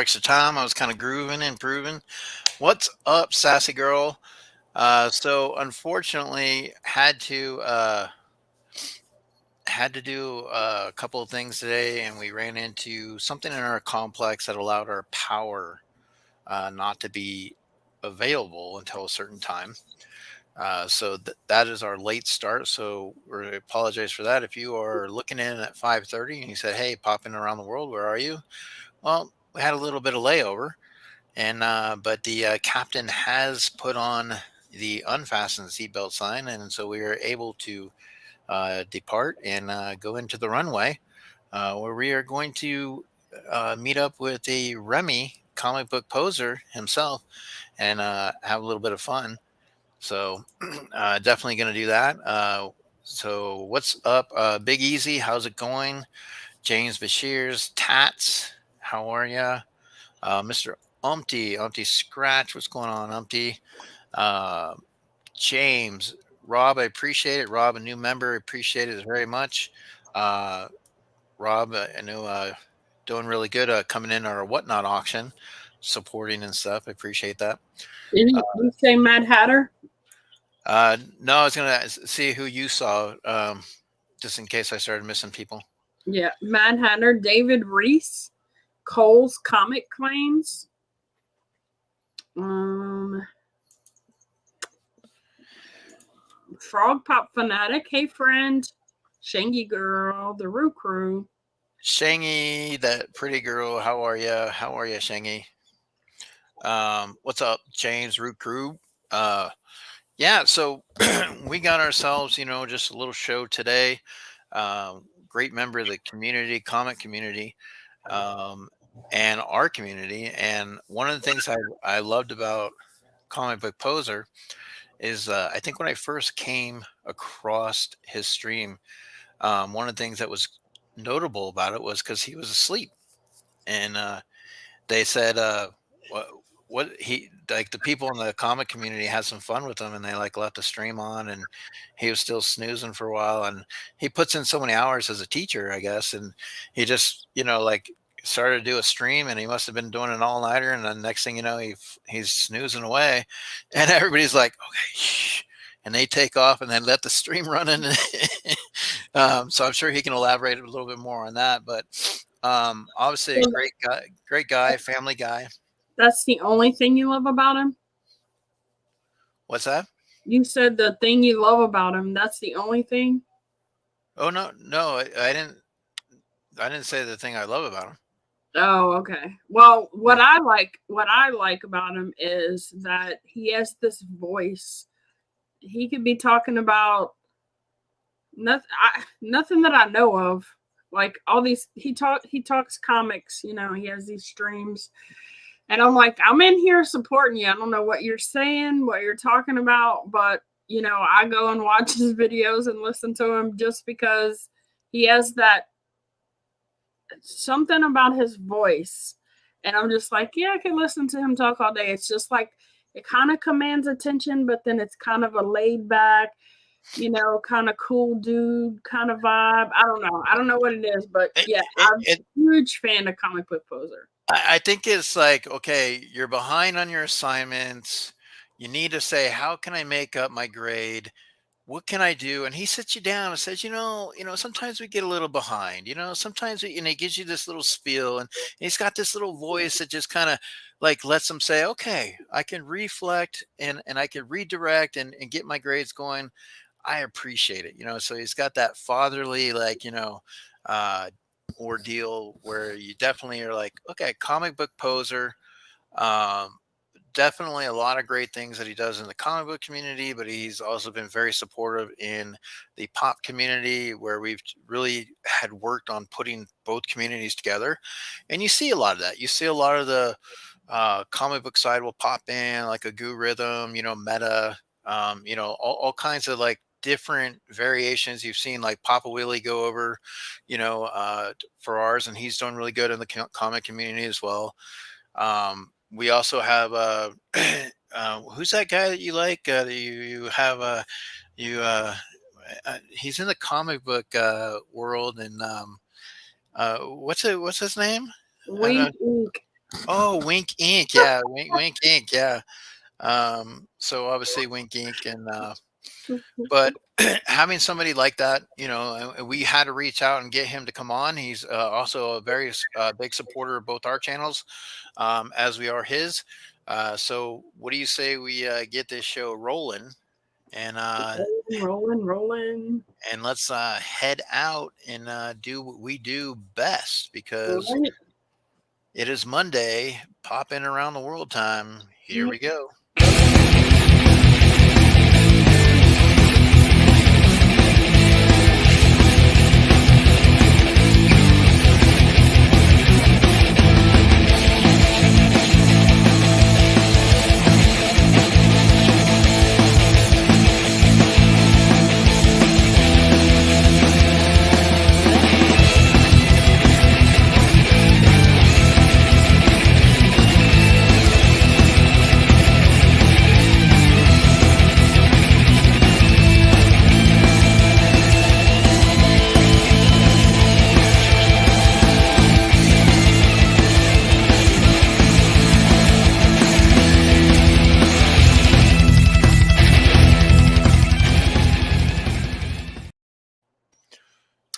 extra time. I was kind of grooving and improving. What's up, sassy girl? So unfortunately, had to do a couple of things today, and we ran into something in our complex that allowed our power not to be available until a certain time. So that is our late start. So we apologize for that. If you are looking in at 5:30 and you said, "Hey, popping around the world, where are you?" Well, we had a little bit of layover, and but the captain has put on the unfastened seatbelt sign, and so we were able to depart and go into the runway, where we are going to meet up with the Remy comic book poser himself and have a little bit of fun. So definitely going to do that. So what's up, Big Easy? How's it going? James Bashir's Tats, how are ya? Mr. Umpty Scratch, what's going on, Umpty? Uh, James, Rob, I appreciate it. Rob, a new member, appreciate it very much. Uh, Rob, I know doing really good coming in our whatnot auction, supporting and stuff. I appreciate that. Did Uh, you say Mad Hatter? no, I was gonna see who you saw, just in case I started missing people. Yeah, Mad Hatter, David Reese, Cole's Comic Claims, um, Frog Pop Fanatic, Hey Friend, Shangy Girl, The Roo Crew. Shangy, that pretty girl, how are you? How are you, Shangy? What's up, James Root Crew? Uh, yeah, so we got ourselves, just a little show today. Great member of the community, comic community, um, and our community. And one of the things I loved about Comic Book Poser is I think when I first came across his stream, one of the things that was notable about it was because he was asleep. And they said, what he like the people in the comic community had some fun with him, and they like left the stream on, and he was still snoozing for a while, and he puts in so many hours as a teacher, I guess, and he just like started to do a stream, and he must have been doing an all-nighter, and then next thing you know, he's snoozing away, and everybody's like, okay, shh, and they take off and then let the stream run in. So I'm sure he can elaborate a little bit more on that, but obviously a So great guy, family guy. that's the only thing you love about him? What's that? You said the thing you love about him, that's the only thing? Oh no, I didn't say the thing I love about him. Oh, okay. Well, Yeah. what I like about him is that he has this voice. He could be talking about nothing that I know of. Like all these, he talks comics. He has these streams, and I'm like, I'm in here supporting you. I don't know what you're saying, what you're talking about, but I go and watch his videos and listen to him just because he has that something about his voice. And I'm just like, yeah, I can listen to him talk all day. It's just like it kind of commands attention, but then it's kind of a laid back, kind of cool dude kind of vibe. I don't know. I don't know what it is, but It, yeah, it, I'm it, a huge fan of Comic Book Poser. I think it's like, okay, you're behind on your assignments. You need to say, how can I make up my grade? What can I do? And he sits you down and says, sometimes we get a little behind, sometimes we, and he gives you this little spiel, and he's got this little voice that just kind of like lets him say, okay, I can reflect and I can redirect and get my grades going. I appreciate it, so he's got that fatherly, like, uh, ordeal where you definitely are like, okay, comic book poser. Um, Definitely a lot of great things that he does in the comic book community, but he's also been very supportive in the pop community where we've really had worked on putting both communities together. And you see a lot of that. You see a lot of the comic book side will pop in, like a Goo Rhythm, Meta, all kinds of like different variations. You've seen like Papa Willie go over, for ours, and he's doing really good in the comic community as well. We also have who's that guy that you like? You have you he's in the comic book world, and what's his name? I don't know. Wink, wink. Oh, Wink Inc. Yeah, Wink Inc. Yeah. So obviously Wink Inc. and but having somebody like that, and we had to reach out and get him to come on. He's also a very big supporter of both our channels, as we are his. So what do you say we get this show rolling and Rolling. let's head out and do what we do best because Right. it is Monday, pop in around the world time. Here we go.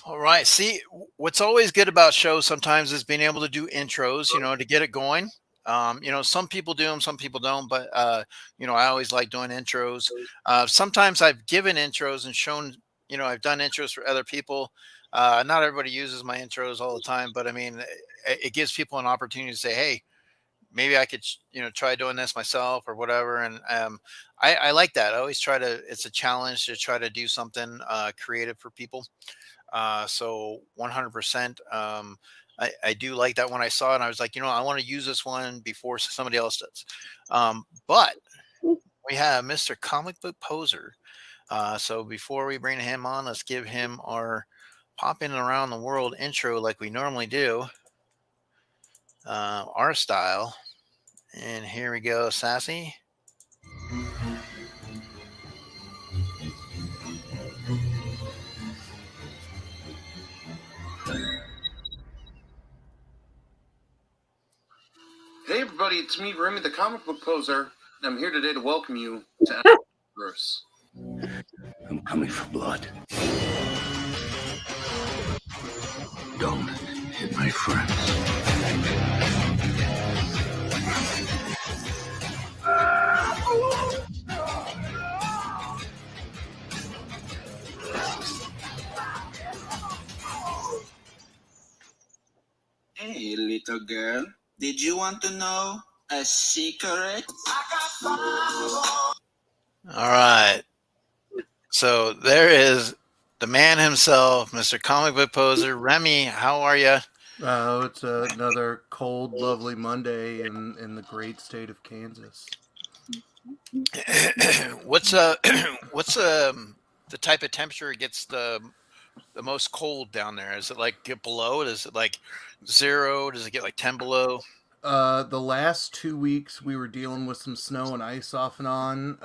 All right. See, what's always good about shows sometimes is being able to do intros, to get it going. Some people do them, some people don't, but I always like doing intros. Sometimes I've given intros and shown, I've done intros for other people. Not everybody uses my intros all the time, but I mean, it gives people an opportunity to say, hey, maybe I could, try doing this myself or whatever. And I like that. I always try to, it's a challenge to try to do something creative for people. So 100%. I do like that when I saw it. And I was like, I want to use this one before somebody else does. But we have Mr. Comic Book Poser. So before we bring him on, let's give him our popping around the world intro like we normally do, our style. And here we go, Sassy. Hey everybody, it's me, Remy, the comic book poser, and I'm here today to welcome you to Verse. I'm coming for blood. Don't hit my friends. Hey, little girl, did you want to know a secret? All right. So there is the man himself, Mr. Comic Book Poser. Remy, how are you? Oh, it's another cold, lovely Monday in the great state of Kansas. what's what's the type of temperature it gets the most cold down there? Is it like get below? Is it like 0? Does it get like 10 below? The last 2 weeks we were dealing with some snow and ice off and on,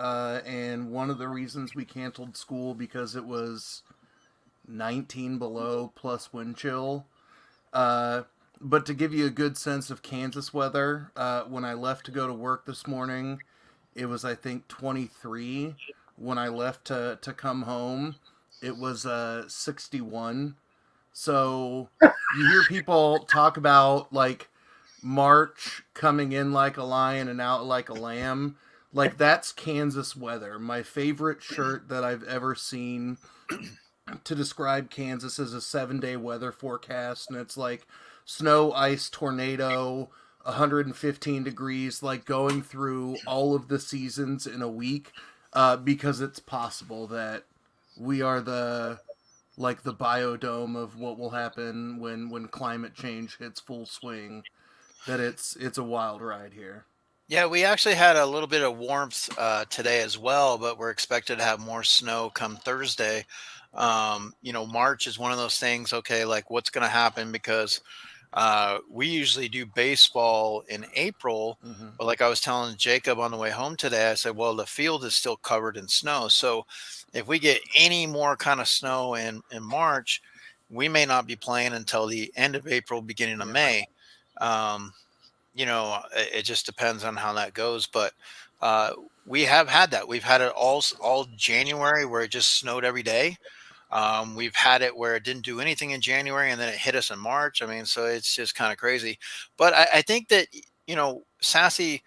and one of the reasons we canceled school because it was 19 below plus wind chill. But to give you a good sense of Kansas weather, when I left to go to work this morning, it was I think 23. When I left to come home, it was 61. So you hear people talk about like March coming in like a lion and out like a lamb. Like that's Kansas weather. My favorite shirt that I've ever seen to describe Kansas as a 7-day weather forecast, and it's like snow, ice, tornado, 115 degrees, like going through all of the seasons in a week, because it's possible that we are the biodome of what will happen when climate change hits full swing. That it's a wild ride here. Yeah, we actually had a little bit of warmth today as well, but we're expected to have more snow come Thursday. March is one of those things. Okay, like what's going to happen because we usually do baseball in April, Mm-hmm. but like I was telling Jacob on the way home today, I said, well, the field is still covered in snow. So if we get any more kind of snow in March, we may not be playing until the end of April, beginning of Yeah. May. Um, it just depends on how that goes. But uh, we have had that. We've had it all January where it just snowed every day. We've had it where it didn't do anything in January and then it hit us in March. I mean, so it's just kind of crazy. But I think that, Sassy,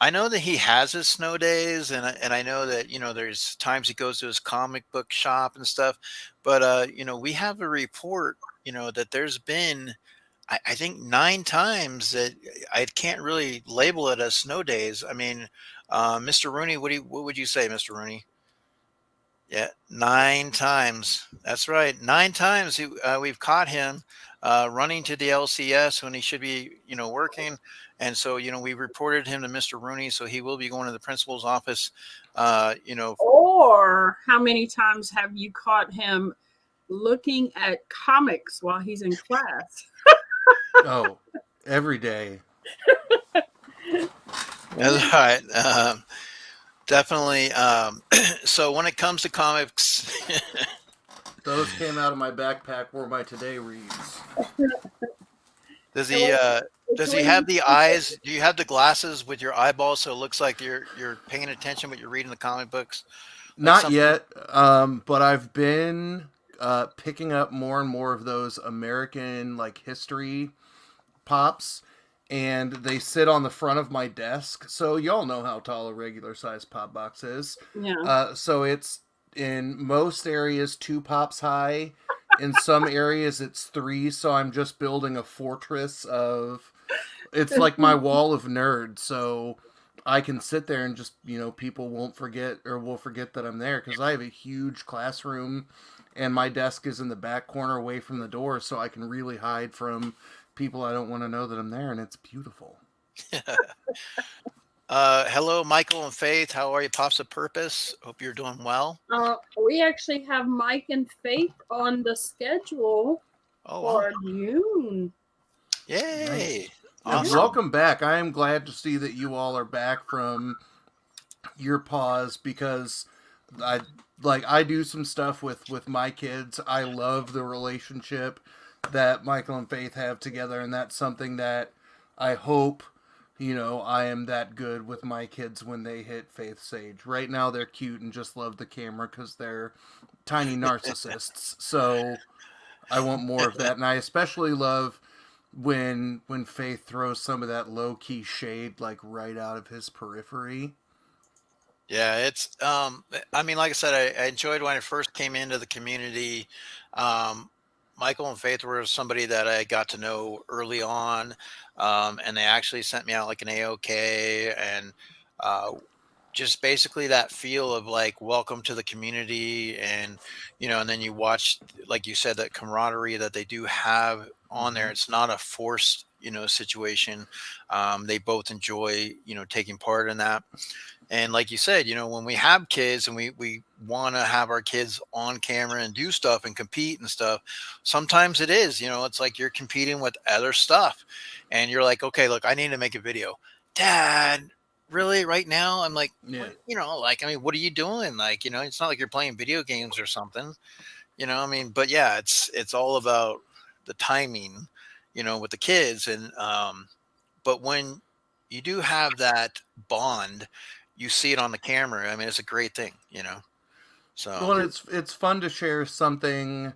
I know that he has his snow days, and I know that there's times he goes to his comic book shop and stuff. But we have a report, that there's been, I think, 9 times that I can't really label it as snow days. I mean, Mr. Rooney, what would you say, Mr. Rooney? Yeah, 9 times. That's right. 9 times we've caught him running to the LCS when he should be, working. And so, we reported him to Mr. Rooney, so he will be going to the principal's office. You know, Or how many times have you caught him looking at comics while he's in class? Oh, every day. that's right. Definitely. So when it comes to comics, Those came out of my backpack where my today reads. does he have the eyes? Do you have the glasses with your eyeballs so it looks like you're paying attention but you're reading the comic books? Not yet, but I've been picking up more and more of those American history pops, and they sit on the front of my desk. So y'all know how tall a regular size pop box is. Yeah. So it's in most areas 2 pops high. In some areas it's 3. So I'm just building a fortress of. It's like my wall of nerds. So I can sit there and just people won't forget or will forget that I'm there because I have a huge classroom, and my desk is in the back corner away from the door, so I can really hide from people I don't want to know that I'm there, and it's beautiful. Hello, Michael and Faith. How are you, Pops of Purpose? Hope you're doing well. We actually have Mike and Faith on the schedule Oh, for wow. June. Yay! Nice. Awesome. Welcome back. I am glad to see that you all are back from your pause because I do some stuff with my kids. I love the relationship that Michael and Faith have together, and that's something that I hope I am that good with my kids when they hit Faith's age. Right now they're cute and just love the camera because they're tiny narcissists. So I want more of that, and I especially love when Faith throws some of that low key shade right out of his periphery. Yeah, it's I mean, like I said, I enjoyed when I first came into the community. Um, Michael and Faith were somebody that I got to know early on, and they actually sent me out like an AOK, and uh, just basically that feel of like welcome to the community, and and then you watch, like you said, that camaraderie that they do have on there. Mm-hmm. It's not a forced situation. They both enjoy taking part in that. And like you said, when we have kids and we want to have our kids on camera and do stuff and compete and stuff, sometimes it is, it's like you're competing with other stuff. And you're like, okay, look, I need to make a video. Dad, really? Right now? I'm like, Yeah. I mean, what are you doing? Like, it's not like you're playing video games or something, I mean, but yeah, it's all about the timing, with the kids. And, but when you do have that bond, you see it on the camera. I mean, it's a great thing. So Well, it's fun to share something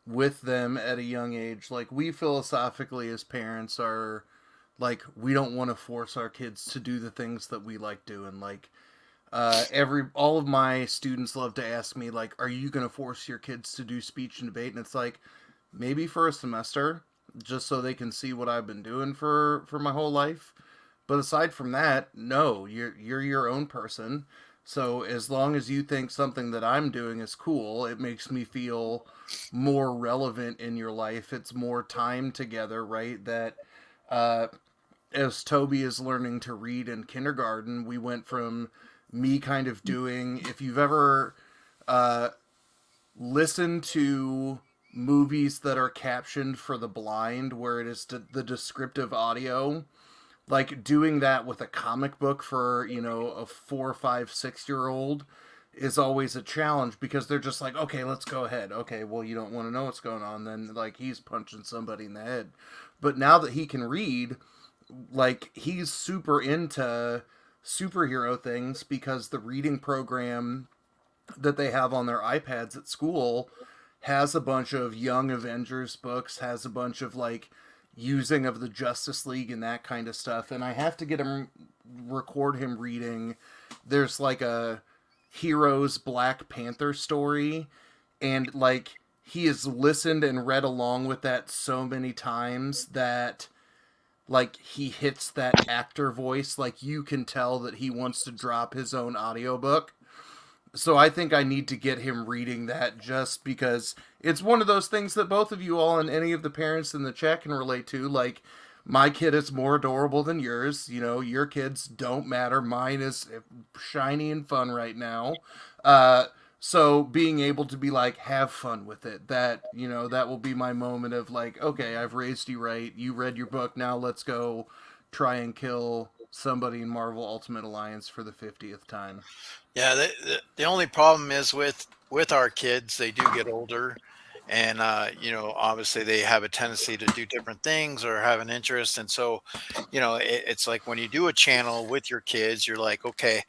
with them at a young age. Like we philosophically as parents are we don't want to force our kids to do the things that we like doing. All of my students love to ask me are you going to force your kids to do speech and debate? And it's maybe for a semester just so they can see what I've been doing for my whole life. But aside from that, no, you're your own person. So as long as you think something that I'm doing is cool, it makes me feel more relevant in your life. It's more time together, right? That as Toby is learning to read in kindergarten, we went from me kind of doing, if you've ever listened to movies that are captioned for the blind, where it is the descriptive audio, doing that with a comic book for a 4, 5, 6-year-old is always a challenge because they're just like, okay, let's go ahead. Okay, well, you don't want to know what's going on, then he's punching somebody in the head. But now that he can read, like he's super into superhero things because the reading program that they have on their iPads at school has a bunch of Young Avengers books, has a bunch of like using of the Justice League and that kind of stuff. And I have to record him reading. There's like a Heroes Black Panther story, and like he has listened and read along with that so many times that like he hits that actor voice. Like you can tell that he wants to drop his own audiobook. So I think I need to get him reading that, just because it's one of those things that both of you all and any of the parents in the chat can relate to. Like, my kid is more adorable than yours. You know, your kids don't matter. Mine is shiny and fun right now. So being able to be like, have fun with it, that, you know, that will be my moment of like, okay, I've raised you right. You read your book. Now let's go try and kill somebody in Marvel Ultimate Alliance for the 50th time. Yeah, the only problem is with our kids, they do get older, and you know, obviously they have a tendency to do different things or have an interest, and so, you know, it's like when you do a channel with your kids, you're like, okay,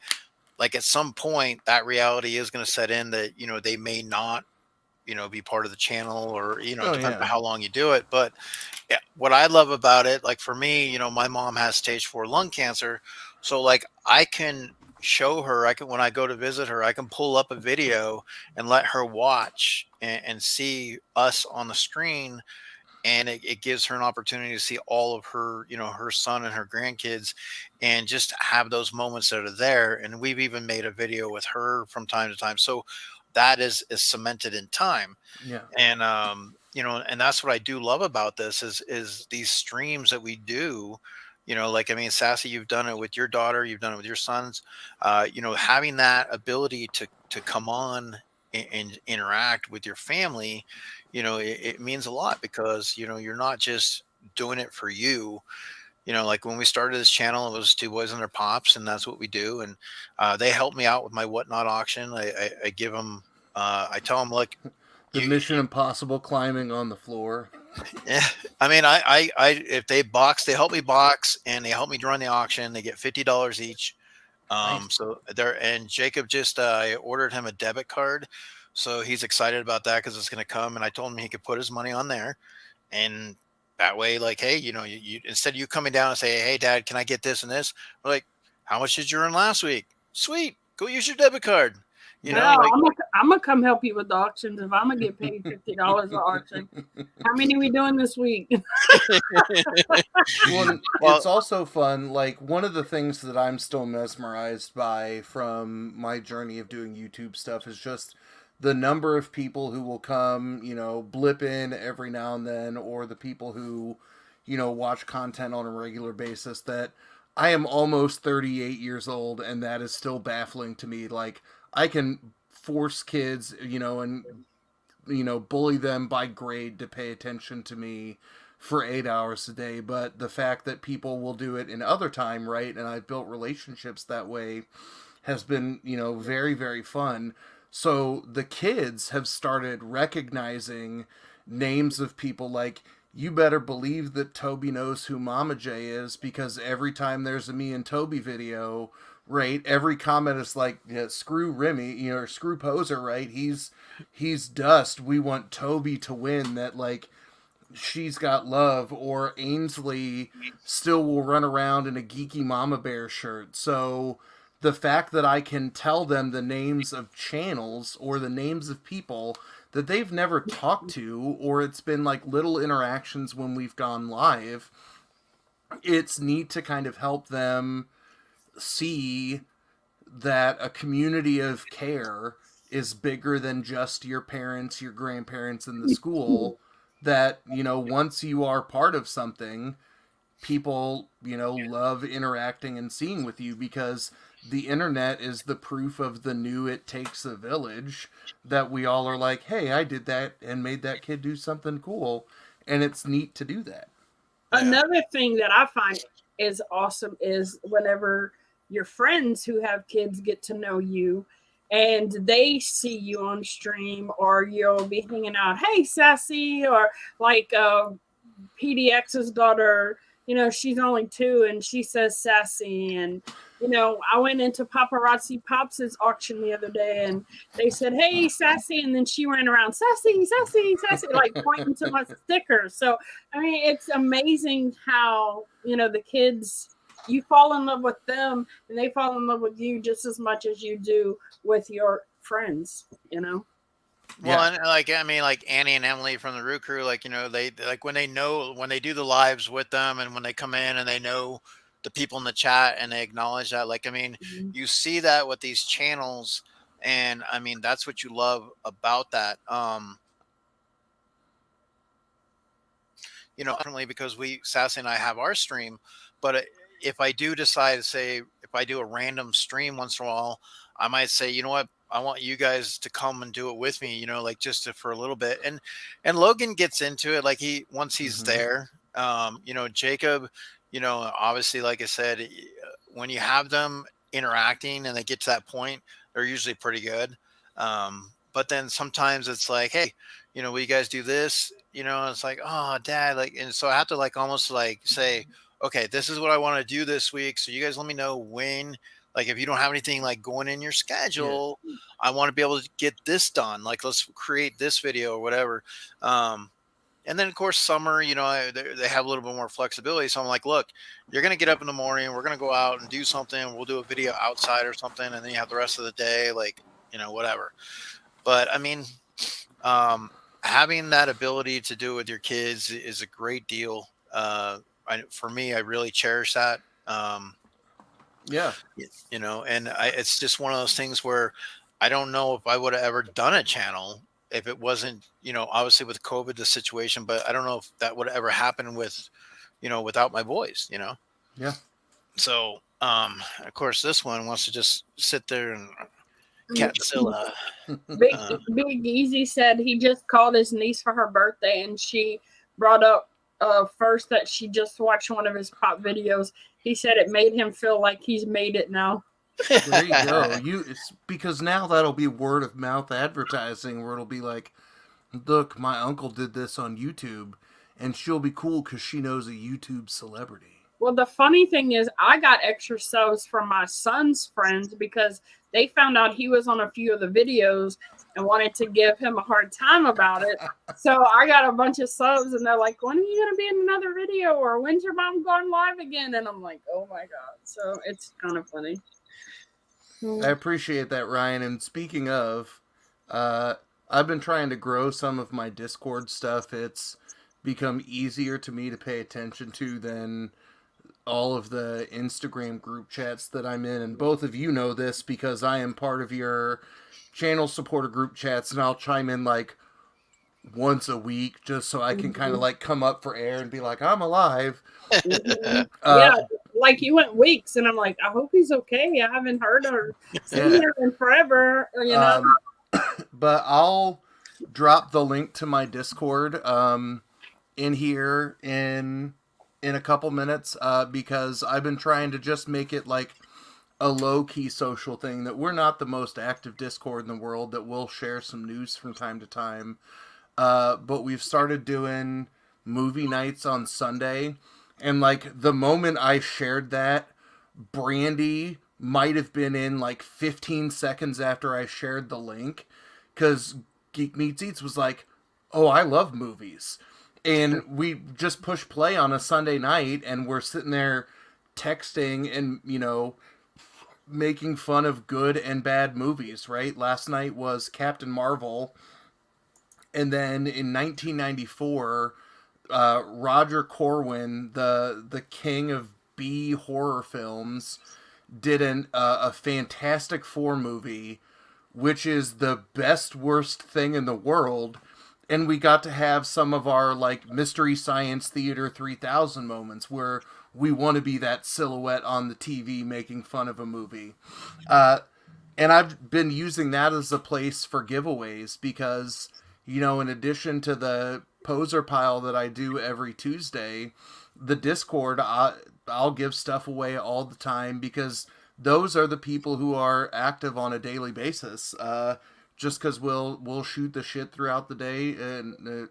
like at some point that reality is going to set in that, you know, they may not, you know, be part of the channel, or, you know, Oh, depends on yeah. how long you do it. But yeah, what I love about it, like for me, you know, my mom has stage 4 lung cancer. So like I can show her, I can, when I go to visit her, I can pull up a video and let her watch and see us on the screen. And it gives her an opportunity to see all of her, you know, her son and her grandkids, and just have those moments that are there. And we've even made a video with her from time to time. So that is cemented in time. Yeah. And you know, and that's what I do love about this is these streams that we do. You know, like, I mean, Sassy, you've done it with your daughter, you've done it with your sons. You know, having that ability to come on and interact with your family, you know, it means a lot, because, you know, you're not just doing it for you. You know, like when we started this channel, it was two boys and their pops, and that's what we do. And they help me out with my whatnot auction. I give them, I tell them, look, The you, Mission Impossible climbing on the floor. yeah, I mean, if they box, they help me box, and they help me run the auction. They get $50 each. Nice. So there, and Jacob just, I ordered him a debit card, so he's excited about that because it's going to come. And I told him he could put his money on there, and that way, like, hey, you know, you instead of you coming down and say, hey, Dad, can I get this and this? We're like, how much did you earn last week? Sweet, go use your debit card. You know, No, like, I'm gonna come help you with the auctions if I'm gonna get paid $50 an auction. How many we doing this week? Well, Well- it's also fun. Like, one of the things that I'm still mesmerized by from my journey of doing YouTube stuff is just the number of people who will come, you know, blip in every now and then, or the people who, you know, watch content on a regular basis. That I am almost 38 years old, and that is still baffling to me. Like, I can force kids, you know, and, you know, bully them by grade to pay attention to me for 8 hours a day. But the fact that people will do it in other time, right? And I've built relationships that way, has been, you know, very, very fun. So the kids have started recognizing names of people. Like, you better believe that Toby knows who Mama J is, because every time there's a me and Toby video, right, every comment is like, yeah, screw Remy, you know, or screw Poser, right? He's dust. We want Toby to win. That, like, she's got love. Or Ainsley still will run around in a geeky Mama Bear shirt. So the fact that I can tell them the names of channels or the names of people that they've never talked to, or it's been like little interactions when we've gone live, it's neat to kind of help them see that a community of care is bigger than just your parents, your grandparents, and the school. That, you know, once you are part of something, people, you know, love interacting and seeing with you, because the internet is the proof of the new it takes a village, that we all are like, hey, I did that and made that kid do something cool. And it's neat to do that. Another thing that I find is awesome is whenever your friends who have kids get to know you and they see you on stream, or you'll be hanging out, hey, Sassy, or like PDX's daughter she's only 2 and she says sassy. And, I went into Paparazzi Pops' auction the other day and they said, hey, sassy. And then she ran around, sassy, sassy, sassy, like pointing to my stickers. So, I mean, it's amazing how, the kids, you fall in love with them and they fall in love with you just as much as you do with your friends, Well, Yeah. and like I mean, like Annie and Emily from the Root Crew, like they like when they do the lives with them, and when they come in and they know the people in the chat and they acknowledge that. Like I mean, Mhm. you see that with these channels, and I mean that's what you love about that. Definitely because Sassy and I have our stream, but if I do decide to say, if I do a random stream once in a while, I might say, you know what, I want you guys to come and do it with me, like just for a little bit. And Logan gets into it, like once he's Mhm. there. Jacob, obviously, like I said, when you have them interacting and they get to that point, they're usually pretty good. But then sometimes it's like, hey, will you guys do this? It's like, oh, dad, like, and so I have to like almost like say, okay, this is what I want to do this week. So you guys let me know when, like, if you don't have anything like going in your Yeah. schedule, I want to be able to get this done. Like, let's create this video or whatever. And then of course summer, they have a little bit more flexibility. So I'm like, look, you're gonna get up in the morning, we're gonna go out and do something. We'll do a video outside or something, and then you have the rest of the day, like, whatever. But I mean, um, having that ability to do it with your kids is a great deal. For me, I really cherish that. Yeah. And it's just one of those things where I don't know if I would have ever done a channel if it wasn't, obviously with COVID, the situation, but I don't know if that would ever happen without my boys. Yeah. So, of course, this one wants to just sit there and Catzilla. Big Uh, Big Easy said he just called his niece for her birthday and she brought up first that she just watched one of his pop videos. He said it made him feel like he's made it now. There you go. It's because now that'll be word of mouth advertising where it'll be like, look, my uncle did this on YouTube, and she'll be cool because she knows a YouTube celebrity. Well, the funny thing is, I got extra subs from my son's friends because they found out he was on a few of the videos and wanted to give him a hard time about it. So I got a bunch of subs, and they're like, when are you going to be in another video? Or when's your mom going live again? And I'm like, oh my God. So it's kind of funny. I appreciate that, Ryan. And speaking of, I've been trying to grow some of my Discord stuff. It's become easier to me to pay attention to than all of the Instagram group chats that I'm in. And both of you know this because I am part of your channel supporter group chats, and I'll chime in like once a week just so I can kind of like come up for air and be like, I'm alive. Yeah, like you went weeks, and I'm like, I hope he's okay. I haven't heard or seen him in forever. But I'll drop the link to my Discord in here in a couple minutes because I've been trying to just make it like a low-key social thing, that we're not the most active Discord in the world, that we'll share some news from time to time. But we've started doing movie nights on Sunday, and like the moment I shared that, Brandy might have been in like 15 seconds after I shared the link, because Geek Meets Eats was like, oh, I love movies. And we just push play on a Sunday night, and we're sitting there texting and, making fun of good and bad movies, right? Last night was Captain Marvel. And then in 1994, Roger Corwin, the king of B horror films, did a Fantastic Four movie, which is the best worst thing in the world. And we got to have some of our like Mystery Science Theater 3000 moments where we want to be that silhouette on the TV making fun of a movie. And I've been using that as a place for giveaways because, in addition to the poser pile that I do every Tuesday, the Discord, I'll give stuff away all the time because those are the people who are active on a daily basis. Just because we'll shoot the shit throughout the day, and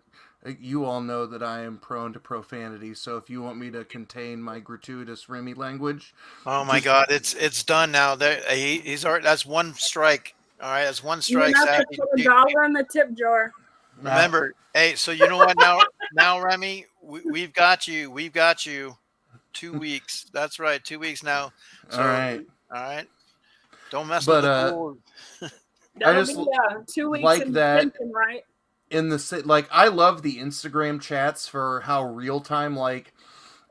You all know that I am prone to profanity, so if you want me to contain my gratuitous Remy language, Oh my God, it's done now. There, he's already. That's one strike. All right, that's one You're strike. gonna have to Sappy. put $1 in the tip jar. Remember, hey. So you know what now, Remy, we've got you. We've got you. 2 weeks. That's right. 2 weeks now. all So right. all right. Don't mess with But the rules. I That'll just be 2 weeks like in that detention, right? in the like I love the Instagram chats for how real time. Like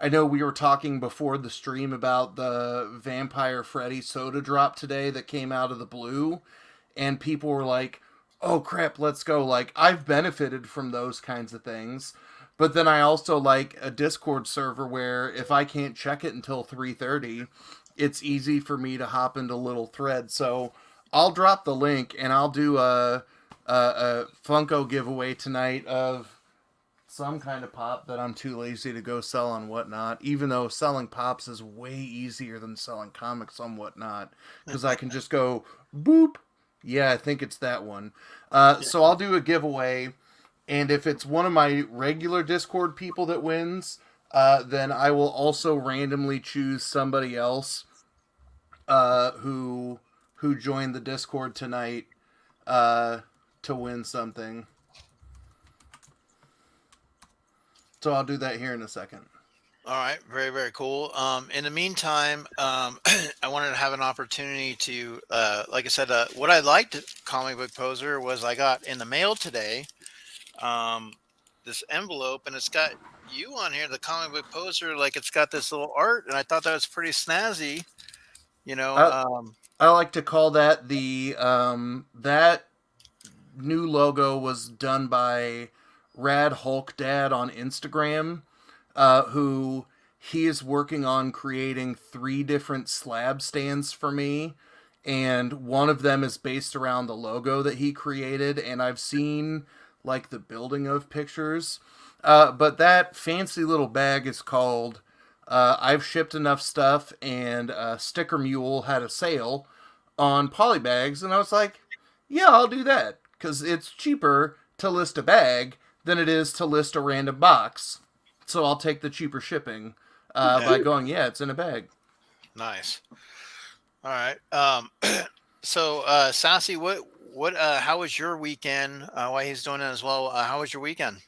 I know we were talking before the stream about the Vampire Freddy soda drop today that came out of the blue, and people were like, "Oh crap, let's go!" Like I've benefited from those kinds of things, but then I also like a Discord server where if I can't check it until 3:30, it's easy for me to hop into little threads. So I'll drop the link and I'll do a Funko giveaway tonight of some kind of pop that I'm too lazy to go sell on Whatnot, even though selling pops is way easier than selling comics on Whatnot, because I can just go boop. Yeah, I think it's that one. So I'll do a giveaway, and if it's one of my regular Discord people that wins, then I will also randomly choose somebody else who joined the Discord tonight to win something. So I'll do that here in a second. All right, very, very cool. In the meantime, I wanted to have an opportunity to, like I said, what I liked at Comic Book Poser was I got in the mail today this envelope, and it's got you on here, the Comic Book Poser, like it's got this little art, and I thought that was pretty snazzy. You know, I like to call that the that new logo was done by Rad Hulk Dad on Instagram, who he is working on creating 3 different slab stands for me, and one of them is based around the logo that he created, and I've seen like the building of pictures. But that fancy little bag is called I've Shipped Enough Stuff, and Sticker Mule had a sale on polybags, and I was like, yeah, I'll do that, because it's cheaper to list a bag than it is to list a random box. So I'll take the cheaper shipping by going, yeah, it's in a bag. nice. All right. So Sassy, how was your weekend? While he's doing it as well, how was your weekend?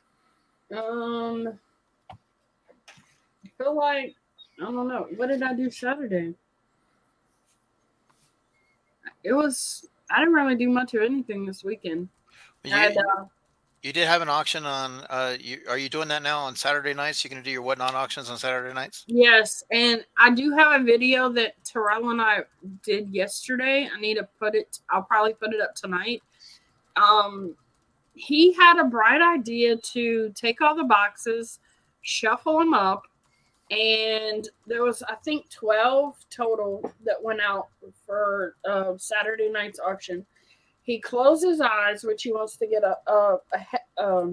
I feel like I don't know. What did I do Saturday? I didn't really do much of anything this weekend. You did have an auction on. Are you doing that now on Saturday nights? You're going to do your Whatnot auctions on Saturday nights? Yes, and I do have a video that Terrell and I did yesterday. I need to put it. I'll probably put it up tonight. He had a bright idea to take all the boxes, shuffle them up, and there was, I think, 12 total that went out for Saturday night's auction. He closed his eyes, which he wants to get a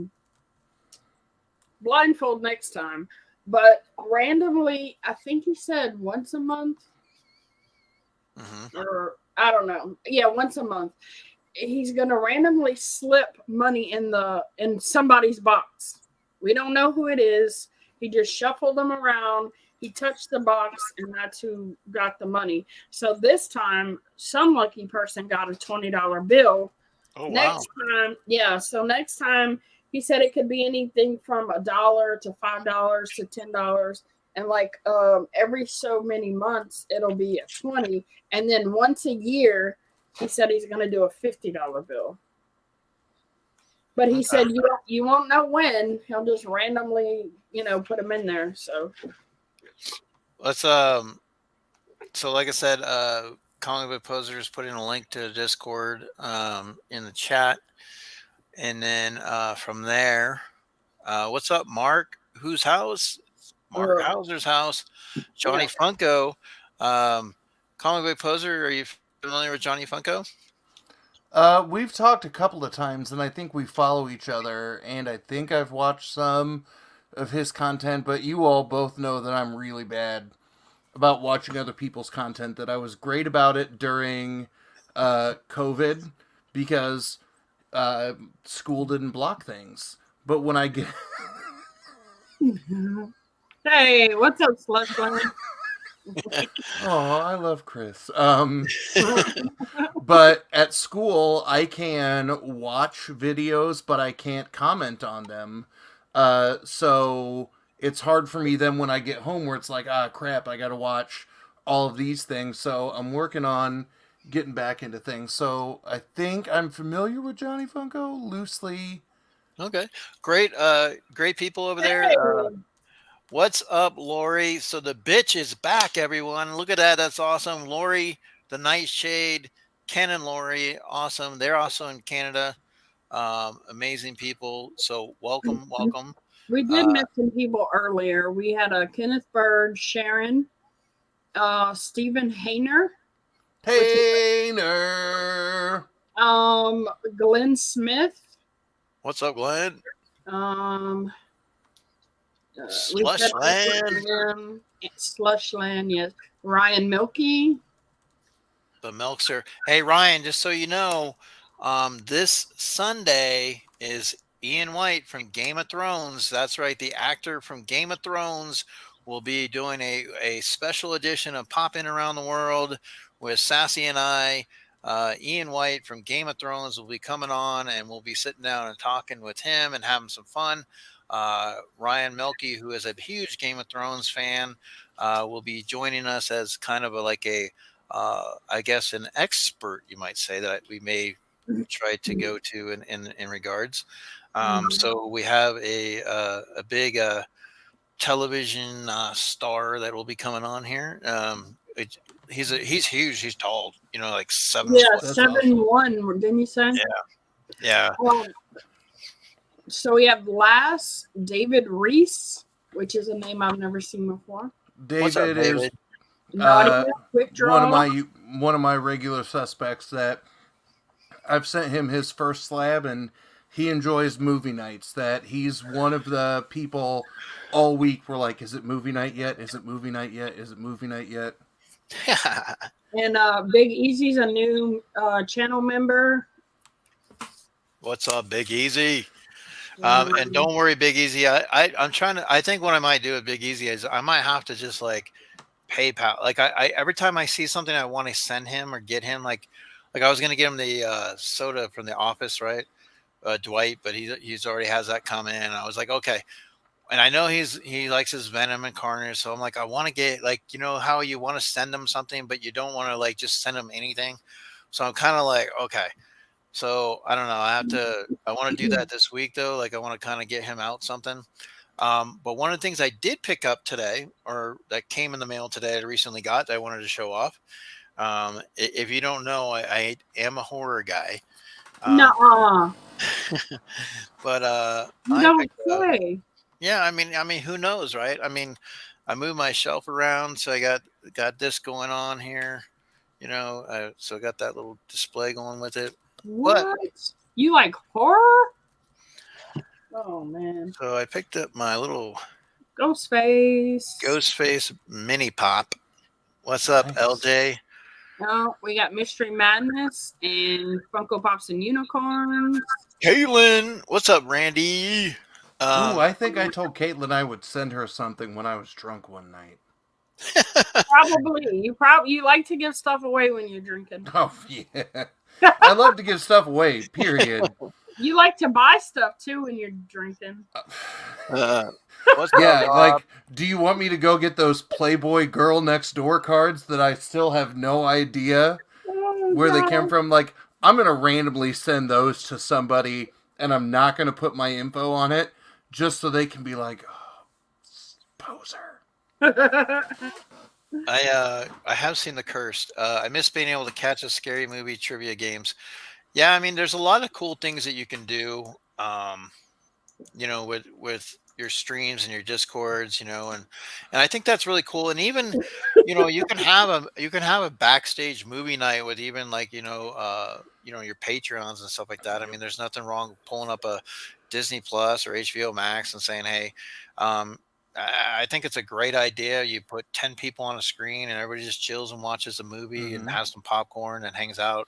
blindfold next time. But randomly, I think he said once a month, or I don't know. Yeah, once a month. He's gonna randomly slip money in somebody's box. We don't know who it is. He just shuffled them around. He touched the box, and that's who got the money. So this time, some lucky person got a $20 bill. Oh, next time, yeah. So next time, he said it could be anything from $1 to $5 to $10, and like every so many months, it'll be a 20, and then once a year, he said he's going to do a $50 bill. But he said you won't know when. He'll just randomly, put them in there. So let's so like I said, Comic Book Poser is putting a link to the Discord in the chat, and then from there, what's up, Mark? Whose house? Mark Hauser's house. Johnny Funko. Comic Book Poser. Are you familiar with Johnny Funko? We've talked a couple of times, and I think we follow each other, and I think I've watched some of his content, but you all both know that I'm really bad about watching other people's content, that I was great about it during COVID because school didn't block things. But when I get Hey, what's up, Slushland? oh, I love Chris. But at school, I can watch videos, but I can't comment on them. So it's hard for me then when I get home where it's like, ah, crap, I got to watch all of these things. So I'm working on getting back into things. So I think I'm familiar with Johnny Funko loosely. Okay. Great. Great people over there. Hey. What's up, Lori? So the bitch is back, everyone. Look at that. That's awesome. Lori, the Nightshade, Ken and Lori, awesome. They're also in Canada. Amazing people. So welcome, welcome. We did miss some people earlier. We had a Kenneth Bird, Sharon, Stephen Hayner, Hayner. Glenn Smith. What's up, Glenn? Slushland. Slushland, yes. Ryan Milky. The Milkster. Hey, Ryan, just so you know, this Sunday is Ian White from Game of Thrones. That's right. The actor from Game of Thrones will be doing a special edition of Popping Around the World with Sassy and I. Ian White from Game of Thrones will be coming on, and we'll be sitting down and talking with him and having some fun. Ryan Milky, who is a huge Game of Thrones fan, will be joining us as kind of I guess an expert, you might say, that we may try to go to in regards. So we have a big television star that will be coming on here. He's huge. He's tall. You know, like 7 Yeah, foot. 7'1", didn't you say? Yeah. So we have Lass David Reese, which is a name I've never seen before. What's up, David is Quick Draw. one of my regular suspects that I've sent him his first slab, and he enjoys movie nights. That he's one of the people all week we're like, is it movie night yet? Is it movie night yet? Is it movie night yet? And Big Easy's a new channel member. What's up, Big Easy? And don't worry, Big Easy. I'm trying to. I think what I might do with Big Easy is I might have to just like PayPal. Like I every time I see something I want to send him or get him, like I was gonna get him the soda from The Office, right? Dwight, but he's already has that coming in. I was like, okay. And I know he likes his Venom and Carnage, so I'm like, I want to get, like, you know how you want to send him something, but you don't want to like just send him anything. So I'm kind of like, okay. So I don't know. I want to do that this week though. Like I want to kind of get him out something. But one of the things I did pick up today, or that came in the mail today, I recently got that I wanted to show off. If you don't know, I am a horror guy. No, But you don't say. yeah, I mean, who knows, right? I mean, I moved my shelf around, so I got this going on here. You know, so I got that little display going with it. What? You like horror? Oh man. So I picked up my little Ghostface mini pop. What's up, Nice. LJ? Oh, we got Mystery Madness and Funko Pops and Unicorns. Caitlin, what's up, Randy? Ooh, I think I told Caitlin I would send her something when I was drunk one night. Probably. You like to give stuff away when you're drinking. Oh yeah, I love to give stuff away. Period. You like to buy stuff too when you're drinking. What's Yeah, up, Bob? like, do you want me to go get those Playboy Girl Next Door cards that I still have no idea where they came from? Like, I'm gonna randomly send those to somebody, and I'm not gonna put my info on it, just so they can be like, oh, poser. I have seen The Cursed. I miss being able to catch a scary movie trivia games. Yeah, I mean, there's a lot of cool things that you can do. You know, with your streams and your discords, you know, and I think that's really cool. And even, you know, you can have a backstage movie night with even like, you know, your Patreons and stuff like that. I mean, there's nothing wrong pulling up a Disney Plus or HBO Max and saying, hey, I think it's a great idea. You put 10 people on a screen and everybody just chills and watches a movie and has some popcorn and hangs out.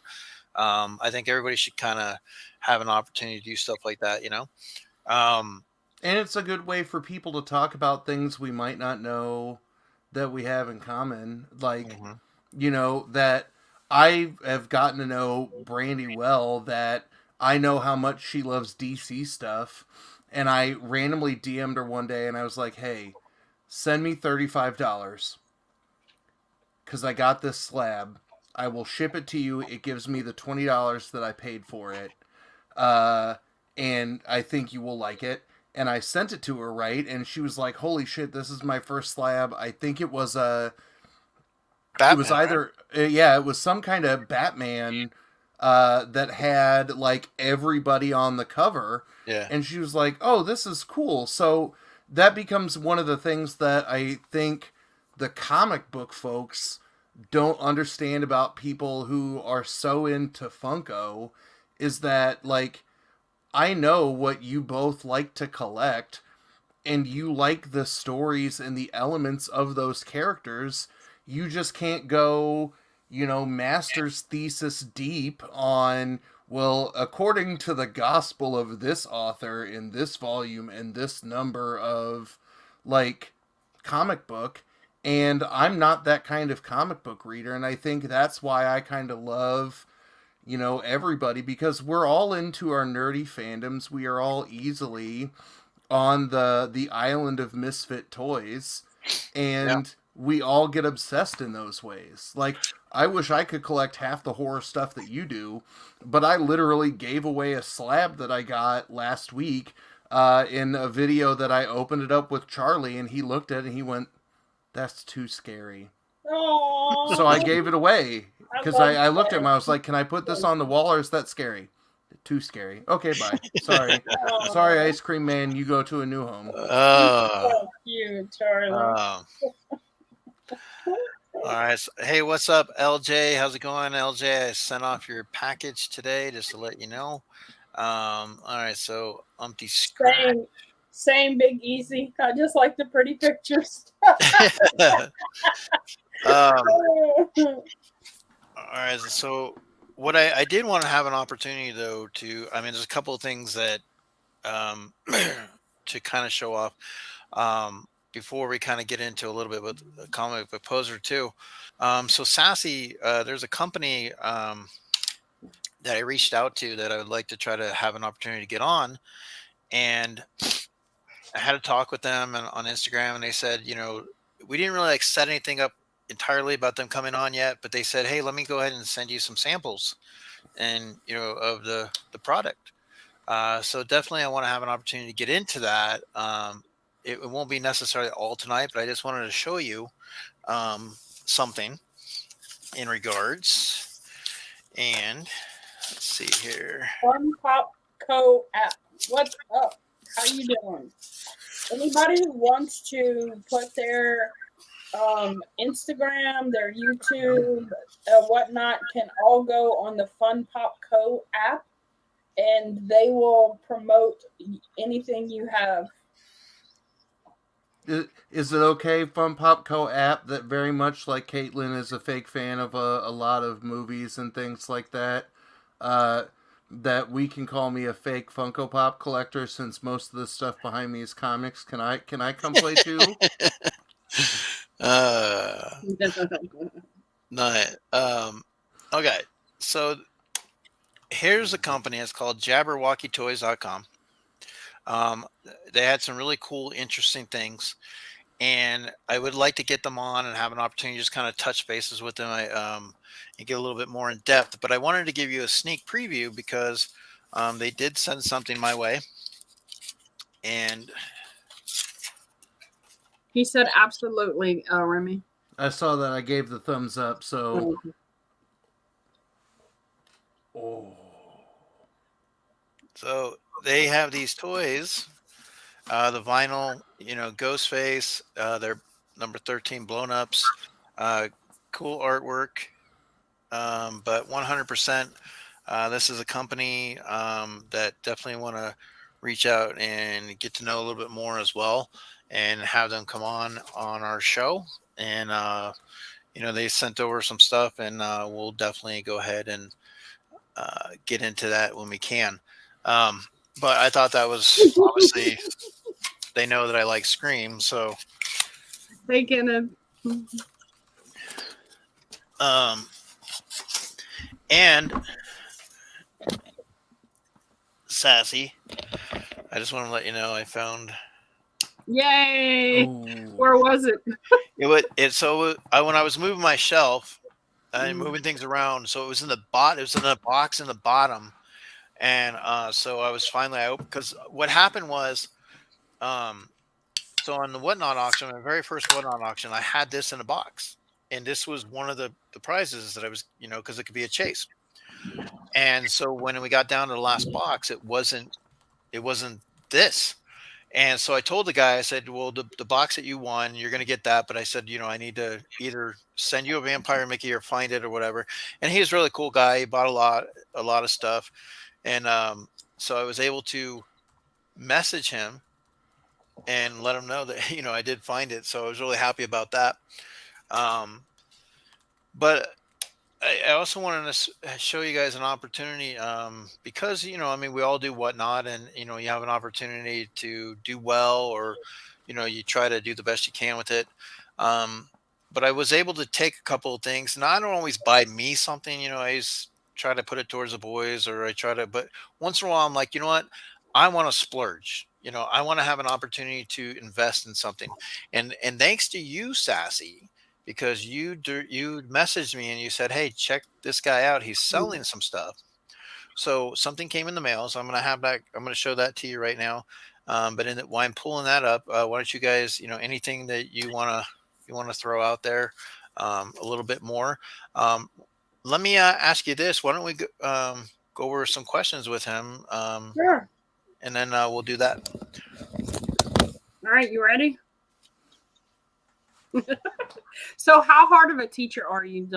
I think everybody should kind of have an opportunity to do stuff like that, you know? Um, And it's a good way for people to talk about things we might not know that we have in common. Like, mhm. that I have gotten to know Brandy well, that I know how much she loves DC stuff. And I randomly DM'd her one day and I was like, hey, send me $35 because I got this slab. I will ship it to you. It gives me the $20 that I paid for it. Uh, and I think you will like it. And I sent it to her, right? And she was like, holy shit, this is my first slab. I think it was it was Batman, right? either, yeah, it was some kind of Batman that had like everybody on the cover. Yeah. And she was like, oh, this is cool. So that becomes one of the things that I think the comic book folks don't understand about people who are so into Funko is that, like, I know what you both like to collect, and you like the stories and the elements of those characters. You just can't go, master's thesis deep on, well, according to the gospel of this author in this volume and this number of, like, comic book. And I'm not that kind of comic book reader. And I think that's why I kind of love, everybody, because we're all into our nerdy fandoms. We are all easily on the island of misfit toys, Yeah. and we all get obsessed in those ways. Like, I wish I could collect half the horror stuff that you do, but I literally gave away a slab that I got last week in a video that I opened it up with Charlie, and he looked at it and he went, that's too scary. Oh, So I gave it away because love I looked at him. that. I was like, "Can I put this on the wall, or is that scary?" Too scary. Okay, bye. Sorry, sorry, Oh, ice cream man. You go to a new home. Uh, so cute, Charlie. um, all right. So, hey, what's up, LJ? How's it going, LJ? I sent off your package today just to let you know. All right. So, Umpty Scratch. Same, Big Easy. I just like the pretty pictures. All right. So, what I did want to have an opportunity, though, I mean, there's a couple of things that um, to kind of show off before we kind of get into a little bit with a comic book poser too. So SASSY, there's a company that I reached out to that I would like to try to have an opportunity to get on, and I had a talk with them on Instagram, and they said, we didn't really like set anything up entirely about them coming on yet, but they said, hey, let me go ahead and send you some samples and of the product. So definitely, I want to have an opportunity to get into that. It won't be necessarily all tonight, but I just wanted to show you something in regards. And let's see here. Fun Pop Co app. What's up? How you doing? Anybody who wants to put their Instagram, their YouTube, whatnot, can all go on the Fun Pop Co app, and they will promote anything you have. Is it okay, Fun Pop Co app, that very much like Caitlin is a fake fan of a lot of movies and things like that? That we can call me a fake Funko Pop collector since most of the stuff behind me is comics. Can I come play too? No. Okay. So here's a company. It's called JabberwockyToys.com. They had some really cool, interesting things, and I would like to get them on and have an opportunity to just kind of touch bases with them and get a little bit more in depth. But I wanted to give you a sneak preview because they did send something my way, and He said absolutely, Remy. I saw that. I gave the thumbs up. So, so they have these toys. The vinyl, Ghostface, their number 13 blown ups, cool artwork, but 100%. This is a company that definitely want to reach out and get to know a little bit more as well, and have them come on our show. And they sent over some stuff, and we'll definitely go ahead and get into that when we can. but I thought that was obviously they know that I like Scream, so They can. um, and Sassy. I just want to let you know I found Yay! Ooh. Where was it? when I was moving my shelf and moving things around, so it was in the bot. It was in a box in the bottom, and so I was finally I opened because what happened was, um, so on the Whatnot auction, my very first Whatnot auction, I had this in a box, and this was one of the prizes that I was, because it could be a chase. And so when we got down to the last box, it wasn't this. And so I told the guy, I said, well, the box that you won, you're going to get that. But I said, I need to either send you a vampire Mickey or find it or whatever. And he was a really cool guy. He bought a lot of stuff. And so I was able to message him and let him know that, I did find it. So I was really happy about that. But I also wanted to show you guys an opportunity, because I mean, we all do Whatnot, and you have an opportunity to do well, or you try to do the best you can with it. Um, but I was able to take a couple of things, and I don't always buy me something. I always try to put it towards the boys, or I try to. But once in a while, I'm like, you know what? I want to splurge. I want to have an opportunity to invest in something, and thanks to you, Sassy, because you messaged me and you said, "Hey, check this guy out. He's selling some stuff." So something came in the mail. So I'm gonna have that. I'm gonna show that to you right now. But while I'm pulling that up, why don't you guys, anything that you wanna throw out there, a little bit more. Let me ask you this: why don't we go over some questions with him, Sure. and then we'll do that. All right, you ready? So, how hard of a teacher are you?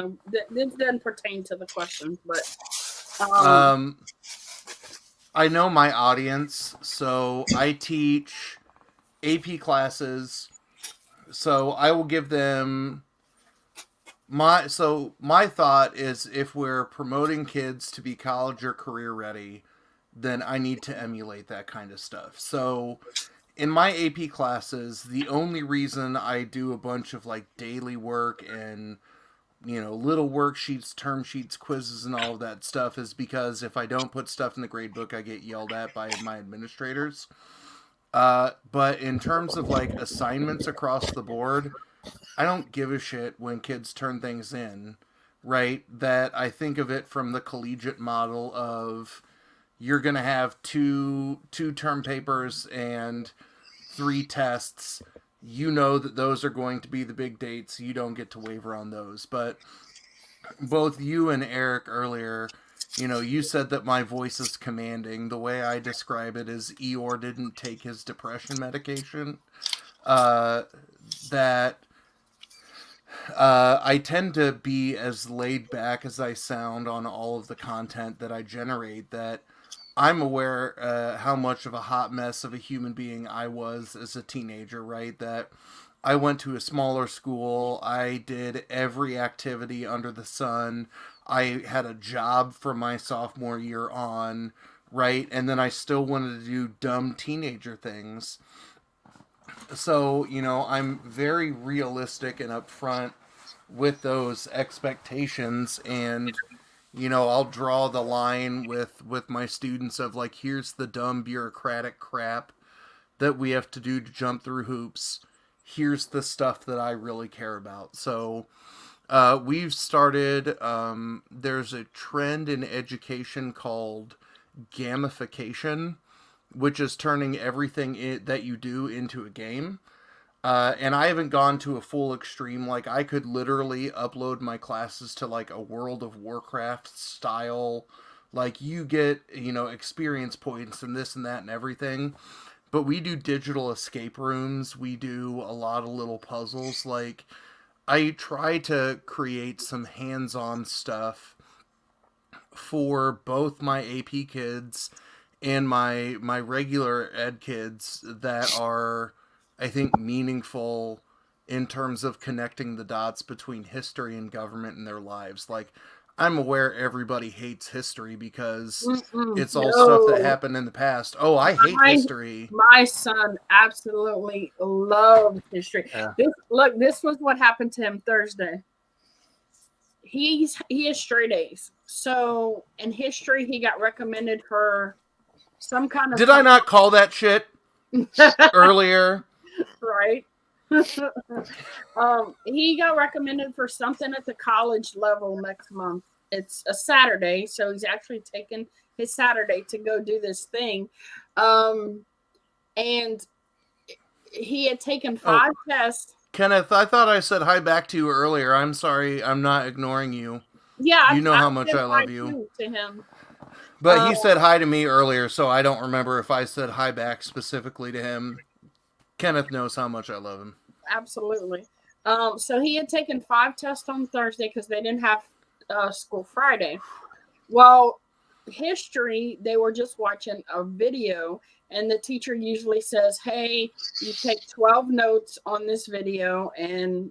This doesn't pertain to the question, but I know my audience, so I teach AP classes, so I will give them my thought is, if we're promoting kids to be college or career ready, then I need to emulate that kind of stuff. So in my AP classes, the only reason I do a bunch of like daily work and little worksheets, term sheets, quizzes, and all of that stuff is because if I don't put stuff in the grade book, I get yelled at by my administrators. But in terms of like assignments across the board, I don't give a shit when kids turn things in, right? That I think of it from the collegiate model of you're going to have two term papers and 3 tests. You know that those are going to be the big dates. You don't get to waver on those. But both you and Eric earlier, you said that my voice is commanding. The way I describe it is Eeyore didn't take his depression medication. That I tend to be as laid back as I sound on all of the content that I generate, that I'm aware how much of a hot mess of a human being I was as a teenager, right? That I went to a smaller school. I did every activity under the sun. I had a job from my sophomore year on, right? And then I still wanted to do dumb teenager things. So, I'm very realistic and upfront with those expectations, and I'll draw the line with my students of like, here's the dumb bureaucratic crap that we have to do to jump through hoops. Here's the stuff that I really care about. So we've started, there's a trend in education called gamification, which is turning everything that you do into a game. And I haven't gone to a full extreme. Like, I could literally upload my classes to like a World of Warcraft style. Like, you get, experience points and this and that and everything. But we do digital escape rooms. We do a lot of little puzzles. Like, I try to create some hands-on stuff for both my AP kids and my regular ed kids that are, I think, meaningful in terms of connecting the dots between history and government in their lives. Like, I'm aware everybody hates history because it's all stuff that No. happened in the past. Oh, I hate history. My son absolutely loves history. Yeah. This was what happened to him Thursday. He has straight A's. So in history, he got recommended for some kind of. Did I not call that shit earlier? Right. He got recommended for something at the college level next month. It's a Saturday, so he's actually taking his Saturday to go do this thing. And he had taken 5 tests. Kenneth, I thought I said hi back to you earlier. I'm sorry. I'm not ignoring you. Yeah, you know I how much said I love hi you. to him. But he said hi to me earlier, so I don't remember if I said hi back specifically to him. Kenneth knows how much I love him. Absolutely. So he had taken 5 tests on Thursday because they didn't have school Friday. Well, history, they were just watching a video, and the teacher usually says, hey, you take 12 notes on this video, and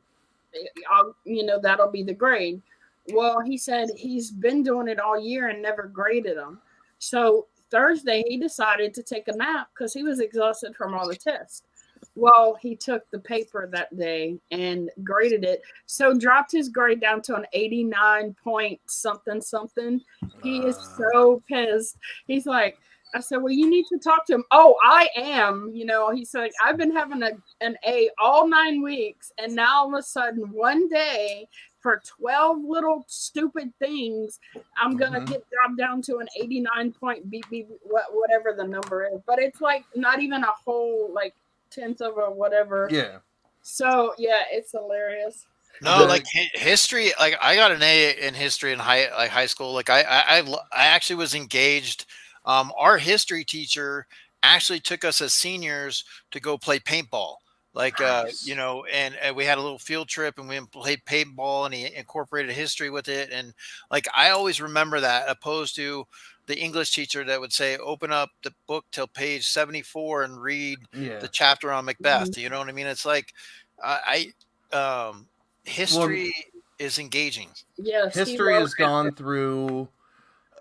that'll be the grade. Well, he said he's been doing it all year and never graded them. So Thursday, he decided to take a nap because he was exhausted from all the tests. Well, he took the paper that day and graded it. So dropped his grade down to an 89 point something. He is so pissed. He's like, I said, well, you need to talk to him. Oh, I am. He's like, I've been having an A all 9 weeks. And now all of a sudden, one day, for 12 little stupid things, I'm going to get dropped down to an 89 point BB, whatever the number is. But it's like not even a whole, like, tenth of a whatever. Yeah. So yeah, it's hilarious. No, like history. Like I got an A in history in high school. Like I actually was engaged. Our history teacher actually took us as seniors to go play paintball. Like Nice. and we had a little field trip and we played paintball, and he incorporated history with it. And like I always remember that, opposed to the English teacher that would say, open up the book till page 74 and read the chapter on Macbeth. You know what I mean? It's like, history is engaging. Yes. History has gone through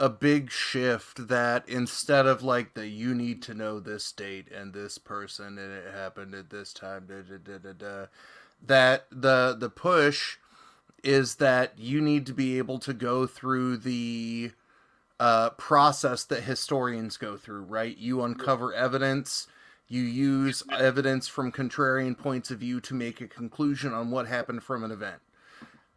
a big shift that instead of like you need to know this date and this person and it happened at this time, that the push is that you need to be able to go through the process that historians go through, right? You uncover evidence, you use evidence from contrarian points of view to make a conclusion on what happened from an event.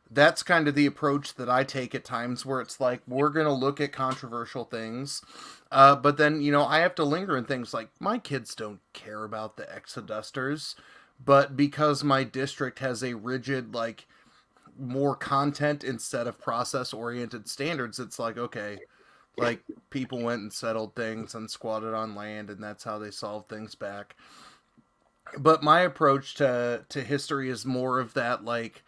That's kind of the approach that I take at times, where it's like, we're going to look at controversial things, but then, I have to linger in things like, my kids don't care about the Exodusters, but because my district has a rigid, like, more content instead of process-oriented standards, it's like, okay, like, people went and settled things and squatted on land, and that's how they solved things back. But my approach to history is more of that, like,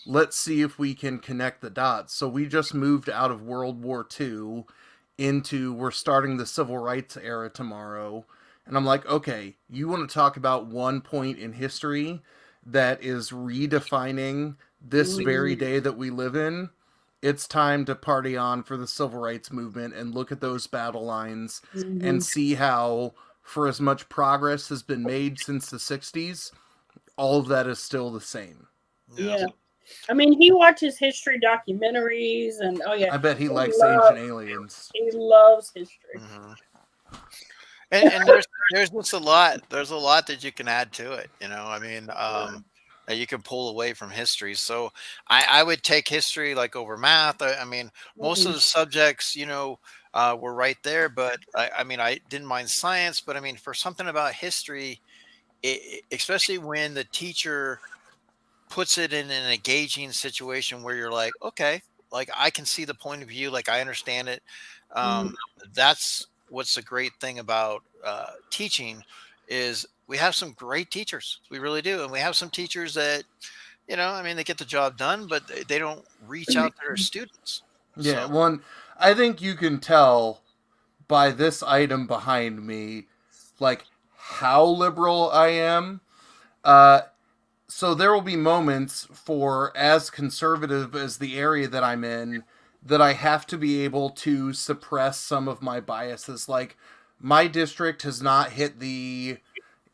let's see if we can connect the dots. So we just moved out of World War II into, we're starting the Civil Rights era tomorrow. And I'm like, okay, you want to talk about one point in history that is redefining this very day that we live in? It's time to party on for the Civil Rights Movement and look at those battle lines and see how, for as much progress has been made since the 60s, all of that is still the same. Yeah. I mean, he watches history documentaries, and I bet he likes Ancient Aliens. He loves history. And there's just a lot. There's a lot that you can add to it. I mean, that you can pull away from history. So I would take history like over math. I mean, most of the subjects, were right there. But I mean, I didn't mind science. But I mean, for something about history, especially when the teacher puts it in an engaging situation where you're like, okay, like I can see the point of view, like I understand it. That's what's a great thing about teaching, is we have some great teachers. We really do. And we have some teachers that, I mean, they get the job done, but they don't reach out to their students. Yeah. One, I think you can tell by this item behind me, like, how liberal I am. So there will be moments for, as conservative as the area that I'm in, that I have to be able to suppress some of my biases. Like, my district has not hit the...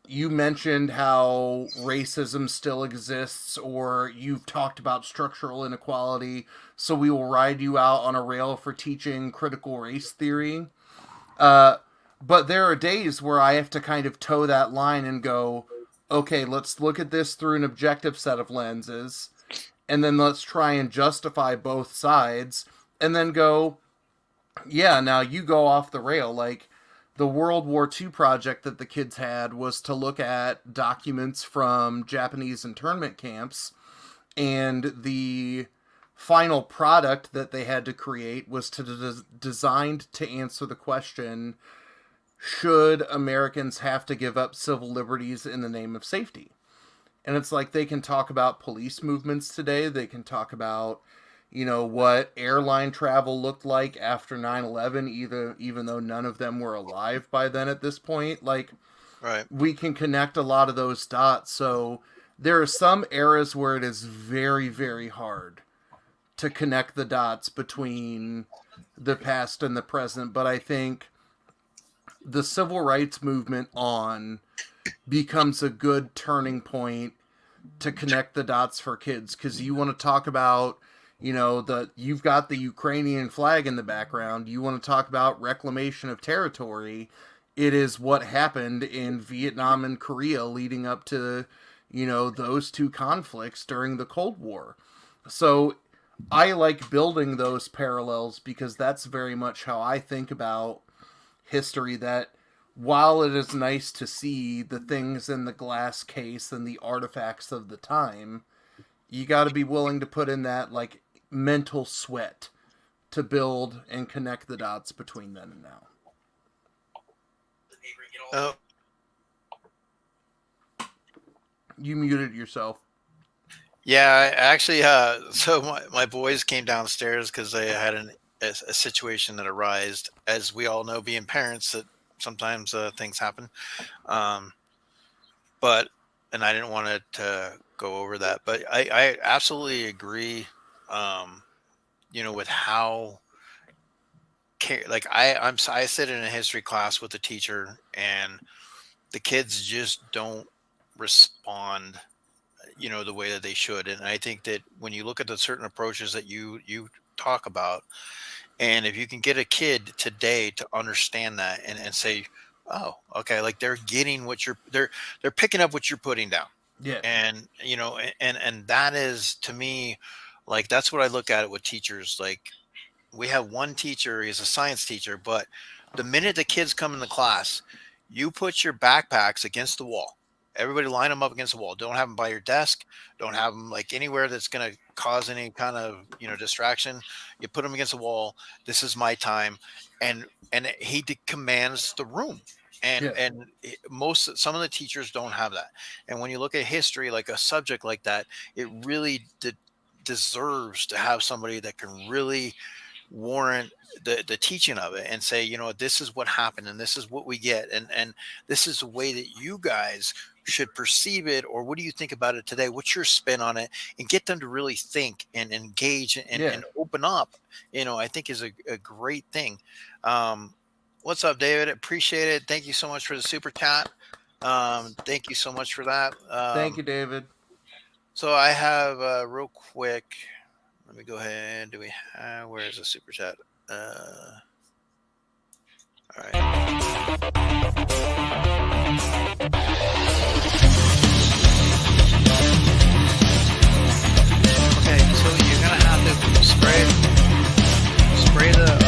You mentioned how racism still exists, or you've talked about structural inequality, so we will ride you out on a rail for teaching critical race theory. Uh, but there are days where I have to kind of toe that line and go, okay, let's look at this through an objective set of lenses, and then let's try and justify both sides, and then go, yeah, now you go off the rail. Like, the World War II project that the kids had was to look at documents from Japanese internment camps, and the final product that they had to create was designed to answer the question, should Americans have to give up civil liberties in the name of safety? And it's like, they can talk about police movements today, they can talk about, you know, what airline travel looked like after 9/11, even though none of them were alive by then at this point. Like, Right. we can connect a lot of those dots. So there are some eras where it is very, very hard to connect the dots between the past and the present. But I think the civil rights movement on becomes a good turning point to connect the dots for kids, because you want to talk about, you know, you've got the Ukrainian flag in the background, you want to talk about reclamation of territory. It is what happened in Vietnam and Korea leading up to, you know, those two conflicts during the Cold War. So I like building those parallels, because that's very much how I think about history, that while it is nice to see the things in the glass case and the artifacts of the time, you got to be willing to put in that, like, mental sweat to build and connect the dots between then and now. Oh, You muted yourself. yeah. Actually, so my boys came downstairs because they had a situation that arose. As we all know, being parents, that sometimes things happen. Um, but, and I didn't want to go over that, but I absolutely agree. You know, with how like I sit in a history class with a teacher, and the kids just don't respond, you know, the way that they should. And I think that when you look at the certain approaches that you talk about, and if you can get a kid today to understand that, and say, oh, okay, like they're getting what they're picking up what you're putting down. Yeah. And, you know, and that is, to me, like, that's what I look at it with teachers. Like, we have one teacher, he's a science teacher, but the minute the kids come in the class, you put your backpacks against the wall. Everybody line them up against the wall. Don't have them by your desk. Don't have them like anywhere that's going to cause any kind of, you know, distraction. You put them against the wall. This is my time. And he commands the room. And Yeah. and some of the teachers don't have that. And when you look at history, like a subject like that, it really deserves to have somebody that can really warrant the teaching of it, and say, you know, this is what happened, and this is what we get, and this is the way that you guys should perceive it, or what do you think about it today, what's your spin on it, and get them to really think and engage and open up, you know, I think is a great thing. What's up, David? Appreciate it. Thank you so much for the super chat. Thank you so much for that. Thank you, David. So I have real quick, let me go ahead. Where is the super chat? All right. Okay, so you're gonna have to spray the.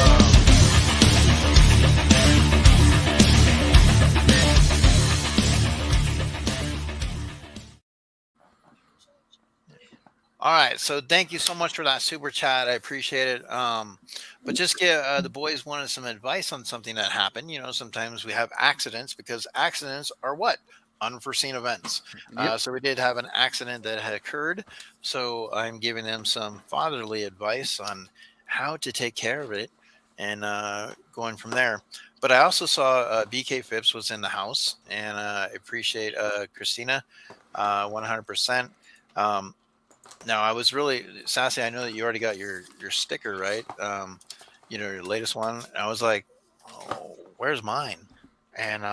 All right, so thank you so much for that super chat. I appreciate it. But just give the boys wanted some advice on something that happened. You know, sometimes we have accidents, because accidents are what? Unforeseen events. Yep. So we did have an accident that had occurred. So I'm giving them some fatherly advice on how to take care of it, and going from there. But I also saw BK Phipps was in the house, and I appreciate Christina 100%. No, I was really Sassy. I know that you already got your sticker, right? Your latest one. I was like, oh, where's mine? And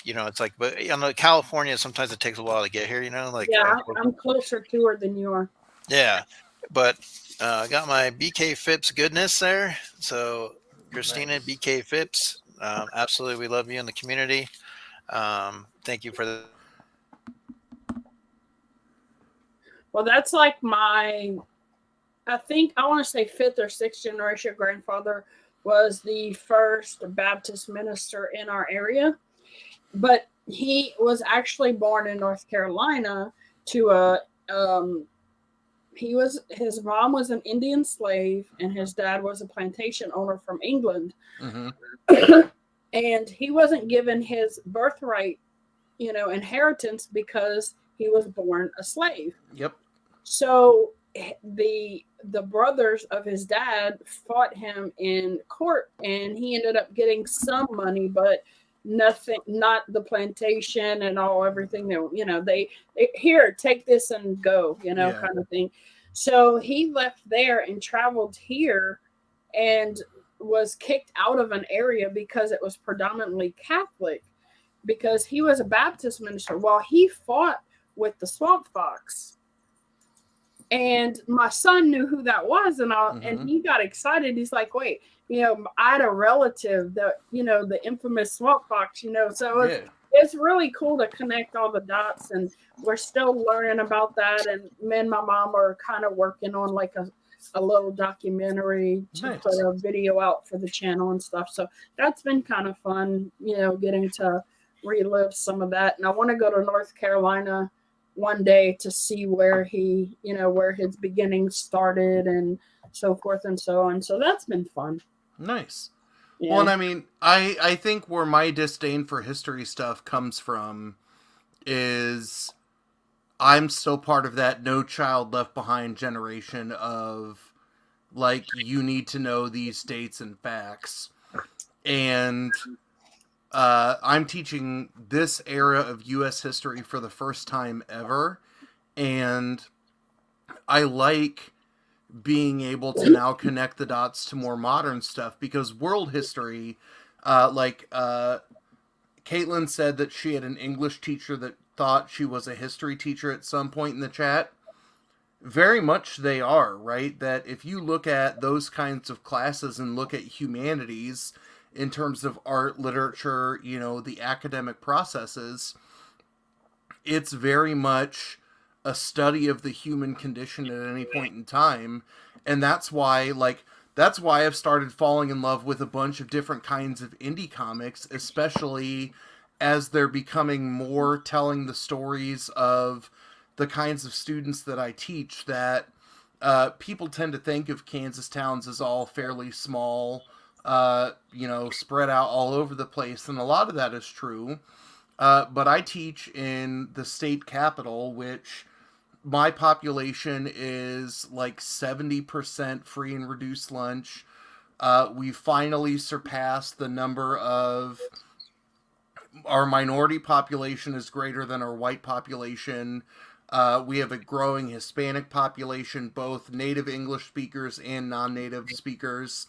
it's like, but California. Sometimes it takes a while to get here. Like Yeah, I'm closer to her than you are. yeah, but I got my BK Phipps goodness there. So Christina, Nice. BK Phipps, absolutely, we love you in the community. Thank you for the. Well, that's like I think I want to say fifth or sixth generation grandfather was the first Baptist minister in our area, but he was actually born in North Carolina to a his mom was an Indian slave and his dad was a plantation owner from England. Mm-hmm. And he wasn't given his birthright, inheritance because he was born a slave. Yep. So the brothers of his dad fought him in court, and he ended up getting some money, but nothing, not the plantation and everything that they here, take this and go, Yeah. kind of thing. So he left there and traveled here and was kicked out of an area because it was predominantly Catholic, because he was a Baptist minister while he fought with the swamp fox. And my son knew who that was, and he got excited. He's like, wait, I had a relative that, the infamous swamp fox, so it's really cool to connect all the dots, and we're still learning about that. And me and my mom are kind of working on like a little documentary to Nice. put a video out for the channel and stuff. So that's been kind of fun, getting to relive some of that. And I want to go to North Carolina one day to see where where his beginnings started and so forth and so on. So that's been fun. Nice. Yeah. Well, and I mean, I think where my disdain for history stuff comes from is I'm still part of that No Child Left Behind generation of, like, you need to know these dates and facts. And I'm teaching this era of U.S. history for the first time ever. And I like being able to now connect the dots to more modern stuff, because world history, Caitlin said that she had an English teacher that thought she was a history teacher at some point in the chat. Very much they are, right? That if you look at those kinds of classes and look at humanities in terms of art, literature, the academic processes, it's very much a study of the human condition at any point in time. And that's why I've started falling in love with a bunch of different kinds of indie comics, especially as they're becoming more telling the stories of the kinds of students that I teach. That people tend to think of Kansas towns as all fairly small, spread out all over the place, and a lot of that is true. But I teach in the state capital, which my population is like 70% free and reduced lunch. We finally surpassed the number of our minority population is greater than our white population. We have a growing Hispanic population, both native English speakers and non-native speakers.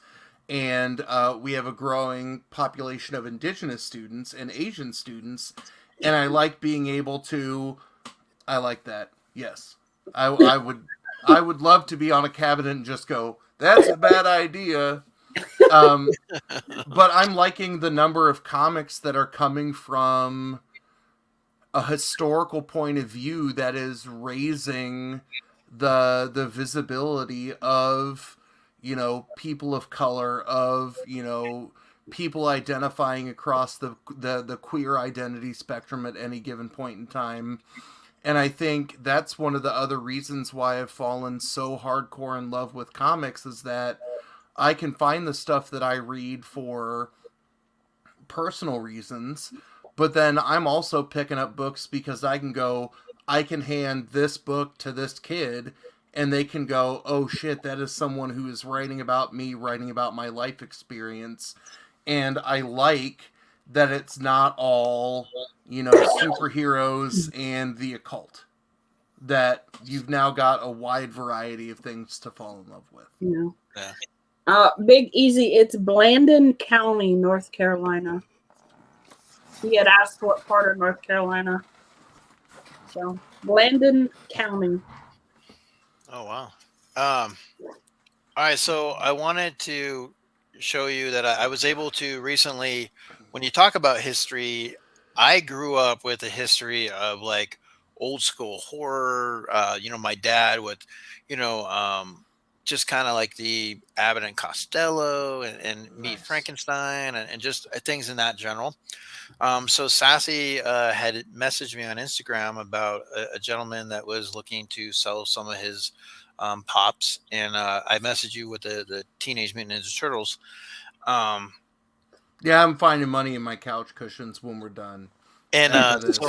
And we have a growing population of indigenous students and Asian students. And I like being able to... I like that. Yes. I would love to be on a cabinet and just go, that's a bad idea. But I'm liking the number of comics that are coming from a historical point of view that is raising the visibility of, people of color, of, people identifying across the queer identity spectrum at any given point in time. And I think that's one of the other reasons why I've fallen so hardcore in love with comics, is that I can find the stuff that I read for personal reasons, but then I'm also picking up books because I can hand this book to this kid and they can go, oh shit, that is someone who is writing about me, writing about my life experience. And I like that it's not all, superheroes and the occult. that you've now got a wide variety of things to fall in love with. Yeah. Yeah. Big Easy. It's Blandon County, North Carolina. He had asked what part of North Carolina. So Blandon County. Oh wow. All right, so I wanted to show you that I was able to recently, when you talk about history, I grew up with a history of like old school horror. My dad with, you know, just kind of like the Abbott and Costello and Meet Nice. Frankenstein and just things in that general. So Sassy had messaged me on Instagram about a gentleman that was looking to sell some of his pops, and I messaged you with the Teenage Mutant Ninja Turtles. Um, Yeah, I'm finding money in my couch cushions when we're done. and That is.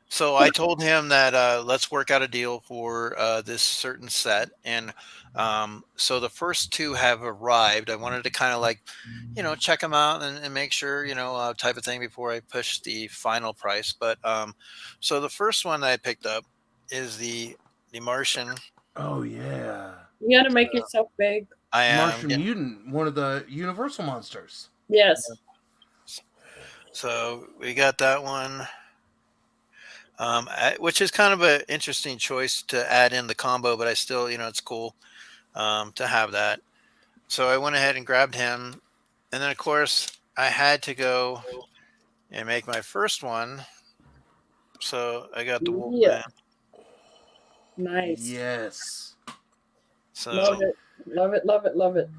so I told him that let's work out a deal for this certain set, and so the first two have arrived. I wanted to kind of like, check them out and make sure, type of thing before I push the final price. But so the first one that I picked up is the Martian. Oh yeah. You got to make yourself big. I am Martian Mutant, one of the Universal monsters. Yes. So we got that one, which is kind of an interesting choice to add in the combo, but I still, it's cool to have that. So I went ahead and grabbed him. And then, of course, I had to go and make my first one. So I got the Wolfman. Yeah. Nice. Yes. So, Love it. Love it. Love it. Love it.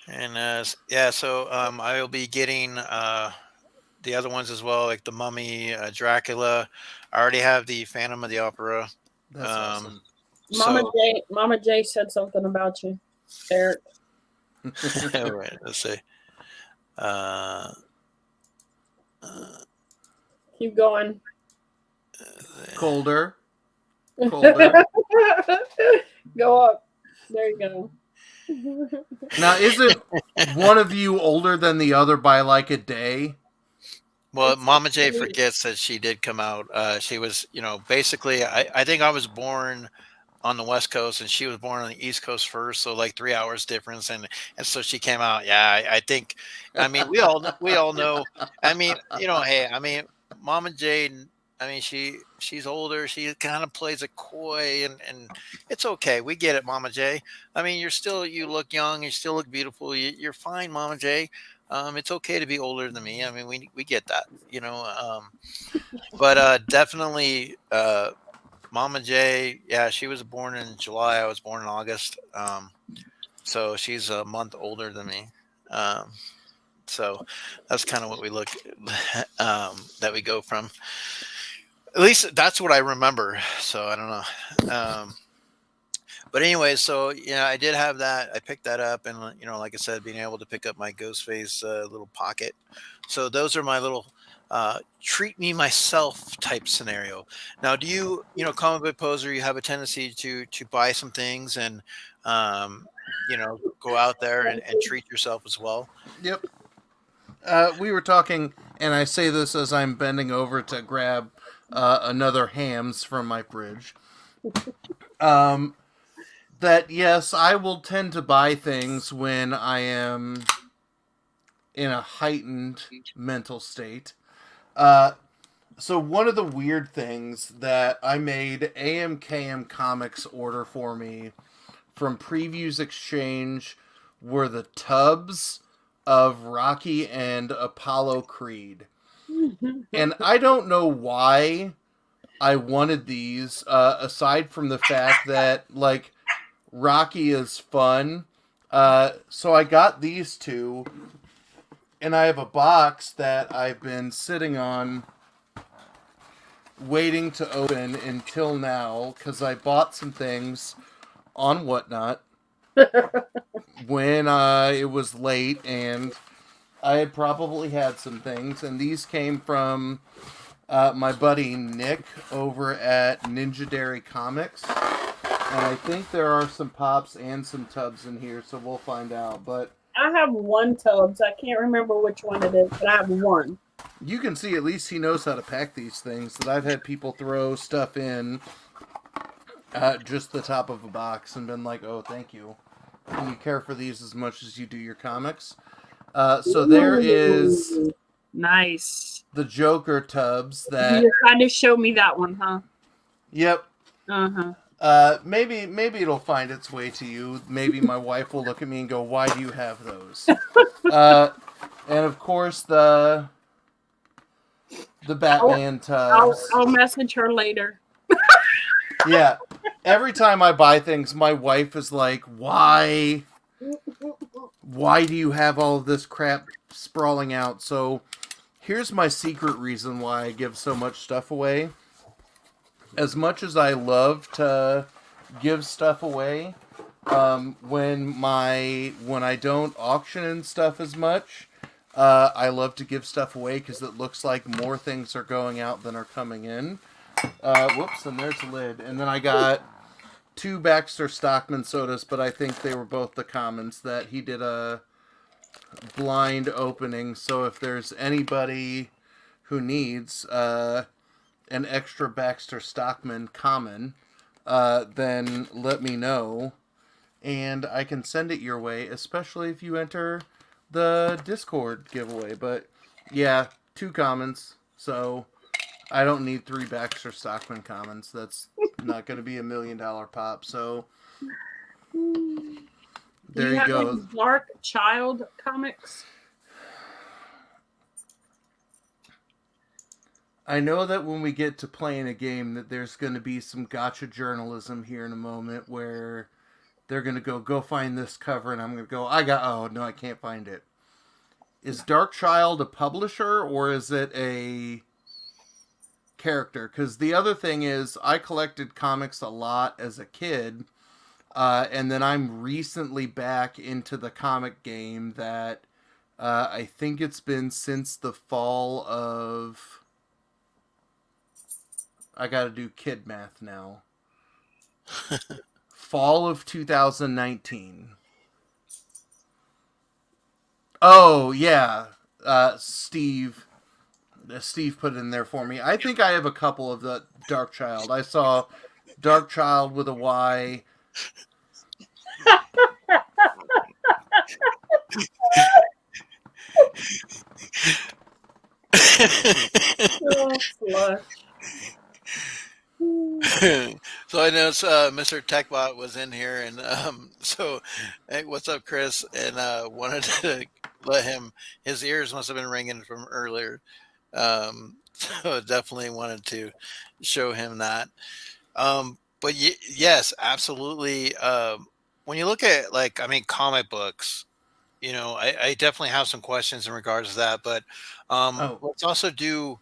And so I will be getting the other ones as well, like the Mummy, Dracula. I already have the Phantom of the Opera. That's awesome. Mama J said something about you, Eric. Right, let's see. Keep going. Colder. Go up. There you go. Now, isn't one of you older than the other by like a day? Well, Mama J forgets that she did come out. She was, basically, I think I was born on the West Coast and she was born on the East Coast first, so like 3 hours difference, and so she came out. Yeah, I think. I mean, we all know. I mean, hey, I mean, Mama J. I mean, she's older. She kind of plays it coy, and it's okay. We get it, Mama J. I mean, you look young. You still look beautiful. You're fine, Mama J. It's okay to be older than me. I mean, we get that, but definitely, Mama J. Yeah, she was born in July. I was born in August. So she's a month older than me. So that's kind of what we look, that we go from. At least that's what I remember. So I don't know. But anyway, so I did have that. I picked that up, and like I said, being able to pick up my Ghostface little pocket. So those are my little treat me myself type scenario. Now, do you, comic book poser, you have a tendency to buy some things and go out there and treat yourself as well? Yep. We were talking, and I say this as I'm bending over to grab another Hams from my fridge. That yes, I will tend to buy things when I am in a heightened mental state. So one of the weird things that I made AMKM Comics order for me from Previews Exchange were the tubs of Rocky and Apollo Creed. And I don't know why I wanted these, aside from the fact that, like, Rocky is fun. So I got these two, and I have a box that I've been sitting on waiting to open until now, because I bought some things on Whatnot when it was late, and I had probably had some things, and these came from my buddy Nick over at Ninja Dairy Comics. And I think there are some pops and some tubs in here, so we'll find out. But I have one tubs. I can't remember which one it is, but I have one. You can see at least he knows how to pack these things. That I've had people throw stuff in at just the top of a box and been like, "Oh, thank you. And you care for these as much as you do your comics." So there is Ooh, nice. the Joker tubs that. You're trying to show me that one, huh? Yep. Uh-huh. Maybe it'll find its way to you. Maybe my wife will look at me and go, "Why do you have those?" And of course the Batman tubs. I'll message her later. Yeah. Every time I buy things, my wife is like, "Why? Why do you have all of this crap sprawling out?" So here's my secret reason why I give so much stuff away. As much as I love to give stuff away, when I don't auction and stuff as much, I love to give stuff away because it looks like more things are going out than are coming in. Whoops, and there's the lid. And then I got 2 Baxter Stockman sodas, but I think they were both the commons that he did a blind opening. So if there's anybody who needs an extra Baxter Stockman common, then let me know, and I can send it your way, especially if you enter the Discord giveaway. But yeah, 2 commons, so I don't need 3 Baxter Stockman commons. That's not going to be $1 million pop. So there you go. Dark Child comics. I know that when we get to playing a game that there's going to be some gotcha journalism here in a moment where they're going to go find this cover, and I'm going to go, oh, no, I can't find it. Is Dark Child a publisher, or is it a character? Because the other thing is, I collected comics a lot as a kid, and then I'm recently back into the comic game that I think it's been since the fall of... I gotta do kid math now. Fall of 2019. Oh, yeah. Steve put it in there for me. I think I have a couple of the Dark Child. I saw Dark Child with a Y. Oh, slush. So I noticed Mr. Techbot was in here, and so hey, what's up, Chris? And wanted to let him. His ears must have been ringing from earlier, so definitely wanted to show him that. But yes, absolutely. When you look at comic books, I definitely have some questions in regards to that. But let's also do.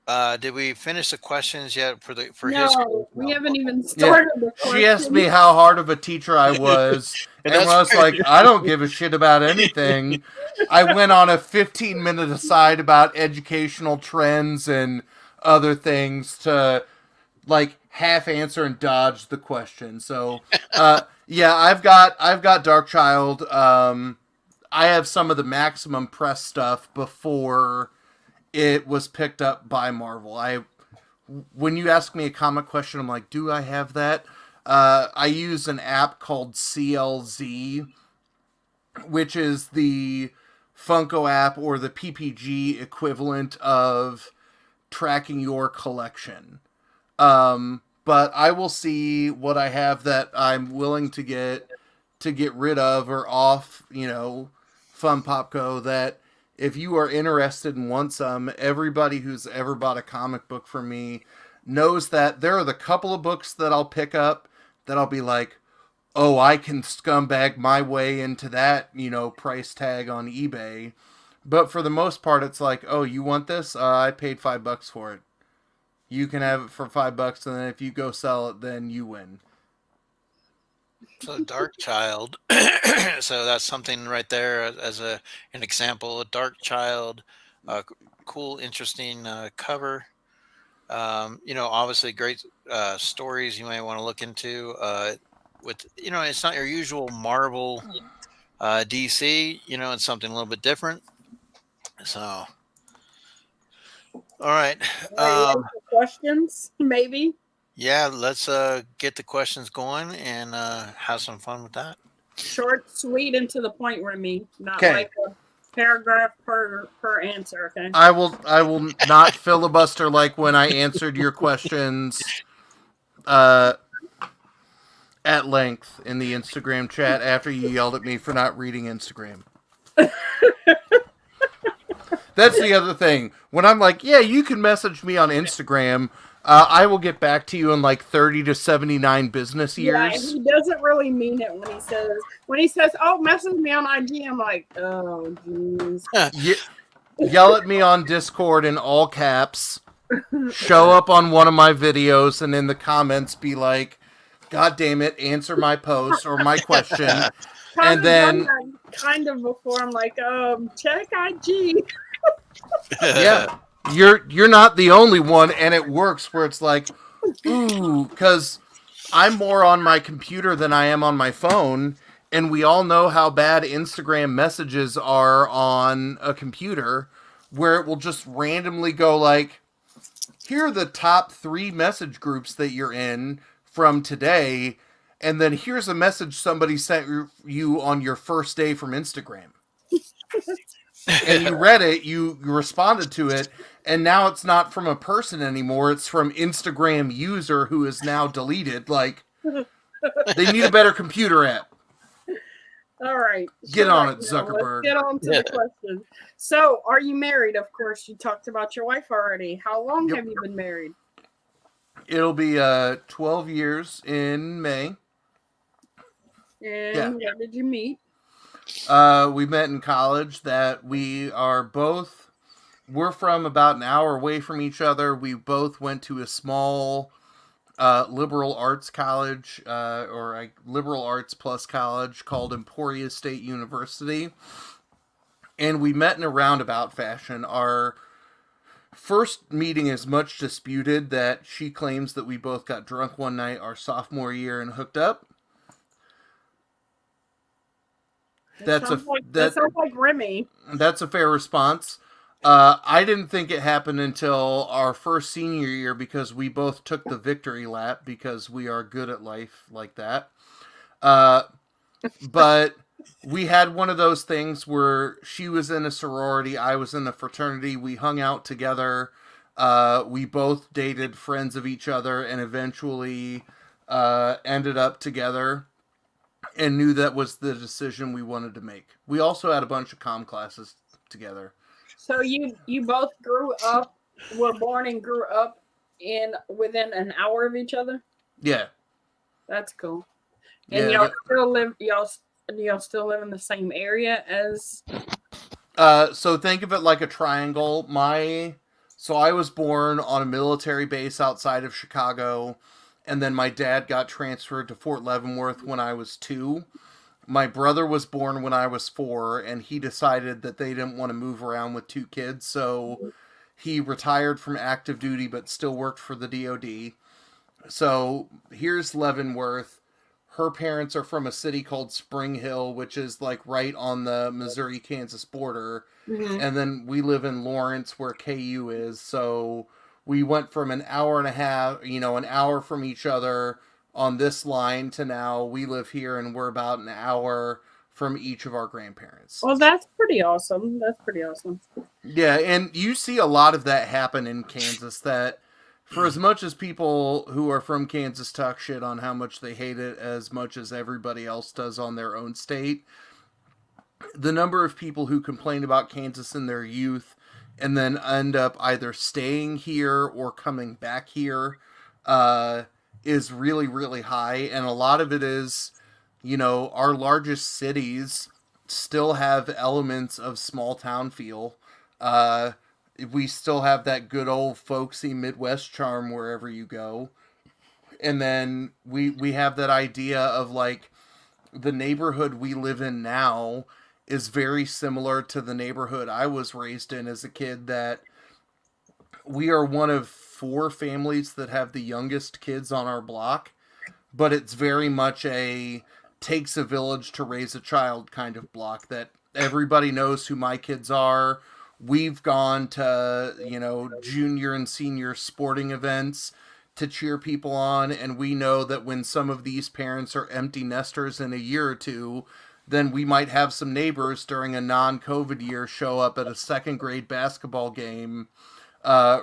Did we finish the questions yet for his? No, we haven't even started the question. She asked me how hard of a teacher I was, and when I was like, I don't give a shit about anything, I went on a 15-minute aside about educational trends and other things to half answer and dodge the question. So yeah, I've got Dark Child. I have some of the Maximum Press stuff before it was picked up by Marvel. When you ask me a comic question, I'm like, do I have that? I use an app called CLZ, which is the Funko app or the PPG equivalent of tracking your collection. But I will see what I have that I'm willing to get rid of or off, Fun Popco, that if you are interested and want some, everybody who's ever bought a comic book from me knows that there are the couple of books that I'll pick up that I'll be like, oh, I can scumbag my way into that, price tag on eBay. But for the most part, it's like, oh, you want this? I paid $5 for it. You can have it for $5, and then if you go sell it, then you win. So Dark Child. So that's something right there as an example. A Dark Child, cool, interesting cover. Obviously great stories you might want to look into. With it's not your usual Marvel, DC. It's something a little bit different. So All right. Are you ready for questions? Maybe. Yeah, let's get the questions going and have some fun with that. Short, sweet, and to the point, Remy. Not Okay. like a paragraph per answer. Okay. I will not filibuster like when I answered your questions at length in the Instagram chat after you yelled at me for not reading Instagram. That's the other thing. When I'm like, yeah, you can message me on Instagram, I will get back to you in like 30 to 79 business Yeah, years. he doesn't really mean it when he says, "Oh, message me on IG." I'm like, "Oh, jeez." Yell at me on Discord in all caps. Show up on one of my videos and in the comments be like, "God damn it, answer my post or my question." Kind And then kind of before I'm like, check IG. yeah, you're not the only one, and it works where it's like, ooh, because I'm more on my computer than I am on my phone, and we all know how bad Instagram messages are on a computer, where it will just randomly go like, here are the top 3 message groups that you're in from today, and then here's a message somebody sent you on your first day from Instagram. And you read it, you responded to it, and now it's not from a person anymore, it's from Instagram user who is now deleted. Like, they need a better computer app. All right. Get on it, Zuckerberg. Let's get on to the question. So, are you married? Of course, you talked about your wife already. How long have you been married? It'll be 12 years in May. And where did you meet? We met in college. That we're from about an hour away from each other. We both went to a small liberal arts college, or a liberal arts plus college called Emporia State University. And we met in a roundabout fashion. Our first meeting is much disputed that she claims that we both got drunk one night our sophomore year and hooked up. That sounds like Remy. That's a fair response. I didn't think it happened until our first senior year because we both took the victory lap because we are good at life like that. But we had one of those things where she was in a sorority, I was in a fraternity. We hung out together. We both dated friends of each other and eventually ended up together. And knew that was the decision we wanted to make. We also had a bunch of comm classes together. So you both were born and grew up within an hour of each other? Yeah. That's cool. And y'all still live in the same area as? So think of it like a triangle. So I was born on a military base outside of Chicago. And then my dad got transferred to Fort Leavenworth when I was 2. My brother was born when I was 4, and he decided that they didn't want to move around with 2 kids, so he retired from active duty but still worked for the DOD. So here's Leavenworth. Her parents are from a city called Spring Hill, which is like right on the Missouri-Kansas border. Mm-hmm. And then we live in Lawrence where KU is, so we went from an hour and a half, an hour from each other on this line to now we live here and we're about an hour from each of our grandparents. Well, that's pretty awesome. Yeah, and you see a lot of that happen in Kansas, that for as much as people who are from Kansas talk shit on how much they hate it as much as everybody else does on their own state, the number of people who complain about Kansas in their youth and then end up either staying here or coming back here is really, really high. And a lot of it is, our largest cities still have elements of small town feel. We still have that good old folksy Midwest charm wherever you go. And then we have that idea of like the neighborhood we live in now is very similar to the neighborhood I was raised in as a kid, that we are one of 4 families that have the youngest kids on our block, but it's very much a takes a village to raise a child kind of block, that everybody knows who my kids are. We've gone to, junior and senior sporting events to cheer people on, and we know that when some of these parents are empty nesters in a year or two, then we might have some neighbors during a non-COVID year show up at a second grade basketball game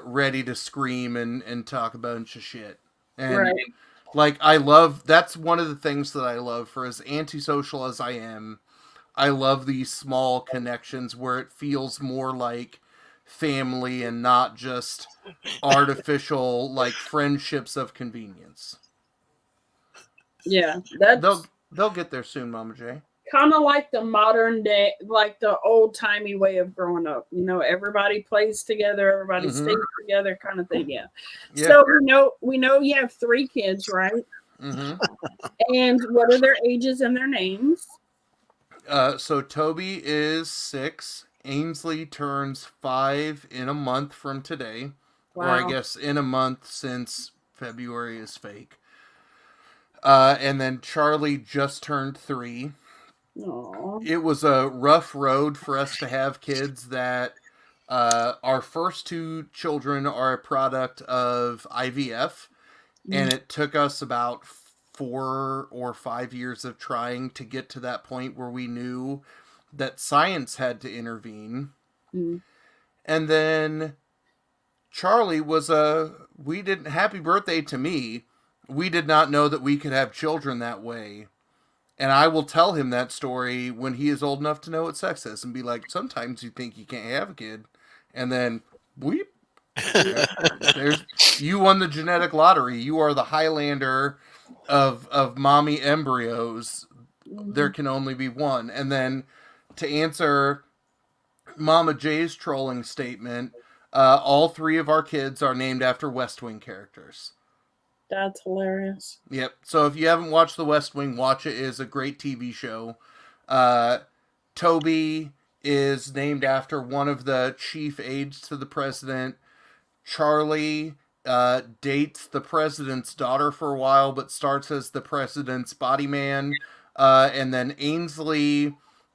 ready to scream and talk a bunch of shit. And Right. like, that's one of the things that I love. For as antisocial as I am, I love these small connections where it feels more like family and not just artificial, like, friendships of convenience. Yeah, that's They'll get there soon, Mama J. kind of like the modern day, like the old timey way of growing up. Everybody plays together, everybody Mhm. stays together, kind of thing. Yeah. Yeah. So we know you have 3 kids, right? Mm-hmm. And what are their ages and their names? So Toby is 6. Ainsley turns 5 in a month from today. Wow. Or I guess in a month, since February is fake. And then Charlie just turned 3. Aww. It was a rough road for us to have kids. That our first 2 children are a product of IVF, and it took us about 4 or 5 years of trying to get to that point where we knew that science had to intervene. Mm. And then Charlie was happy birthday to me. We did not know that we could have children that way. And I will tell him that story when he is old enough to know what sex is, and be like, sometimes you think you can't have a kid, and then weep. You won the genetic lottery. You are the Highlander of mommy embryos. Mm-hmm. There can only be one. And then to answer Mama J's trolling statement, all 3 of our kids are named after West Wing characters. That's hilarious. Yep. So if you haven't watched The West Wing, watch it. It is a great TV show. Toby is named after one of the chief aides to the president. Charlie dates the president's daughter for a while, but starts as the president's body man. And then Ainsley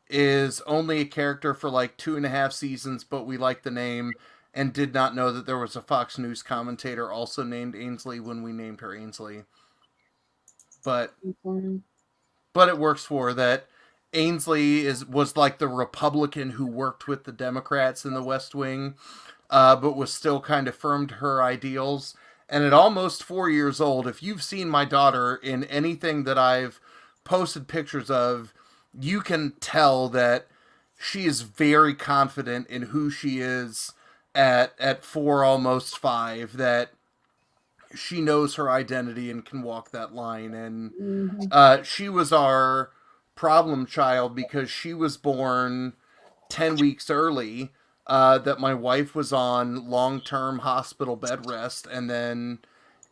is only a character for like 2.5 seasons, but we like the name and did not know that there was a Fox News commentator also named Ainsley when we named her Ainsley. But it works for that. Ainsley was like the Republican who worked with the Democrats in the West Wing, but was still kind of firm to her ideals. And at almost 4 years old, if you've seen my daughter in anything that I've posted pictures of, you can tell that she is very confident in who she is at 4, almost 5, that she knows her identity and can walk that line. And she was our problem child because she was born 10 weeks early, that my wife was on long-term hospital bed rest, and then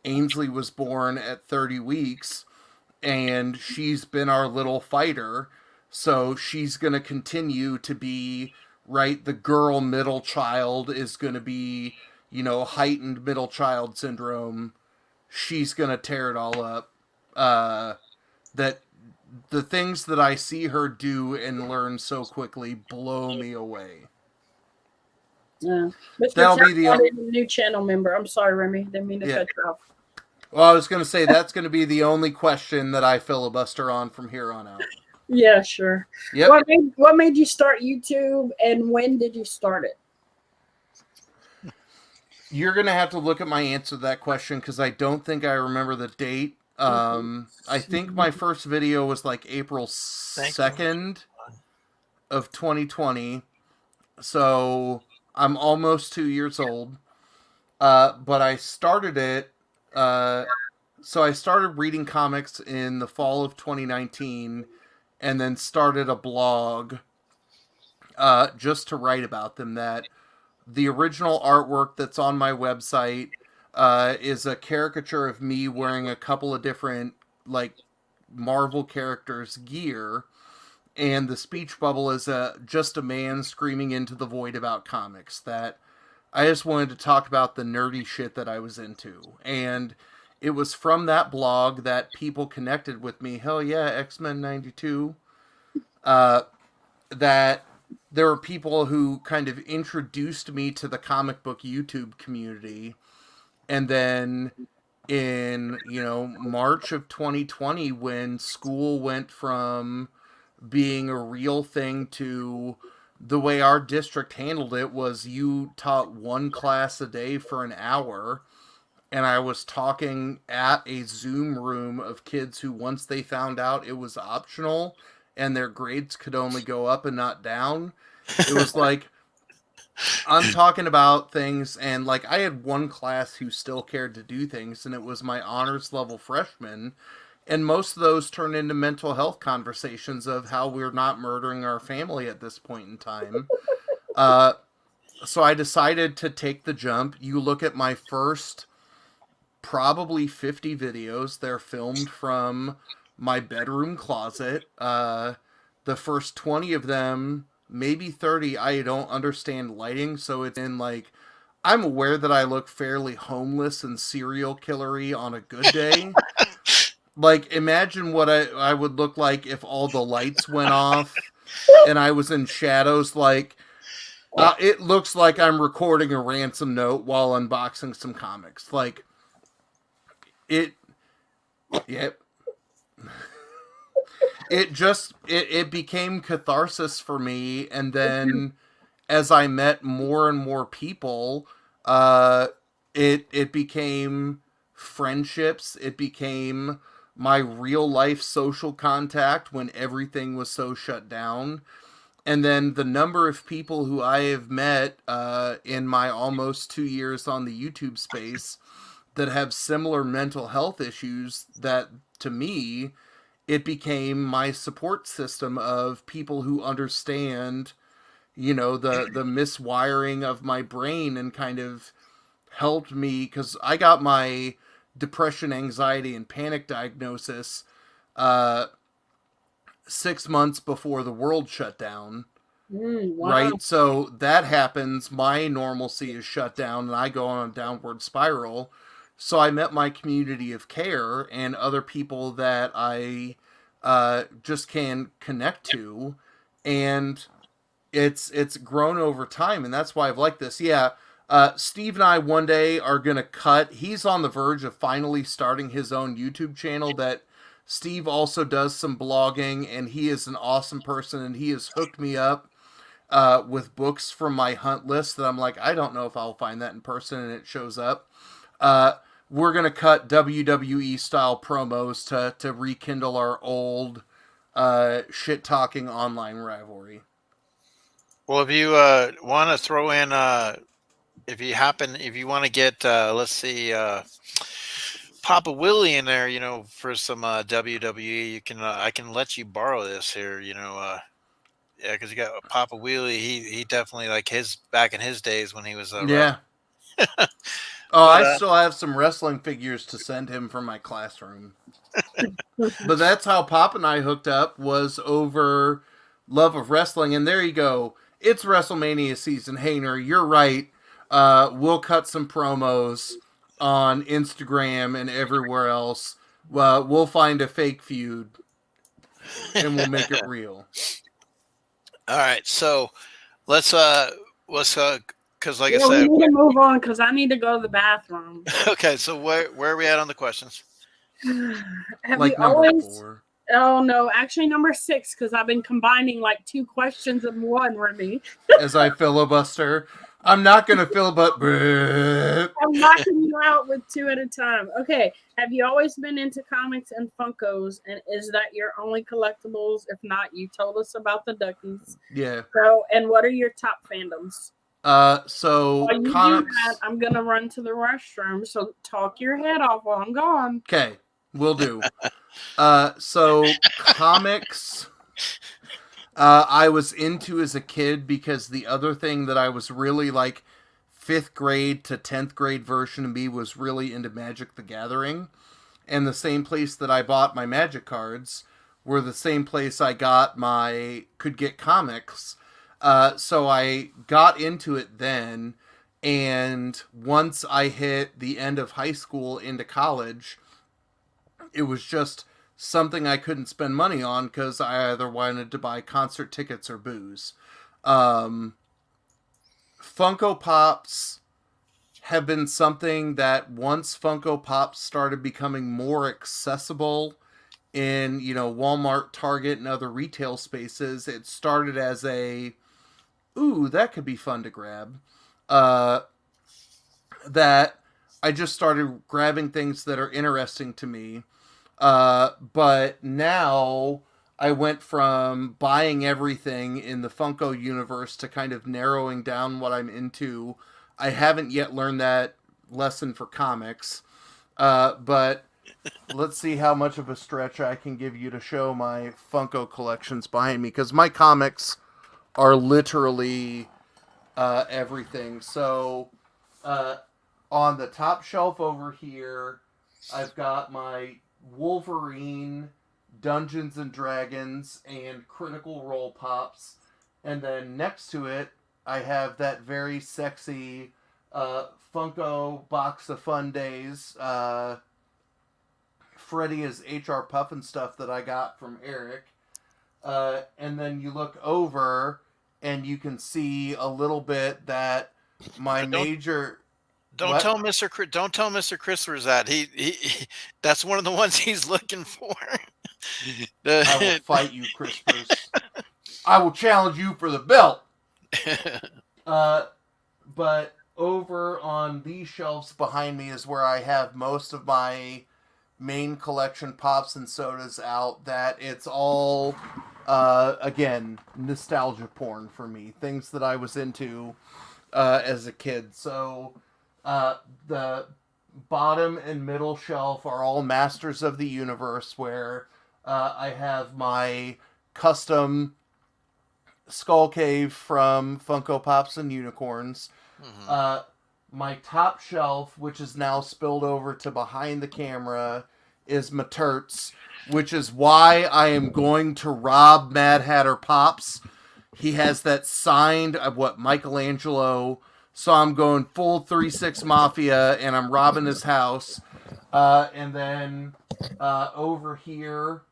Ainsley was born at 30 weeks, and she's been our little fighter. So she's going to continue to be, right, the girl middle child is going to be, heightened middle child syndrome. She's going to tear it all up. That the things that I see her do and learn so quickly blow me away. Yeah. Mr. That'll be the new channel member. I'm sorry, Remy. Didn't mean to cut you off. Well, I was going to say that's going to be the only question that I filibuster on from here on out. Yeah, sure. Yep. What made you start YouTube, and when did you start it? You're going to have to look at my answer to that question because I don't think I remember the date. I think my first video was like April 2nd of 2020. So I'm almost 2 years old. But I started it. So I started reading comics in the fall of 2019 and then started a blog just to write about them. That the original artwork that's on my website is a caricature of me wearing a couple of different like Marvel characters' gear, and the speech bubble is just a man screaming into the void about comics. That I just wanted to talk about the nerdy shit that I was into, and it was from that blog that people connected with me. Hell yeah, X-Men 92. That there were people who kind of introduced me to the comic book YouTube community. And then in, March of 2020, when school went from being a real thing to the way our district handled it was you taught one class a day for an hour, and I was talking at a Zoom room of kids who, once they found out it was optional and their grades could only go up and not down, it was like, I'm talking about things, and like I had one class who still cared to do things, and it was my honors level freshman. And most of those turn into mental health conversations of how we're not murdering our family at this point in time. So I decided to take the jump. You look at my first probably 50 videos. They're filmed from my bedroom closet. The first 20 of them, maybe 30, I don't understand lighting. So it's in like, I'm aware that I look fairly homeless and serial killery on a good day. Like, imagine what I would look like if all the lights went off and I was in shadows. Like, it looks like I'm recording a ransom note while unboxing some comics. Like, yep. It became catharsis for me. And then as I met more and more people, it became friendships. It became my real life social contact when everything was so shut down. And then the number of people who I have met in my almost 2 years on the YouTube space that have similar mental health issues, that to me, it became my support system of people who understand, the miswiring of my brain, and kind of helped me, because I got my depression, anxiety, and panic diagnosis 6 months before the world shut down. Wow. Right? So that happens, my normalcy is shut down, and I go on a downward spiral. So I met my community of care and other people that I just can connect to, and it's grown over time, and that's why I've liked this. Yeah, Steve and I one day are going to cut. He's on the verge of finally starting his own YouTube channel. That Steve also does some blogging, and he is an awesome person, and he has hooked me up with books from my hunt list that I'm like, I don't know if I'll find that in person, and it shows up. We're going to cut WWE style promos to rekindle our old shit-talking online rivalry. Well, if you want to throw in, if you want to get, let's see, Papa Willie in there, for some WWE, you can, I can let you borrow this here, yeah, because you got Papa Willie. He definitely, like, back in his days when he was yeah. Oh, I still have some wrestling figures to send him from my classroom. But that's how Pop and I hooked up, was over love of wrestling. And there you go. It's WrestleMania season. Hayner, you're right. We'll cut some promos on Instagram and everywhere else. We'll find a fake feud and we'll make it real. All right. So let's because like I said, we need to move on because I need to go to the bathroom. Okay, so where are we at on the questions? Have Like you number always? 4. Oh no, actually number 6, because I've been combining like 2 questions in one, Remy. As I filibuster, I'm not gonna filibuster. I'm knocking you out with 2 at a time. Okay, have you always been into comics and Funkos, and is that your only collectibles? If not, you told us about the Duckies. Yeah. So, and what are your top fandoms? So While you comics. do that, I'm gonna run to the restroom. So talk your head off while I'm gone. Okay, will do. So comics, I was into as a kid because the other thing that I was really like 5th grade to 10th grade version of me was really into Magic the Gathering, and the same place that I bought my Magic cards were the same place I could get comics. So I got into it then, and once I hit the end of high school into college, it was just something I couldn't spend money on because I either wanted to buy concert tickets or booze. Funko Pops have been something that once Funko Pops started becoming more accessible in, Walmart, Target, and other retail spaces, it started as ooh, that could be fun to grab. That I just started grabbing things that are interesting to me. But now I went from buying everything in the Funko universe to kind of narrowing down what I'm into. I haven't yet learned that lesson for comics. But let's see how much of a stretch I can give you to show my Funko collections behind me, because my comics are literally everything. So on the top shelf over here, I've got my Wolverine, Dungeons and Dragons, and Critical Role Pops. And then next to it, I have that very sexy Funko Box of Fun Days Freddy is HR Puffin stuff that I got from Eric. And then you look over and you can see a little bit that my major... Don't tell Mr. Christopher that he that's one of the ones he's looking for. I will fight you, Christopher. I will challenge you for the belt. But over on these shelves behind me is where I have most of my main collection pops and sodas out. That it's all again nostalgia porn for me, things that I was into as a kid. So the bottom and middle shelf are all Masters of the Universe, where I have my custom Skull Cave from Funko Pops and Unicorns. Mm-hmm. My top shelf, which is now spilled over to behind the camera, is my Turts, which is why I am going to rob Mad Hatter Pops. He has that signed of what Michelangelo, so I'm going full 3-6 Mafia, and I'm robbing his house. And then over here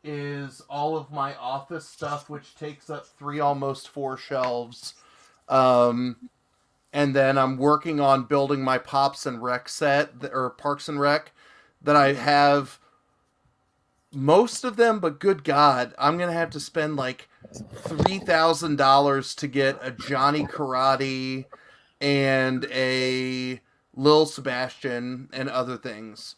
is all of my office stuff, which takes up 3, almost 4 shelves. And then I'm working on building my Pops and Rec set, or Parks and Rec, that I have most of them, but good God, I'm going to have to spend like $3,000 to get a Johnny Karate and a Lil Sebastian and other things.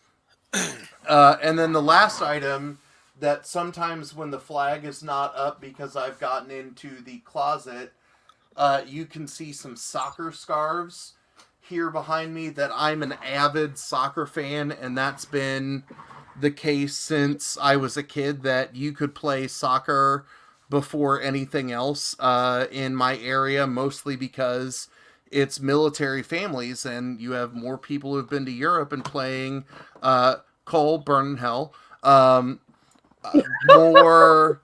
And then the last item that sometimes when the flag is not up because I've gotten into the closet, you can see some soccer scarves here behind me that I'm an avid soccer fan, and that's been the case since I was a kid, that you could play soccer before anything else in my area, mostly because it's military families and you have more people who've been to Europe and playing Cole, burn in hell, more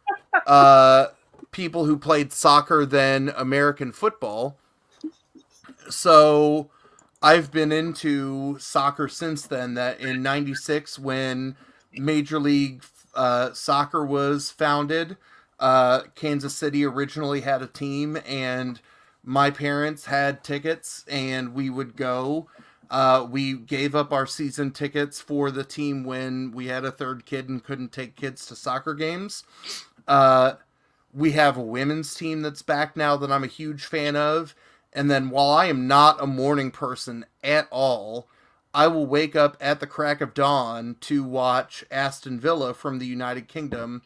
people who played soccer than American football. So I've been into soccer since then. That in '96, when Major League Soccer was founded, Kansas City originally had a team, and my parents had tickets, and we would go. We gave up our season tickets for the team when we had a third kid and couldn't take kids to soccer games. We have a women's team that's back now that I'm a huge fan of. And then while I am not a morning person at all, I will wake up at the crack of dawn to watch Aston Villa from the United Kingdom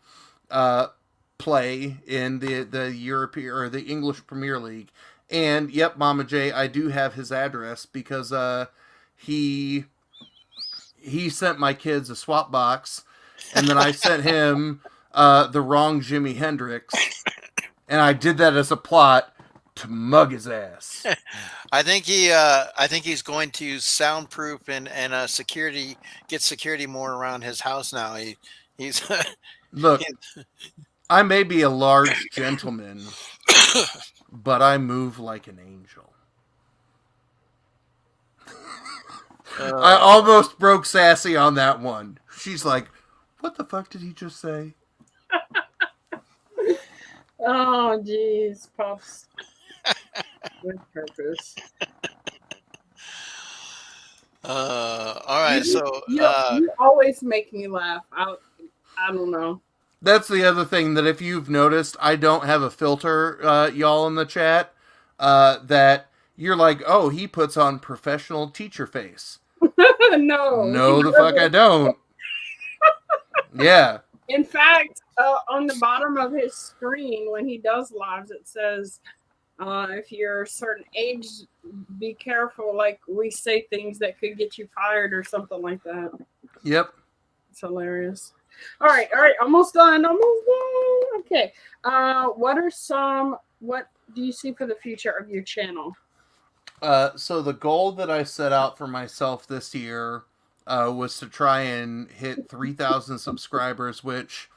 play in the European or the English Premier League. And yep, Mama J, I do have his address because he sent my kids a swap box, and then I sent him the wrong Jimi Hendrix, and I did that as a plot to mug his ass. I think he's going to soundproof and get security more around his house now. He's look. I may be a large gentleman, but I move like an angel. I almost broke Sassy on that one. She's like, "What the fuck did he just say?" Oh, jeez, Puffs. With purpose. All right. You, So, you always make me laugh. I don't know. That's the other thing that if you've noticed, I don't have a filter, y'all in the chat, that you're like, oh, he puts on professional teacher face. No. No, the fuck I don't. Yeah. In fact, on the bottom of his screen, when he does lives, it says, if you're a certain age, be careful. Like, we say things that could get you fired or something like that. Yep. It's hilarious. All right, almost done. Okay. What do you see for the future of your channel? So the goal that I set out for myself this year was to try and hit 3,000 subscribers, which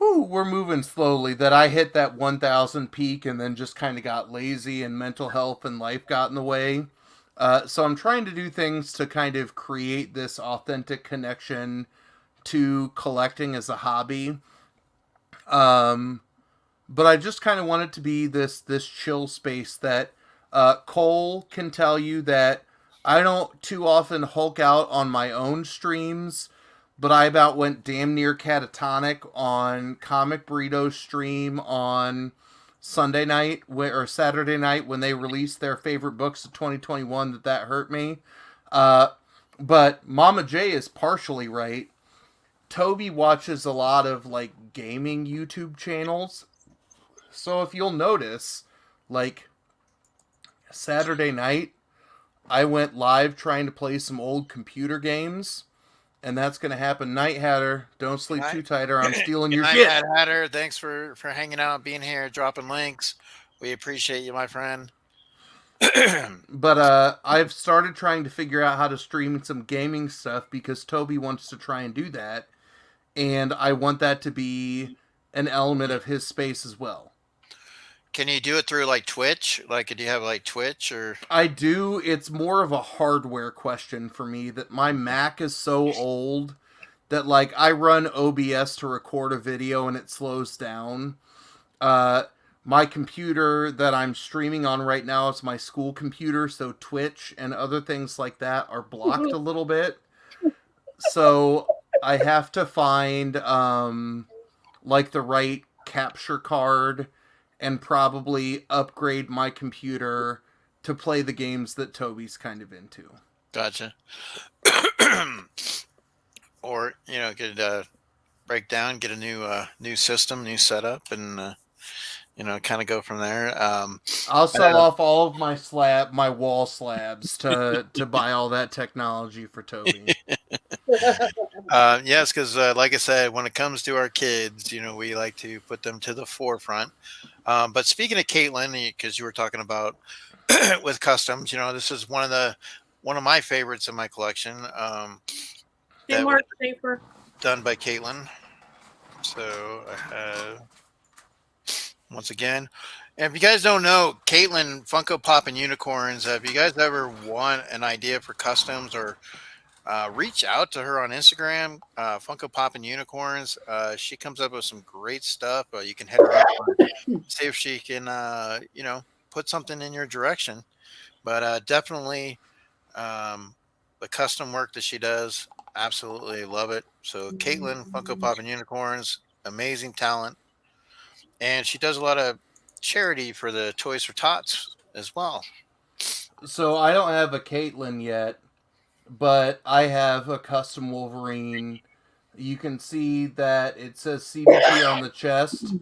we're moving slowly. That I hit that 1,000 peak and then just kind of got lazy and mental health and life got in the way. So I'm trying to do things to kind of create this authentic connection to collecting as a hobby. But I just kind of want it to be this chill space that Cole can tell you that I don't too often hulk out on my own streams, but I about went damn near catatonic on Comic Burrito's stream on Sunday night or Saturday night when they released their favorite books of 2021. That hurt me. But Mama J is partially right. Toby watches a lot of like gaming YouTube channels. So if you'll notice, like Saturday night, I went live trying to play some old computer games, and that's going to happen. Night Hatter, don't sleep too tight or I'm stealing your shit. Night Hatter, thanks for hanging out, being here, dropping links. We appreciate you, my friend. But I've started trying to figure out how to stream some gaming stuff because Toby wants to try and do that, and I want that to be an element of his space as well. Can you do it through like Twitch? Like, do you have like Twitch or? I do. It's more of a hardware question for me that my Mac is so old that like I run OBS to record a video and it slows down. My computer that I'm streaming on right now is my school computer, so Twitch and other things like that are blocked a little bit. So I have to find like the right capture card and probably upgrade my computer to play the games that Toby's kind of into. Gotcha. Or, you know, could break down, get a new system, new setup, and you know, kind of go from there. I'll sell off all of my wall slabs to buy all that technology for Toby. Yes, because like I said, when it comes to our kids, you know, we like to put them to the forefront. But speaking of Caitlin, because you were talking about with customs, you know, this is one of my favorites in my collection. That was done by Caitlin. So I have, once again, and if you guys don't know, Caitlin Funko Pop and Unicorns, if you guys ever want an idea for customs or reach out to her on Instagram, Funko Pop and Unicorns. She comes up with some great stuff. You can head around and see if she can, you know, put something in your direction. But definitely the custom work that she does, absolutely love it. So Caitlin, Funko Pop and Unicorns, amazing talent. And she does a lot of charity for the Toys for Tots as well. So I don't have a Caitlin yet, but I have a custom Wolverine. You can see that it says CBT on the chest,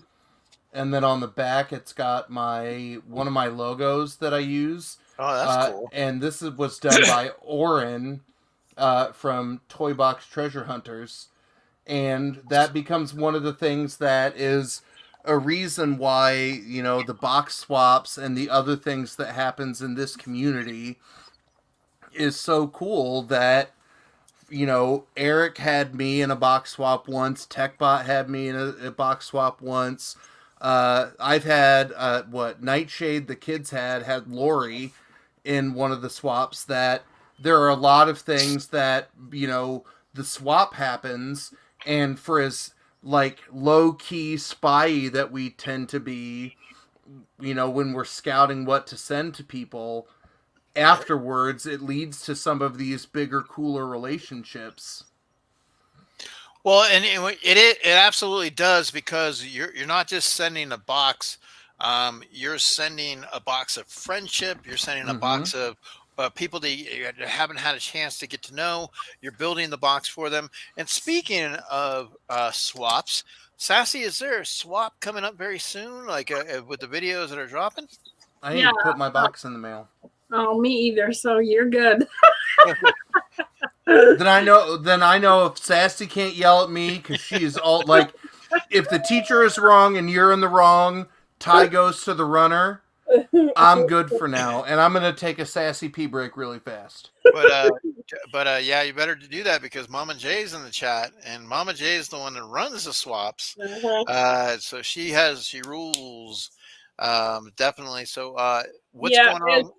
and then on the back it's got one of my logos that I use. Oh, that's cool. And this was done by Oren from Toy Box Treasure Hunters, and that becomes one of the things that is a reason why, you know, the box swaps and the other things that happens in this community is so cool. That, you know, Eric had me in a box swap once, TechBot had me in a box swap once. I've had Nightshade, the kids had Lori in one of the swaps. That there are a lot of things that, you know, the swap happens, and for as like low key spy that we tend to be, when we're scouting what to send to people, afterwards it leads to some of these bigger, cooler relationships. Well, and it absolutely does, because you're not just sending a box. You're sending a box of friendship. You're sending a Mm-hmm. box of people that you haven't had a chance to get to know. You're building the box for them. And speaking of swaps, Sassy, is there a swap coming up very soon, like with the videos that are dropping? I need Yeah. to put my box in the mail. Oh, me either. So you're good. Then I know if Sassy can't yell at me, because she is all like, if the teacher is wrong and you're in the wrong, tie goes to the runner. I'm good for now, and I'm gonna take a Sassy pee break really fast. But yeah, you better do that, because Mama J's in the chat, and Mama J is the one that runs the swaps. So she rules, definitely. So what's Yeah, going on? it's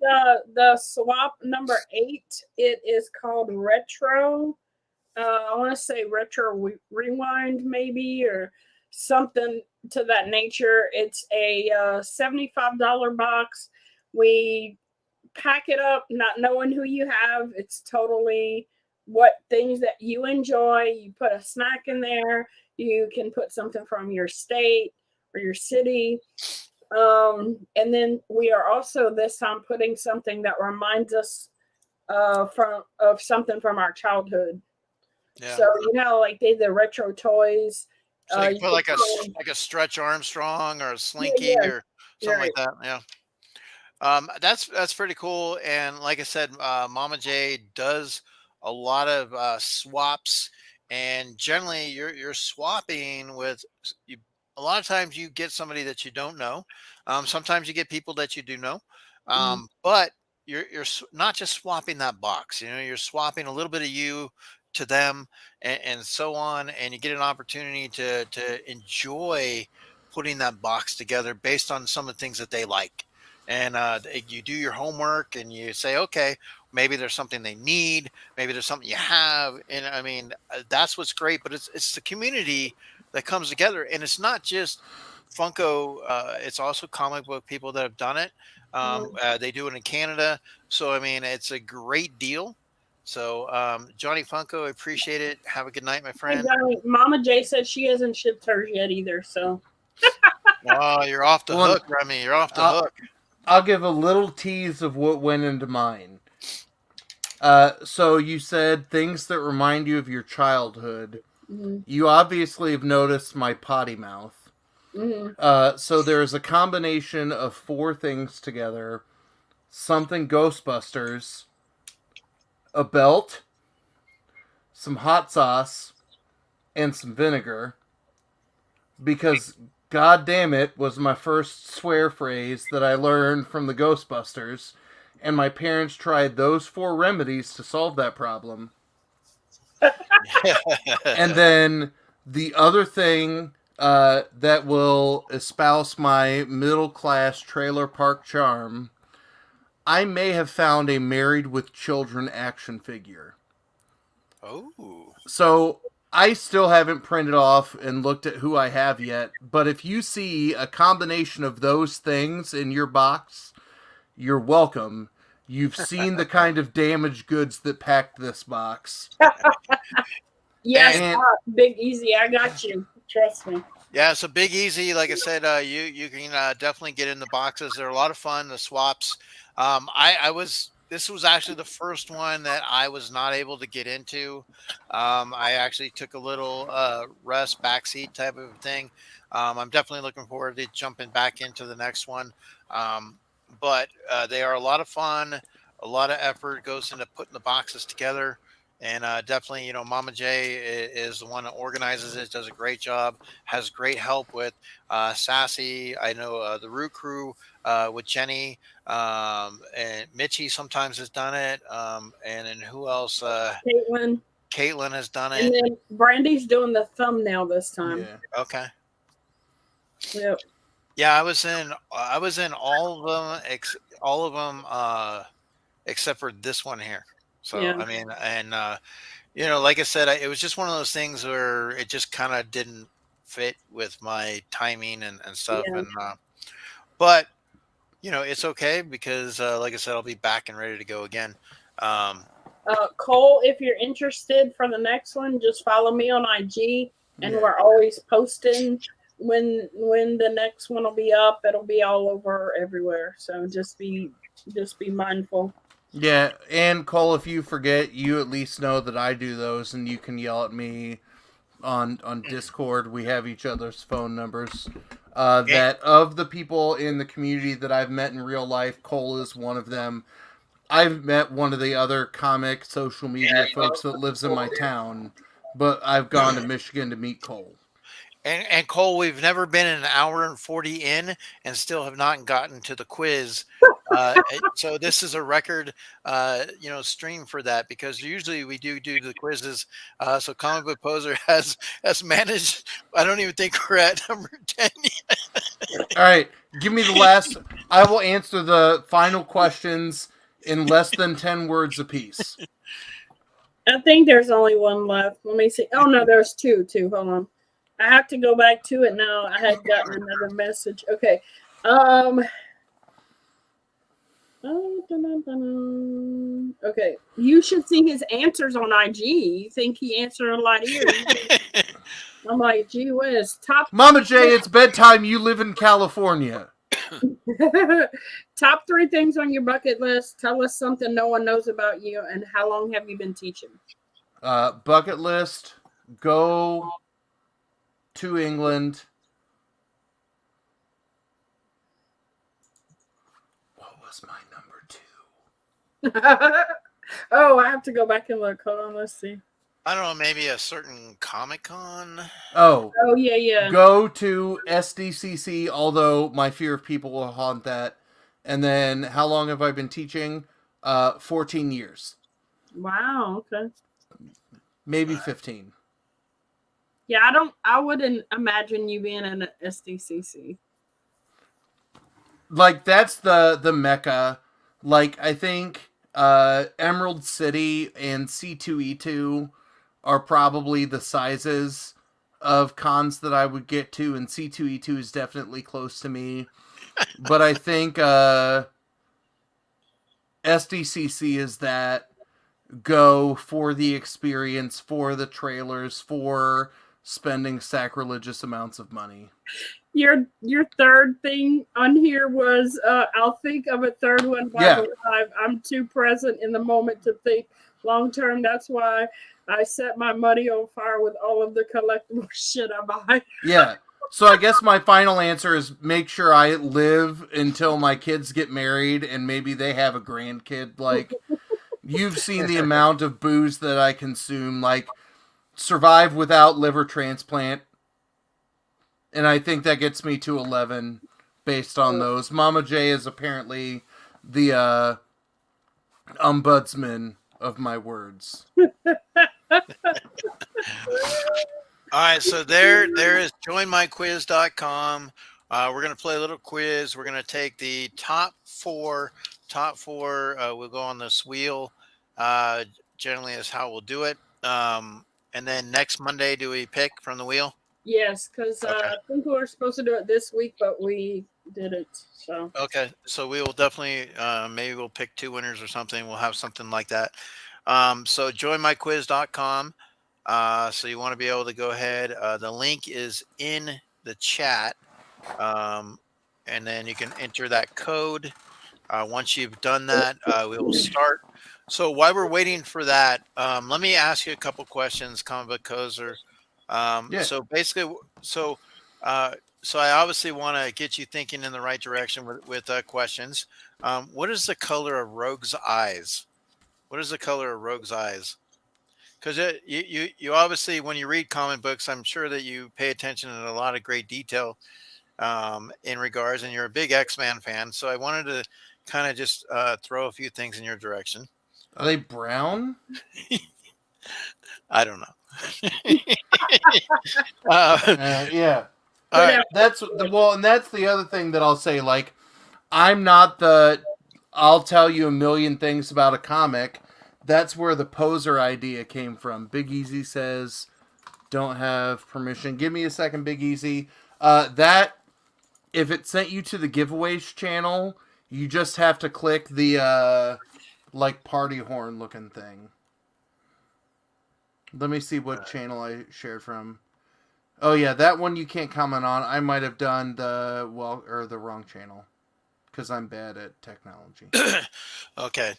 the swap number 8. It is called Retro. I want to say Retro Rewind, maybe, or something to that nature. It's a $75 box. We pack it up not knowing who you have. It's totally what things that you enjoy. You put a snack in there. You can put something from your state or your city. And then we are also this time putting something that reminds us of something from our childhood. Yeah. So like the retro toys. So you You put can like a Stretch Armstrong or a Slinky yeah, or something right. like that. Yeah. That's pretty cool. And like I said, Mama J does a lot of swaps, and generally you're swapping with you. A lot of times you get somebody that you don't know. Sometimes you get people that you do know. But you're not just swapping that box. You're swapping a little bit of you to them, and so on, and you get an opportunity to enjoy putting that box together based on some of the things that they like. And you do your homework, and you say, okay, maybe there's something they need, maybe there's something you have. And I mean, that's what's great. But it's the community that comes together, and it's not just Funko. It's also comic book people that have done it. They do it in Canada, so I mean, it's a great deal. So Johnny Funko, I appreciate it. Have a good night, my Hey, friend. Johnny, Mama J said she hasn't shipped hers yet either. So Oh, you're off the hook, Remy. You're off the hook. I'll give a little tease of what went into mine. So you said things that remind you of your childhood. You obviously have noticed my potty mouth. So there's a combination of 4 things together. Something Ghostbusters, a belt, some hot sauce, and some vinegar. Because, god damn it, was my first swear phrase that I learned from the Ghostbusters. And my parents tried those 4 remedies to solve that problem. And then the other thing that will espouse my middle-class trailer park charm, I may have found a Married with Children action figure. Oh. So I still haven't printed off and looked at who I have yet, but if you see a combination of those things in your box, you're welcome. You've seen the kind of damaged goods that packed this box. yes, Big Easy, I got you. Trust me. Yeah, so Big Easy, like I said, you can definitely get in the boxes. They're a lot of fun. The swaps. This was actually the first one that I was not able to get into. I actually took a little rest backseat type of thing. I'm definitely looking forward to jumping back into the next one. But they are a lot of fun. A lot of effort goes into putting the boxes together. And definitely, Mama J is the one that organizes it, does a great job, has great help with Sassy. I know the Root Crew with Jenny, and Mitchie sometimes has done it. And then who else? Caitlin has done it. And then Brandy's doing the thumbnail this time. Yeah. Okay. Yep. Yeah, I was in all of them, except for this one here. So, yeah. I mean, and, like I said, it was just one of those things where it just kind of didn't fit with my timing and stuff. Yeah. And but it's okay because, like I said, I'll be back and ready to go again. Um, Cole, if you're interested for the next one, just follow me on IG, and Yeah. we're always posting when the next one will be up. It'll be all over everywhere. So just be mindful. Yeah, and Cole, if you forget, you at least know that I do those, and you can yell at me on Discord. We have each other's phone numbers. That of the people in the community that I've met in real life, Cole is one of them. I've met one of the other comic social media folks that lives in my town, but I've gone to Michigan to meet Cole. and Cole, we've never been an hour and 40 in and still have not gotten to the quiz. So this is a record, stream for that, because usually we do the quizzes. So Comic Book Poser has managed. I don't even think we're at number 10 yet. All right, give me the last. I will answer the final questions in less than 10 words apiece. I think there's only one left. Let me see. Oh no, there's two. Hold on. I have to go back to it now. I had gotten another message. Okay. Okay. You should see his answers on IG. You think he answered a lot here. I'm like, gee whiz. Mama J, it's bedtime. You live in California. Top 3 things on your bucket list. Tell us something no one knows about you, and how long have you been teaching? Bucket list. Go to England. What was my number 2? Oh, I have to go back and look. Hold on, let's see. I don't know, maybe a certain Comic-Con. Oh yeah. Go to SDCC, although my fear of people will haunt that. And then, how long have I been teaching? 14 years. Wow, okay. Maybe 15. Yeah, I wouldn't imagine you being in an SDCC. Like, that's the mecca. Like, I think Emerald City and C2E2 are probably the sizes of cons that I would get to, and C2E2 is definitely close to me. But I think SDCC is that go for the experience, for the trailers, for spending sacrilegious amounts of money. Your third thing on here was I'll think of a third one by the time. I'm too present in the moment to think long term. That's why I set my money on fire with all of the collectible shit I buy. Yeah. So I guess my final answer is make sure I live until my kids get married and maybe they have a grandkid. Like, you've seen the amount of booze that I consume. Like, survive without liver transplant. And I think that gets me to 11 based on those. Mama J is apparently the ombudsman of my words. All right, so there is joinmyquiz.com. We're going to play a little quiz. We're going to take the top four. We'll go on this wheel. Generally is how we'll do it. And then next Monday, do we pick from the wheel? Yes, because I think we were supposed to do it this week, but we didn't. So okay, so we will definitely maybe we'll pick 2 winners or something. We'll have something like that. So joinmyquiz.com. So you want to be able to go ahead. The link is in the chat, and then you can enter that code. Once you've done that, we will start. So while we're waiting for that, let me ask you a couple questions, Comic Book Poser. So basically, so I obviously want to get you thinking in the right direction with questions. What is the color of Rogue's eyes? What is the color of Rogue's eyes? Because you obviously, when you read comic books, I'm sure that you pay attention in a lot of great detail in regards, and you're a big X-Men fan. So I wanted to kind of just throw a few things in your direction. Are they brown? I don't know. Yeah. All right. That's and that's the other thing that I'll say. Like, I'm not I'll tell you a million things about a comic. That's where the poser idea came from. Big Easy says, Don't have permission. Give me a second, Big Easy. That, if it sent you to the giveaways channel, you just have to click the, like, party horn looking thing. Let me see what channel I shared from. Oh, yeah, that one you can't comment on. I might have done the wrong channel because I'm bad at technology. Okay.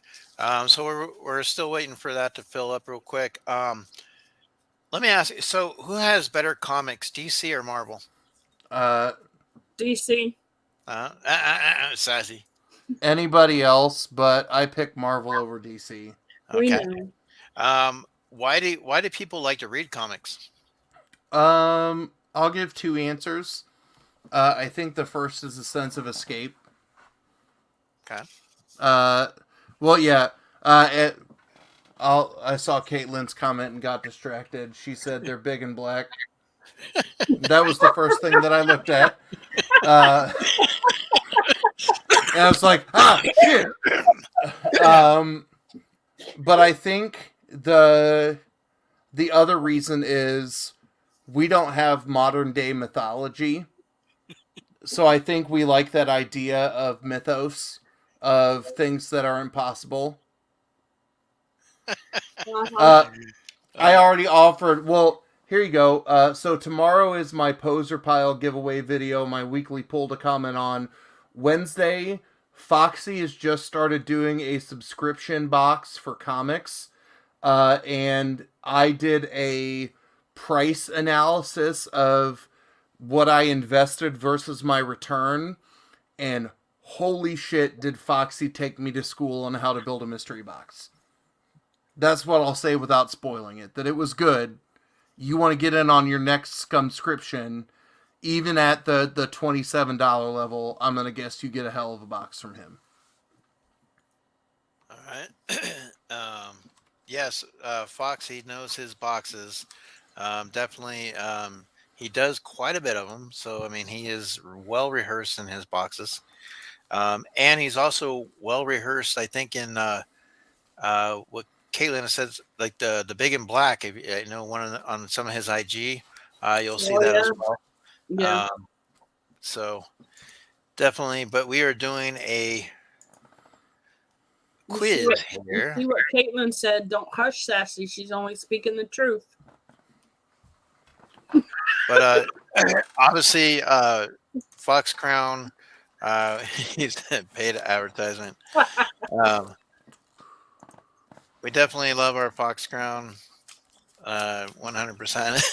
So we're still waiting for that to fill up real quick. Let me ask you, so who has better comics, DC or Marvel? DC. Sassy. Anybody else, but I pick Marvel over DC. We Okay. know. Why do people like to read comics? I'll give two answers. I think the first is a sense of escape. Okay. Well, yeah. I saw Caitlin's comment and got distracted. She said they're big and black. That was the first thing that I looked at. And I was like, shit. But I think the other reason is we don't have modern day mythology. So I think we like that idea of mythos, of things that are impossible. I already offered. Well, here you go. So tomorrow is my poser pile giveaway video, my weekly poll to comment on. Wednesday, Foxy has just started doing a subscription box for comics. And I did a price analysis of what I invested versus my return. And holy shit, did Foxy take me to school on how to build a mystery box. That's what I'll say without spoiling it. That it was good. You want to get in on your next subscription, even at the $27 level, I'm going to guess you get a hell of a box from him. All right. Yes, Foxy knows his boxes. Definitely, he does quite a bit of them. So, I mean, he is well rehearsed in his boxes. And he's also well rehearsed, I think, in what Caitlin says, like the big and black. If you know, on some of his IG, you'll see that as well. Yeah. So definitely, but we are doing a quiz here. See what Caitlin said. Don't hush, Sassy. She's only speaking the truth. But obviously, Fox Crown, he's paid advertisement. We definitely love our Fox Crown, 100%.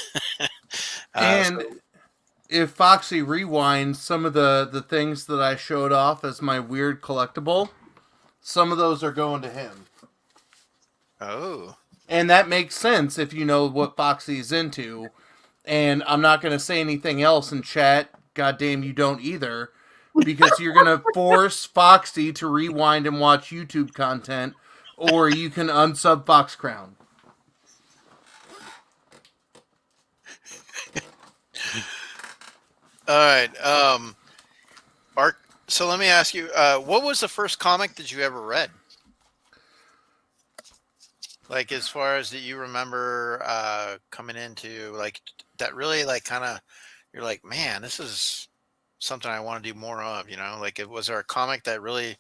And if Foxy rewinds some of the things that I showed off as my weird collectible, some of those are going to him. Oh. And that makes sense if you know what Foxy's into. And I'm not going to say anything else in chat. Goddamn, you don't either. Because you're going to force Foxy to rewind and watch YouTube content. Or you can unsub Fox Crown. All right. So let me ask you, what was the first comic that you ever read? Like, as far as that you remember coming into, like, that really, like, kind of, you're like, man, this is something I want to do more of, you know? Like, was there a comic that really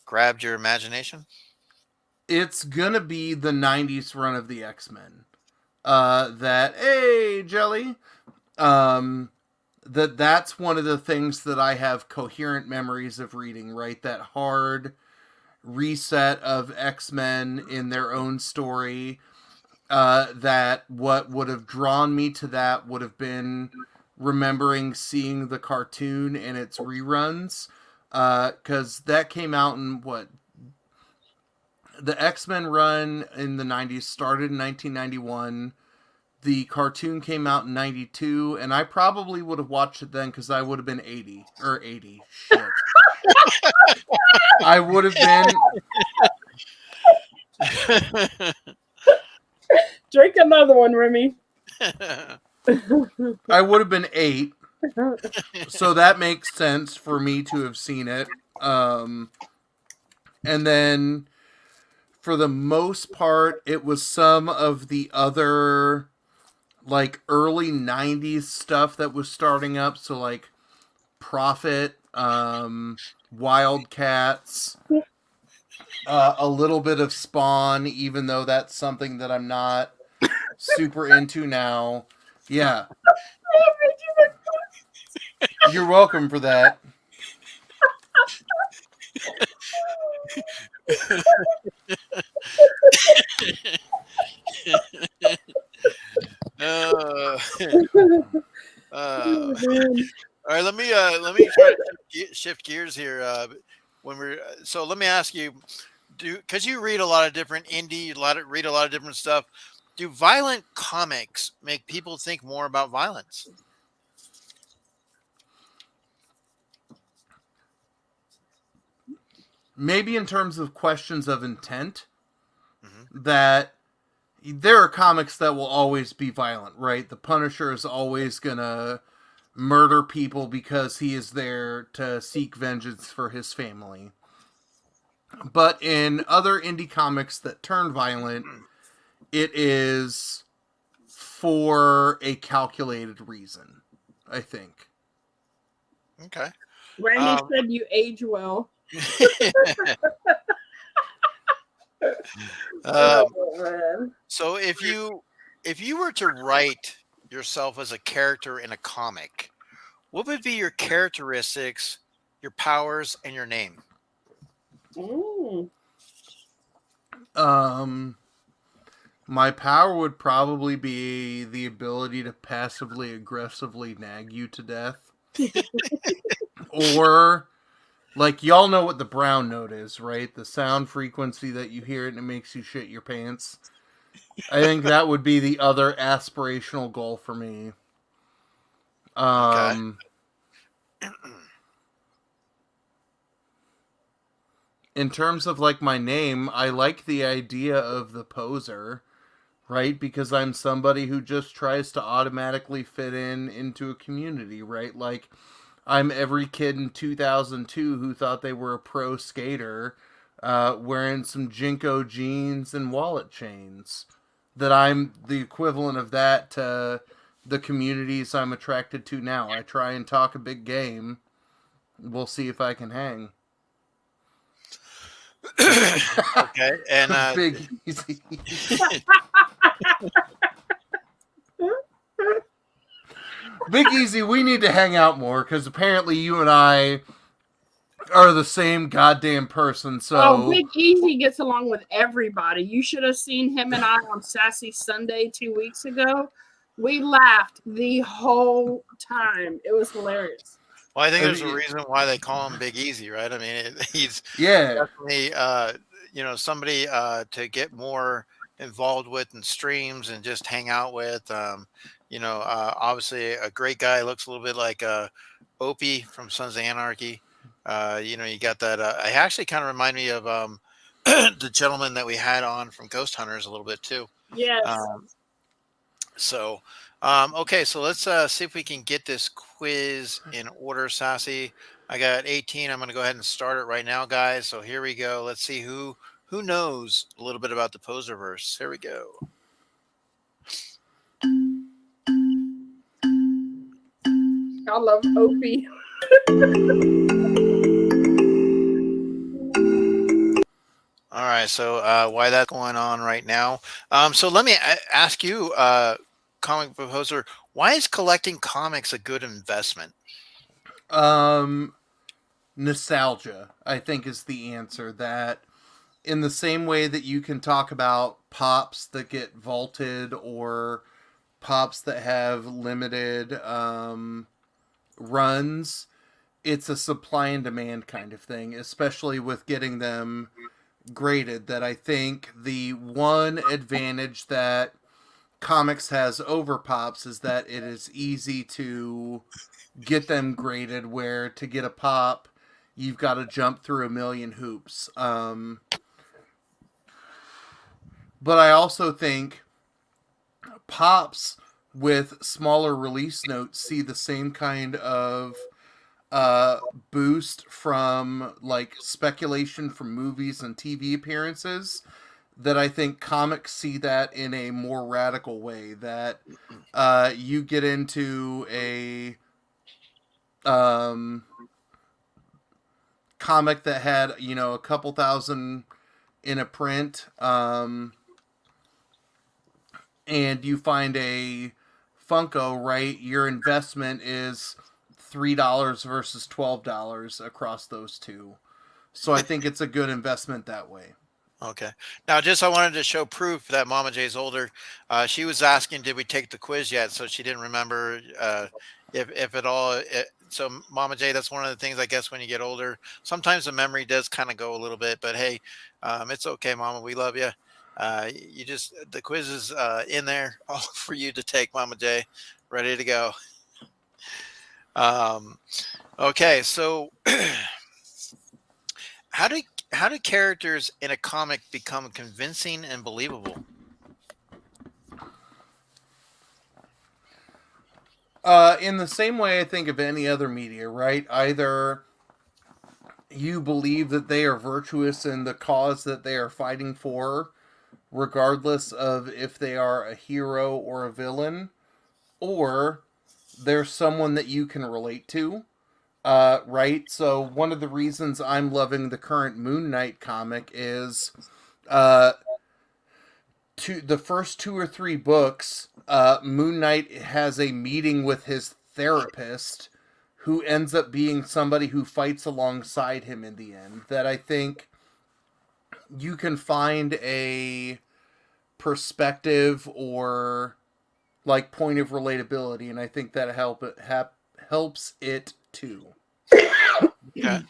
grabbed your imagination? It's gonna be the 90s run of the X-Men. Hey, Jelly! That's one of the things that I have coherent memories of reading, right? That hard reset of X-Men in their own story. That what would have drawn me to that would have been remembering seeing the cartoon and its reruns. Because that came out in the X-Men run in the 90s started in 1991. The cartoon came out in 92, and I probably would have watched it then because I would have been 80. Or 80. Shit. I would have been... Drink another one, Remy. I would have been 8. So that makes sense for me to have seen it. And then, for the most part, it was some of the other like early 90s stuff that was starting up. So like Prophet, Wildcats, a little bit of Spawn, even though that's something that I'm not super into now. Yeah, you're welcome for that. Uh, Oh, uh, man. all right, let me try to shift gears here. When we're so let me ask you, because you read a lot of different indie, read a lot of different stuff. Do violent comics make people think more about violence? Maybe in terms of questions of intent, Hmm. that there are comics that will always be violent, right? The Punisher is always gonna murder people because he is there to seek vengeance for his family. But in other indie comics that turn violent, it is for a calculated reason, I think. Okay. Randy Um, said you age well. um, Oh, man. so if you were to write yourself as a character in a comic, what would be your characteristics, your powers, and your name? Mm. Um, my power would probably be the ability to passively aggressively nag you to death. Or, like, y'all know what the brown note is, right? The sound frequency that you hear it and it makes you shit your pants. I think that would be the other aspirational goal for me. Okay. Um, in terms of like my name, I like the idea of the poser, right? Because I'm somebody who just tries to automatically fit in into a community, right? Like I'm every kid in 2002 who thought they were a pro skater, wearing some Jinko jeans and wallet chains. That I'm the equivalent of that to the communities I'm attracted to now. I try and talk a big game. We'll see if I can hang. Okay. And Big easy. Big easy, we need to hang out more because apparently you and I are the same goddamn person. Oh, So Big Easy gets along with everybody. You should have seen him and I on Sassy Sunday 2 weeks ago. We laughed the whole time. It was hilarious. well, I think I there's a mean, reason why they call him Big Easy, right? I mean, he's yeah, definitely somebody to get more involved with in streams and just hang out with. Obviously a great guy. Looks a little bit like Opie from Sons of Anarchy. You got that. I actually kind of remind me of the gentleman that we had on from Ghost Hunters a little bit too. Yes. Um, so, okay, so let's see if we can get this quiz in order, Sassy. I got 18. I'm going to go ahead and start it right now, guys. So here we go. Let's see who knows a little bit about the Poserverse. Here we go. I love Opie. All right, so why that's going on right now? So let me ask you, comic proposer, why is collecting comics a good investment? um, nostalgia, I think, is the answer. That in the same way that you can talk about pops that get vaulted or pops that have limited runs, it's a supply and demand kind of thing, especially with getting them graded. That I think the one advantage that comics has over pops is that it is easy to get them graded, where to get a pop you've got to jump through a million hoops. But I also think pops with smaller release notes see the same kind of boost from like speculation from movies and TV appearances that I think comics see that in a more radical way. That you get into a comic that had, you know, a couple thousand in a print, and you find a Funko, right? Your investment is $3 versus $12 across those two. So I think it's a good investment that way. Okay. Now, just I wanted to show proof that Mama J's older. She was asking, did we take the quiz yet? So she didn't remember if at all. So Mama J, that's one of the things I guess when you get older, sometimes the memory does kind of go a little bit. But hey, it's okay, Mama. We love you. You just the quiz is in there all for you to take, Mama J. Ready to go. Okay, so how do characters in a comic become convincing and believable? In the same way I think of any other media, right? Either you believe that they are virtuous in the cause that they are fighting for, regardless of if they are a hero or a villain, or they're someone that you can relate to. Right? So one of the reasons I'm loving the current Moon Knight comic is the first 2 or 3 books, Moon Knight has a meeting with his therapist, who ends up being somebody who fights alongside him in the end. That I think you can find a perspective or like point of relatability, and I think that helps it too. Okay.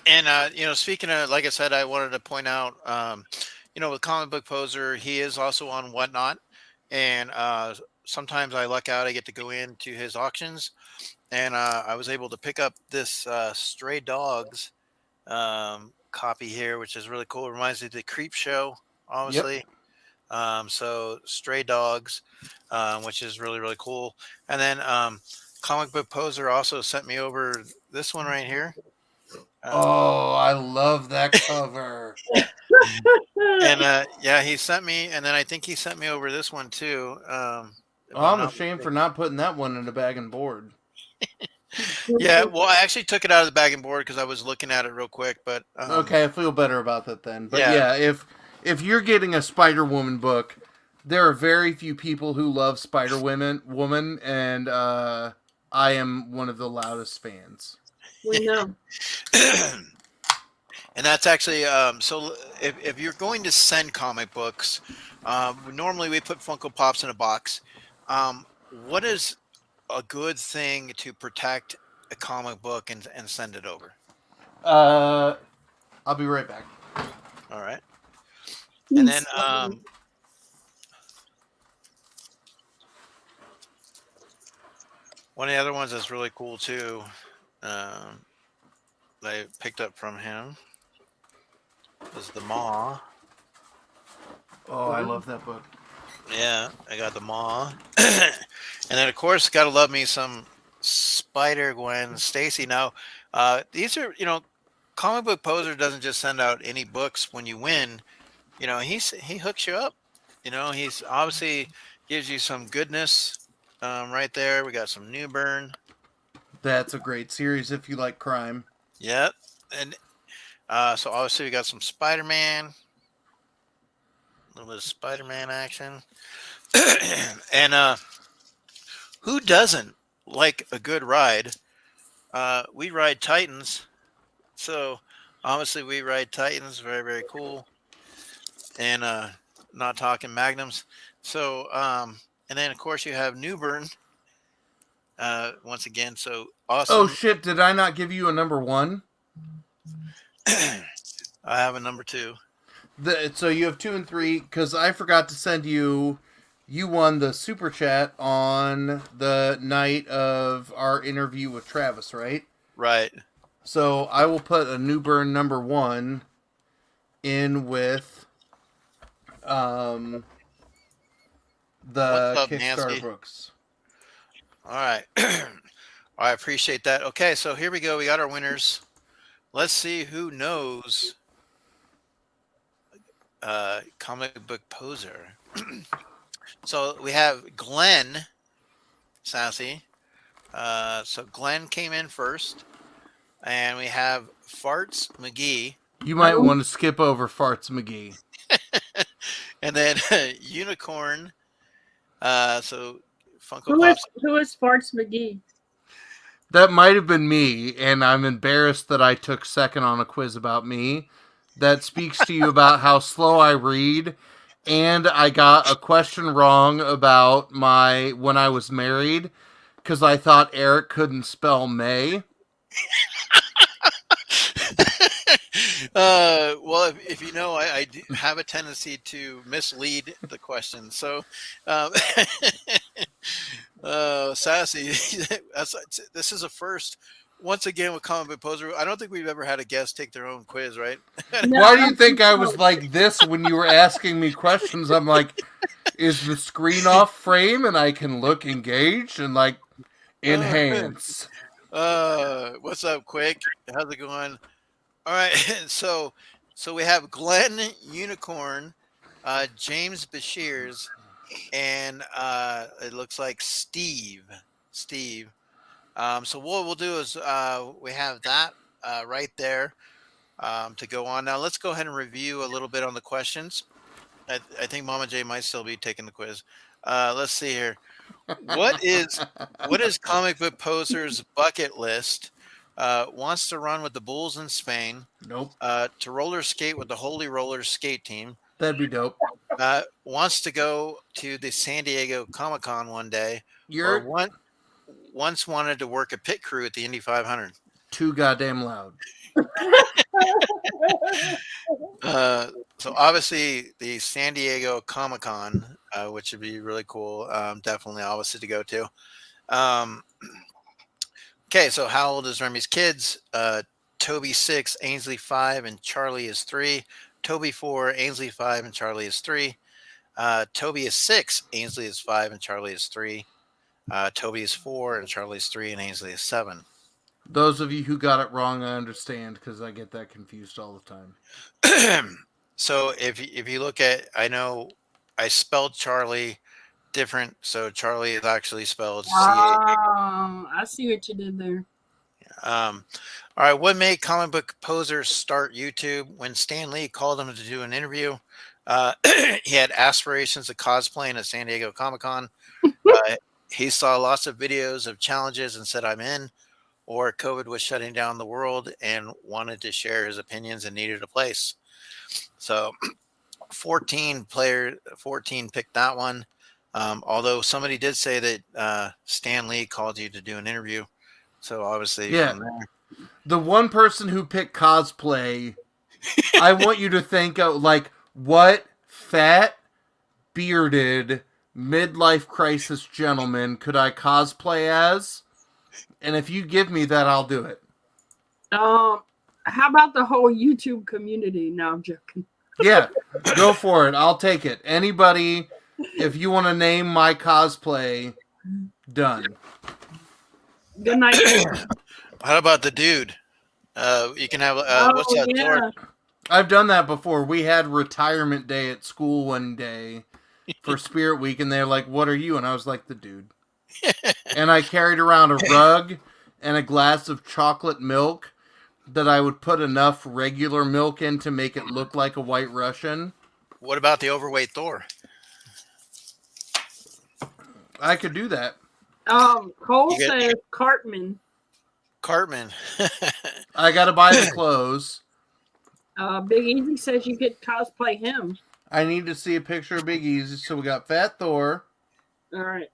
And you know, speaking of, like I said, I wanted to point out, you know, with Comic Book Poser, he is also on Whatnot, and sometimes I luck out, I get to go into his auctions, and I was able to pick up this Stray Dogs copy here, which is really cool. It reminds me of the Creep Show, obviously. Yep. So Stray Dogs, which is really, really cool. And then Comic Book Poser also sent me over this one right here. Oh, I love that cover. And yeah, he sent me, and then I think he sent me over this one too. I'm ashamed for not putting that one in a bag and board. Yeah, well, I actually took it out of the bag and board because I was looking at it real quick. But okay, I feel better about that then. But yeah, if you're getting a Spider-Woman book, there are very few people who love Spider-Woman, and I am one of the loudest fans. We know. And that's actually so if you're going to send comic books, normally we put Funko Pops in a box. What is a good thing to protect a comic book and send it over? I'll be right back. All right. And then one of the other ones that's really cool too, I picked up from him, is the Maw. Oh, I love that book. Yeah, I got the Maw. And then of course gotta love me some Spider-Gwen Stacy. Now these are, you know, Comic Book Poser doesn't just send out any books when you win. You know, he hooks you up. You know, he's obviously gives you some goodness right there. We got some New Burn. That's a great series if you like crime. Yep. And so obviously we got some Spider-Man. A little bit of Spider-Man action. And who doesn't like a good ride? We ride Titans. So obviously we ride Titans. Very, very cool. And not talking Magnums. So and then of course you have Newburn. Once again, so awesome. Oh shit, did I not give you a number 1? I have a number 2. So you have 2 and 3, because I forgot to send you. You won the super chat on the night of our interview with Travis, right? Right. So I will put a New Burn number 1 in with the What's up, Kickstarter Nancy? books. All right. I appreciate that. Okay, so here we go. We got our winners. Let's see who knows comic book poser. So we have Glenn Sassy. So Glenn came in first, and we have Farts McGee, You might Oh, want to skip over Farts McGee. and then Unicorn. So Funko who Pops. is Farts McGee? That might have been me, and I'm embarrassed that I took second on a quiz about me. That speaks to you about how slow I read, and I got a question wrong about my when I was married because I thought Eric couldn't spell May. Well, if you know, I do have a tendency to mislead the question. So, um, Sassy, this is a first. Once again with Comic Book Poser, I don't think we've ever had a guest take their own quiz, right? No, Why I do you don't think I so. was like this when you were asking me questions? I'm like, is the screen off frame and I can look engaged and like Uh, enhance? what's up, Quick? How's it going? All right, so we have Glenn Unicorn, James Bashirs, and it looks like Steve. Steve. So what we'll do is we have that right there to go on. Now let's go ahead and review a little bit on the questions. I think Mama J might still be taking the quiz. Let's see here. What is comic book poser's bucket list? Wants to run with the Bulls in Spain. Nope. To roller skate with the Holy Rollers skate team. That'd be dope. Wants to go to the San Diego Comic Con one day, or You're once wanted to work a pit crew at the Indy 500. too goddamn loud. So obviously the San Diego Comic Con, which would be really cool, definitely obviously to go to. Okay, so how old is Remy's kids? Toby 6, Ainsley 5, and Charlie is 3. Toby 4, Ainsley 5, and Charlie is 3. Toby is 6, Ainsley is 5, and Charlie is 3. Toby is 4, and Charlie is 3, and Ainsley is 7. Those of you who got it wrong, I understand because I get that confused all the time. So if you look at, I know I spelled Charlie different, so Charlie is actually spelled C-A. I see what you did there. All right, what made comic book posers start YouTube? When Stan Lee called him to do an interview, he had aspirations of cosplaying at San Diego Comic-Con. He saw lots of videos of challenges and said, I'm in. Or COVID was shutting down the world and wanted to share his opinions and needed a place. So 14 picked that one. Although somebody did say that Stan Lee called you to do an interview. So obviously Yeah. from there. The one person who picked cosplay, I want you to think of like what fat, bearded, midlife crisis gentleman could I cosplay as? And if you give me that, I'll do it. How about the whole YouTube community? No, I'm joking. Yeah, go for it. I'll take it. Anybody, if you want to name my cosplay, done. Good night. How about the dude? You can have what's that? yeah. Thor? I've done that before. We had retirement day at school one day for Spirit Week, and they're like, "What are you?" And I was like, "The dude." And I carried around a rug and a glass of chocolate milk that I would put enough regular milk in to make it look like a White Russian. What about the overweight Thor? I could do that. Cole You get- says Cartman. Cartman. I got to buy the clothes. Big Easy says you could cosplay him. I need to see a picture of Big Easy. So we got Fat Thor, All right,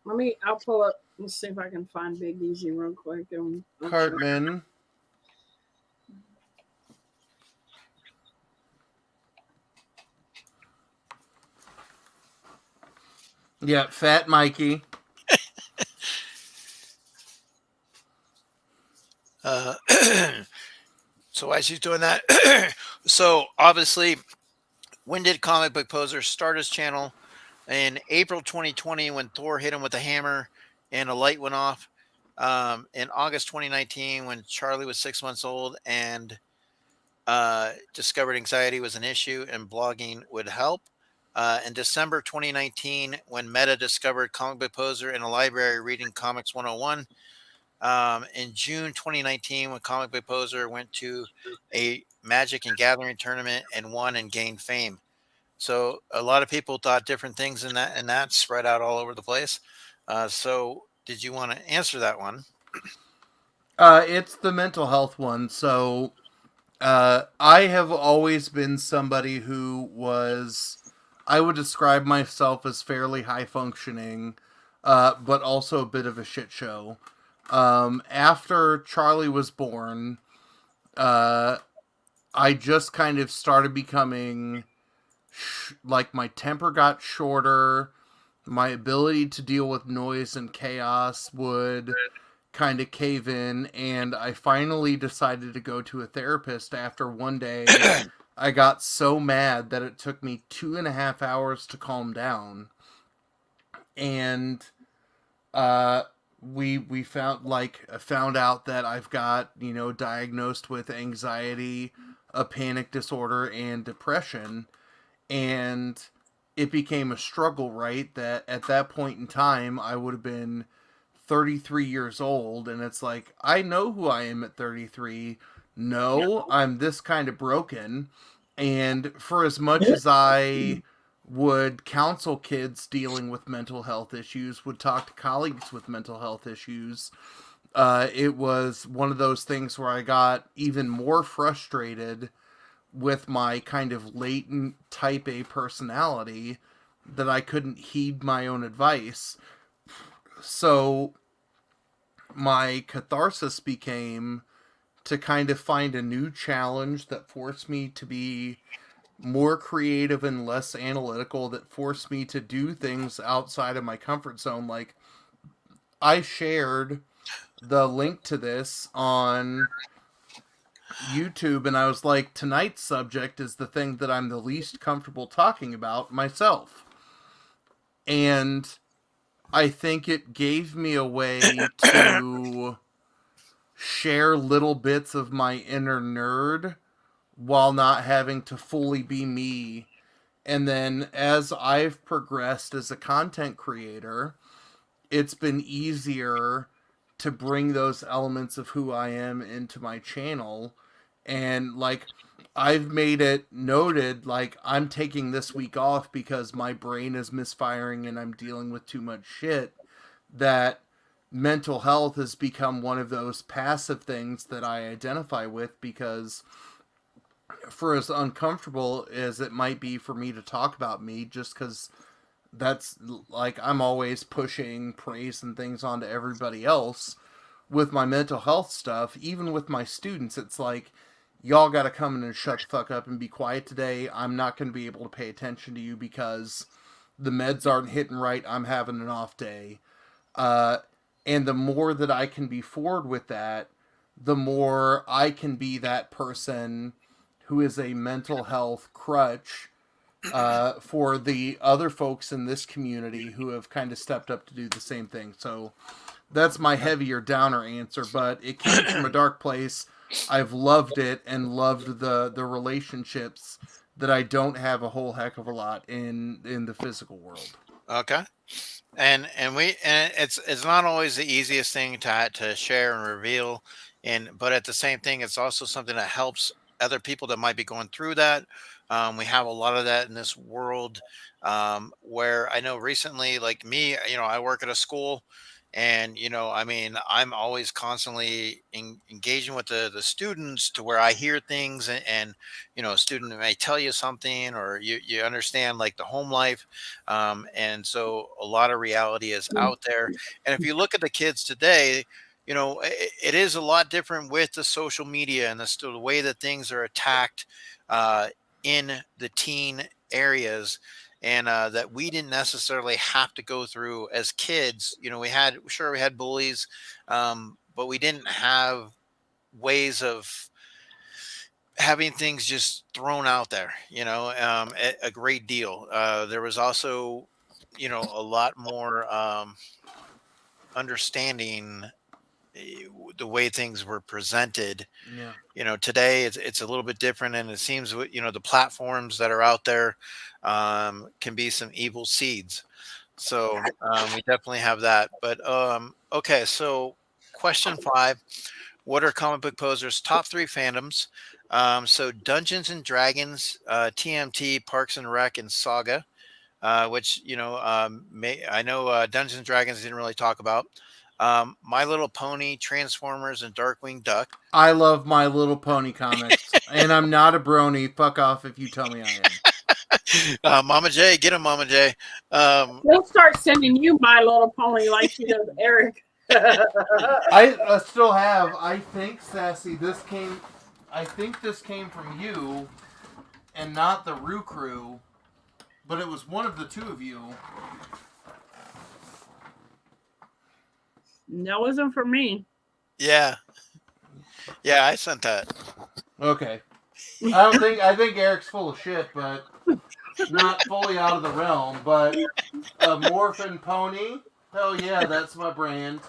I'll pull up. Let's see if I can find Big Easy real quick. Cartman. Yeah, Fat Mikey. So while she's doing that, so obviously, when did Comic Book Poser start his channel? In April 2020, when Thor hit him with a hammer and a light went off. In August 2019, when Charlie was 6 months old, and discovered anxiety was an issue and blogging would help. In December 2019, when Meta discovered Comic Book Poser in a library reading Comics 101. In June 2019, when Comic Book Poser went to a Magic and Gathering tournament and won and gained fame. So a lot of people thought different things in that, and that spread out all over the place. So did you want to answer that one? It's the mental health one. So I have always been somebody who was, I would describe myself as fairly high functioning, but also a bit of a shit show. After Charlie was born, I just kind of started becoming like my temper got shorter. My ability to deal with noise and chaos would kind of cave in, and I finally decided to go to a therapist after one day I got so mad that it took me 2.5 hours to calm down. And we found out that I've got, diagnosed with anxiety, a panic disorder, and depression. And it became a struggle, right? That at that point in time I would have been 33 years old, and it's like, I know who I am at 33. No, I'm this kind of broken. And for as much as I would counsel kids dealing with mental health issues, would talk to colleagues with mental health issues, it was one of those things where I got even more frustrated with my kind of latent type A personality that I couldn't heed my own advice. So my catharsis became to kind of find a new challenge that forced me to be more creative and less analytical, that forced me to do things outside of my comfort zone. Like, I shared the link to this on YouTube, and I was like, tonight's subject is the thing that I'm the least comfortable talking about myself. And I think it gave me a way to share little bits of my inner nerd while not having to fully be me. And then as I've progressed as a content creator, it's been easier to bring those elements of who I am into my channel. And like, I've made it noted, like, I'm taking this week off because my brain is misfiring and I'm dealing with too much shit. That mental health has become one of those passive things that I identify with, because for as uncomfortable as it might be for me to talk about me, just because that's like, I'm always pushing praise and things onto everybody else with my mental health stuff. Even with my students, it's like, y'all gotta come in and shut the fuck up and be quiet today. I'm not going to be able to pay attention to you because the meds aren't hitting right. I'm having an off day. And the more that I can be forward with that, the more I can be that person who is a mental health crutch for the other folks in this community who have kind of stepped up to do the same thing. So that's my heavier downer answer, but it came from a dark place. I've loved it and loved the relationships that I don't have a whole heck of a lot in the physical world. Okay. And it's not always the easiest thing to share and reveal, but at the same thing, it's also something that helps other people that might be going through that. We have a lot of that in this world, where I know recently, like me, I work at a school, and I mean, I'm always constantly engaging with the students, to where I hear things, and a student may tell you something, or you understand like the home life, and so a lot of reality is out there. And if you look at the kids today, it is a lot different with the social media and the way that things are attacked in the teen areas, and that we didn't necessarily have to go through as kids. We had bullies, but we didn't have ways of having things just thrown out there, a great deal. There was also, a lot more understanding the way things were presented. Yeah. Today it's a little bit different, and it seems the platforms that are out there can be some evil seeds. So we definitely have that. But okay, so question 5: What are comic book posers' top 3 fandoms? So Dungeons and Dragons, TMT, Parks and Rec, and Saga. Which I know Dungeons and Dragons didn't really talk about. My Little Pony, Transformers, and Darkwing Duck. I love My Little Pony comics, and I'm not a brony. Fuck off if you tell me I am. Mama J, get him, Mama J. We'll start sending you My Little Pony like she does Eric. I still have. I think, Sassy, this came from you, and not the Roo Crew, but it was one of the two of you. That wasn't for me. Yeah, I sent that. Okay. I think Eric's full of shit, but not fully out of the realm. But a Morphin Pony, hell yeah, that's my brand.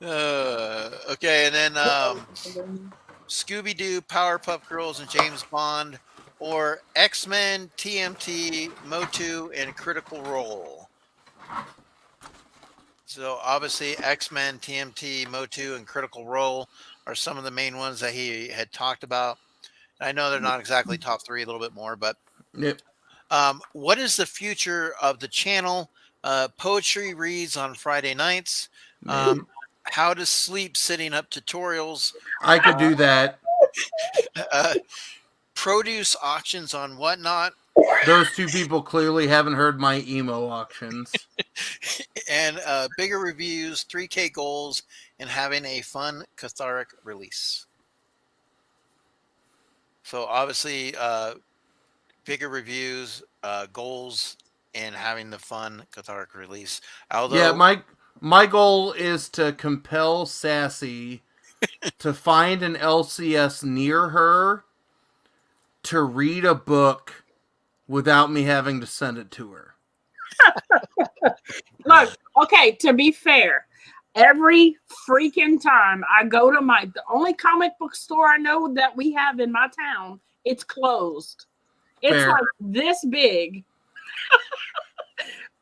Okay, and then Scooby-Doo, Powerpuff Girls, and James Bond, or X-Men, TMT, Motu, and Critical Role. So obviously X-Men, TMT, Motu, and Critical Role are some of the main ones that he had talked about. I know they're not exactly top 3, a little bit more, but Yep. what is the future of the channel? Poetry reads on Friday nights. How to sleep sitting up tutorials. I could do that. Produce auctions on Whatnot. Those two people clearly haven't heard my emo auctions. And bigger reviews, 3K goals, and having a fun, cathartic release. So obviously, bigger reviews, goals, and having the fun, cathartic release. Although, yeah, my goal is to compel Sassy to find an LCS near her to read a book without me having to send it to her. Look, okay, to be fair, every freaking time I go to the only comic book store I know that we have in my town, it's closed. It's Fair. like this big.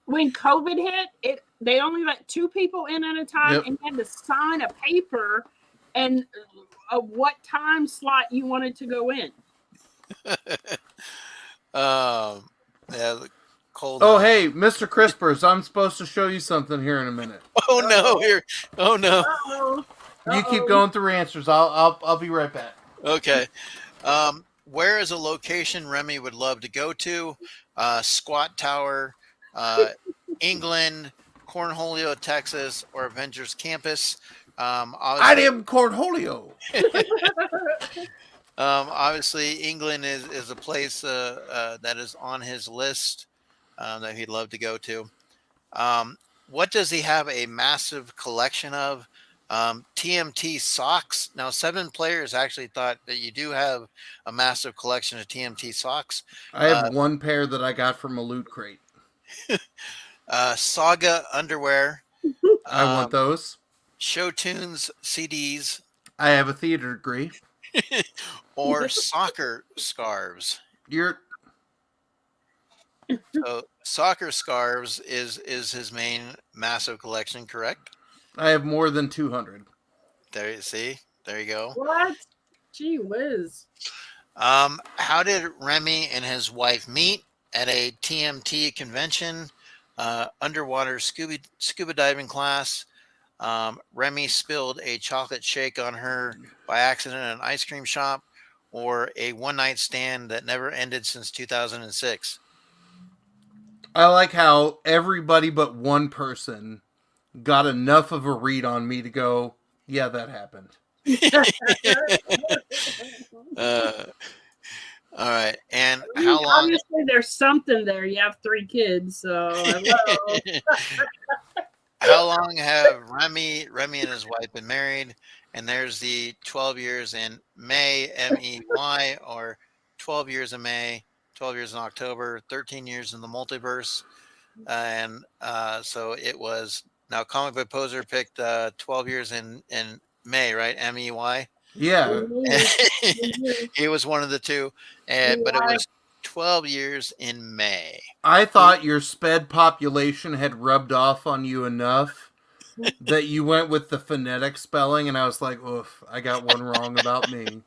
When COVID hit, they only let 2 people in at a time, Yep. and you had to sign a paper and what time slot you wanted to go in. yeah, cold. Oh, hey, Mr. Crispers, I'm supposed to show you something here in a minute. Oh no! Here. Oh no! Uh-oh. You keep going through answers. I'll be right back. Okay. Where is a location Remy would love to go to? Squat Tower, England, Cornholio, Texas, or Avengers Campus. I am Cornholio. Obviously, England is a place that is on his list that he'd love to go to. What does he have a massive collection of? TMT socks. Now, 7 players actually thought that you do have a massive collection of TMT socks. I have one pair that I got from a loot crate. Saga underwear. I want those. Show tunes CDs. I have a theater degree. Or soccer scarves. So soccer scarves is his main massive collection, correct? I have more than 200. There you see. There you go. What? Gee whiz. How did Remy and his wife meet? At a TMT convention, underwater scuba diving class. Remy spilled a chocolate shake on her by accident in an ice cream shop, or a one-night stand that never ended since 2006. I like how everybody but one person got enough of a read on me to go, yeah, that happened. All right. And how long? Obviously, there's something there. You have 3 kids, so hello. How long have Remy and his wife been married? And there's the 12 years in May, MEY, or 12 years in May, 12 years in October, 13 years in the multiverse. And so it was Now, Comic Book Poser picked 12 years in May, right? MEY. Yeah. He was one of the two, but it was 12 years in May. I thought your sped population had rubbed off on you enough that you went with the phonetic spelling, and I was like, oof, I got one wrong about me.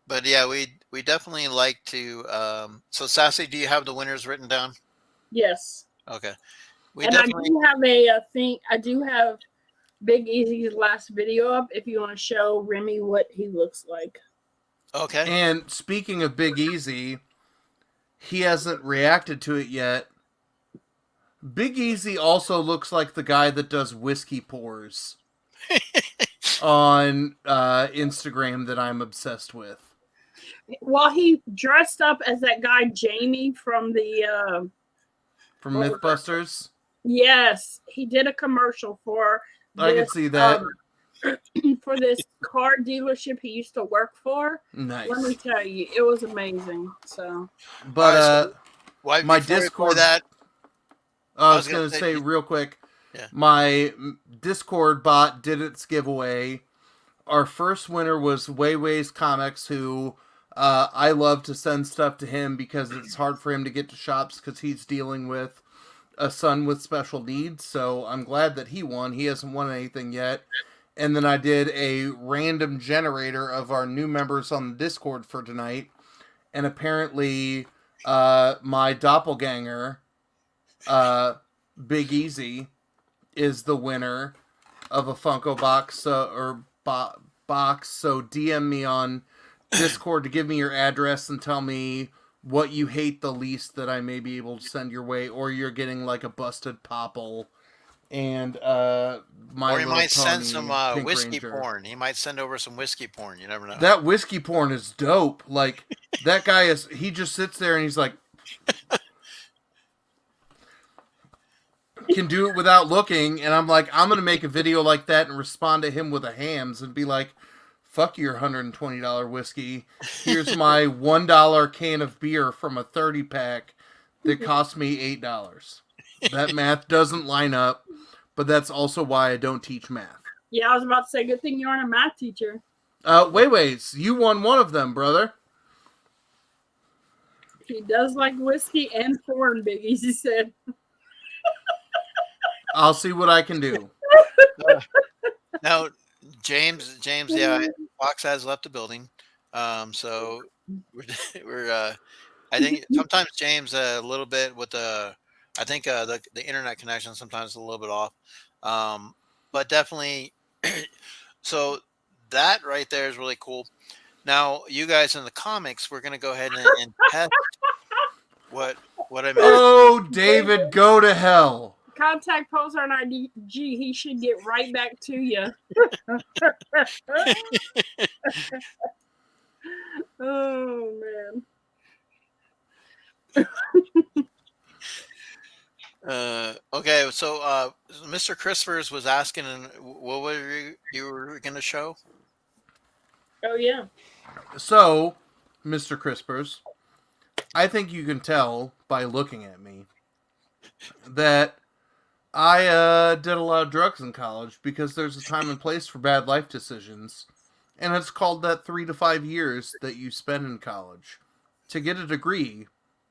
But yeah, we definitely like to. So, Sassy, do you have the winners written down? Yes. Okay. I do have a thing. I do have Big Easy's last video up if you want to show Remy what he looks like. Okay. And speaking of Big Easy, he hasn't reacted to it yet. Big Easy also looks like the guy that does whiskey pours on Instagram that I'm obsessed with. Well, he dressed up as that guy Jamie from the from Mythbusters. Yes, he did a commercial for. I can see that. For this car dealership he used to work for. Nice. Let me tell you, it was amazing. So, but my Discord that. I was going to say real quick. Yeah. My Discord bot did its giveaway. Our first winner was Weiwei's Comics, who I love to send stuff to him because it's hard for him to get to shops because he's dealing with a son with special needs. So I'm glad that he won. He hasn't won anything yet. And then I did a random generator of our new members on the Discord for tonight. And apparently my doppelganger, Big Easy, is the winner of a Funko box box. So DM me on Discord to give me your address and tell me what you hate the least that I may be able to send your way, or you're getting like a busted popple. And or he might send some whiskey Ranger. porn. He might send over some whiskey porn. You never know. That whiskey porn is dope. Like that guy he just sits there and he's like, can do it without looking. And I'm like, I'm gonna make a video like that and respond to him with a hams and be like, fuck your $120 whiskey. Here's my $1 can of beer from a 30 pack that cost me $8. That math doesn't line up, but that's also why I don't teach math. Yeah, I was about to say, good thing you aren't a math teacher. Wait, you won one of them, brother. He does like whiskey and porn, Big Easy said. I'll see what I can do. Now, James, yeah, Fox has left the building. So we're I think sometimes James a little bit with the internet connection sometimes is a little bit off. But definitely so that right there is really cool. Now, you guys in the comics, we're gonna go ahead and test what I meant. Oh, David, go to hell. Contact Poser on IG. He should get right back to you. Oh, man. Okay, so Mr. Christopher's was asking, what were you were going to show? Oh, yeah. So, Mr. Crispers, I think you can tell by looking at me that I did a lot of drugs in college because there's a time and place for bad life decisions. And it's called that 3 to 5 years that you spend in college to get a degree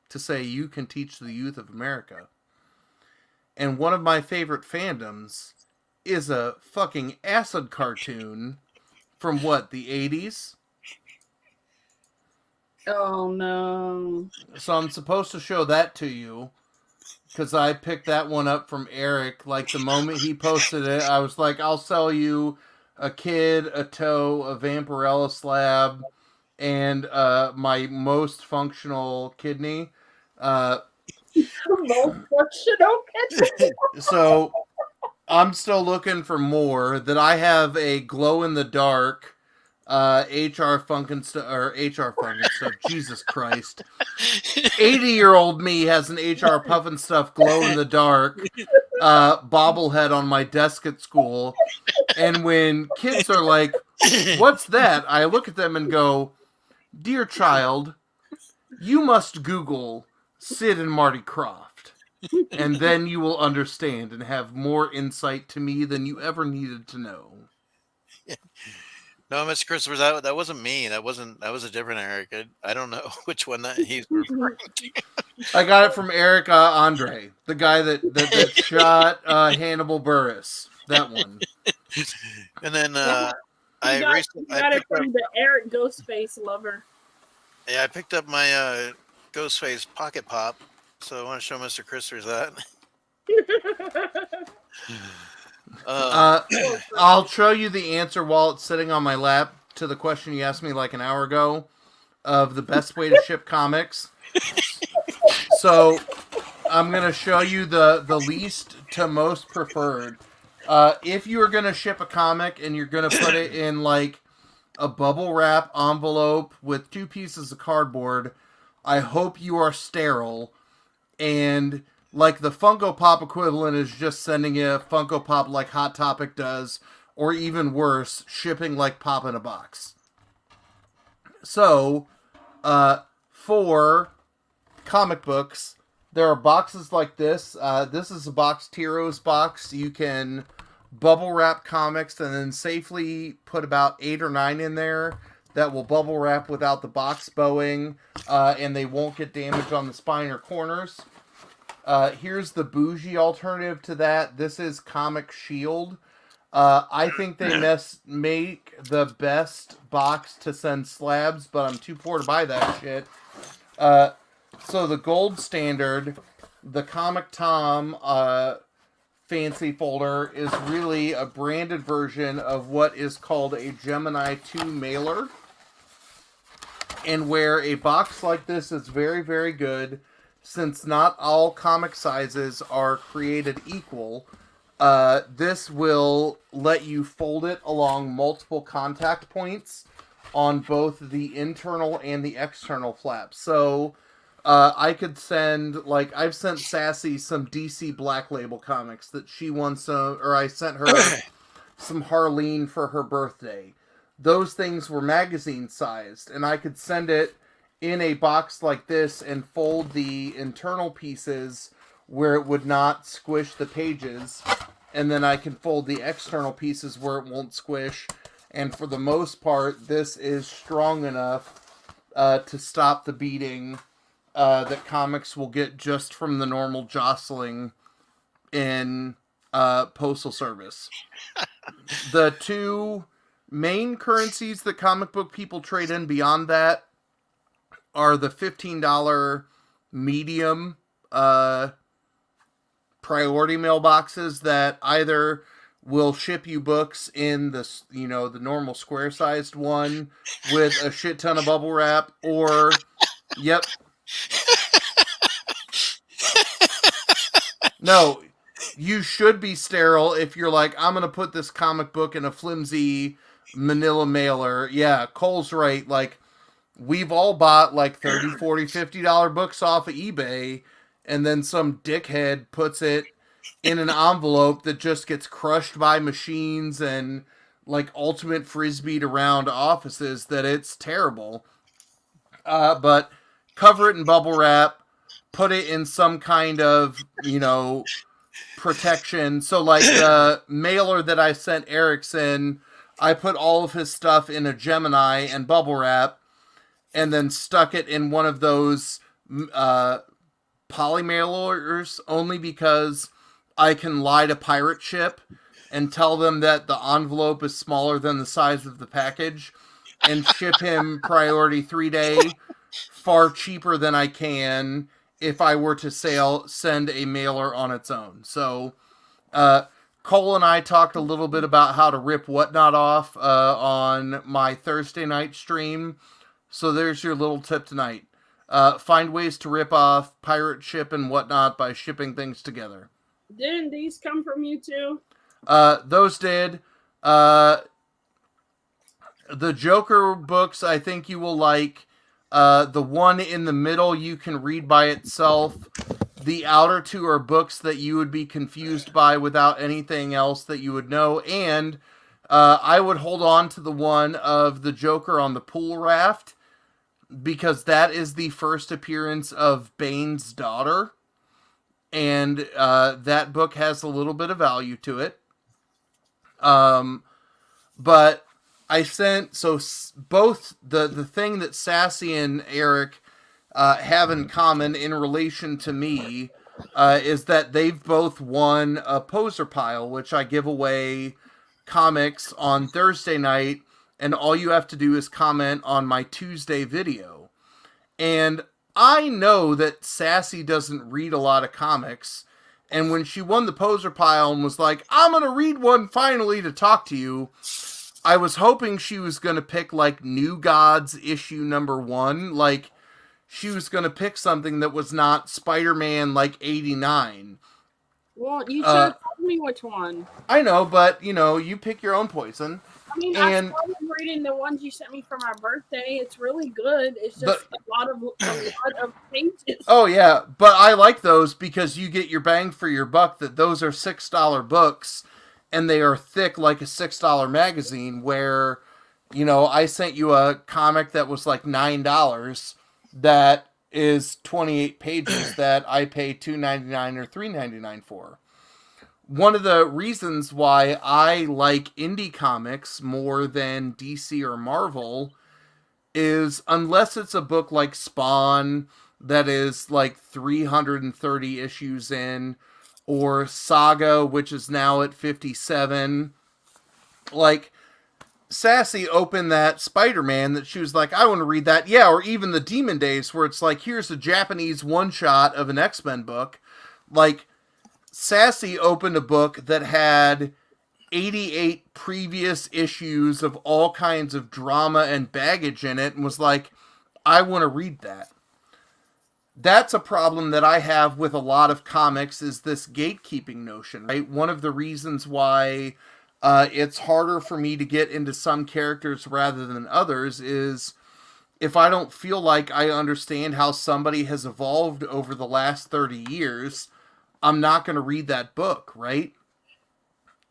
to say you can teach the youth of America. And one of my favorite fandoms is a fucking acid cartoon from what, the 80s? Oh, no. So I'm supposed to show that to you because I picked that one up from Eric. Like the moment he posted it, I was like, I'll sell you a kid, a toe, a Vampirella slab, and my most functional kidney. Most functional kidney. So I'm still looking for more. That I have a glow in the dark HR Funkin' Stuff. Jesus Christ. 80-year-old me has an HR Puffin' Stuff glow in the dark bobblehead on my desk at school. And when kids are like, what's that? I look at them and go, dear child, you must Google Sid and Marty Krofft. And then you will understand and have more insight to me than you ever needed to know. No, Mr. Christopher, that wasn't me. That was a different Eric. I don't know which one that he's referring to. I got it from Eric Andre, the guy that shot Hannibal Buress. That one. And then You I got, recently you got it from the Eric Ghostface lover. yeah, I picked up my Ghostface Pocket Pop, so I want to show Mr. Christopher that. I'll show you the answer while it's sitting on my lap to the question you asked me like an hour ago of the best way to ship comics. So I'm going to show you the least to most preferred. If you are going to ship a comic and you're going to put it in like a bubble wrap envelope with 2 pieces of cardboard, I hope you are sterile. And like the Funko Pop equivalent is just sending you a Funko Pop like Hot Topic does, or even worse, shipping like pop in a box. So, for comic books, there are boxes like this. This is a box, Tiro's box. You can bubble wrap comics and then safely put about 8 or 9 in there that will bubble wrap without the box bowing, and they won't get damaged on the spine or corners. Here's the bougie alternative to that. This is Comic Shield. I think they make the best box to send slabs, but I'm too poor to buy that shit. So the gold standard, the Comic Tom fancy folder, is really a branded version of what is called a Gemini 2 mailer. And where a box like this is very, very good, since not all comic sizes are created equal, this will let you fold it along multiple contact points on both the internal and the external flaps. So I could send, like, I've sent Sassy some DC Black Label comics that she wants, or I sent her some Harleen for her birthday. Those things were magazine sized, and I could send it in a box like this and fold the internal pieces where it would not squish the pages, and then I can fold the external pieces where it won't squish. And for the most part, this is strong enough to stop the beating that comics will get just from the normal jostling in postal service. The 2 main currencies that comic book people trade in beyond that are the $15 medium priority mailboxes that either will ship you books in the, the normal square sized one with a shit ton of bubble wrap, or yep. No, you should be sterile if you're like, I'm going to put this comic book in a flimsy manila mailer. Yeah, Cole's right. Like, we've all bought like $30, $40, $50 books off of eBay, and then some dickhead puts it in an envelope that just gets crushed by machines and like ultimate frisbeed around offices that it's terrible. But cover it in bubble wrap, put it in some kind of, protection. So like the mailer that I sent Erickson, I put all of his stuff in a Gemini and bubble wrap, and then stuck it in one of those poly mailers, only because I can lie to Pirate Ship and tell them that the envelope is smaller than the size of the package and ship him priority 3-day far cheaper than I can if I were to send a mailer on its own. So Cole and I talked a little bit about how to rip Whatnot off on my Thursday night stream. So there's your little tip tonight. Find ways to rip off Pirate Ship and Whatnot by shipping things together. Didn't these come from you too? Those did. The Joker books, I think you will like. The one in the middle you can read by itself. The outer 2 are books that you would be confused by without anything else that you would know. And I would hold on to the one of the Joker on the pool raft, because that is the first appearance of Bane's daughter. and that book has a little bit of value to it. But I sent both the thing that Sassy and Eric have in common in relation to me is that they've both won a poser pile, which I give away comics on Thursday night, and all you have to do is comment on my Tuesday video. And I know that Sassy doesn't read a lot of comics, and when she won the poser pile and was like, I'm going to read one finally to talk to you, I was hoping she was going to pick, like, New Gods issue number 1. Like, she was going to pick something that was not Spider-Man, like, 89. Well, you should have told me which one. I know, but, you know, you pick your own poison. I mean, And I started reading the ones you sent me for my birthday. It's really good. It's just a lot of pages. Oh, yeah, but I like those because you get your bang for your buck, that those are $6 books, and they are thick like a $6 magazine, where, you know, I sent you a comic that was like $9 that is 28 pages that I pay $2.99 or $3.99 for. One of the reasons why I like indie comics more than DC or Marvel is, unless it's a book like Spawn that is like 330 issues in, or Saga, which is now at 57, like, Sassy opened that Spider-Man that she was like, I want to read that. Yeah, or even the Demon Days, where it's like, here's a Japanese one-shot of an X-Men book. Like, Sassy opened a book that had 88 previous issues of all kinds of drama and baggage in it, and was like, I want to read that. That's a problem that I have with a lot of comics, is this gatekeeping notion, right? One of the reasons why it's harder for me to get into some characters rather than others is if I don't feel like I understand how somebody has evolved over the last 30 years, I'm not going to read that book, right?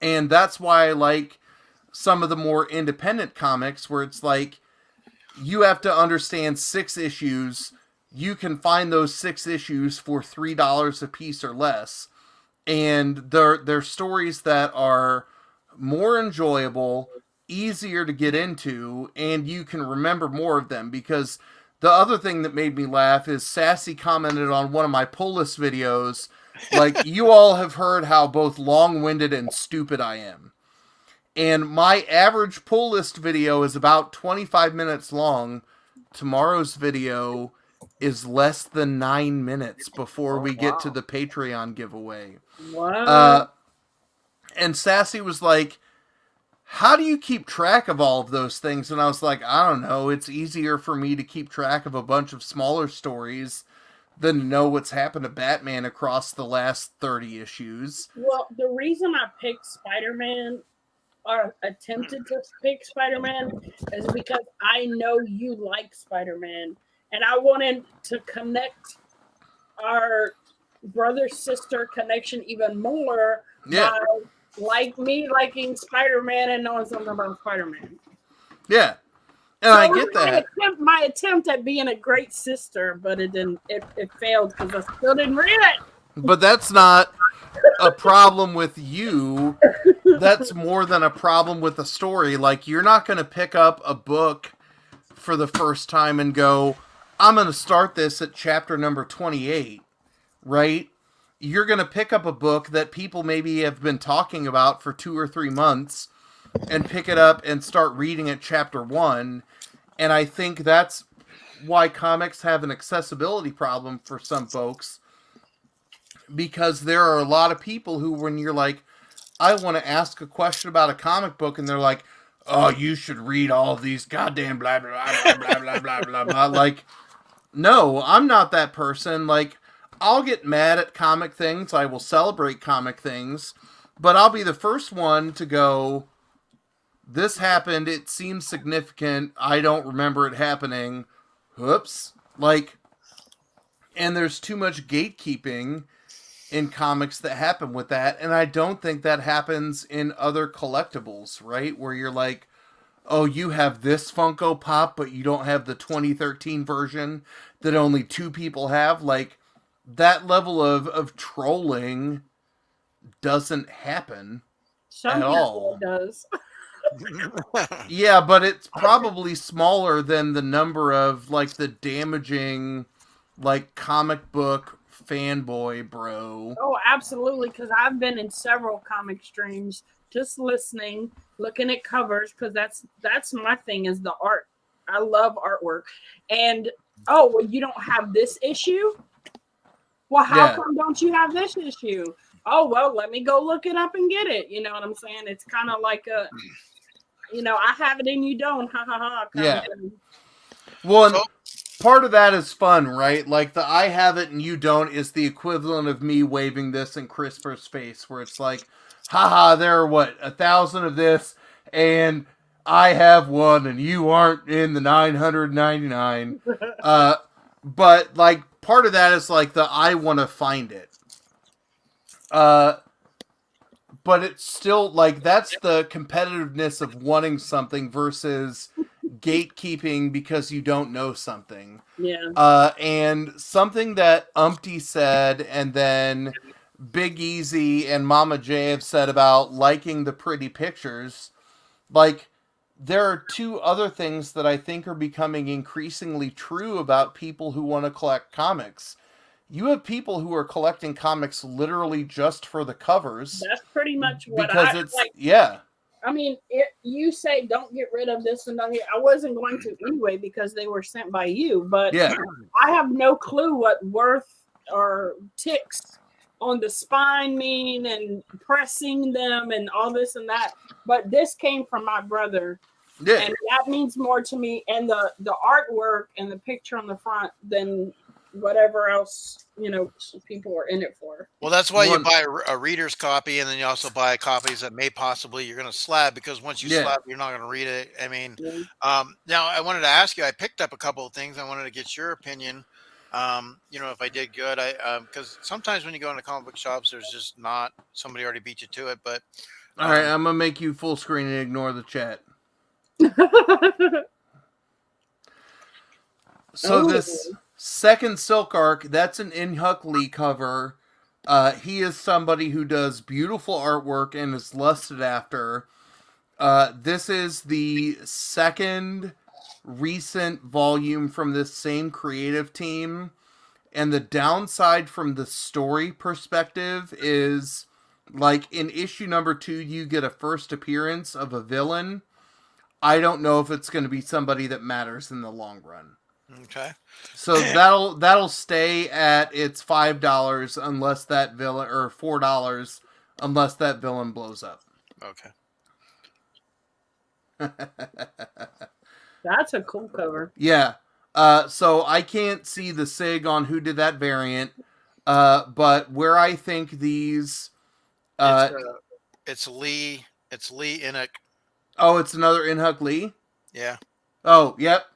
And that's why I like some of the more independent comics, where it's like, you have to understand 6 issues. You can find those 6 issues for $3 a piece or less. And they're stories that are more enjoyable, easier to get into, and you can remember more of them. Because the other thing that made me laugh is Sassy commented on one of my pull list videos, like, you all have heard how both long-winded and stupid I am. And my average pull list video is about 25 minutes long. Tomorrow's video is less than 9 minutes before we get to the Patreon giveaway. Wow. And Sassy was like, how do you keep track of all of those things? And I was like, I don't know. It's easier for me to keep track of a bunch of smaller stories than to know what's happened to Batman across the last 30 issues. Well, the reason I picked Spider-Man, or attempted to pick Spider-Man, is because I know you like Spider-Man. And I wanted to connect our brother-sister connection even more by, like, me liking Spider-Man and knowing something about Spider-Man. Yeah. And so I get that. My attempt at being a great sister, but it didn't. It failed because I still didn't read it. But that's not a problem with you. That's more than a problem with the story. Like, you're not going to pick up a book for the first time and go, I'm going to start this at chapter number 28, right? You're going to pick up a book that people maybe have been talking about for 2 or 3 months and pick it up and start reading at chapter 1. And I think that's why comics have an accessibility problem for some folks, because there are a lot of people who, when you're like, I want to ask a question about a comic book, and they're like, oh, you should read all of these goddamn blah, blah, blah, blah, blah, blah, blah, blah. Like, no, I'm not that person. Like, I'll get mad at comic things. I will celebrate comic things. But I'll be the first one to go, this happened. It seems significant. I don't remember it happening. Whoops. Like, and there's too much gatekeeping in comics that happen with that. And I don't think that happens in other collectibles, right? Where you're like, oh, you have this Funko Pop, but you don't have the 2013 version that only 2 people have. Like, that level of trolling doesn't happen Some at people all. it does. Yeah, but it's probably smaller than the number of like the damaging like comic book fanboy bro. Oh, absolutely. Because I've been in several comic streams, just listening, looking at covers. Because that's my thing is the art. I love artwork. And oh, well, you don't have this issue. Well, how Yeah. come don't you have this issue? Oh, well, let me go look it up and get it. You know what I'm saying? It's kind of like a, I have it and you don't. Ha ha ha. Yeah. Of thing. Well, and part of that is fun, right? Like the I have it and you don't is the equivalent of me waving this in Christopher's face, where it's like, haha, there are 1,000 of this, and I have one, and you aren't in the 999. But like part of that is like the I want to find it. But it's still like that's the competitiveness of wanting something versus gatekeeping because you don't know something. Yeah. And something that Umpty said, and then Big Easy and Mama J have said about liking the pretty pictures, like there are two other things that I think are becoming increasingly true about people who want to collect comics. You have people who are collecting comics literally just for the covers. That's pretty much what because it's like. Yeah. I mean, you say don't get rid of this and don't I wasn't going to anyway because they were sent by you, but yeah. I have no clue what worth or ticks on the spine mean and pressing them and all this and that. But this came from my brother. Yeah. And that means more to me. And the artwork and the picture on the front than whatever else, people are in it for. Well, that's why you buy a reader's copy, and then you also buy copies that may possibly you're going to slab, because once you slab, you're not going to read it. I mean, now I wanted to ask you, I picked up a couple of things. I wanted to get your opinion. If I did good, because sometimes when you go into comic book shops, there's just not somebody already beat you to it. But all right, I'm gonna make you full screen and ignore the chat. So this second Silk Arc, that's an In-Huck Lee cover. He is somebody who does beautiful artwork and is lusted after. This is the second recent volume from this same creative team. And the downside from the story perspective is, like, in issue number 2, you get a first appearance of a villain. I don't know if it's going to be somebody that matters in the long run. Okay. So that'll stay at its $5 unless that villain, or $4 unless that villain blows up. Okay. That's a cool cover. Yeah. So I can't see the SIG on who did that variant. But where I think these it's Lee Innick. Oh, it's another In-Huck Lee? Yeah. Oh, yep.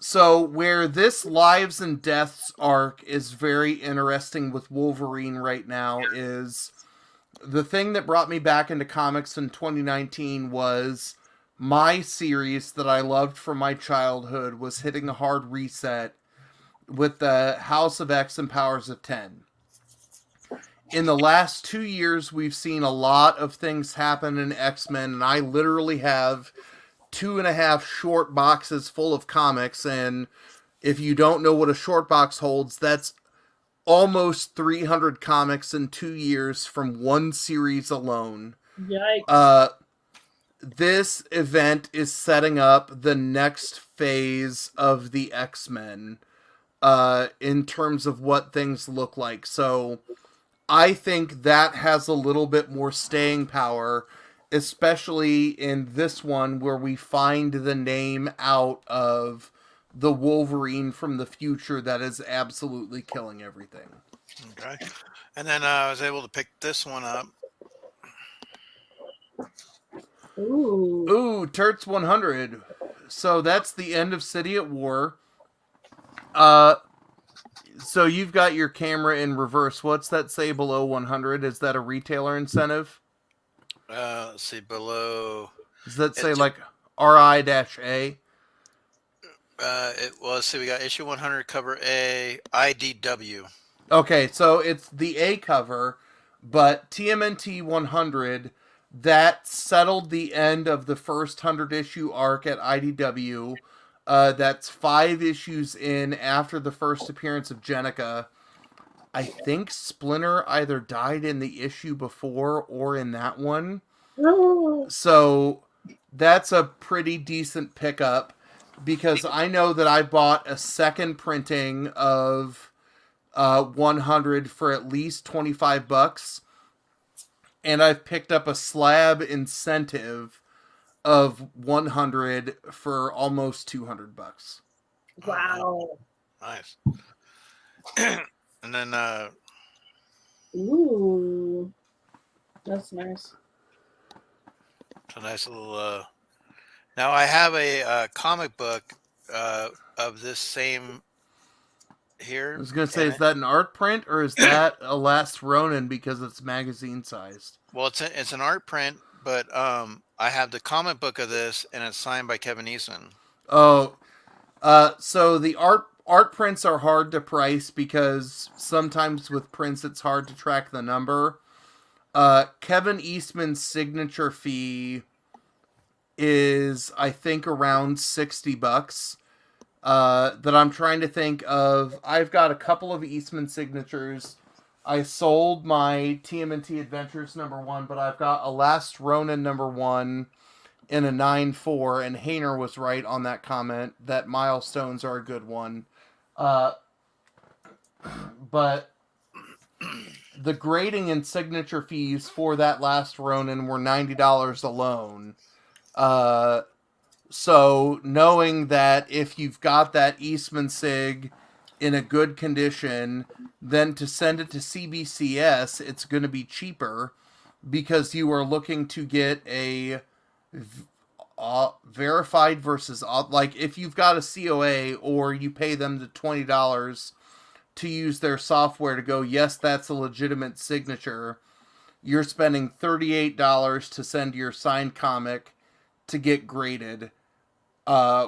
So where this Lives and Deaths arc is very interesting with Wolverine right now is the thing that brought me back into comics in 2019 was my series that I loved from my childhood was hitting a hard reset with the House of X and Powers of 10. In the last 2 years, we've seen a lot of things happen in X-Men, and I literally have 2.5 short boxes full of comics, and if you don't know what a short box holds, that's almost 300 comics in 2 years from one series alone. Yikes. This event is setting up the next phase of the X-Men in terms of what things look like. So I think that has a little bit more staying power, especially in this one where we find the name out of the Wolverine from the future that is absolutely killing everything. Okay. And then I was able to pick this one up. Ooh, Turts 100. So that's the end of City at War. So you've got your camera in reverse. What's that say below 100? Is that a retailer incentive? Let's see, below. Does that say like RI-A? Let's see, we got issue 100, cover A, IDW. Okay, so it's the A cover, but TMNT 100, that settled the end of the first 100 issue arc at IDW. That's 5 issues in after the first appearance of Jenica. I think Splinter either died in the issue before or in that one. So that's a pretty decent pickup because I know that I bought a second printing of 100 for at least $25, and I've picked up a slab incentive of 100 for almost $200. Wow. Nice. And then Ooh. That's nice. it's a nice little. Now I have a comic book of this same here. I was going to say, is that an art print or is that a Last Ronin because it's magazine sized? Well, it's an art print, but I have the comic book of this, and it's signed by Kevin Eastman. Oh, so the art prints are hard to price because sometimes with prints it's hard to track the number. Kevin Eastman's signature fee is, I think, around $60. That I'm trying to think of. I've got a couple of Eastman signatures. I sold my TMNT Adventures #1, but I've got a Last Ronin #1 in a 9.4, and Hayner was right on that comment that milestones are a good one. But the grading and signature fees for that Last Ronin were $90 alone. So knowing that if you've got that Eastman Sig in a good condition, then to send it to CBCS, it's going to be cheaper because you are looking to get a verified versus, like if you've got a COA or you pay them the $20 to use their software to go, yes, that's a legitimate signature, you're spending $38 to send your signed comic to get graded,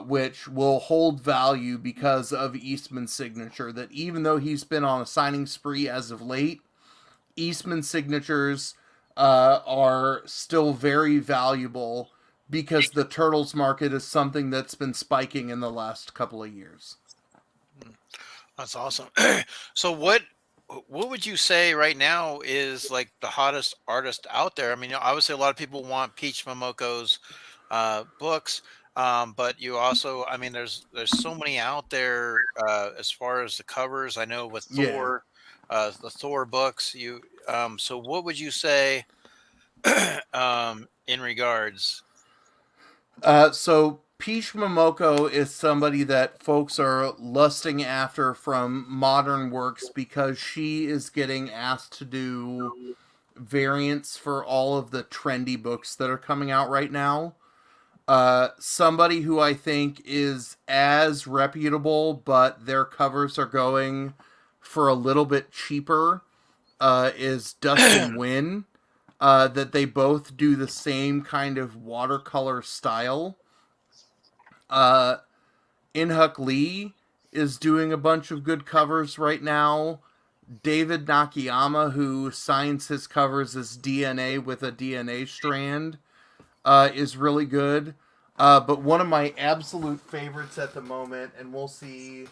which will hold value because of Eastman's signature. That even though he's been on a signing spree as of late, Eastman signatures are still very valuable because the Turtles market is something that's been spiking in the last couple of years. That's awesome. So what would you say right now is like the hottest artist out there? I mean, obviously a lot of people want Peach Momoko's books, but you also, I mean, there's so many out there as far as the covers. I know with Thor, the Thor books. So what would you say in regards? So Peach Momoko is somebody that folks are lusting after from modern works because she is getting asked to do variants for all of the trendy books that are coming out right now. Somebody who I think is as reputable, but their covers are going for a little bit cheaper, is Dustin Nguyen. That they both do the same kind of watercolor style. In-Huk Lee is doing a bunch of good covers right now. David Nakayama, who signs his covers as DNA with a DNA strand, is really good. But one of my absolute favorites at the moment, and we'll see,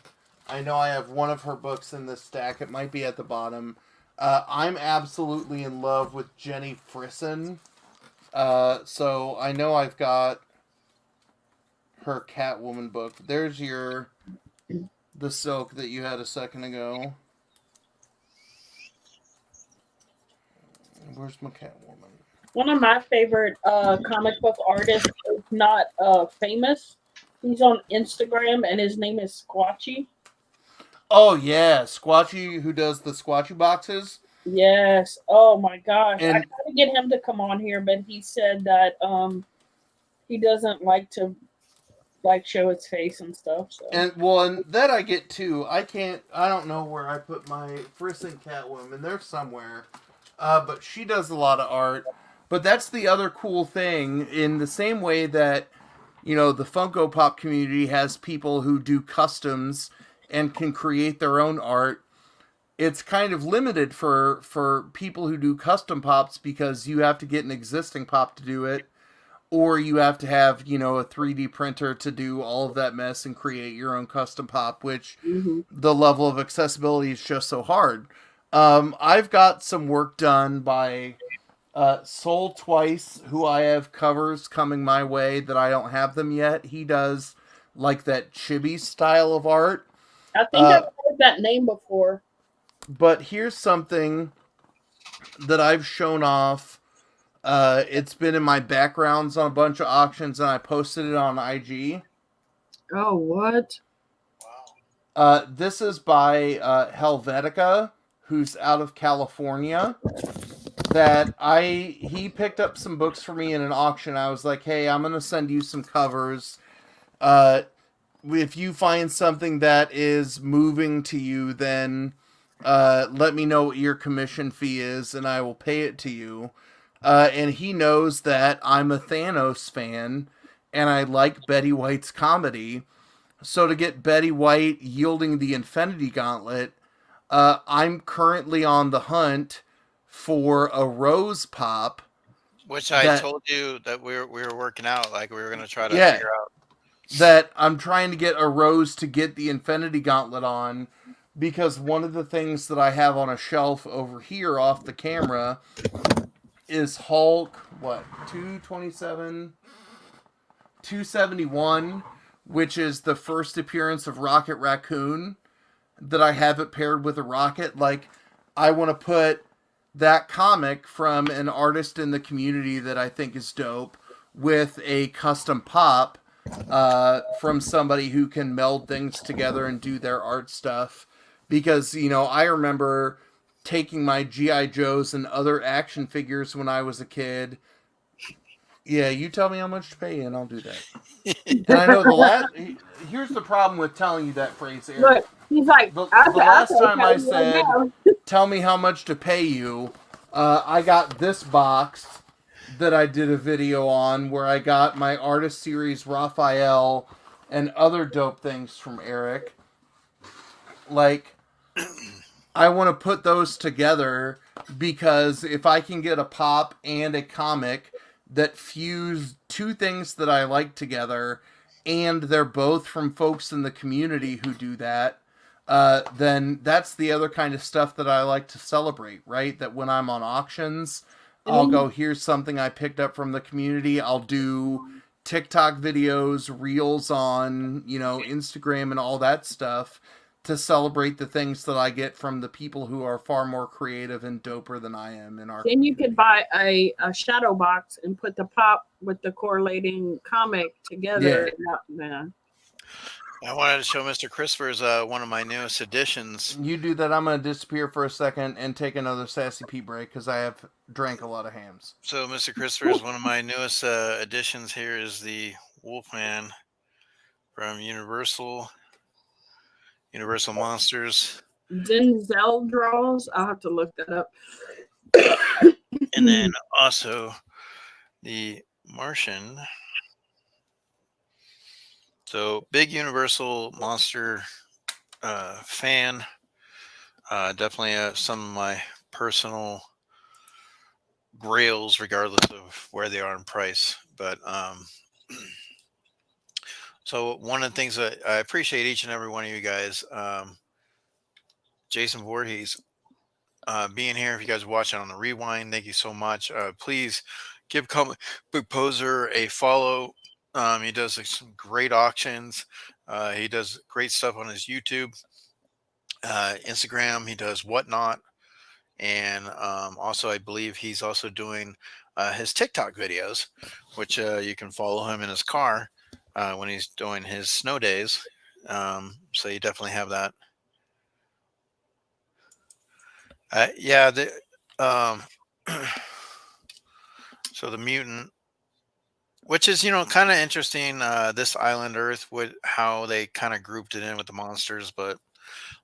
I know I have one of her books in this stack, it might be at the bottom. I'm absolutely in love with Jenny Frisson. So I know I've got her Catwoman book. There's the Silk that you had a second ago. Where's my Catwoman? One of my favorite comic book artists is not famous. He's on Instagram and his name is Squatchy. Oh yeah, Squatchy, who does the Squatchy boxes. Yes. Oh my gosh. And I tried to get him to come on here, but he said that he doesn't like to show his face and stuff. So. And that I get too. I don't know where I put my Frisson Catwoman. They're somewhere. But she does a lot of art. But that's the other cool thing. In the same way that the Funko Pop community has people who do customs and can create their own art. It's kind of limited for people who do custom pops because you have to get an existing pop to do it, or you have to have a 3D printer to do all of that mess and create your own custom pop, which the level of accessibility is just so hard. I've got some work done by Soul Twice, who I have covers coming my way that I don't have them yet. He does like that chibi style of art. I think I've heard that name before. But here's something that I've shown off. It's been in my backgrounds on a bunch of auctions, and I posted it on IG. Oh, what? This is by Helvetica, who's out of California. He picked up some books for me in an auction. I was like, hey, I'm gonna send you some covers. If you find something that is moving to you, then let me know what your commission fee is, and I will pay it to you. And he knows that I'm a Thanos fan, and I like Betty White's comedy. So to get Betty White yielding the Infinity Gauntlet, I'm currently on the hunt for a Rose Pop. Which I told you that we were working out, like we were going to try to figure out. That I'm trying to get a Rose to get the Infinity Gauntlet on, because one of the things that I have on a shelf over here off the camera is Hulk, 271, which is the first appearance of Rocket Raccoon, that I have it paired with a rocket. Like, I want to put that comic from an artist in the community that I think is dope with a custom pop from somebody who can meld things together and do their art stuff. Because, I remember taking my G.I. Joes and other action figures when I was a kid. Yeah, you tell me how much to pay and I'll do that. And I know here's the problem with telling you that phrase, Eric. Look, he's like, the last time I said, tell me how much to pay you, I got this box that I did a video on where I got my Artist Series Raphael and other dope things from Eric. Like, I want to put those together because if I can get a pop and a comic that fuse two things that I like together, and they're both from folks in the community who do that, then that's the other kind of stuff that I like to celebrate, right? That when I'm on auctions, I'll go, here's something I picked up from the community. I'll do TikTok videos, reels on, Instagram and all that stuff to celebrate the things that I get from the people who are far more creative and doper than I am in our Then you could buy a shadow box and put the pop with the correlating comic together. Yeah. I wanted to show Mr. Christopher's one of my newest editions. You do that, I'm going to disappear for a second and take another Sassy Pete break because I have drank a lot of hams. So Mr. Christopher's one of my newest editions here is the Wolfman from Universal Monsters. Denzel draws. I'll have to look that up. And then also the Martian. So big Universal Monster fan. Definitely some of my personal grails, regardless of where they are in price. But so one of the things that I appreciate each and every one of you guys, Jason Voorhees, being here. If you guys are watching on the rewind, thank you so much. Please give Book Poser a follow. He does some great auctions. He does great stuff on his YouTube, Instagram. He does Whatnot. And also, I believe he's also doing his TikTok videos, which you can follow him in his car when he's doing his snow days. So you definitely have that. Yeah. So the mutant, which is, kind of interesting. This Island Earth, how they kind of grouped it in with the monsters. But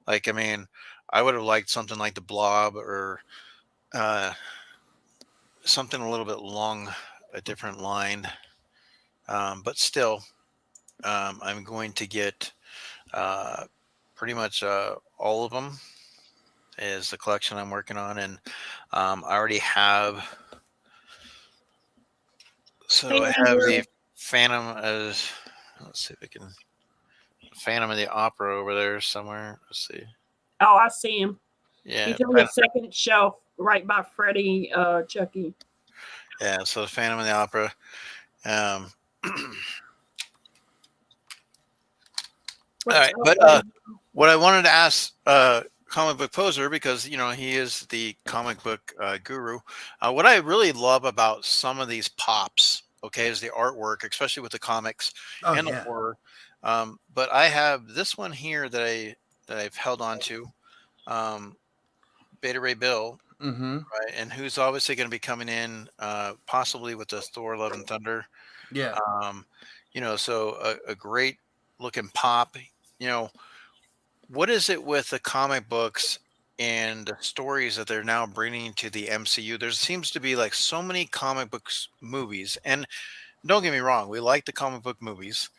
like, I mean, I would have liked something like the Blob or something a little bit a different line. But still, I'm going to get pretty much all of them is the collection I'm working on, and I already have. So I have the Phantom as. Let's see if I can. Phantom of the Opera over there somewhere. Let's see. Oh, I see him. Yeah. He's on the second shelf, right by Freddie Chucky. Yeah. So the Phantom of the Opera. All right, but what I wanted to ask Comic Book Poser, because he is the comic book guru. What I really love about some of these pops, okay, is the artwork, especially with the comics and the horror. But I have this one here that I've held on to, Beta Ray Bill, right, and who's obviously going to be coming in possibly with the Thor: Love and Thunder. Yeah. So a great looking pop. What is it with the comic books and the stories that they're now bringing to the MCU? There seems to be like so many comic books movies, and don't get me wrong, we like the comic book movies,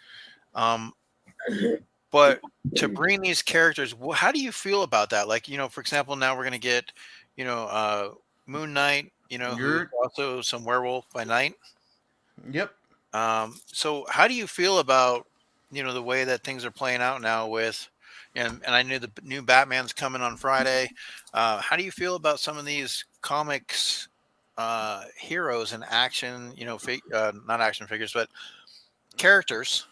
but to bring these characters, how do you feel about that? Like, for example, now we're going to get, Moon Knight, who's also some Werewolf by Night. Yep. So how do you feel about, the way that things are playing out now with, and I knew the new Batman's coming on Friday. How do you feel about some of these comics heroes and action, not action figures, but characters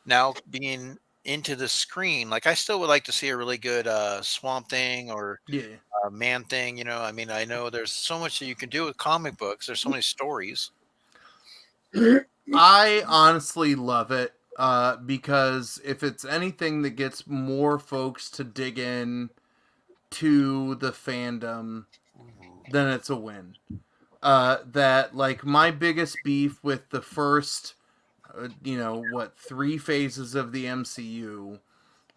now being into the screen? Like, I still would like to see a really good Swamp Thing or Man Thing. I mean, I know there's so much that you can do with comic books. There's so many stories. I honestly love it because if it's anything that gets more folks to dig in to the fandom, then it's a win. That, like, my biggest beef with the first, 3 phases of the MCU,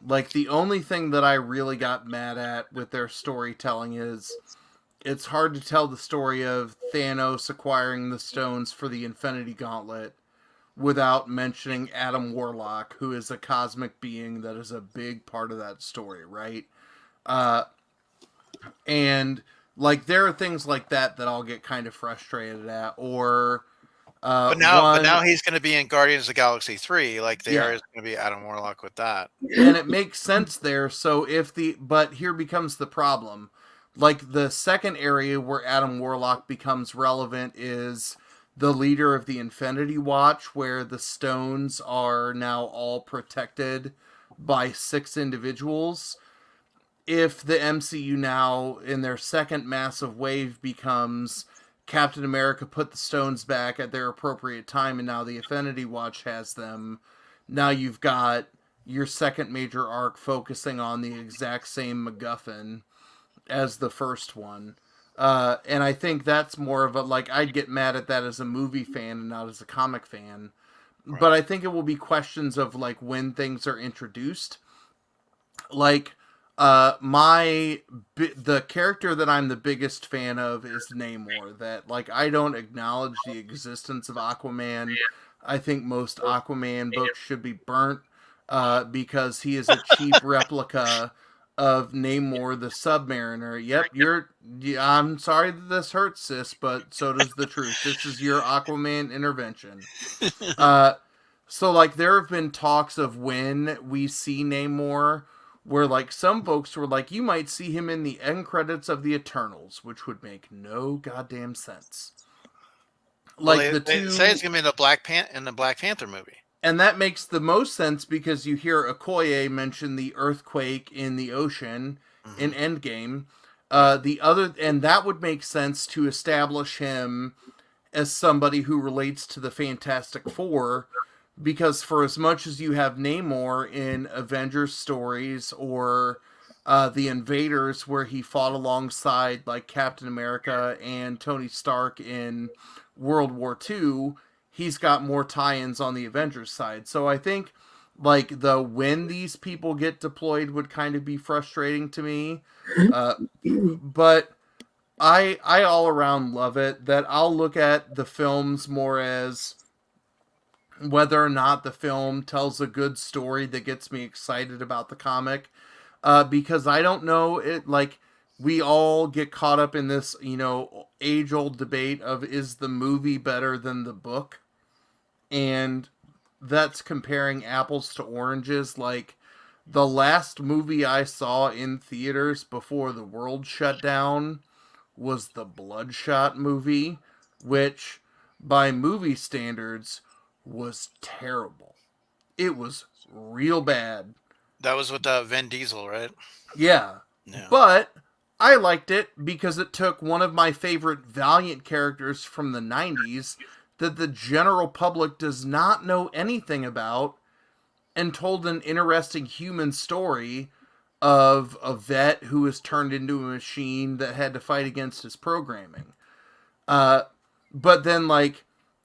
like, the only thing that I really got mad at with their storytelling is it's hard to tell the story of Thanos acquiring the stones for the Infinity Gauntlet without mentioning Adam Warlock, who is a cosmic being that is a big part of that story, right? And, like, there are things like that I'll get kind of frustrated at, or... but now he's going to be in Guardians of the Galaxy 3, like there is going to be Adam Warlock with that. And it makes sense there, so but here becomes the problem. Like, the second area where Adam Warlock becomes relevant is the leader of the Infinity Watch, where the stones are now all protected by 6 individuals. If the MCU now, in their second massive wave, becomes Captain America put the stones back at their appropriate time, and now the Infinity Watch has them, now you've got your second major arc focusing on the exact same MacGuffin as the first one. And I think that's more of a, like, I'd get mad at that as a movie fan and not as a comic fan. Right. But I think it will be questions of, like, when things are introduced. Like, the character that I'm the biggest fan of is Namor. That, like, I don't acknowledge the existence of Aquaman. I think most Aquaman books should be burnt because he is a cheap replica of Namor the Submariner. Yep, I'm sorry that this hurts, sis, but so does the truth. This is your Aquaman intervention. So, like, there have been talks of when we see Namor, where, like, some folks were like, you might see him in the end credits of the Eternals, which would make no goddamn sense. Like, they say it's gonna be in the Black Panther movie. And that makes the most sense because you hear Okoye mention the earthquake in the ocean in Endgame. And that would make sense to establish him as somebody who relates to the Fantastic Four, because for as much as you have Namor in Avengers stories or the Invaders, where he fought alongside, like, Captain America and Tony Stark in World War II, he's got more tie-ins on the Avengers side. So I think, like, when these people get deployed would kind of be frustrating to me. But I all around love it. That I'll look at the films more as whether or not the film tells a good story that gets me excited about the comic. Because I don't know, we all get caught up in this, age-old debate of, is the movie better than the book? And that's comparing apples to oranges. Like, the last movie I saw in theaters before the world shut down was the Bloodshot movie, which, by movie standards, was terrible. It was real bad. That was with Vin Diesel, right? Yeah. Yeah. But I liked it because it took one of my favorite Valiant characters from the 90s that the general public does not know anything about and told an interesting human story of a vet who was turned into a machine that had to fight against his programming. But then,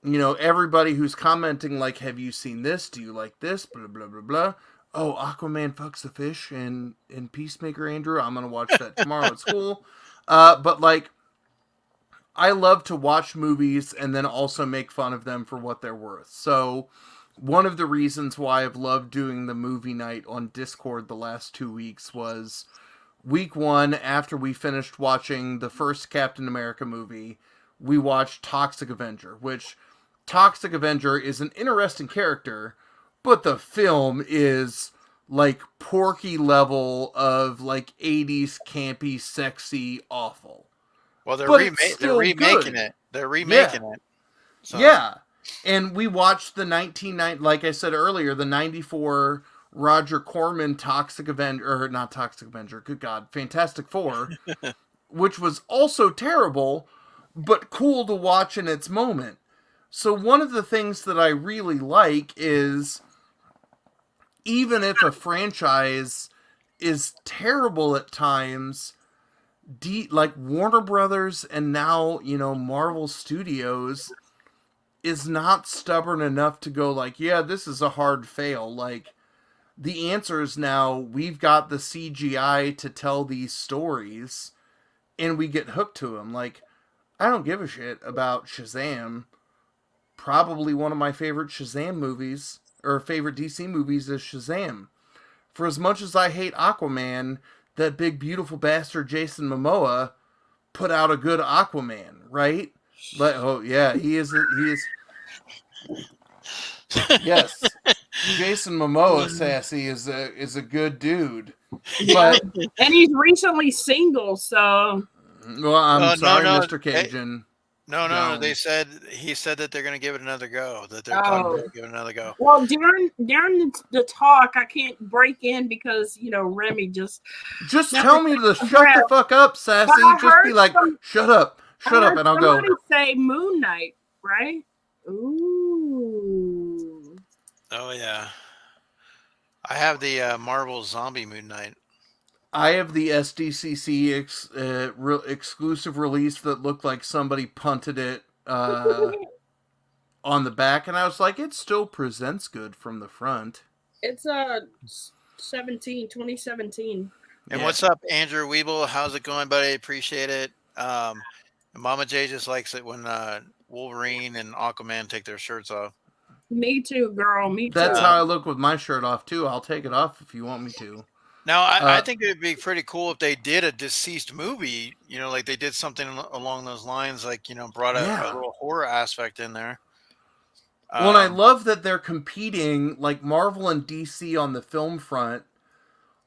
everybody who's commenting, like, have you seen this? Do you like this? Blah, blah, blah, blah. Oh, Aquaman fucks a fish in Peacemaker, Andrew. I'm going to watch that tomorrow at school. But, I love to watch movies and then also make fun of them for what they're worth. So, one of the reasons why I've loved doing the movie night on Discord the last 2 weeks was week one, after we finished watching the first Captain America movie, we watched Toxic Avenger, which Toxic Avenger is an interesting character, but the film is Porky level of 80s campy, sexy, awful. Well, they're But remaking good. it. They're remaking it. So. Yeah. And we watched the 1990, like I said earlier, the 94 Roger Corman Toxic Avenger, or not Toxic Avenger, good God, Fantastic Four, which was also terrible, but cool to watch in its moment. So one of the things that I really like is, even if a franchise is terrible at times, Warner Brothers and now, Marvel Studios is not stubborn enough to go yeah, this is a hard fail. The answer is now we've got the CGI to tell these stories and we get hooked to them. I don't give a shit about Shazam. Probably one of my favorite Shazam movies, or favorite DC movies, is Shazam. For as much as I hate Aquaman, that big beautiful bastard Jason Momoa put out a good Aquaman, right? He is. Yes, Jason Momoa, Sassy, is a good dude. But and he's recently single, so. Well, I'm sorry, no. Mr. Cajun. No. He said that they're going to give it another go. That they're talking about giving it another go. Well, during the talk, I can't break in because Remy just tell me to shut the fuck up, Sassy. Just be like, shut up, and I'll go. Somebody say Moon Knight, right? Ooh. Oh yeah. I have the Marvel Zombie Moon Knight. I have the SDCC exclusive release that looked like somebody punted it on the back, and I was like, it still presents good from the front. It's 2017. And what's up, Andrew Weeble? How's it going, buddy? Appreciate it. Mama J just likes it when Wolverine and Aquaman take their shirts off. Me too, girl. Me too. That's how I look with my shirt off too. I'll take it off if you want me to. Now, I think it would be pretty cool if they did a deceased movie, they did something along those lines, brought a little horror aspect in there. Well, and I love that they're competing, Marvel and DC on the film front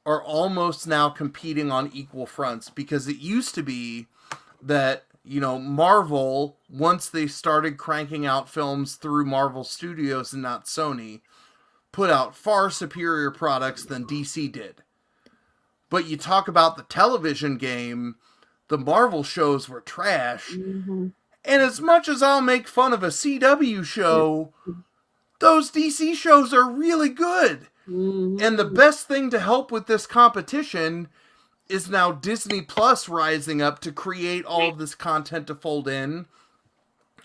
are almost now competing on equal fronts, because it used to be that, Marvel, once they started cranking out films through Marvel Studios and not Sony, put out far superior products than DC did. But you talk about the television game, the Marvel shows were trash. Mm-hmm. And as much as I'll make fun of a CW show, those DC shows are really good. Mm-hmm. And the best thing to help with this competition is now Disney Plus rising up to create all of this content to fold in.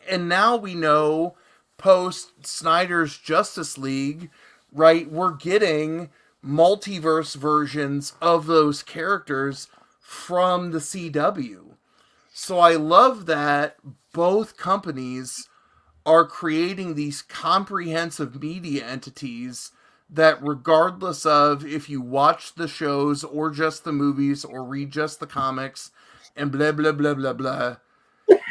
And now we know, post Snyder's Justice League, right, we're getting multiverse versions of those characters from the CW. So I love that both companies are creating these comprehensive media entities that, regardless of if you watch the shows or just the movies or read just the comics and blah blah blah blah blah,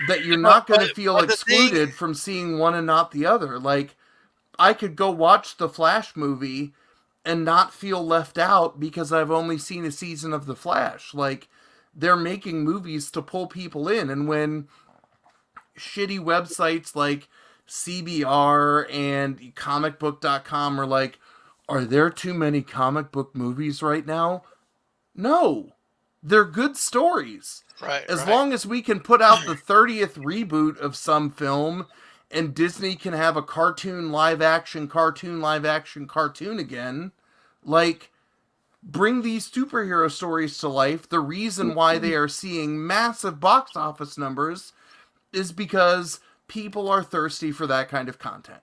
that you're not going to feel but the thing, excluded from seeing one and not the other. Like, I could go watch the Flash movie and not feel left out because I've only seen a season of the Flash. Like, they're making movies to pull people in, and when shitty websites like CBR and comicbook.com are like, are there too many comic book movies right now? No. They're good stories. right, As right. long as we can put out the 30th reboot of some film and Disney can have a cartoon live action again, like, bring these superhero stories to life. The reason why they are seeing massive box office numbers is because people are thirsty for that kind of content.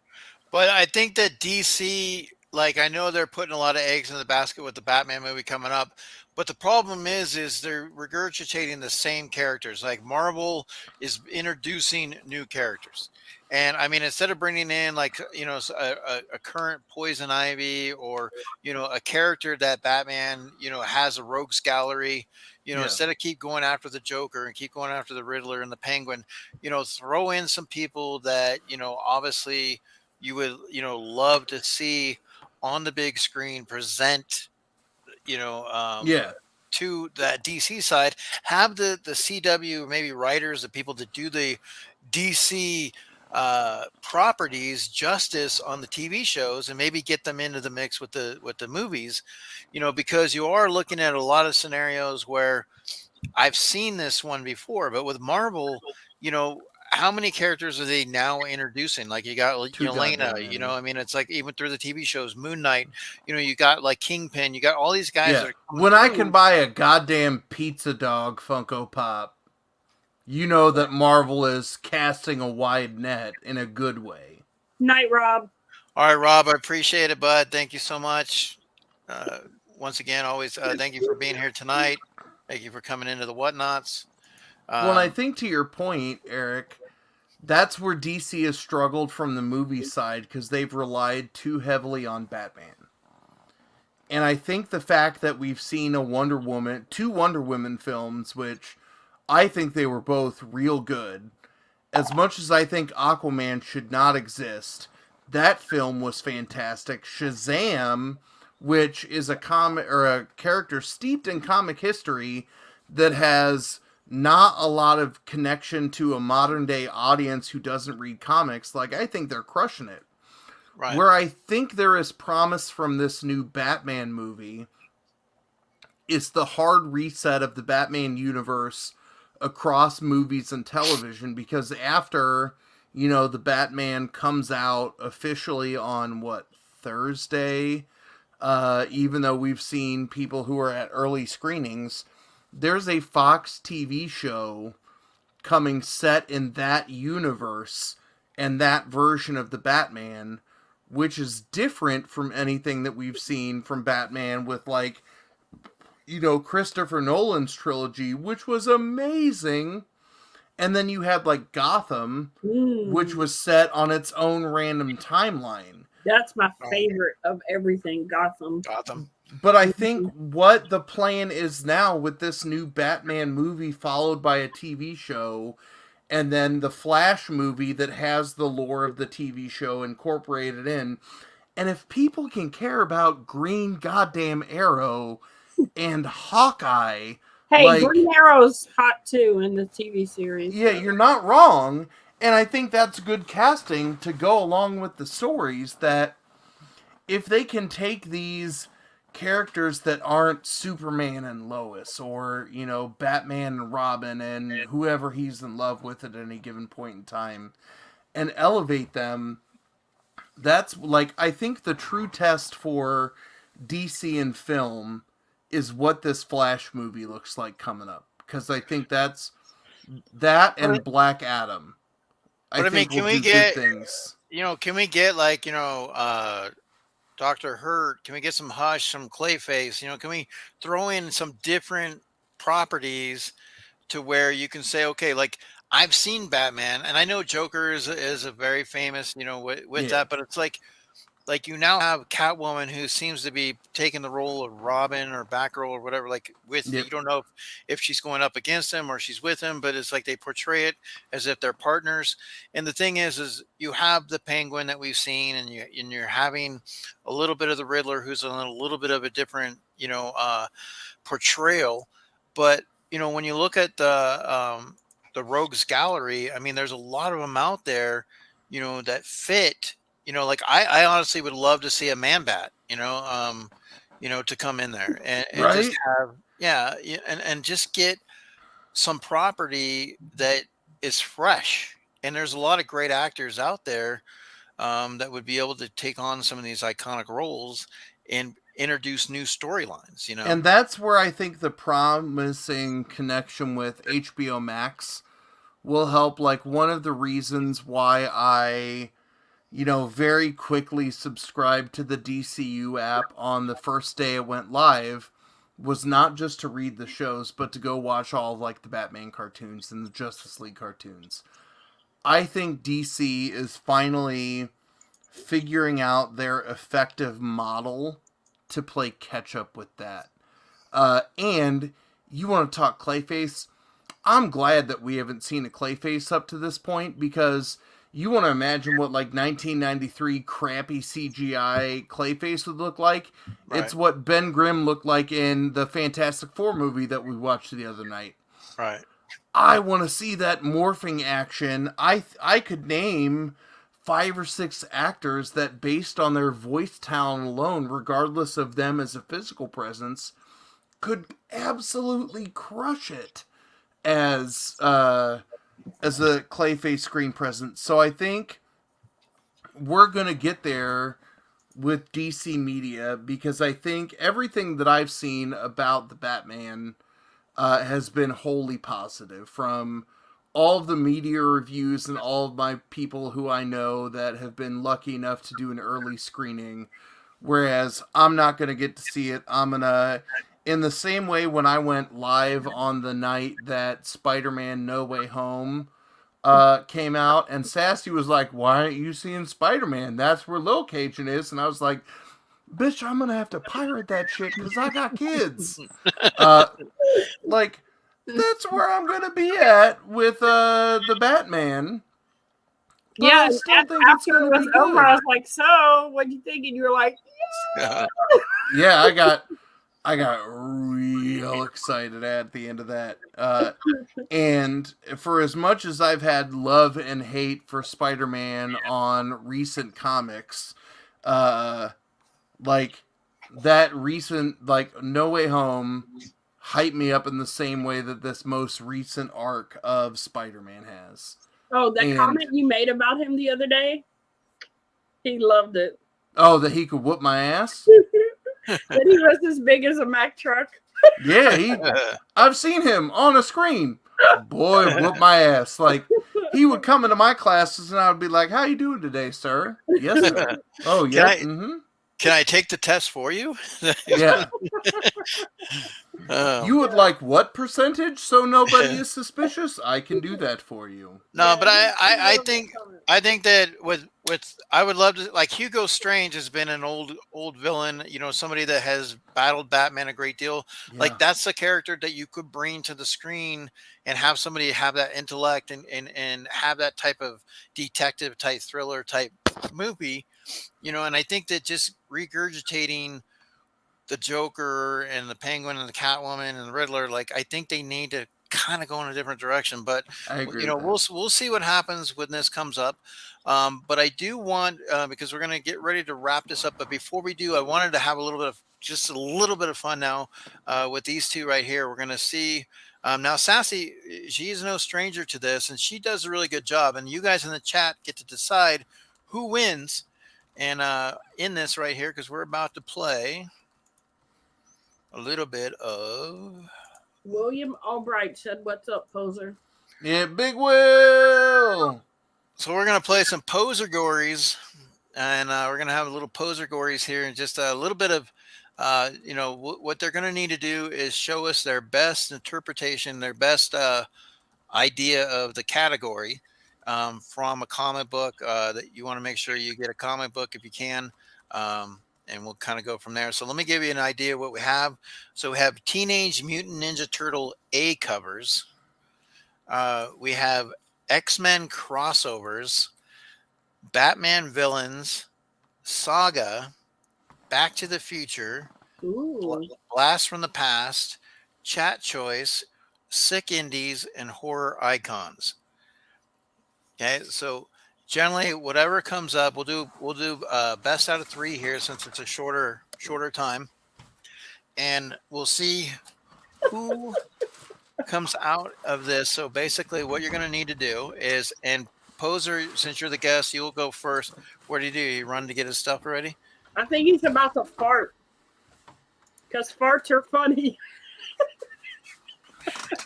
But I think that DC, like, I know they're putting a lot of eggs in the basket with the Batman movie coming up, but the problem is they're regurgitating the same characters. Like, Marvel is introducing new characters, and I mean, instead of bringing in, like, a current Poison Ivy, or a character that Batman has a rogues gallery. Yeah. Instead of keep going after the Joker and keep going after the Riddler and the Penguin, throw in some people that obviously you would love to see on the big screen present Yeah. to that DC side. Have the CW, maybe writers, the people that do the DC properties justice on the TV shows, and maybe get them into the mix with the movies, because you are looking at a lot of scenarios where I've seen this one before, but with Marvel, how many characters are they now introducing? Like, you got like, Too Yelena, goddamn many. I mean, it's like, even through the TV shows, Moon Knight, you got like Kingpin, you got all these guys Yeah. that are coming When I through. can buy a goddamn pizza dog Funko Pop, you know that Marvel is casting a wide net in a good way. Night, Rob. All right, Rob, I appreciate it, bud. Thank you so much. Once again, always thank you for being here tonight. Thank you for coming into the Whatnots. Well, I think to your point, Eric, that's where DC has struggled from the movie side because they've relied too heavily on Batman. And I think the fact that we've seen two Wonder Woman films, which I think they were both real good, as much as I think Aquaman should not exist, that film was fantastic. Shazam, which is a character steeped in comic history that has not a lot of connection to a modern day audience who doesn't read comics, like, I think they're crushing it. right. Where I think there is promise from this new Batman movie is the hard reset of the Batman universe across movies and television, because after, the Batman comes out officially on Thursday, even though we've seen people who are at early screenings, there's a Fox TV show coming set in that universe and that version of the Batman, which is different from anything that we've seen from Batman with, like, Christopher Nolan's trilogy, which was amazing. And then you had, like, Gotham, which was set on its own random timeline. That's my favorite of everything, Gotham. But I think what the plan is now with this new Batman movie followed by a TV show, and then the Flash movie that has the lore of the TV show incorporated in. And if people can care about Green Goddamn Arrow and Hawkeye... Hey, like, Green Arrow's hot too in the TV series. Yeah, you're not wrong. And I think that's good casting to go along with the stories, that if they can take these characters that aren't Superman and Lois, or, Batman and Robin and whoever he's in love with at any given point in time, and elevate them, that's, like, I think the true test for DC in film is what this Flash movie looks like coming up. Because I think that's that and Black Adam. But I mean, can we get things? Can we get, like, Dr. Hurt? Can we get some Hush, some Clayface? Can we throw in some different properties to where you can say, okay, like, I've seen Batman, and I know Joker is a very famous, with Yeah. that, but it's like you now have Catwoman who seems to be taking the role of Robin or Batgirl or whatever. Like Yep. you don't know if she's going up against him or she's with him, but it's like they portray it as if they're partners. And the thing is you have the Penguin that we've seen, and you're having a little bit of the Riddler, who's a little bit of a different, portrayal. But when you look at the Rogues Gallery, I mean, there's a lot of them out there, that fit. Like I honestly would love to see a Man Bat, to come in there and just Right. have, and just get some property that is fresh. And there's a lot of great actors out there, that would be able to take on some of these iconic roles and introduce new storylines. And that's where I think the promising connection with HBO Max will help. Like, one of the reasons why I, very quickly subscribed to the DCU app on the first day it went live was not just to read the shows, but to go watch all of, like, the Batman cartoons and the Justice League cartoons. I think DC is finally figuring out their effective model to play catch up with that. And you want to talk Clayface? I'm glad that we haven't seen a Clayface up to this point, because you want to imagine what, like, 1993 crappy CGI Clayface would look like. Right. It's what Ben Grimm looked like in the Fantastic Four movie that we watched the other night. Right. I want to see that morphing action. I could name 5 or 6 actors that, based on their voice talent alone, regardless of them as a physical presence, could absolutely crush it as a Clayface screen presence. So I think we're gonna get there with DC Media, because I think everything that I've seen about the Batman has been wholly positive, from all of the media reviews and all of my people who I know that have been lucky enough to do an early screening. Whereas I'm not going to get to see it. I'm going to, in the same way when I went live on the night that Spider-Man No Way Home came out, and Sassy was like, "Why aren't you seeing Spider-Man? That's where Lil Cajun is." And I was like, "Bitch, I'm going to have to pirate that shit because I got kids." Like, that's where I'm going to be at with the Batman. But Yeah, I and still think it's after it going to was be over, I good. was like, "So, what'd you think?" And you were like, Yeah, I got real excited at the end of that. And for as much as I've had love and hate for Spider-Man on recent comics, like, that recent, like, No Way Home hyped me up in the same way that this most recent arc of Spider-Man has. "Oh, that And comment you made about him the other day, he loved it. oh, that he could whoop my ass? That he was as big as a Mack truck." Yeah, I've seen him on a screen. Boy, whoop my ass. Like, he would come into my classes and I would be like, "How you doing today, sir?" "Yes, sir." "Oh, Can yeah." I Mm-hmm. can I take the test for you? Yeah. Um, You would like what percentage so nobody is suspicious? I can do that for you. no, but Yeah, I he loved that think comment. that with I would love to, like, Hugo Strange has been an old villain, somebody that has battled Batman a great deal. Yeah. Like, that's a character that you could bring to the screen and have somebody have that intellect and have that type of detective type thriller type movie, and I think that just regurgitating the Joker and the Penguin and the Catwoman and the Riddler, like, I think they need to kind of go in a different direction. But I agree with we'll see what happens when this comes up. But I do want, because we're gonna get ready to wrap this up. But before we do, I wanted to have just a little bit of fun now with these two right here. We're gonna see. Now, Sassy, she's no stranger to this, and she does a really good job. And you guys in the chat get to decide who wins. And in this right here, because we're about to play a little bit of. William Albright said, "What's up, poser?" Yeah, Big Will. So we're gonna play some poser gories, and we're gonna have a little poser gories here, and just a little bit of, what they're gonna need to do is show us their best interpretation, their best idea of the category from a comic book that you want to make sure you get a comic book if you can. And we'll kind of go from there. So let me give you an idea of what we have. So we have Teenage Mutant Ninja Turtle A covers. We have X-Men crossovers, Batman villains, Saga, Back to the Future, Ooh. Blast from the Past, Chat Choice, Sick Indies, and Horror Icons. Okay, so generally whatever comes up, we'll do best out of 3 here since it's a shorter time, and we'll see who comes out of this. So basically, what you're going to need to do is, and Poser, since you're the guest, you'll go first. What do? You run to get his stuff ready? I think he's about to fart. Because farts are funny.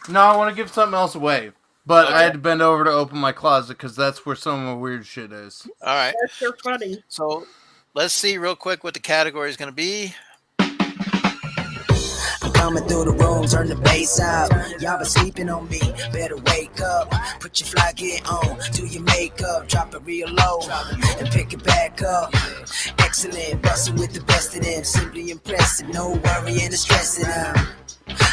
No, I want to give something else away. But Okay. I had to bend over to open my closet because that's where some of my weird shit is. All right. Farts are funny. So let's see real quick what the category is going to be. Coming through the room, turn the bass out. Y'all been sleeping on me, better wake up. Put your fly gear on, do your makeup, drop it real low, and pick it back up. Excellent, bustin' with the best of them, simply impressive, no worry and stressing out.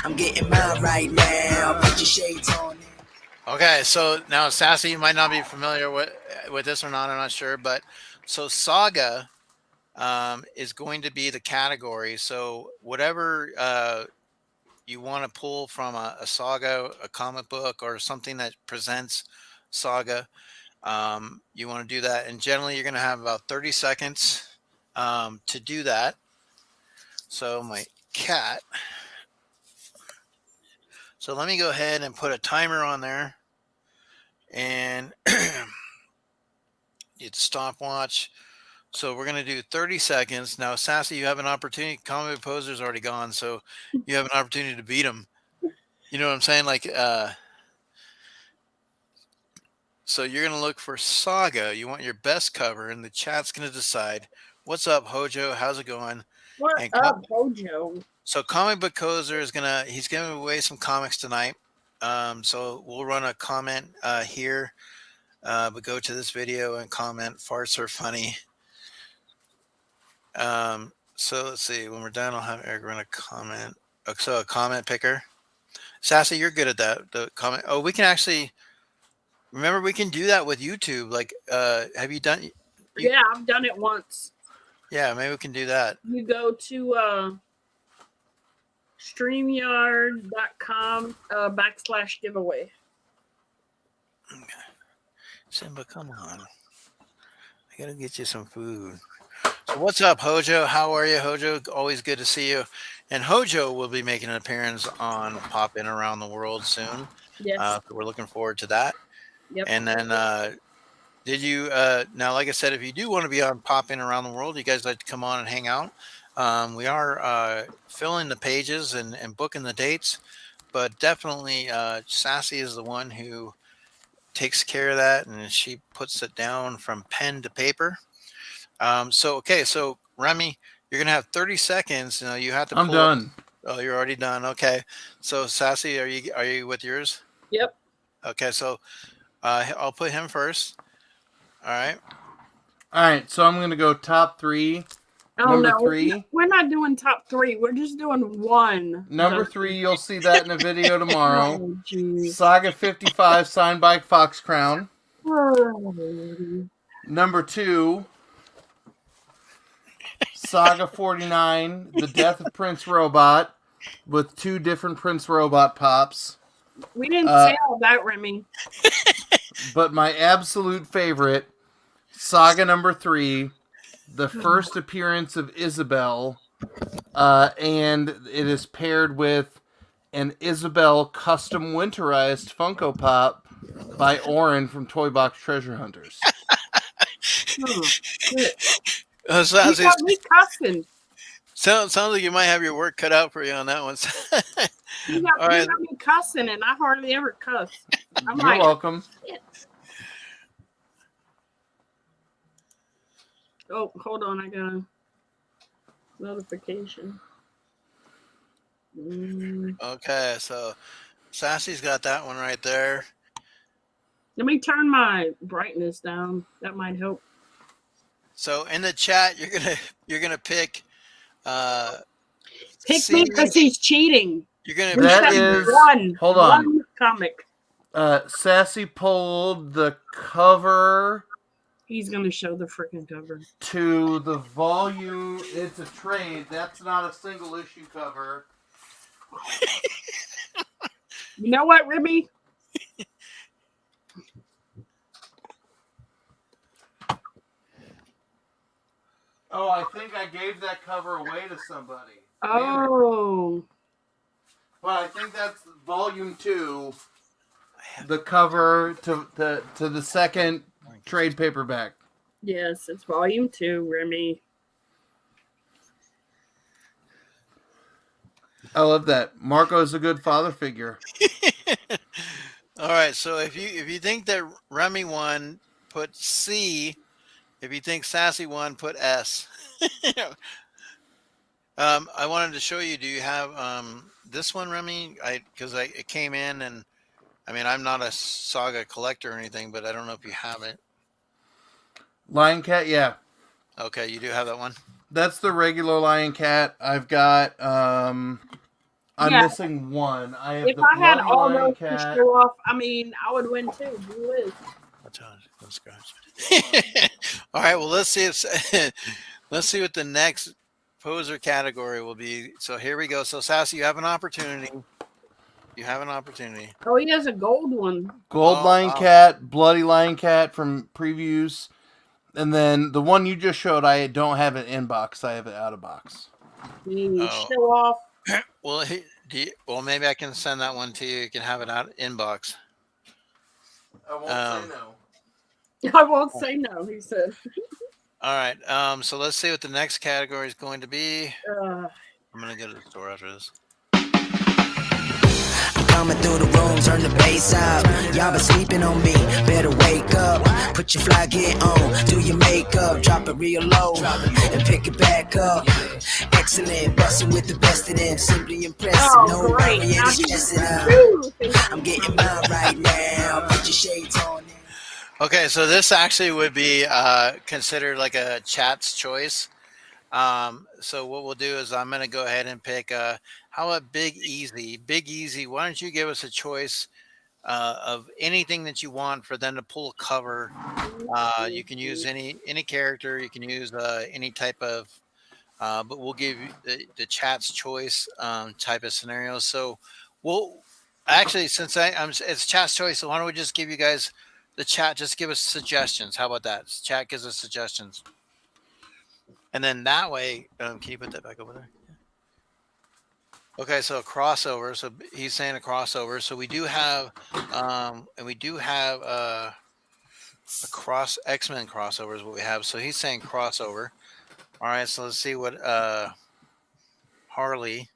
I'm getting mine right now, put your shades on. Okay, so now Sassy, you might not be familiar with this or not, I'm not sure, but so Saga is going to be the category. So whatever you want to pull from a saga, a comic book, or something that presents Saga, you want to do that. And generally, you're going to have about 30 seconds to do that. So my cat. So let me go ahead and put a timer on there. And it's stopwatch. So we're going to do 30 seconds. Now, Sassy, you have an opportunity. Comic Poser's already gone, so you have an opportunity to beat him. You know what I'm saying? Like, so you're going to look for Saga. You want your best cover, and the chat's going to decide. What's up, Hojo? How's it going? What And up, Hojo? So Comic Book Poser is he's giving away some comics tonight. So we'll run a comment here, but go to this video and comment. Farts are funny. So let's see. When we're done, I'll have Eric run a comment. So a comment picker. Sassy, you're good at that. The comment. Oh, we can actually remember we can do that with YouTube. Like, have you done? Yeah, I've done it once. Yeah, maybe we can do that. You go to StreamYard.com /giveaway. Okay. Simba, come on. I gotta get you some food. So what's up, Hojo? How are you, Hojo? Always good to see you. And Hojo will be making an appearance on Pop In Around the World soon. Yes. So we're looking forward to that. Yep. And then did you now, like I said, if you do want to be on Pop In Around the World, you guys like to come on and hang out. We are filling the pages and booking the dates, but definitely Sassy is the one who takes care of that, and she puts it down from pen to paper. So Remy, you're gonna have 30 seconds. You know, you have to. I'm done. Oh, you're already done. Okay. So Sassy, are you with yours? Yep. Okay. So I'll put him first. All right. All right, so I'm going to go top 3. Oh, Number no. 3. We're not doing top 3. We're just doing one. Number 3, you'll see that in a video tomorrow. Oh, geez. Saga 55, signed by Fox Crown. Oh. Number 2, Saga 49, The Death of Prince Robot, with 2 different Prince Robot pops. We didn't say all that, Remy. But my absolute favorite, Saga number 3, the first appearance of Isabel, and it is paired with an Isabel custom winterized Funko Pop by Oren from Toy Box Treasure Hunters. Oh, shit. Oh, You Sassy, got me cussing. sounds like you might have your work cut out for you on that one. You All right. got me cussing, and I hardly ever cuss. I'm You're like, welcome. shit. Oh, hold on. I got a notification. Okay, so Sassy's got that one right there. Let me turn my brightness down. That might help. So in the chat, you're gonna pick Pick C. me because he's cheating. You're gonna We That said is- one. hold on. One comic. Sassy pulled the cover He's gonna show the freaking cover. to the volume. It's a trade. That's not a single issue cover. You know what, Remy? Oh, I think I gave that cover away to somebody. Oh. But I think that's volume 2. The cover to the second trade paperback. Yes, it's volume 2, Remy. I love that. Marco's a good father figure. All right. So if you think that Remy won, put C. If you think Sassy won, put S. I wanted to show you. Do you have this one, Remy? Because it came in, and I mean, I'm not a Saga collector or anything, but I don't know if you have it. Lion Cat, yeah. Okay, you do have that one. That's the regular Lion Cat. I've got I'm Yeah. missing one. I have If the I had Bloody all Lion those to Cat. show off, I mean, I would win too. Who is? All right. Well, let's see if let's see what the next poser category will be. So here we go. So Sassy, you have an opportunity. You have an opportunity. Oh, he has a gold one. Gold Oh, Lion wow. Cat, Bloody Lion Cat from previews. And then the one you just showed, I don't have it in box. I have it out of box. Oh. Show off. Well, well, maybe I can send that one to you. You can have it out inbox. I won't say no. I won't say no, he said. All right. So let's see what the next category is going to be. I'm gonna go to the store after this. Coming through the room, turn the bass out. Y'all been sleeping on me, better wake up. Put your fly gear on, do your makeup, drop it real low, and pick it back up. Excellent, busting with the best of them, simply impressive. No great. worry, Now ain't he's stressing out. I'm getting mine right now. Put your shades on. Okay, so this actually would be considered like a chat's choice. So what we'll do is I'm going to go ahead and pick, how about Big Easy? Big Easy, why don't you give us a choice of anything that you want for them to pull a cover. You can use any character. You can use any type of, but we'll give you the chat's choice type of scenarios. So we'll actually, since it's chat's choice, so why don't we just give you guys the chat? Just give us suggestions. How about that? Chat gives us suggestions. And then that way, can you put that back over there? Okay, so a crossover. So he's saying a crossover. So we do have, and we do have a X-Men crossover is what we have. So he's saying crossover. All right, so let's see what Harley.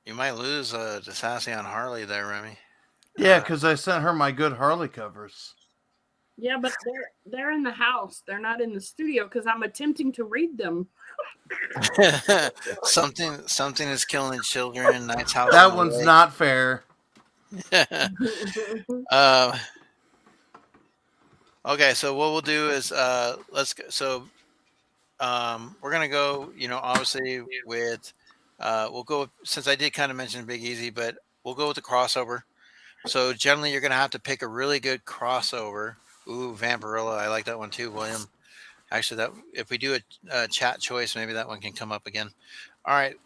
You might lose to Sassy on Harley there, Remy. Yeah, because I sent her my good Harley covers. Yeah, but they're in the house. They're not in the studio because I'm attempting to read them. something is killing children. Night's house. That one's not fair. Okay, so what we'll do is let's go. So we're gonna go. Obviously with we'll go since I did kind of mention Big Easy, but we'll go with the crossover. So generally, you're gonna have to pick a really good crossover. Ooh, Vampirilla, I like that one too, William. Actually, that if we do a chat choice, maybe that one can come up again. All right,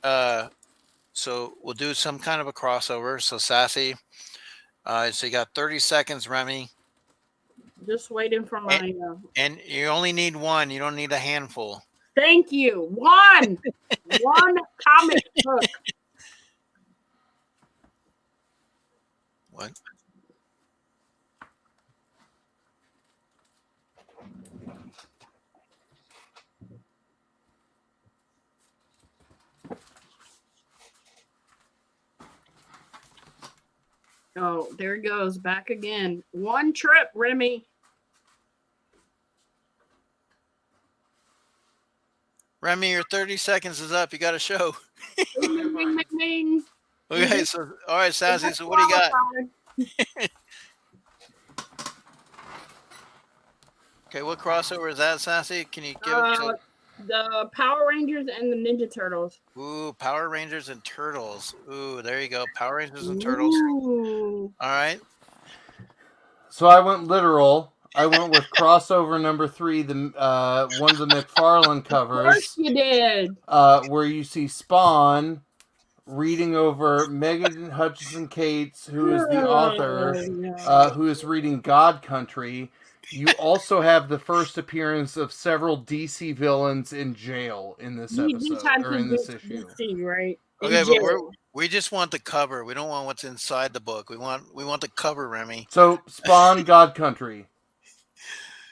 so we'll do some kind of a crossover. So Sassy, so you got 30 seconds, Remy. Just waiting for my. And you only need one. You don't need a handful. Thank you. One comic book. What? Oh, there it goes. Back again. One trip, Remy. Remy, your 30 seconds is up. You got a show. Ding, ding, ding, ding. Okay, so all right, Sassy. So what do you got? Okay, what crossover is that, Sassy? Can you give it to? The Power Rangers and the Ninja Turtles. Ooh, Power Rangers and Turtles. Ooh, there you go. Power Rangers and Turtles. Ooh. All right. So I went literal. I went with crossover number 3, the one of the McFarlane Of course covers, you did. where you see Spawn reading over Megan Hutchinson Cates, who is the author, who is reading God Country. You also have the first appearance of several DC villains in jail in this episode, or in this issue. DC, right? Okay, but we just want the cover. We don't want what's inside the book. We want the cover, Remy. So Spawn, God Country,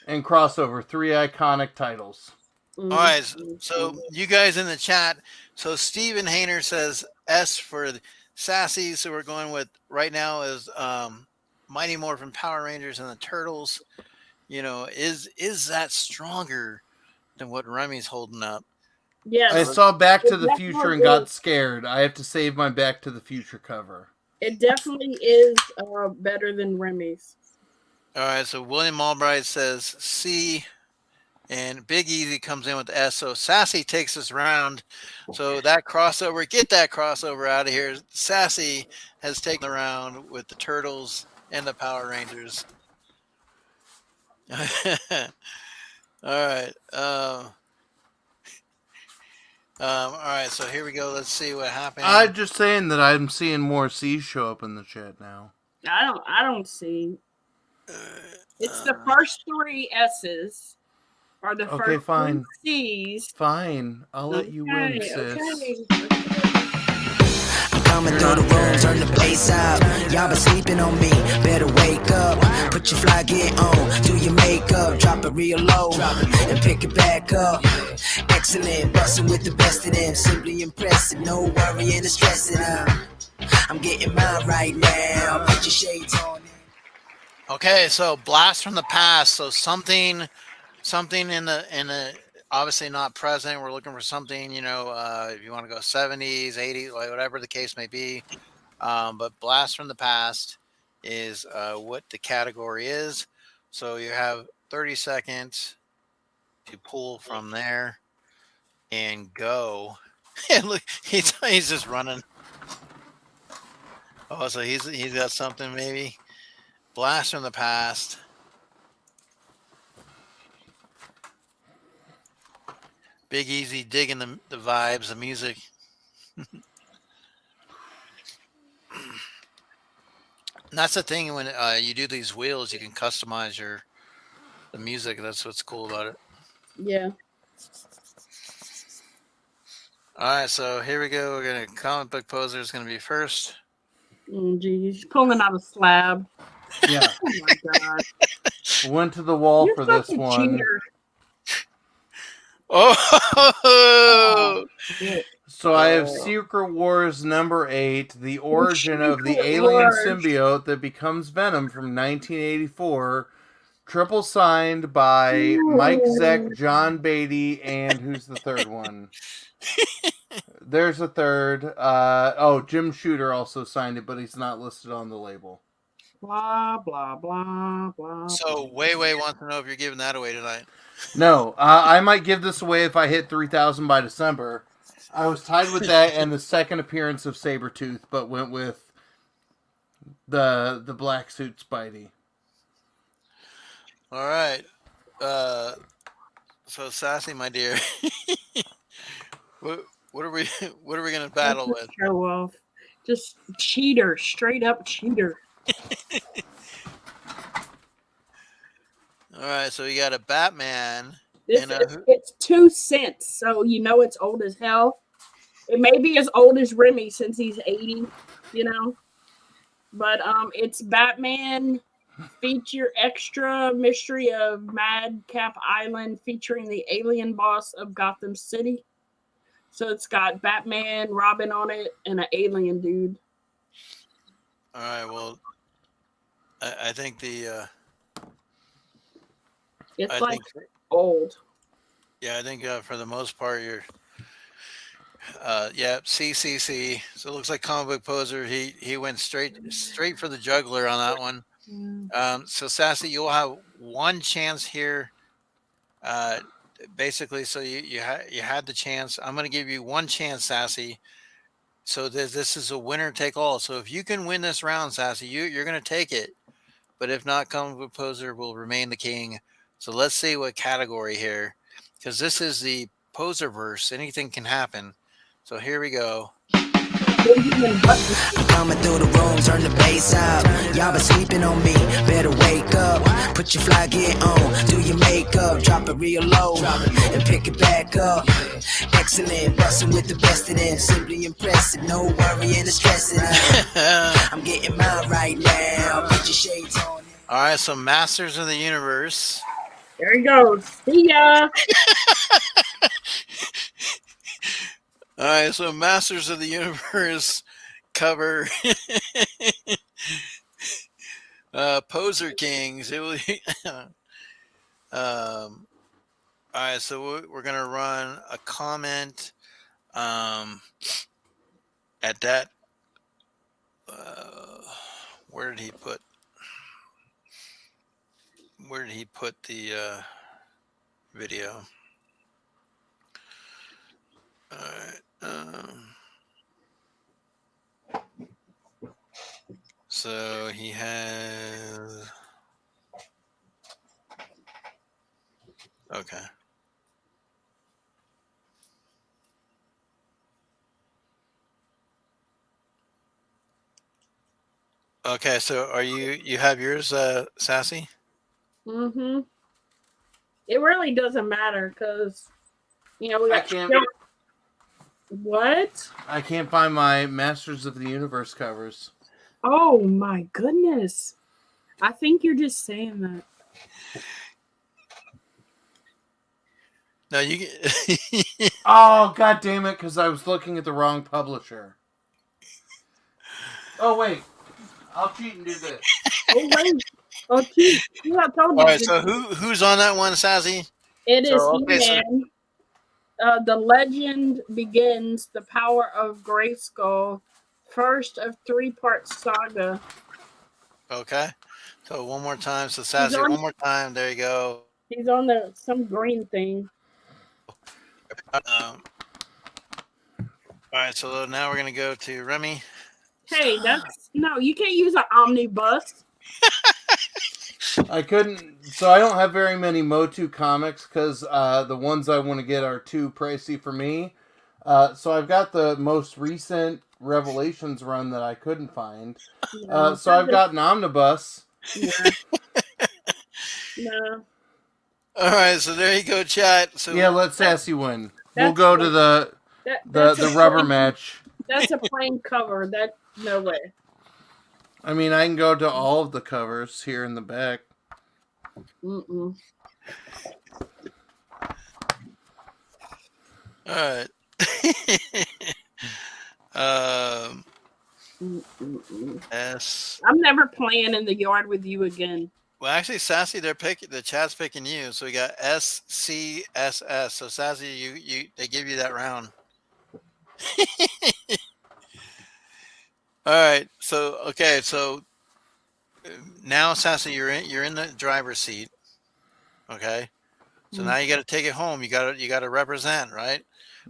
and crossover, 3 iconic titles. All right, so you guys in the chat. So Stephen Hayner says S for Sassy. So we're going with right now is Mighty Morphin Power Rangers and the Turtles. You know, is that stronger than what Remy's holding up? Yes. I saw Back to the Future and got scared. I have to save my Back to the Future cover. It definitely is better than Remy's. All right, so William Albright says C, and Big Easy comes in with S. So Sassy takes us round. So that crossover, get that crossover out of here. Sassy has taken the round with the Turtles and the Power Rangers. All right. All right, so here we go. Let's see what happens. I'm just saying that I'm seeing more C's show up in the chat now. I don't see. It's the first 3 S's or the first 3 C's. Fine. I'll let you win, sis. Coming through the room, turn the bass out. Y'all been sleeping on me, better wake up. Put your fly gear on, do your makeup, drop it real low, and pick it back up. Excellent, bustin' with the best of them, simply impressive. No worrying and stressing out. I'm getting mine right now. Put your shades on. Okay, so blast from the past. So something in the obviously not present. We're looking for something, you know, if you want to go 70s, 80s, whatever the case may be. But blast from the past is what the category is. So you have 30 seconds to pull from there and go. And look, he's just running. Oh, so he's got something maybe. Blast from the past. Big Easy digging the vibes, the music. And that's the thing when you do these wheels, you can customize the music. That's what's cool about it. Yeah. All right, so here we go. We're gonna comic book poser is gonna be first. Oh, geez, pulling out a slab. Yeah. Oh my god. Went to the wall You're for this such a one. cheater. Oh! So I have Secret Wars number 8, the origin of the alien symbiote that becomes Venom from 1984. Triple signed by Mike Zeck, John Beatty, and who's the third one? There's a third. Jim Shooter also signed it, but he's not listed on the label. Blah, blah, blah, blah. So Way wants to know if you're giving that away tonight. No, I might give this away if I hit 3,000 by December. I was tied with that and the second appearance of Sabretooth, but went with the black suit Spidey. All right. So Sassy, my dear, what are we gonna battle with? Show off. Just cheater, straight up cheater. All right, so you got a Batman. It's 2 cents, so you know it's old as hell. It may be as old as Remy since he's 80, you know. But it's Batman feature extra mystery of Madcap Island featuring the alien boss of Gotham City. So it's got Batman, Robin on it, and an alien dude. All right, well, I think it's old. Yeah, I think for the most part, Yeah, CCC. So it looks like comic book poser. He went straight for the juggler on that one. So Sassy, you'll have one chance here. Basically, so you had the chance. I'm going to give you one chance, Sassy. So this is a winner take all. So if you can win this round, Sassy, you're going to take it. But if not, comic book poser will remain the king. So let's see what category here, because this is the poserverse. Anything can happen. So here we go. Coming through the room, turn the bass out. Y'all been sleeping on me, better wake up. Put your fly gear on, do your makeup, drop it real low, and pick it back up. Excellent, bustin' with the best of them, simply impressive, no worrying or stressing. I'm getting mine right now, put your shades on. All right, so Masters of the Universe. There he goes. See ya. All right, so Masters of the Universe cover Poser Kings. It will, all right, so we're gonna run a comment at that. Where did he put the video? All right. So he has. Okay. Okay, so you have yours, Sassy? Mm-hmm. It really doesn't matter because, we got What? I can't find my Masters of the Universe covers. Oh my goodness. I think you're just saying that. No, you. Oh, god damn it, because I was looking at the wrong publisher. Oh, wait. I'll cheat and do this. Oh, wait. Oh, cheat. Yeah, I told you. All right, so who's on that one, Sassy? It is okay, He-Man. The legend begins. The power of Grayskull. First of 3-part saga. Okay. So one more time. So Sassy, one more time. There you go. He's on some green thing. All right, so now we're gonna go to Remy. Hey, no, you can't use an omnibus. I couldn't, so I don't have very many Motu comics because the ones I want to get are too pricey for me. So I've got the most recent Revelations run that I couldn't find. So I've got an omnibus. Yeah. No. All right, so there you go, chat. So yeah, let Sassy win. We'll go to the rubber match. That's a plain cover. No way. I mean, I can go to all of the covers here in the back. Mm-mm. All right. I'm never playing in the yard with you again. Well, actually, Sassy, the chat's picking you. So we got SCSS. So Sassy, they give you that round. All right. So okay. So now, Sassy, you're in the driver's seat. Okay. So now you got to take it home. You got to represent, right?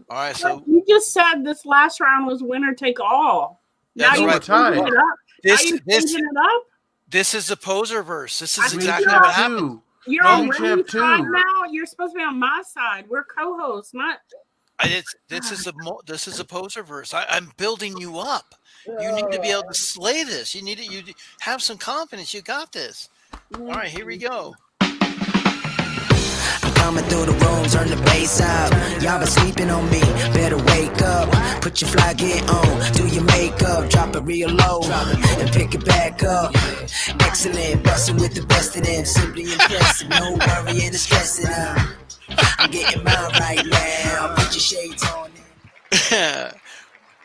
All right. So you just said this last round was winner take all. That's now right. Changing it up. This is the poserverse. This is I exactly what happened. You're on Remy's side now. You're supposed to be on my side. We're co-hosts, not. This is a poserverse. I'm building you up. You need to be able to slay this. You have some confidence. You got this. All right, here we go. Coming through the room, turn the bass out. Y'all been sleeping on me, better wake up. Put your fly gear on, do your makeup, drop it real low, and pick it back up. Excellent, bustin' with the best of them, simply impressive, no worrying or stressing. I'm getting mine right now, put your shades on.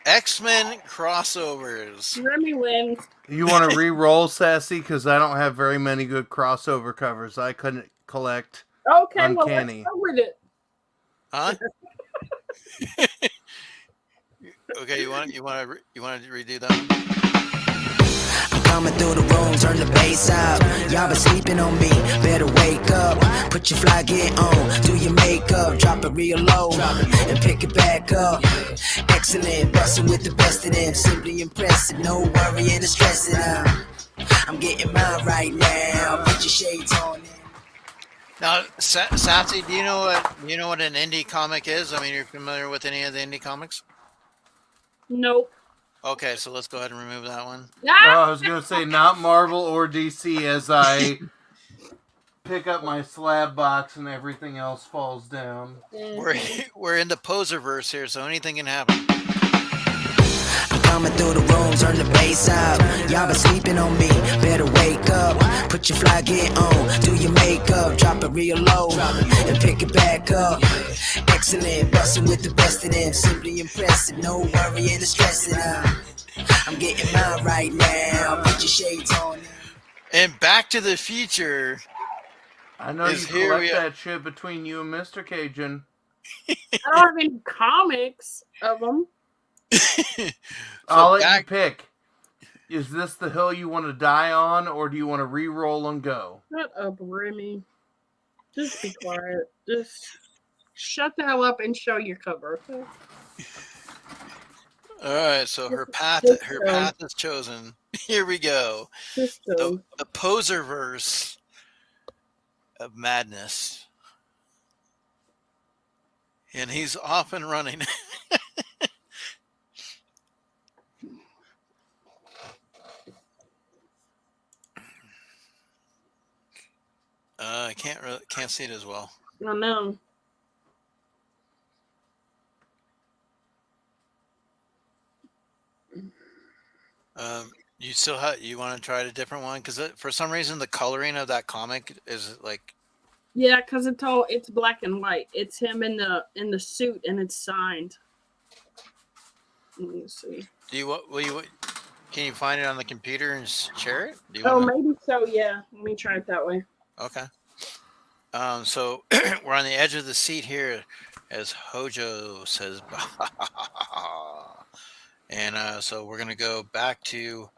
X-Men crossovers. Remy wins. You want to re-roll, Sassy? Because I don't have very many good crossover covers. I couldn't collect. Okay, Uncanny. well, let's go with it. Huh? Okay, you want to redo that one? I'm coming through the room, turn the bass out. Y'all been sleeping on me, better wake up. Put your fly gear on, do your makeup, drop it real low, and pick it back up. Excellent, bustin' with the best of them, simply impressive. No worrying or stressing out. I'm getting mine right now. Put your shades on. Now, Sassy, do you know what an indie comic is? I mean, you're familiar with any of the indie comics? Nope. Okay, so let's go ahead and remove that one. Ah! I was gonna say not Marvel or DC as I pick up my slab box and everything else falls down. We're in the Poserverse here, so anything can happen. Coming through the room, turn the bass out. Y'all been sleeping on me, better wake up. Put your fly gear on, do your makeup, drop it real low, and pick it back up. Excellent, bustin' with the best of them, simply impressive. No worrying or stressing out. I'm getting mine right now. Put your shades on. And Back to the Future. I know you Here we collect are. that shit between you and Mr. Cajun. I don't have any comics of them. I'll let you pick. Is this the hill you want to die on, or do you want to re-roll and go? Shut up, Remy. Just be quiet. Just shut the hell up and show your cover. Okay? All right, so her path is chosen. Here we go. The Poserverse of madness, and he's off and running. I can't see it as well. I know. You want to try a different one because for some reason the coloring of that comic is like. Yeah, because it's black and white. It's him in the suit and it's signed. Let me see. Can you find it on the computer and share it? Maybe so. Yeah, let me try it that way. Okay. So we're on the edge of the seat here, as Hojo says, and so we're gonna go back to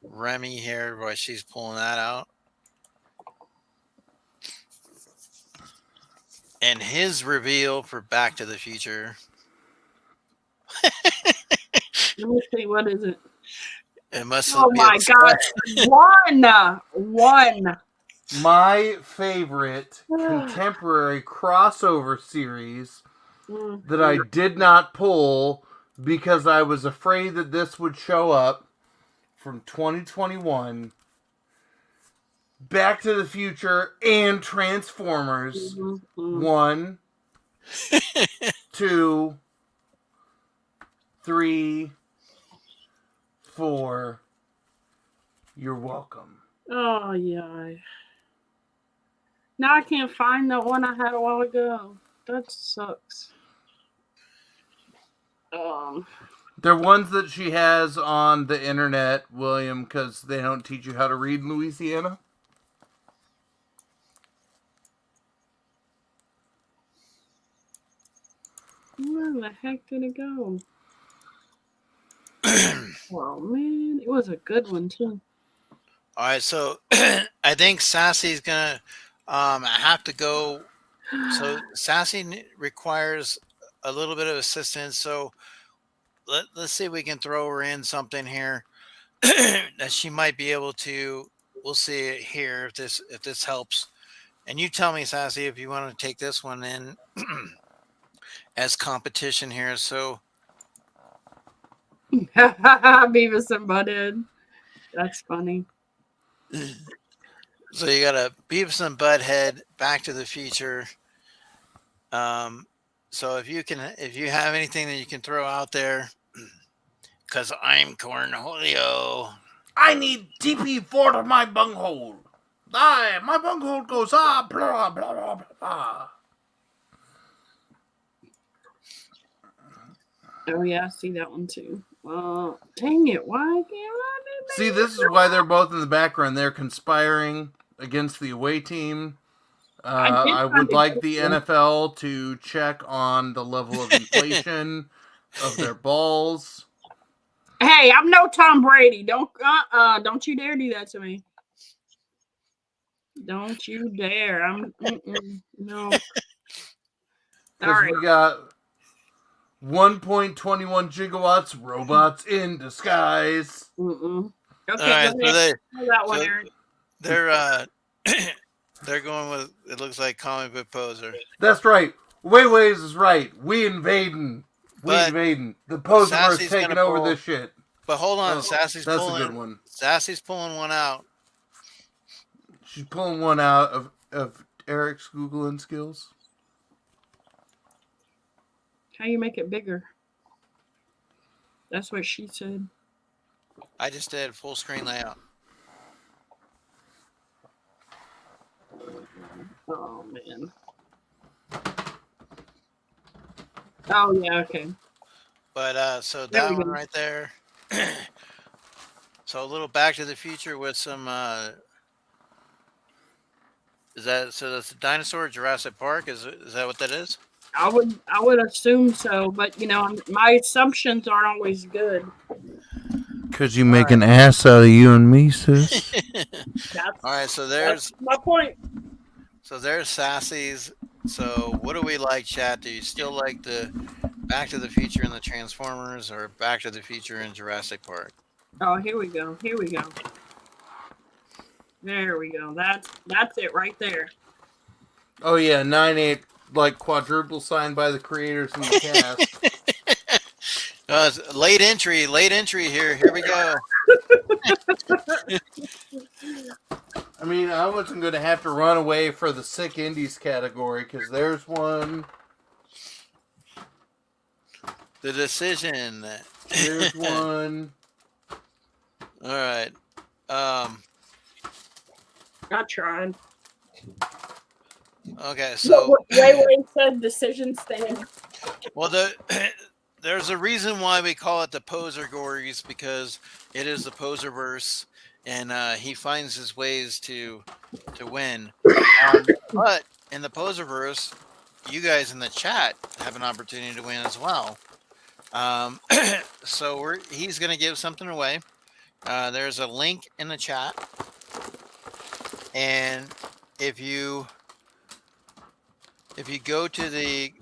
Remy here while she's pulling that out, and his reveal for Back to the Future. Let me see. What is it? It must. Oh my God! One. My favorite contemporary crossover series that I did not pull because I was afraid that this would show up from 2021. Back to the Future and Transformers. 1, 2, 3, 4. You're welcome. Oh yeah. Now I can't find the one I had a while ago. That sucks. They're ones that she has on the internet, William, because they don't teach you how to read in Louisiana. Where the heck did it go? Oh man, it was a good one too. All right, so I think Sassy's gonna have to go. So Sassy requires a little bit of assistance. So let's see if we can throw her in something here that she might be able to. We'll see it here if this helps. And you tell me, Sassy, if you want to take this one in as competition here. So Beavis and Butthead. That's funny. So you got a Beavis and Butthead, Back to the Future. So if you have anything that you can throw out there, because I'm Cornholio. I need DP4 to my bunghole. My bunghole goes blah blah blah blah. Oh yeah, I see that one too. Dang it! Why can't I do that? See, this is why they're both in the background. They're conspiring against the away team. I would like the NFL to check on the level of inflation of their balls. Hey, I'm no Tom Brady. Don't you dare do that to me. Don't you dare. No. All Because right. we got 1.21 gigawatts robots in disguise. Okay, All right, go ahead. That one, so Eric. they're they're going with, it looks like comic book poser. That's right. Wayways is right. We invading. But The Poserverse Sassy's taking gonna over pull- this shit. But hold on, Oh, Sassy's that's pulling a good one. Sassy's pulling one out. She's pulling one out of Eric's Googling skills. How you make it bigger? That's what she said. I just did full screen layout. Oh man. Oh yeah, okay. But so There that we one go. right there. So a little Back to the Future with some that's the dinosaur Jurassic Park? Is that what that is? I would assume so, but my assumptions aren't always good. Cause you make an ass out of you and me, sis. That's All right, so there's my point. Sassy's. So what do we like, chat? Do you still like the Back to the Future and the Transformers, or Back to the Future and Jurassic Park? Oh, here we go. There we go. That's it right there. Oh yeah, 9-8, like quadruple signed by the creators and the cast. It's late entry here. Here we go. I mean, I wasn't going to have to run away for the sick indies category, because there's one. The Decision. There's one. All right. I tried. Okay, so Wayway said decision stand. well, there's a reason why we call it the Poser Gories, because it is the Poserverse, and he finds his ways to win. But in the Poserverse, you guys in the chat have an opportunity to win as well. So he's going to give something away. There's a link in the chat, and if you go to the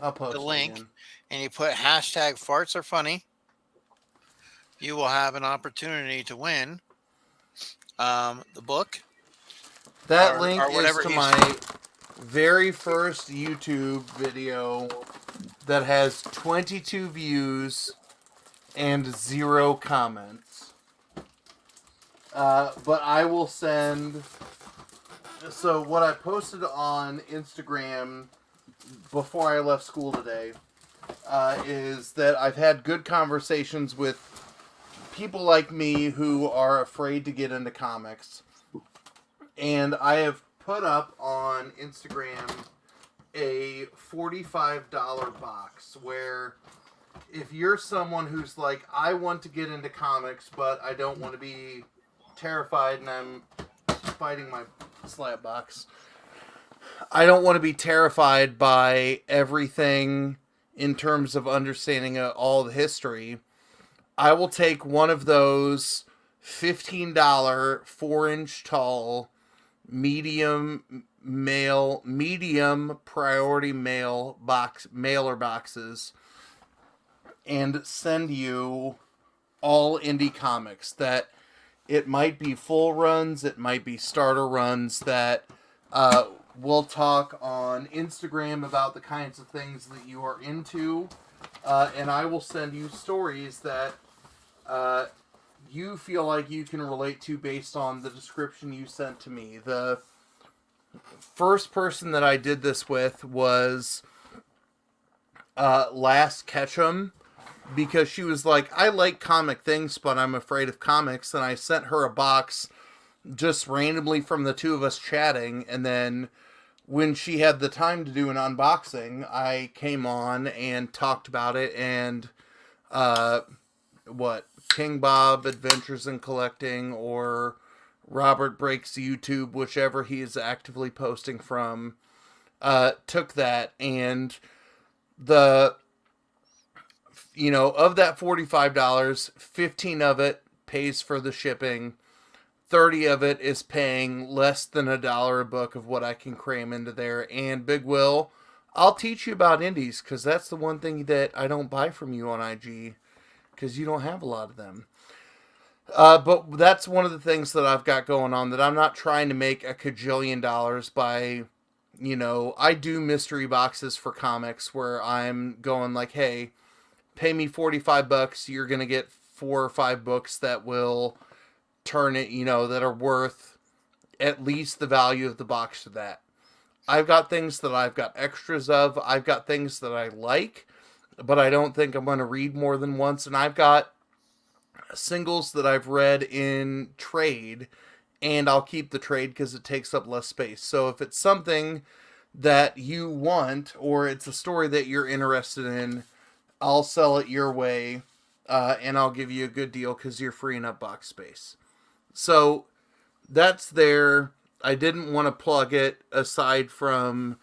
I'll post the it link again. and you put hashtag farts are funny, you will have an opportunity to win the book. That or link whatever is to he's- my very first YouTube video that has 22 views and 0 comments. But I will send... So what I posted on Instagram before I left school today is that I've had good conversations with people like me who are afraid to get into comics. And I have put up on Instagram a $45 box where if you're someone who's like, I want to get into comics, but I don't want to be terrified, and I'm fighting my slap box. I don't want to be terrified by everything in terms of understanding all the history. I will take one of those $15 4-inch tall medium priority mailer boxes and send you all indie comics that it might be full runs, it might be starter runs that we'll talk on Instagram about the kinds of things that you are into, and I will send you stories that you feel like you can relate to based on the description you sent to me. The first person that I did this with was Last Ketchum, because she was like, I like comic things, but I'm afraid of comics, and I sent her a box just randomly from the two of us chatting, and then when she had the time to do an unboxing, I came on and talked about it, and King Bob Adventures in Collecting, or Robert Breaks YouTube, whichever he is actively posting from, took that, and the of that $45, 15 of it pays for the shipping. 30 of it is paying less than $1 a book of what I can cram into there. And Big Will, I'll teach you about indies, because that's the one thing that I don't buy from you on IG, because you don't have a lot of them. But that's one of the things that I've got going on, that I'm not trying to make a cajillion dollars by, I do mystery boxes for comics where I'm going like, hey, pay me $45, you're going to get 4 or 5 books that will turn it, that are worth at least the value of the box to that. I've got things that I've got extras of. I've got things that I like, but I don't think I'm going to read more than once. And I've got singles that I've read in trade, and I'll keep the trade because it takes up less space. So if it's something that you want, or it's a story that you're interested in, I'll sell it your way, and I'll give you a good deal because you're freeing up box space. So that's there. I didn't want to plug it aside from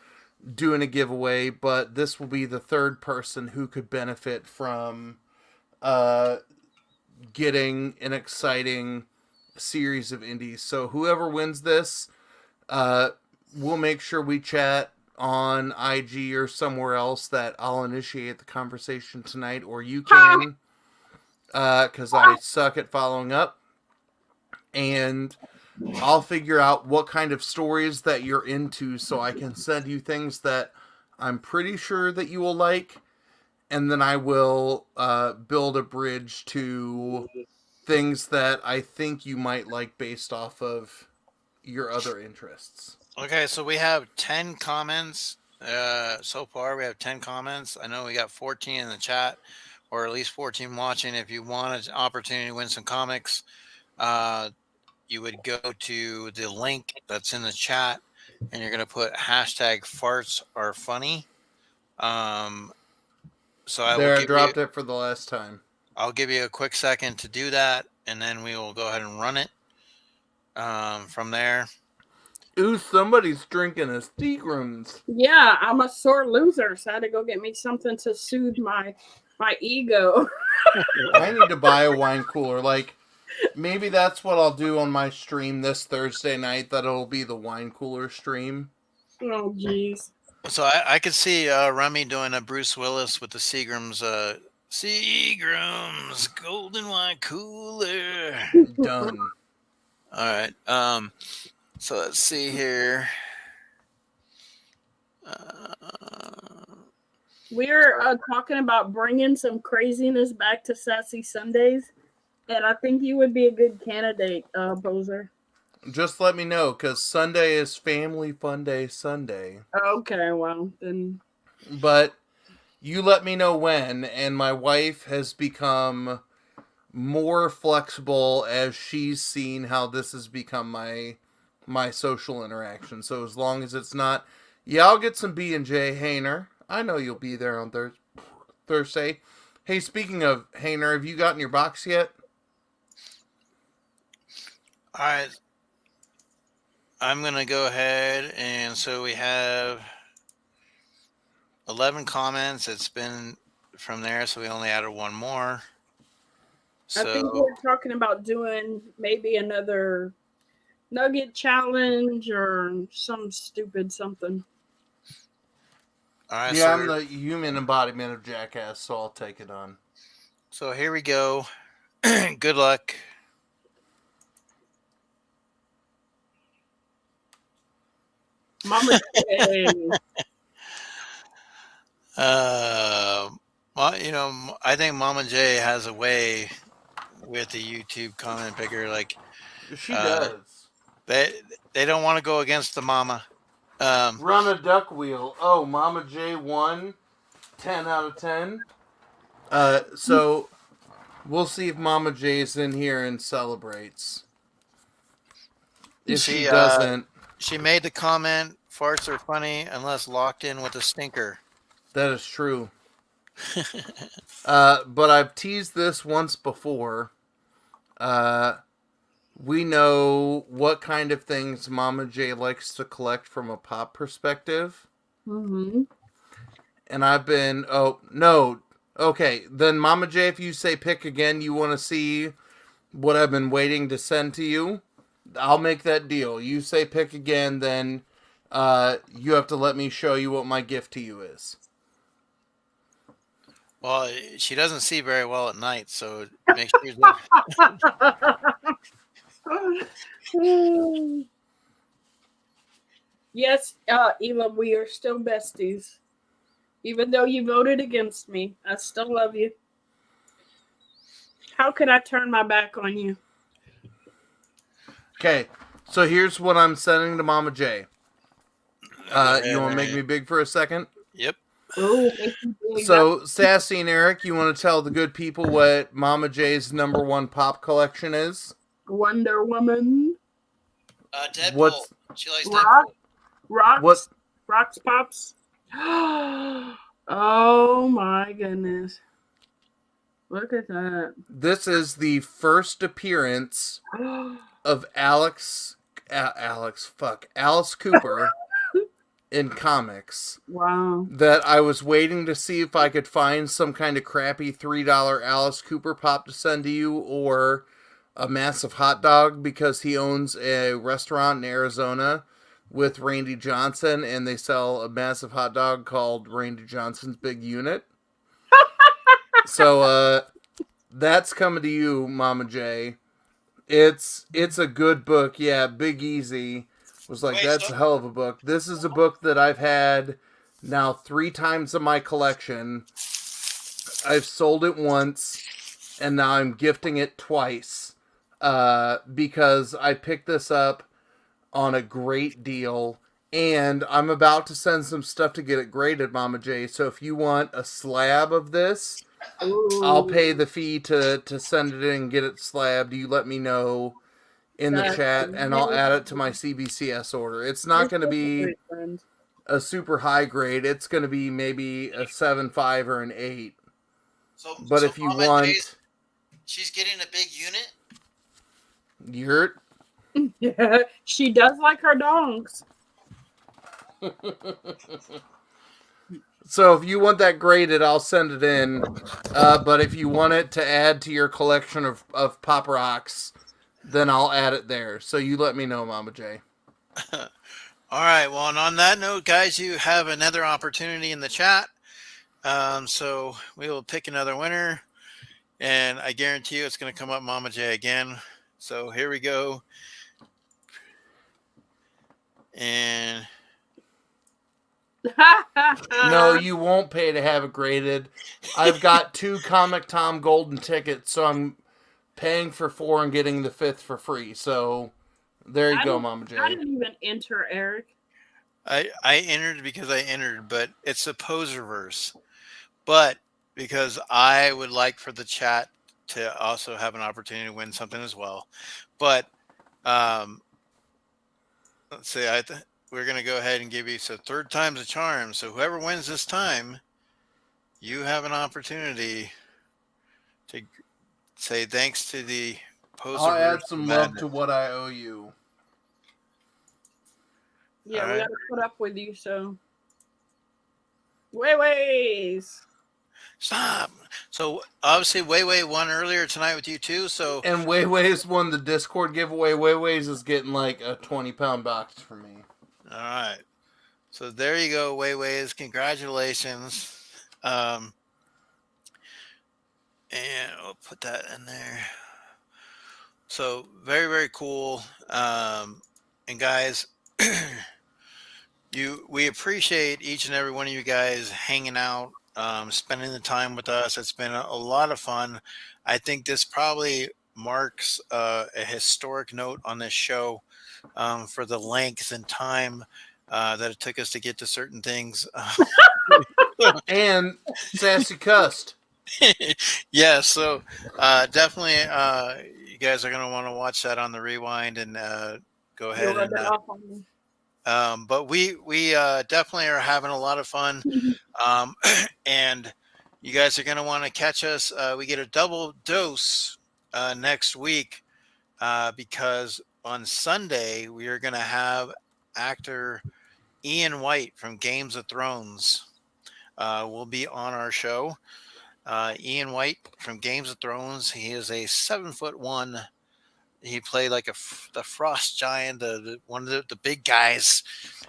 doing a giveaway, but this will be the third person who could benefit from getting an exciting series of indies. So whoever wins this, we'll make sure we chat on IG or somewhere else that I'll initiate the conversation tonight, or you can, because I suck at following up. And I'll figure out what kind of stories that you're into, so I can send you things that I'm pretty sure that you will like, and then I will build a bridge to things that I think you might like based off of your other interests. Okay, so we have 10 comments so far. We have 10 comments. I know we got 14 in the chat, or at least 14 watching. If you want an opportunity to win some comics, you would go to the link that's in the chat, and you're going to put hashtag farts are funny. So I dropped it for the last time. I'll give you a quick second to do that, and then we will go ahead and run it from there. Ooh, somebody's drinking a Seagram's. Yeah, I'm a sore loser, so I had to go get me something to soothe my ego. I need to buy a wine cooler. Like, maybe that's what I'll do on my stream this Thursday night. That it'll be the wine cooler stream. Oh, jeez. So I could see Remy doing a Bruce Willis with the Seagram's golden wine cooler. Done. All right. So let's see here. We're talking about bringing some craziness back to Sassy Sundays, and I think you would be a good candidate, Poser. Just let me know, because Sunday is Family Fun Day Sunday. Okay, well, then. But you let me know when, and my wife has become more flexible as she's seen how this has become my social interaction. So as long as it's not, yeah, I'll get some B&J. Hayner, I know you'll be there on Thursday. Hey, speaking of Hayner, have you gotten your box yet? All right. I'm going to go ahead, and so we have 11 comments. It's been from there, so we only added one more. I think we're talking about doing maybe another nugget challenge or some stupid something. All right, yeah, I'm the human embodiment of Jackass, so I'll take it on. So here we go. Good luck. Mama J. Well, I think Mama J has a way with the YouTube comment picker. Like, she does. They don't want to go against the mama. Run a duck wheel. Oh, Mama J won. 10 out of 10. So we'll see if Mama J's in here and celebrates. If she doesn't, she made the comment, farts are funny unless locked in with a stinker. That is true. But I've teased this once before. We know what kind of things Mama J likes to collect from a pop perspective. Mm-hmm. And I've been, oh, no. Okay, then Mama J, if you say pick again, you want to see what I've been waiting to send to you, I'll make that deal. You say pick again, then you have to let me show you what my gift to you is. Well, she doesn't see very well at night, so make sure Yes, Elam, we are still besties. Even though you voted against me, I still love you. How could I turn my back on you? Okay, so here's what I'm sending to Mama J. You want to make me big for a second? Yep. Oh, so Sassy and Eric, you want to tell the good people what Mama J's #1 pop collection is? Wonder Woman. Deadpool. She likes Rock. Deadpool. Rocks. What? Rocks Pops. Oh my goodness. Look at that. This is the first appearance of Alice Cooper in comics. Wow. That I was waiting to see if I could find some kind of crappy $3 Alice Cooper pop to send to you, or a massive hot dog, because he owns a restaurant in Arizona with Randy Johnson, and they sell a massive hot dog called Randy Johnson's Big Unit. So that's coming to you, Mama J. It's a good book. Yeah, Big Easy was like, that's a hell of a book. This is a book that I've had now 3 times in my collection. I've sold it once, and now I'm gifting it twice, because I picked this up on a great deal, and I'm about to send some stuff to get it graded, Mama J. So if you want a slab of this, I'll pay the fee to send it in and get it slabbed. You let me know in the chat, and I'll add it to my CBCS order. It's not going to be a super high grade. It's going to be maybe a 7.5 or an 8. But if you want... She's getting a big unit? Yurt? Yeah, she does like her dogs. So if you want that graded, I'll send it in. But if you want it to add to your collection of Pop Rocks, then I'll add it there. So you let me know, Mama J. All right. Well, and on that note, guys, you have another opportunity in the chat. So we will pick another winner, and I guarantee you it's going to come up Mama J again. So here we go. And no, you won't pay to have it graded. I've got 2 Comic Tom golden tickets, so I'm paying for 4 and getting the 5th for free. So there you go, Mama J. I didn't even enter, Eric. I entered because I entered, but it's a Poserverse. But because I would like for the chat to also have an opportunity to win something as well. But let's see, we're going to go ahead and give you, so 3rd time's a charm. So whoever wins this time, you have an opportunity to say thanks to the Poserverse. I'll add some love to what I owe you. Yeah, we got to put up with you, so. Ways. Stop. So obviously Way won earlier tonight with you too. So and Way's won the Discord giveaway. Way's is getting like a 20-pound box for me. All right. So there you go, Way's. Congratulations. And we'll put that in there. So very, very cool. And guys, we appreciate each and every one of you guys hanging out, spending the time with us. It's been a lot of fun. I think this probably marks a historic note on this show, for the length and time that it took us to get to certain things. And Sassy cussed. Yeah, so definitely you guys are going to want to watch that on the rewind and go ahead and but we definitely are having a lot of fun. And you guys are going to want to catch us. We get a double dose next week because on Sunday we are going to have actor Ian White from Games of Thrones will be on our show. Ian White from Games of Thrones. He is a 7'1". He played like the frost giant, one of the big guys.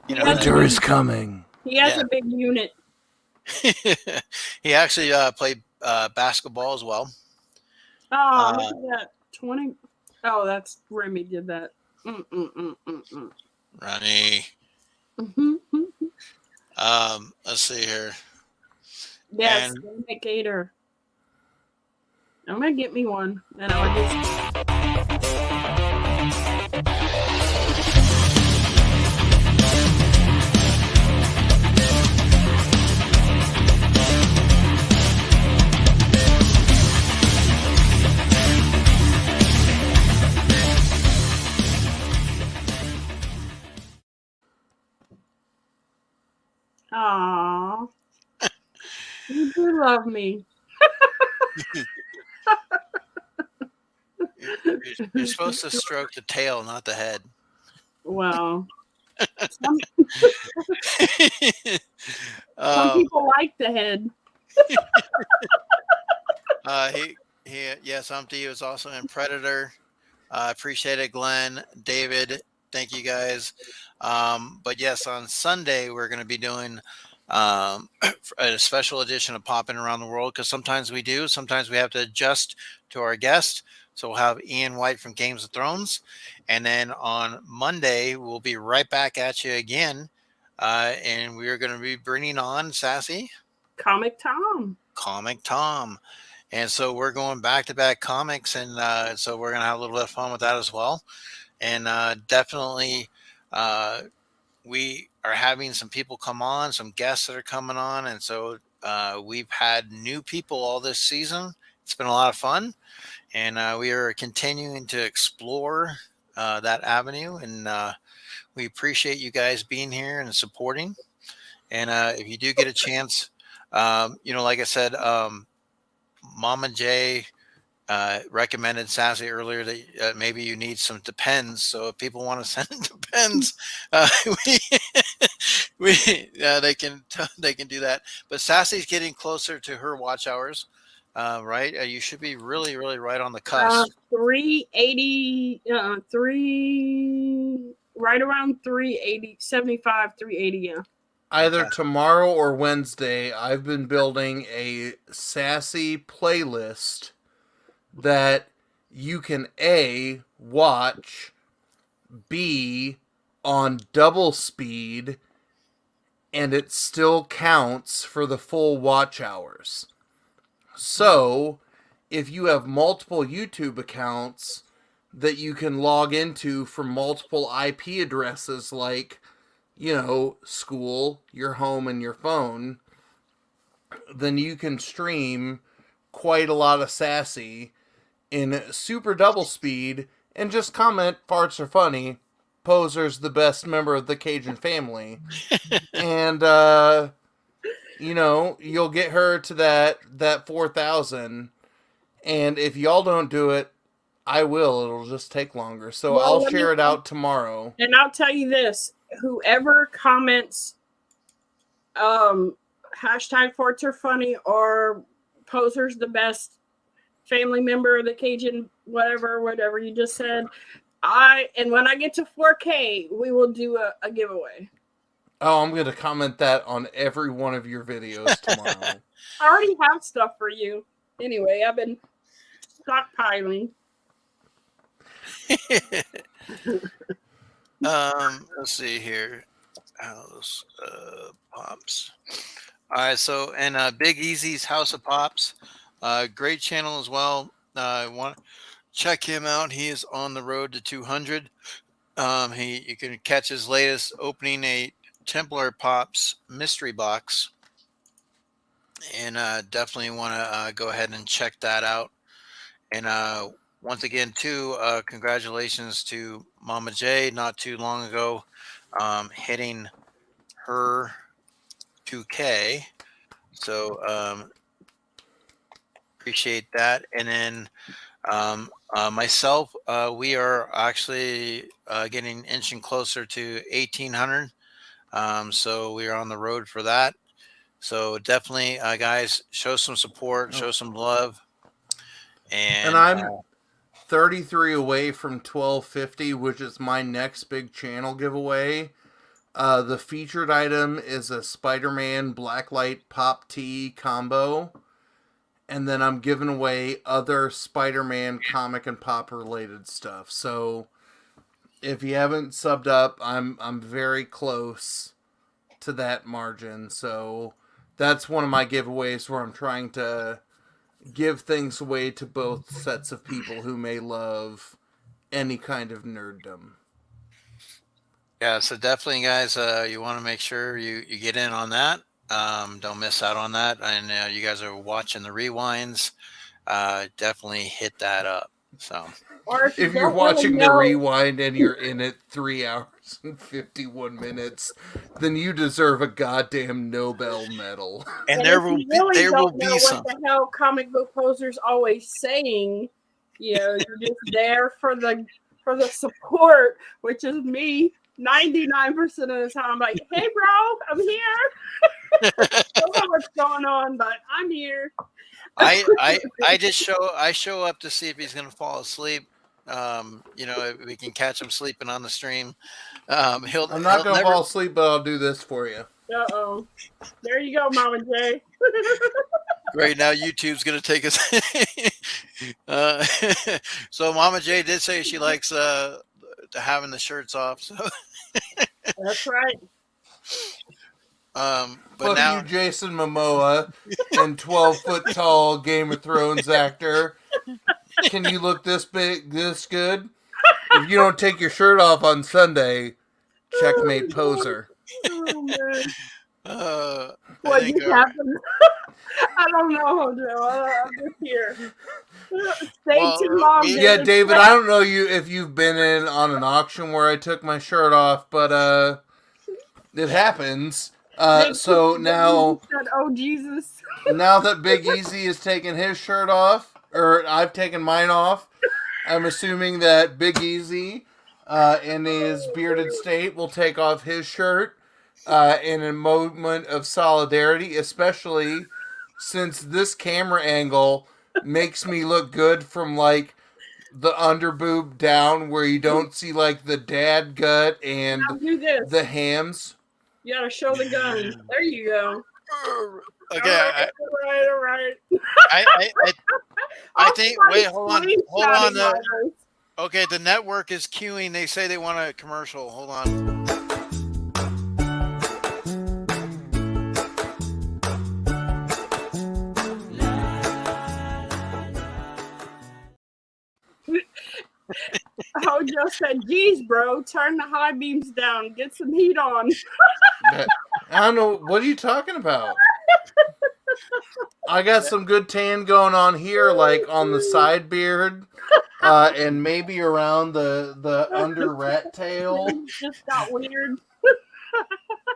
You know, Winter is coming. He has Yeah. a big unit. he actually played basketball as well. Oh, look at that. 20. Oh, that's Remy did that. Ronnie. Mm-hmm. Let's see here. Yes, And Gator. I'm gonna get me one, and I'll just. Aww. You do love me. you're supposed to stroke the tail, not the head. Well, some Um, people like the head. Yes, Humpty was also in Predator. Appreciate it, Glenn, David. Thank you guys. But yes, on Sunday we're going to be doing a special edition of Popping Around the World, because sometimes we do, sometimes we have to adjust to our guest. So we'll have Ian White from Games of Thrones, and then on Monday we'll be right back at you again, and we are going to be bringing on Sassy Comic Tom. Comic Tom. And so we're going back to back comics, and so we're going to have a little bit of fun with that as well. And definitely, we are having some people come on, some guests that are coming on. And so we've had new people all this season. It's been a lot of fun. And we are continuing to explore that avenue. And we appreciate you guys being here and supporting. And if you do get a chance, like I said, Mama J recommended Sassy earlier that maybe you need some Depends. So if people want to send Depends, they can do that. But Sassy's getting closer to her watch hours, right? You should be really, really right on the cusp. 380, right around 380, 75, 380, yeah. Either tomorrow or Wednesday, I've been building a Sassy playlist that you can A, watch, B, on double speed, and it still counts for the full watch hours. So, if you have multiple YouTube accounts that you can log into from multiple IP addresses, like school, your home, and your phone, then you can stream quite a lot of Sassy in super double speed and just comment, farts are funny, Poser's the best member of the Cajun family. And, you'll get her to that 4,000. And if y'all don't do it, I will. It'll just take longer. So I'll share it out tomorrow. And I'll tell you this. Whoever comments hashtag farts are funny or Poser's the best family member of the Cajun whatever you just said, and when I get to 4K we will do a giveaway. Oh, I'm gonna comment that on every one of your videos tomorrow. I already have stuff for you anyway. I've been stockpiling. Let's see here. House Pops. All right, so and Big Easy's House of Pops, great channel as well. Want to check him out? He is on the road to 200. You can catch his latest opening a Templar Pops mystery box, and definitely want to go ahead and check that out. And once again, too, congratulations to Mama J. Not too long ago, hitting her 2K. So appreciate that. And then myself, we are actually getting inching closer to 1,800. So we are on the road for that. So definitely, guys, show some support, show some love. And And I'm 33 away from 1250, which is my next big channel giveaway. The featured item is a Spider-Man Blacklight Pop Tea combo. And then I'm giving away other Spider-Man comic and pop related stuff. So if you haven't subbed up, I'm very close to that margin. So that's one of my giveaways where I'm trying to give things away to both sets of people who may love any kind of nerddom. yeah, so definitely, guys, you want to make sure you get in on that. Don't miss out on that. And you guys are watching the rewinds. Definitely hit that up. So Or If you're don't really watching the know- rewind and you're in it 3 hours and 51 minutes, then you deserve a goddamn Nobel medal. and And there if will you be really there will don't know be what some. the hell comic book posers always saying, you're just there for the support, which is me 99% of the time. I'm like, hey bro, I'm here. Don't know what's going on, but I'm here. I just show up to see if he's gonna fall asleep. If we can catch him sleeping on the stream. He'll I'm not going to never, fall asleep, but I'll do this for you. Uh-oh. There you go, Mama J. right now YouTube's gonna take us. So Mama J did say she likes having the shirts off. So That's right. but Fuck now you, Jason Momoa, and 12-foot tall Game of Thrones actor. Can you look this big, this good? If you don't take your shirt off on Sunday, checkmate poser. Oh, man. I What think just happened? I don't know, Joe. I'm just here. Stay Well, too long. Yeah, David, I don't know if you've been in on an auction where I took my shirt off, but it happens. So now, Said, oh Jesus. now that Big Easy has taken his shirt off, or I've taken mine off, I'm assuming that Big Easy, in his bearded state, will take off his shirt in a moment of solidarity, especially since this camera angle makes me look good from like the underboob down, where you don't see like the dad gut and Now do this. the hams. You gotta show the gun. There you go. Okay, All right. I think. Wait, hold on. Screenshotting those. Okay, the network is queuing. They say they want a commercial. Hold on. Oh, just said, geez, bro, turn the high beams down. Get some heat on. I don't know. What are you talking about? I got some good tan going on here, like on the side beard, and maybe around the under rat tail. Just got weird.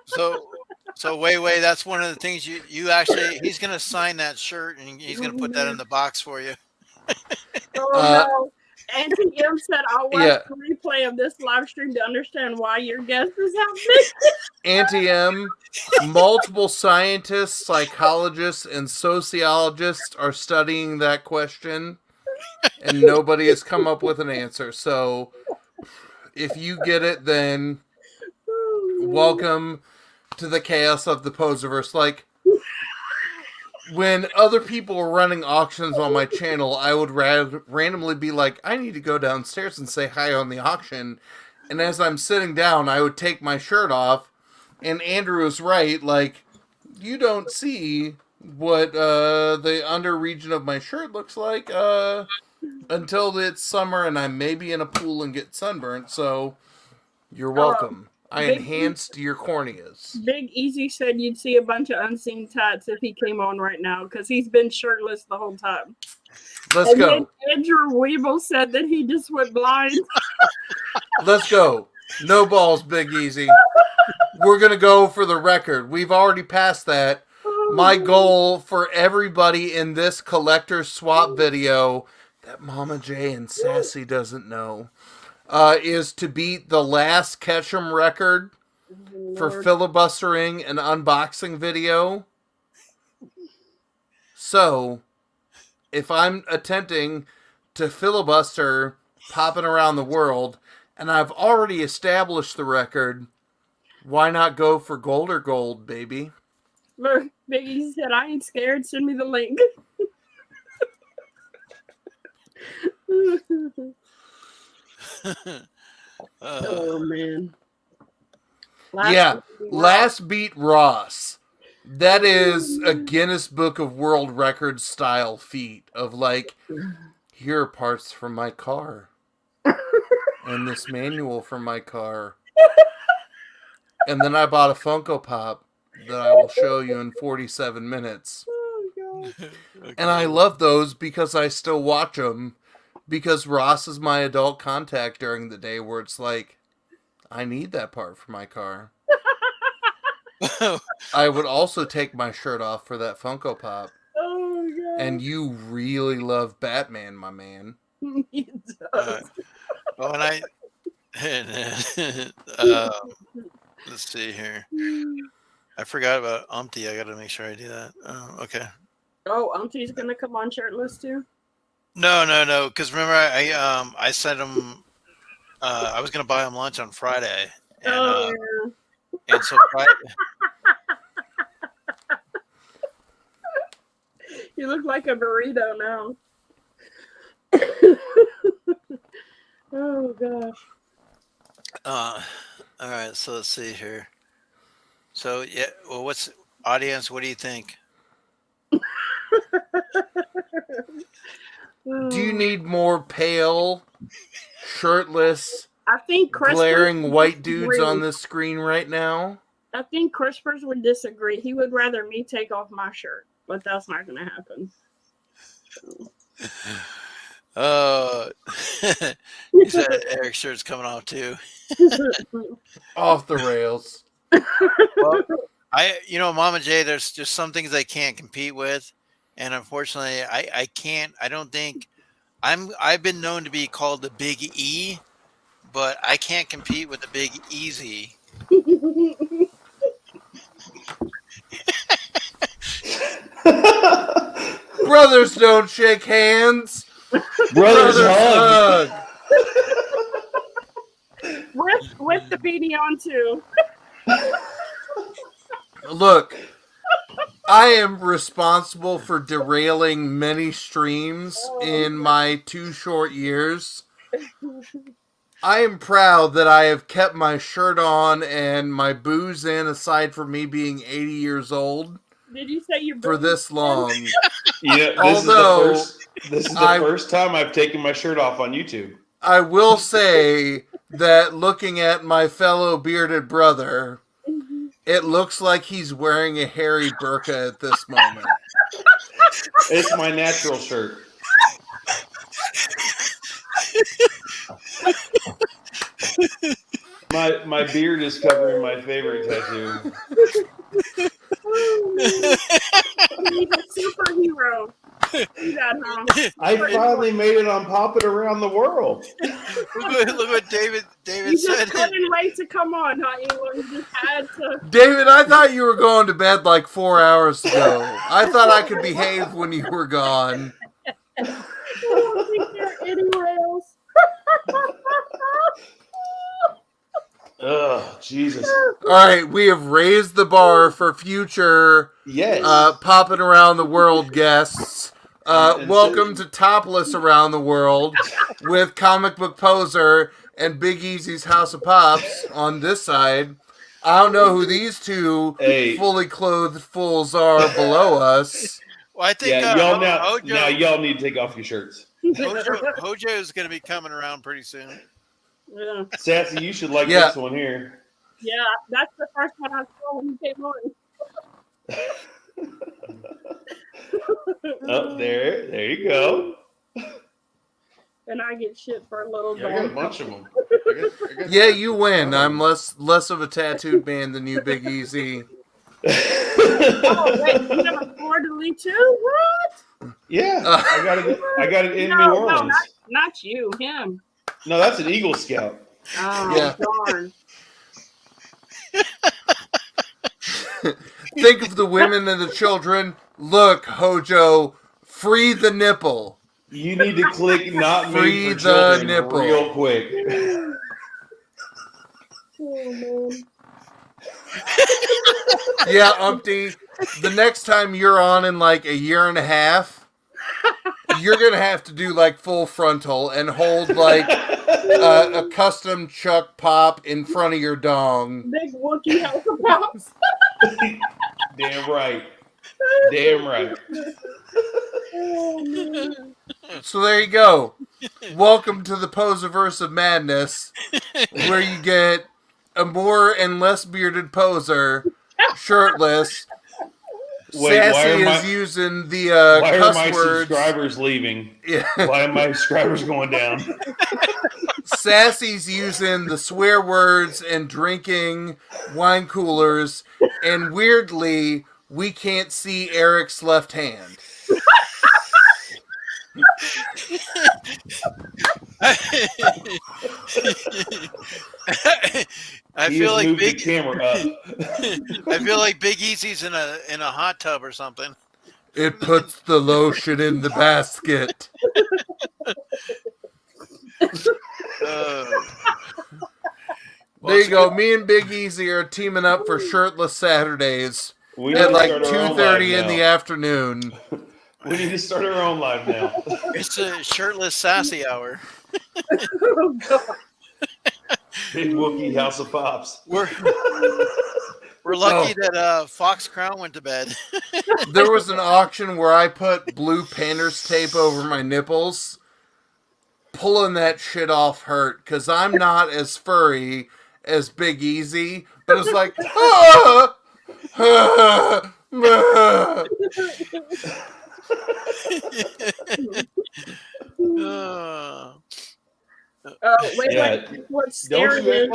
So wait. That's one of the things you actually. He's gonna sign that shirt and he's gonna put that in the box for you. Oh, no. Auntie M said, I'll watch Yeah. the replay of this live stream to understand why your guest is happening. Auntie M, multiple scientists, psychologists, and sociologists are studying that question, and nobody has come up with an answer. So, if you get it, then welcome to the chaos of the Poserverse. Like, when other people were running auctions on my channel, I would randomly be like, I need to go downstairs and say hi on the auction. And as I'm sitting down, I would take my shirt off. And Andrew was right. Like, you don't see what the under region of my shirt looks like until it's summer and I'm maybe in a pool and get sunburnt. So, you're welcome. I enhanced your corneas. Big Easy said you'd see a bunch of unseen tats if he came on right now because he's been shirtless the whole time. Let's And go. then Andrew Weeble said that he just went blind. Let's go. No balls, Big Easy. We're going to go for the record. We've already passed that. My goal for everybody in this collector swap video that Mama J and Sassy doesn't know is to beat the last Ketchum record for filibustering an unboxing video. So, if I'm attempting to filibuster popping around the world, and I've already established the record, why not go for gold or gold, baby? Look, Biggie said, I ain't scared. Send me the link. Oh, man. Last beat Ross. That is a Guinness Book of World Records style feat of like, here are parts from my car. And this manual from my car. And then I bought a Funko Pop that I will show you in 47 minutes. Oh, God. Okay. And I love those because I still watch them. Because Ross is my adult contact during the day where it's like, I need that part for my car. I would also take my shirt off for that Funko Pop. Oh, God. And you really love Batman, my man. He does. Well, and I let's see here. I forgot about Umpty. I got to make sure I do that. Okay. Oh, Umpty's going to come on shirtless too? No. Because remember, I sent him. I was gonna buy him lunch on Friday, and and so Friday, You look like a burrito now. Oh, gosh. all right. So let's see here. So yeah, well, what's audience? What do you think? Do you need more pale, shirtless, I think glaring white disagree. dudes on this screen right now? I think Crispers would disagree. He would rather me take off my shirt, but that's not going to happen. He said Eric's shirt's coming off too. Off the rails. Well, Mama J, there's just some things I can't compete with, and unfortunately, I can't. I don't think I've been known to be called the Big E, but I can't compete with the Big Easy. Brothers don't shake hands. Brothers hug. with the beanie on too. Look, I am responsible for derailing many streams in my 2 short years. I am proud that I have kept my shirt on and my booze in, aside from me being 80 years old. Did you say your for this long? Yeah, this is the first time I've taken my shirt off on YouTube. I will say that looking at my fellow bearded brother, it looks like he's wearing a hairy burqa at this moment. It's my natural shirt. My beard is covering my favorite tattoo. He's a superhero. I finally made it on Pop It Around the World. Look what David you said. Just couldn't wait to come on, huh? You just had to. David, I thought you were going to bed like 4 hours ago. I thought I could behave when you were gone. I don't think there anywhere else. Oh, Jesus. All right, we have raised the bar for future Popping Around the World guests. Welcome to Topless Around the World with Comic Book Poser and Big Easy's House of Pops on this side. I don't know who these two fully clothed fools are below us. Well, I think y'all now y'all need to take off your shirts. Hojo is going to be coming around pretty soon. Yeah. Sassy, you should like this one here. Yeah, that's the first one I saw when he came on. Oh, there you go. And I get shit for a little bit. I got a bunch of them. Yeah, you win. I'm less of a tattooed man than you, Big Easy. Oh, wait, you have a fleur-de-lis too? What? Yeah, I got it in New Orleans. No, not you, him. No, that's an Eagle Scout. Oh, darn. Think of the women and the children. Look, Hojo, free the nipple. You need to click not Free made for the children nipple. real quick. Oh, man. Yeah, Umpty, the next time you're on in like a year and a half, you're going to have to do like full frontal and hold like a custom Chuck Pop in front of your dong. Big Wookie House of Pops. Damn right. Damn right. Oh, man. So there you go. Welcome to the Poserverse of Madness, where you get a more and less bearded poser, shirtless. Wait, Sassy is using the why cuss are my words. subscribers leaving? Yeah. Why are my subscribers going down? Sassy's using the swear words and drinking wine coolers, and weirdly, we can't see Eric's left hand. I He feel has like moved Big the camera up. I feel like Big Easy's in a hot tub or something. It puts the lotion in the basket. There you go. Me and Big Easy are teaming up for shirtless Saturdays We at need like to start our own 2:30 live in the now. afternoon. We need to start our own live now. It's a shirtless sassy hour. Oh, God. Big Wookie House of Pops. We're lucky that Fox Crown went to bed. There was an auction where I put blue painter's tape over my nipples. Pulling that shit off hurt because I'm not as furry as Big Easy, but it's like, Wait, Yeah. what's scary?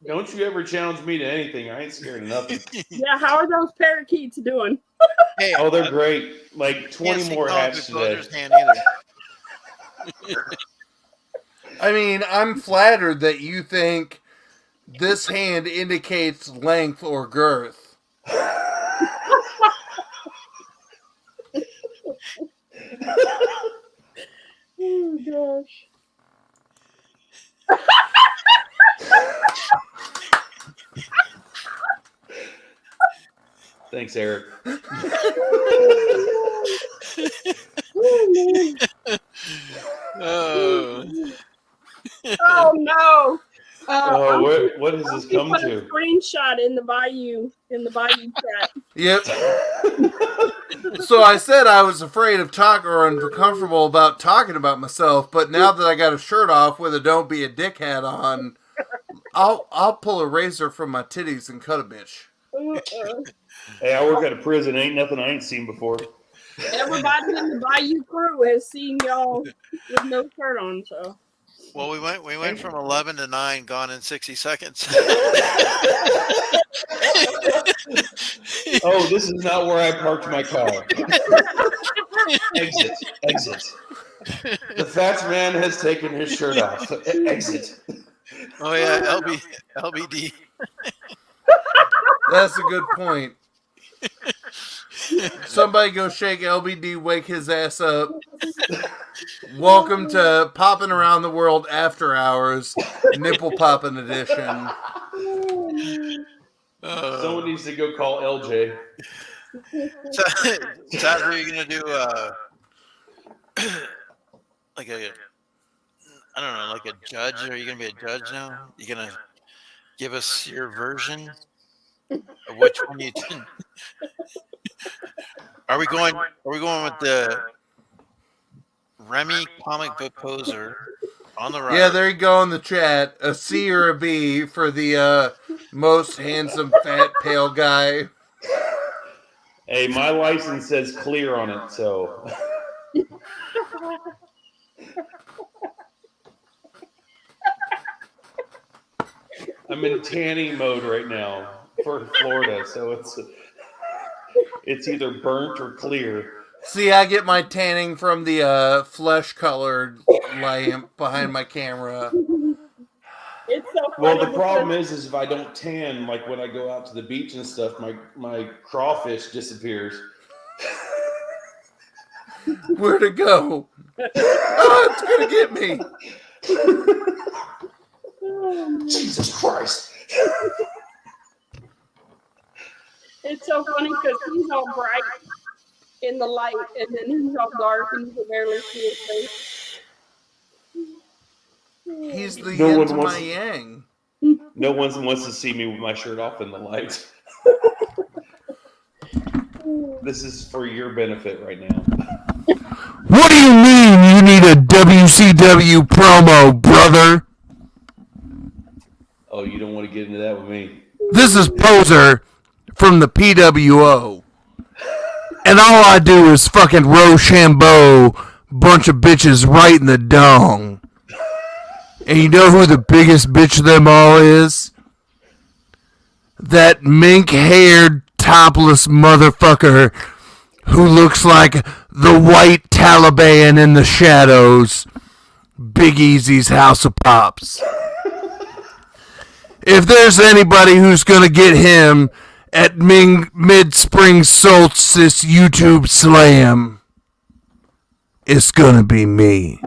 Don't you ever challenge me to anything. I ain't scared of nothing. Yeah, how are those parakeets doing? Hey, Oh, they're great. Like can't 20 see more comic hats book today. poser's hand either. I mean, I'm flattered that you think this hand indicates length or girth. Oh, gosh. Thanks, Eric. Oh. Oh, no. Oh, what has this You come put a to? screenshot in the Bayou chat. Yep. So I said I was afraid of talking or uncomfortable about talking about myself, but now that I got a shirt off with a "Don't be a dick" hat on, I'll pull a razor from my titties and cut a bitch. Hey, I work at a prison. Ain't nothing I ain't seen before. Everybody in the Bayou crew has seen y'all with no shirt on, so. Well, we went from 11 to 9, gone in 60 seconds. Oh, this is not where I parked my car. Exit. Exit. The fat man has taken his shirt off. Exit. Oh yeah, LBD. That's a good point. Somebody go shake LBD, wake his ass up. Welcome to Popping Around the World After Hours, Nipple Poppin' Edition. Someone needs to go call LJ. So are you gonna do like a, I don't know, like a judge? Are you gonna be a judge now? You gonna give us your version of which one you did? Are we going with the Remy comic book poser on the right? Yeah, there you go in the chat. A C or a B for the most handsome fat pale guy. Hey, my license says clear on it, so. I'm in tanning mode right now for Florida, so it's either burnt or clear. See, I get my tanning from the flesh-colored lamp behind my camera. It's so Well, funny the problem is if I don't tan, like when I go out to the beach and stuff, my crawfish disappears. Where'd it go? Oh, it's gonna get me. Jesus Christ. It's so funny because he's all bright in the light, and then he's all dark, and you can barely see his face. He's the No yin one to wants my to- yang. No one wants to see me with my shirt off in the light. This is for your benefit right now. What do you mean you need a WCW promo, brother? Oh, you don't want to get into that with me. This is Poser from the PWO. And all I do is fucking Rochambeau bunch of bitches right in the dong. And you know who the biggest bitch of them all is? That mink-haired, topless motherfucker who looks like the white Taliban in the shadows. Big Easy's House of Pops. If there's anybody who's gonna get him at mid-spring solstice YouTube slam, it's gonna be me.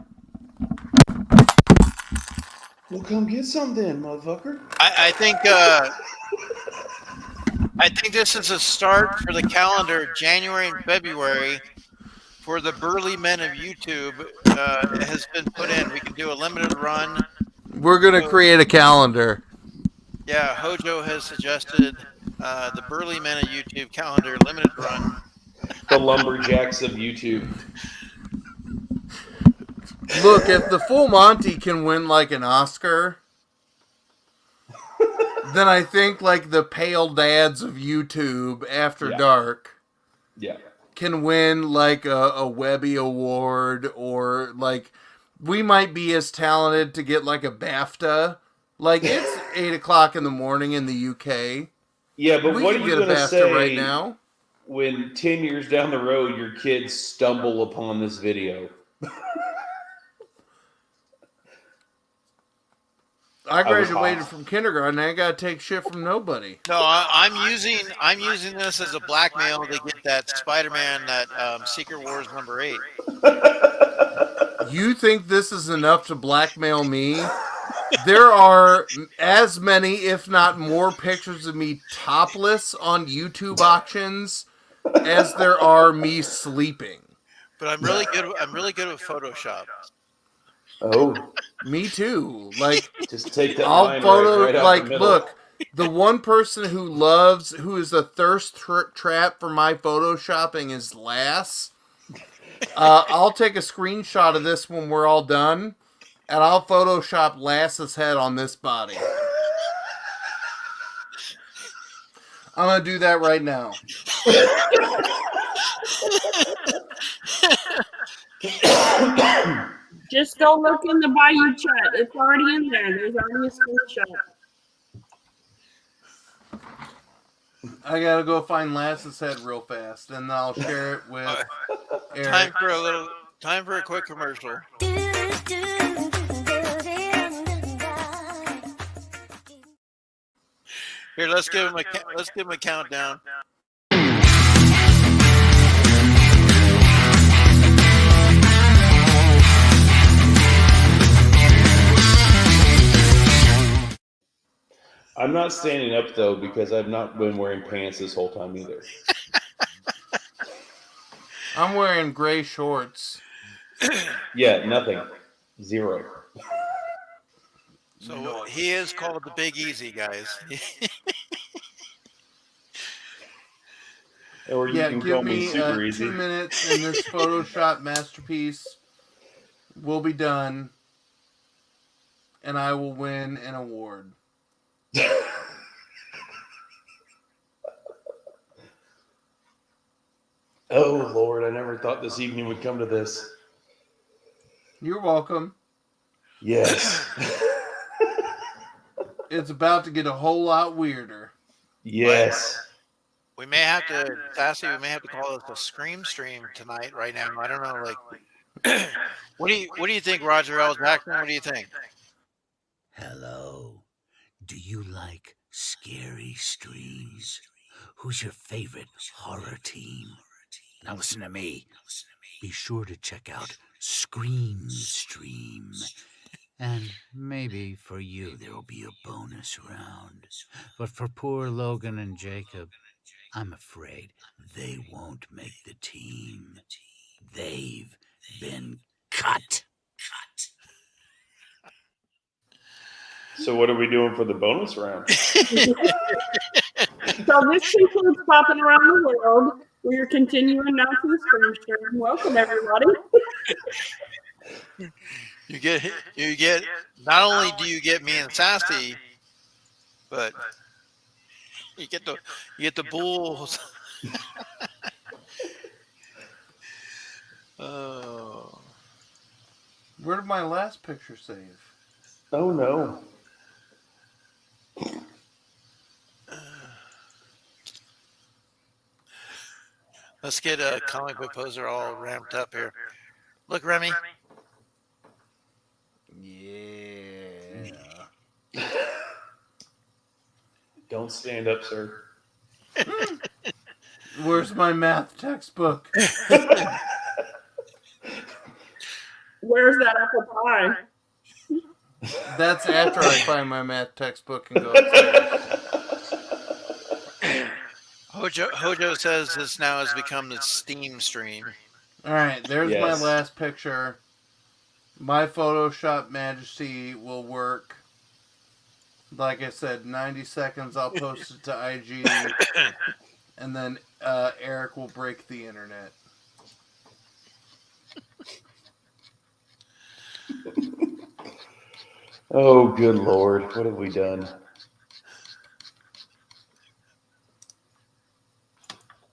Well, come get some then, motherfucker. I think this is a start for the calendar. January and February for the burly men of YouTube has been put in. We can do a limited run. We're gonna create a calendar. Yeah, Hojo has suggested the burly men of YouTube calendar limited run. The lumberjacks of YouTube. Look, if the Full Monty can win like an Oscar, then I think like the Pale Dads of YouTube After Dark can win like a Webby Award, or like we might be as talented to get like a BAFTA. Like it's 8 o'clock in the morning in the UK. Yeah, but we what are can you get a going to BAFTA say right now? When 10 years down the road your kids stumble upon this video? I graduated from kindergarten. I ain't got to take shit from nobody. No, I'm using this as a blackmail to get that Spider-Man, that Secret Wars #8. You think this is enough to blackmail me? There are as many, if not more, pictures of me topless on YouTube auctions as there are me sleeping. But I'm really good. I'm really good with Photoshop. Oh, me too. Like, just take that. I'll photo. Right like, the middle. look, the one person who is a thirst trap for my photoshopping is Lass. I'll take a screenshot of this when we're all done, and I'll Photoshop Lass's head on this body. I'm gonna do that right now. Just go look in the Bayou chat. It's already in there. There's already a screenshot. I gotta go find Lass's head real fast, and I'll share it with Eric. Time for a quick commercial. Here, let's give him a countdown. I'm not standing up though because I've not been wearing pants this whole time either. I'm wearing gray shorts. Yeah, nothing. Zero. So he is called the Big Easy, guys. Or you can give call me me Super Easy. 2 minutes and this Photoshop masterpiece will be done, and I will win an award. Oh Lord, I never thought this evening would come to this. You're welcome. Yes. It's about to get a whole lot weirder. Yes. We may have to, Sassy, we may have to call this a scream stream tonight, right now. I don't know, like, what do you think, Roger L. Jackson? What do you think? Hello. Do you like scary streams? Who's your favorite horror team? Now listen to me. Be sure to check out Scream Stream. And maybe for you there will be a bonus round. But for poor Logan and Jacob, I'm afraid they won't make the team. They've been cut. So what are we doing for the bonus round? So this concludes Popping Around the World. We are continuing now to the Scream Stream. Welcome, everybody. You get. Not only do you get me and Sassy, but you get the bulls. Oh. Where did my last picture save? Oh no. Let's get a comic book poser all ramped up here. Look, Remy. Yeah. Don't stand up, sir. Where's my math textbook? Where's that apple pie? That's after I find my math textbook and go upstairs. Hojo says this now has become the Steam stream. All right, there's my Yes. last picture. My Photoshop majesty will work. Like I said, 90 seconds. I'll post it to IG, and then Eric will break the internet. Oh, good Lord. What have we done?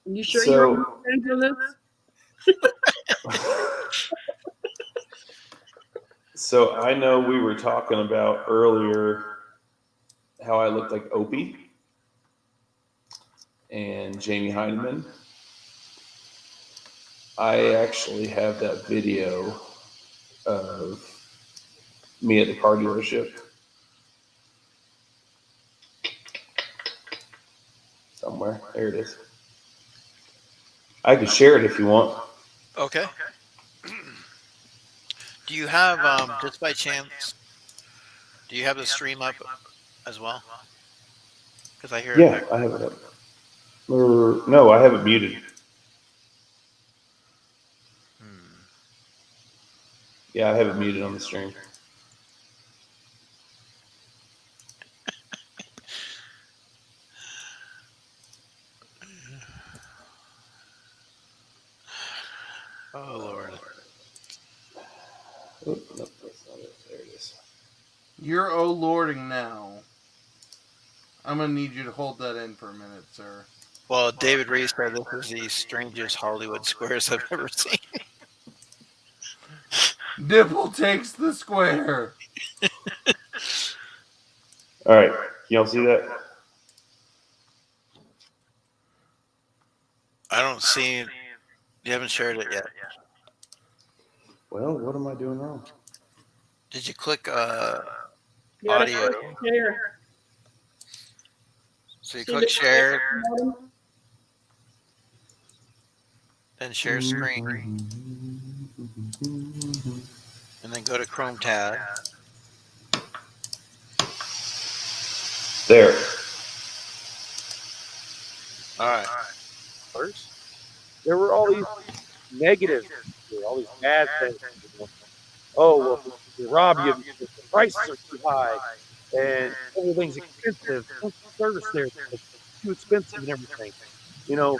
You sure So- you're into this? So I know we were talking about earlier how I looked like Opie and Jamie Heineman. I actually have that video of me at the car dealership. Somewhere. There it is. I could share it if you want. Okay. Do you have, just by chance, do you have the stream up as well? Because I hear Yeah, it. I have it up. Or, no, I have it muted. Yeah, I have it muted on the stream. Oh, Lord. Oh, nope, that's not it. There it is. You're oh lording now. I'm gonna need you to hold that in for a minute, sir. Well, David Reese said this is the strangest Hollywood squares I've ever seen. Dipple takes the square. All right, y'all see that? I don't see it. You haven't shared it yet. Well, what am I doing wrong? Did you click You gotta audio? click share. So you See click the share, bottom? then share screen, and then go to Chrome tab. There. All right. First, there were all these negatives, all these bad things. Oh, well, they rob you, the prices are too high, and everything's expensive. Service there is too expensive and everything. You know,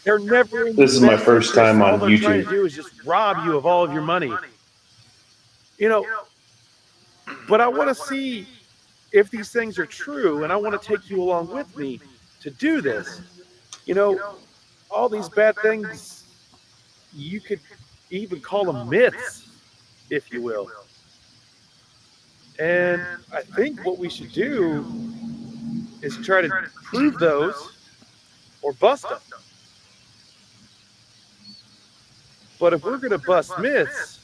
they're never. In This is my best first interest. time All on they're trying YouTube. to do is just rob you of all of your money. You know, but I want to see if these things are true, and I want to take you along with me to do this. You know, all these bad things, you could even call them myths, if you will. And I think what we should do is try to prove those or bust them. But if we're going to bust myths,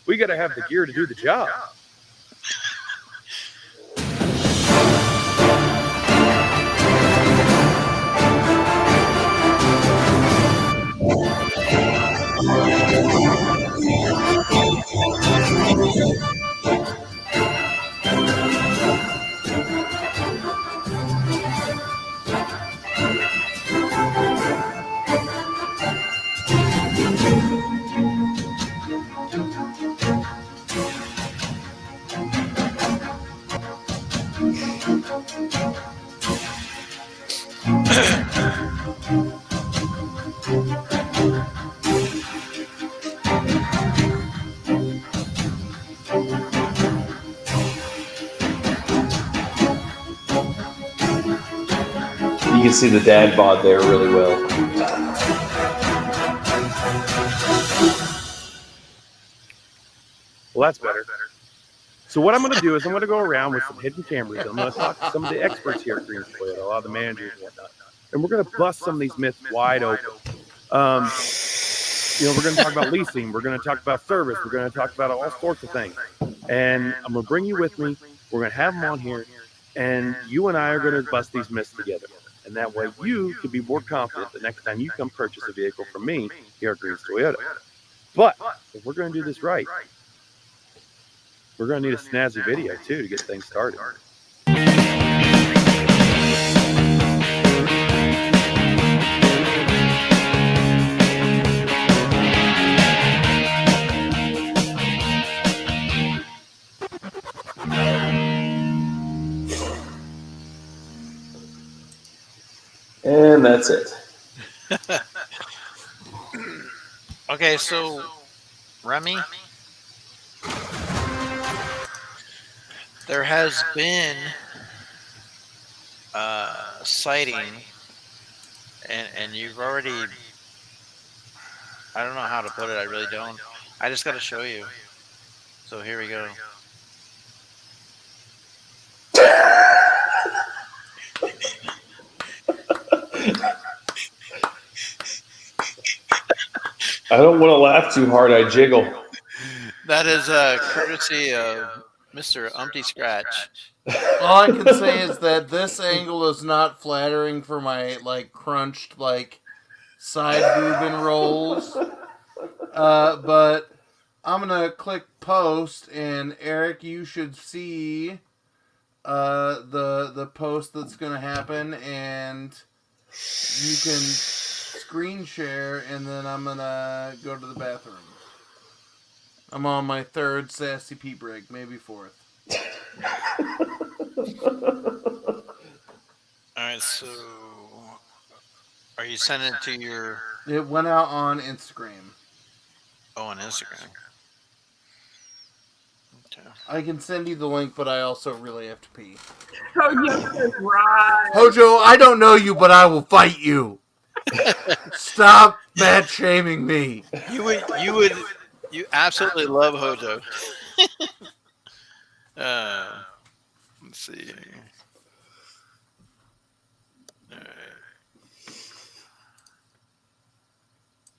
we got to have the gear to do the job. You can see the dad bod there really well. Well, that's better. So what I'm going to do is I'm going to go around with some hidden cameras. I'm going to talk to some of the experts here at Green's Toyota, a lot of the managers and whatnot, and we're going to bust some of these myths wide open. We're going to talk about leasing. We're going to talk about service. We're going to talk about all sorts of things. And I'm going to bring you with me. We're going to have them on here, and you and I are going to bust these myths together. And that way you can be more confident the next time you come purchase a vehicle from me here at Green's Toyota. But if we're going to do this right, we're going to need a snazzy video, too, to get things started. And that's it. Okay, so Remy, there has been a sighting, and you've already, I don't know how to put it, I really don't. I just got to show you. So here we go. I don't want to laugh too hard. I jiggle. That is courtesy of Mr. Umpty Scratch. All I can say is that this angle is not flattering for my crunched side boob and rolls. But I'm gonna click post, and Eric, you should see the post that's gonna happen, and you can screen share, and then I'm gonna go to the bathroom. I'm on my third Sassy pee break, maybe fourth. Alright, so are you sending it to your... It went out on Instagram. Oh, on Instagram. Okay. I can send you the link, but I also really have to pee. Hojo, right. Hojo, I don't know you, but I will fight you. Stop fat shaming me. You absolutely love Hojo. Let's see. All right.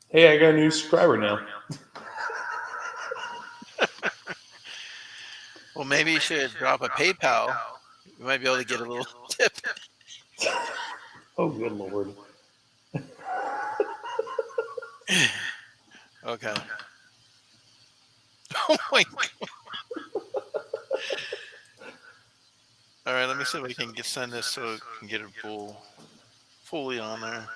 Hey, I got a new subscriber now. Well, maybe you should drop a PayPal. You might be able to get a little tip. Oh, good Lord. Okay. Oh my God. All right, let me see if we can send this so we can get it fully on there.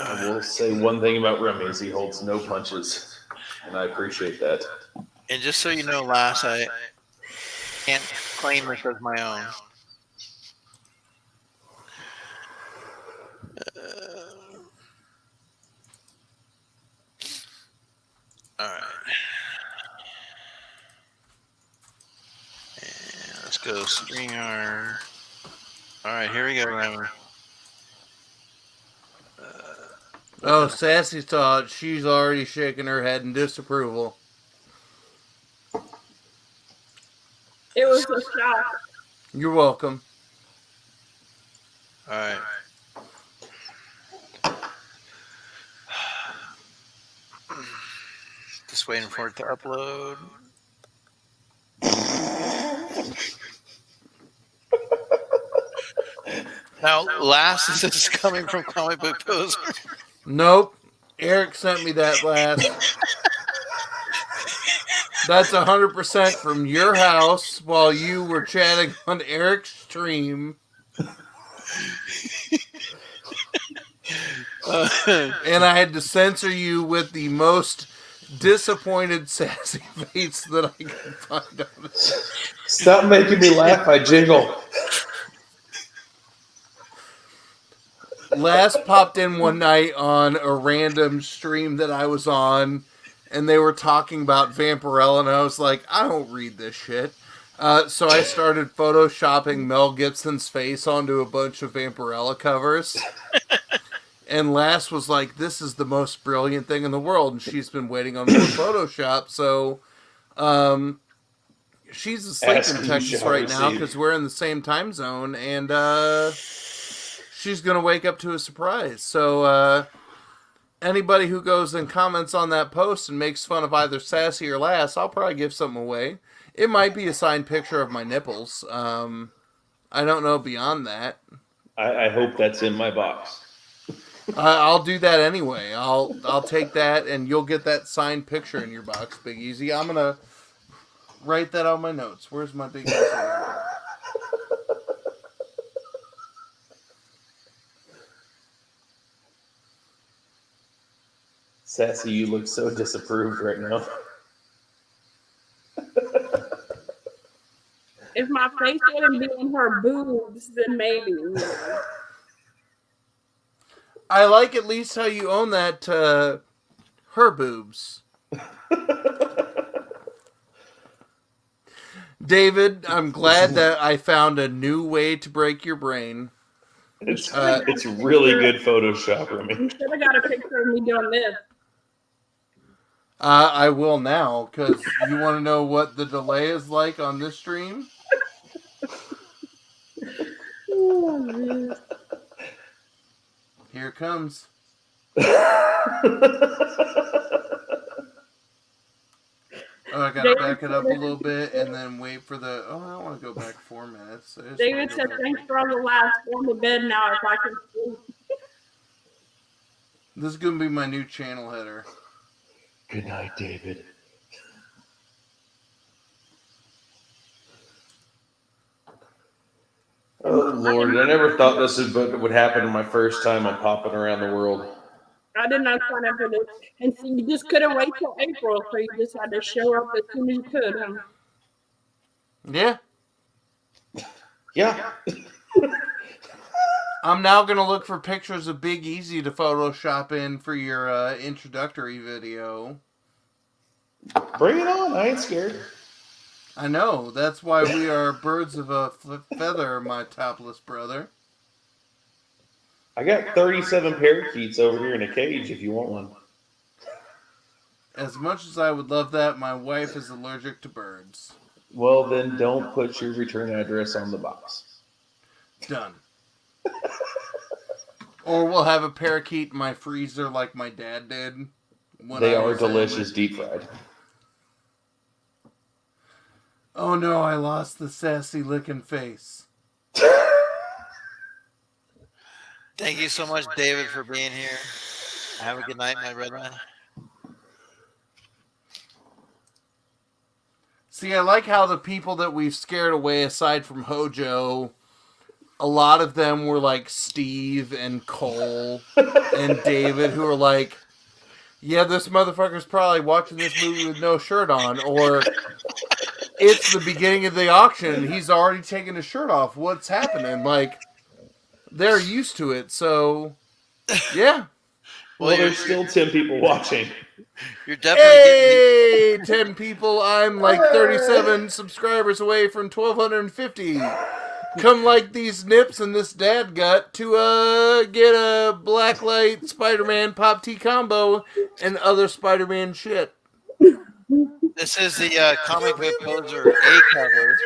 I will say one thing about Remy is he holds no punches, and I appreciate that. And just so you know, Lass, I can't claim this as my own. All right. And let's go StreamYard. All right, here we go, Remy. Oh, Sassy saw it. She's already shaking her head in disapproval. It was a shock. You're welcome. All right. Just waiting for it to upload. Now, last, this is coming from Comic Book Poser. Nope. Eric sent me that last. That's 100% from your house while you were chatting on Eric's stream. And I had to censor you with the most disappointed sassy face that I could find on it. Stop making me laugh. I jiggle. Last popped in one night on a random stream that I was on, and they were talking about Vampirella, and I was like, I don't read this shit. So I started photoshopping Mel Gibson's face onto a bunch of Vampirella covers. And Lass was like, this is the most brilliant thing in the world, and she's been waiting on more Photoshop, so she's asleep in Texas right now because we're in the same time zone, and she's going to wake up to a surprise. So anybody who goes and comments on that post and makes fun of either Sassy or Lass, I'll probably give something away. It might be a signed picture of my nipples. I don't know beyond that. I hope that's in my box. I'll do that anyway. I'll take that, and you'll get that signed picture in your box, Big Easy. I'm gonna write that on my notes. Where's my Big Easy? Sassy, you look so disapproved right now. If my face wouldn't be in her boobs, then maybe. I like at least how you own that her boobs. David, I'm glad that I found a new way to break your brain. It's really good Photoshop, Remy. You should have got a picture of me doing this. I will now, because you want to know what the delay is like on this stream? Oh, Here it comes. Oh, I gotta back it up a little bit and then wait for the. Oh, I don't want to go back 4 minutes. David said, "Thanks for all the laughs. Going to bed now if I can sleep." This is gonna be my new channel header. Good night, David. Oh Lord, I never thought this would happen my first time I'm popping around the world. I did not sign up for this. And see, you just couldn't wait till April, so you just had to show up as soon as you could, huh? Yeah. Yeah. I'm now gonna look for pictures of Big Easy to Photoshop in for your introductory video. Bring it on. I ain't scared. I know. That's why we are birds of a feather, my topless brother. I got 37 parakeets over here in a cage if you want one. As much as I would love that, my wife is allergic to birds. Well, then don't put your return address on the box. Done. Or we'll have a parakeet in my freezer like my dad did. They are delicious deep fried. Oh no, I lost the sassy looking face. Thank you so much, David, for being here. Have a good night, my red man. See, I like how the people that we've scared away, aside from Hojo, a lot of them were like Steve and Cole and David, who are like, yeah, this motherfucker's probably watching this movie with no shirt on, or it's the beginning of the auction and he's already taken his shirt off. What's happening? Like, they're used to it, so yeah. Well, there's still 10 people watching. You're definitely Hey, 10 people. I'm like 37 subscribers away from 1,250. Come like these nips and this dad gut to get a Blacklight Spider-Man Pop Tea combo and other Spider-Man shit. This is the Comic Book Poser A cover.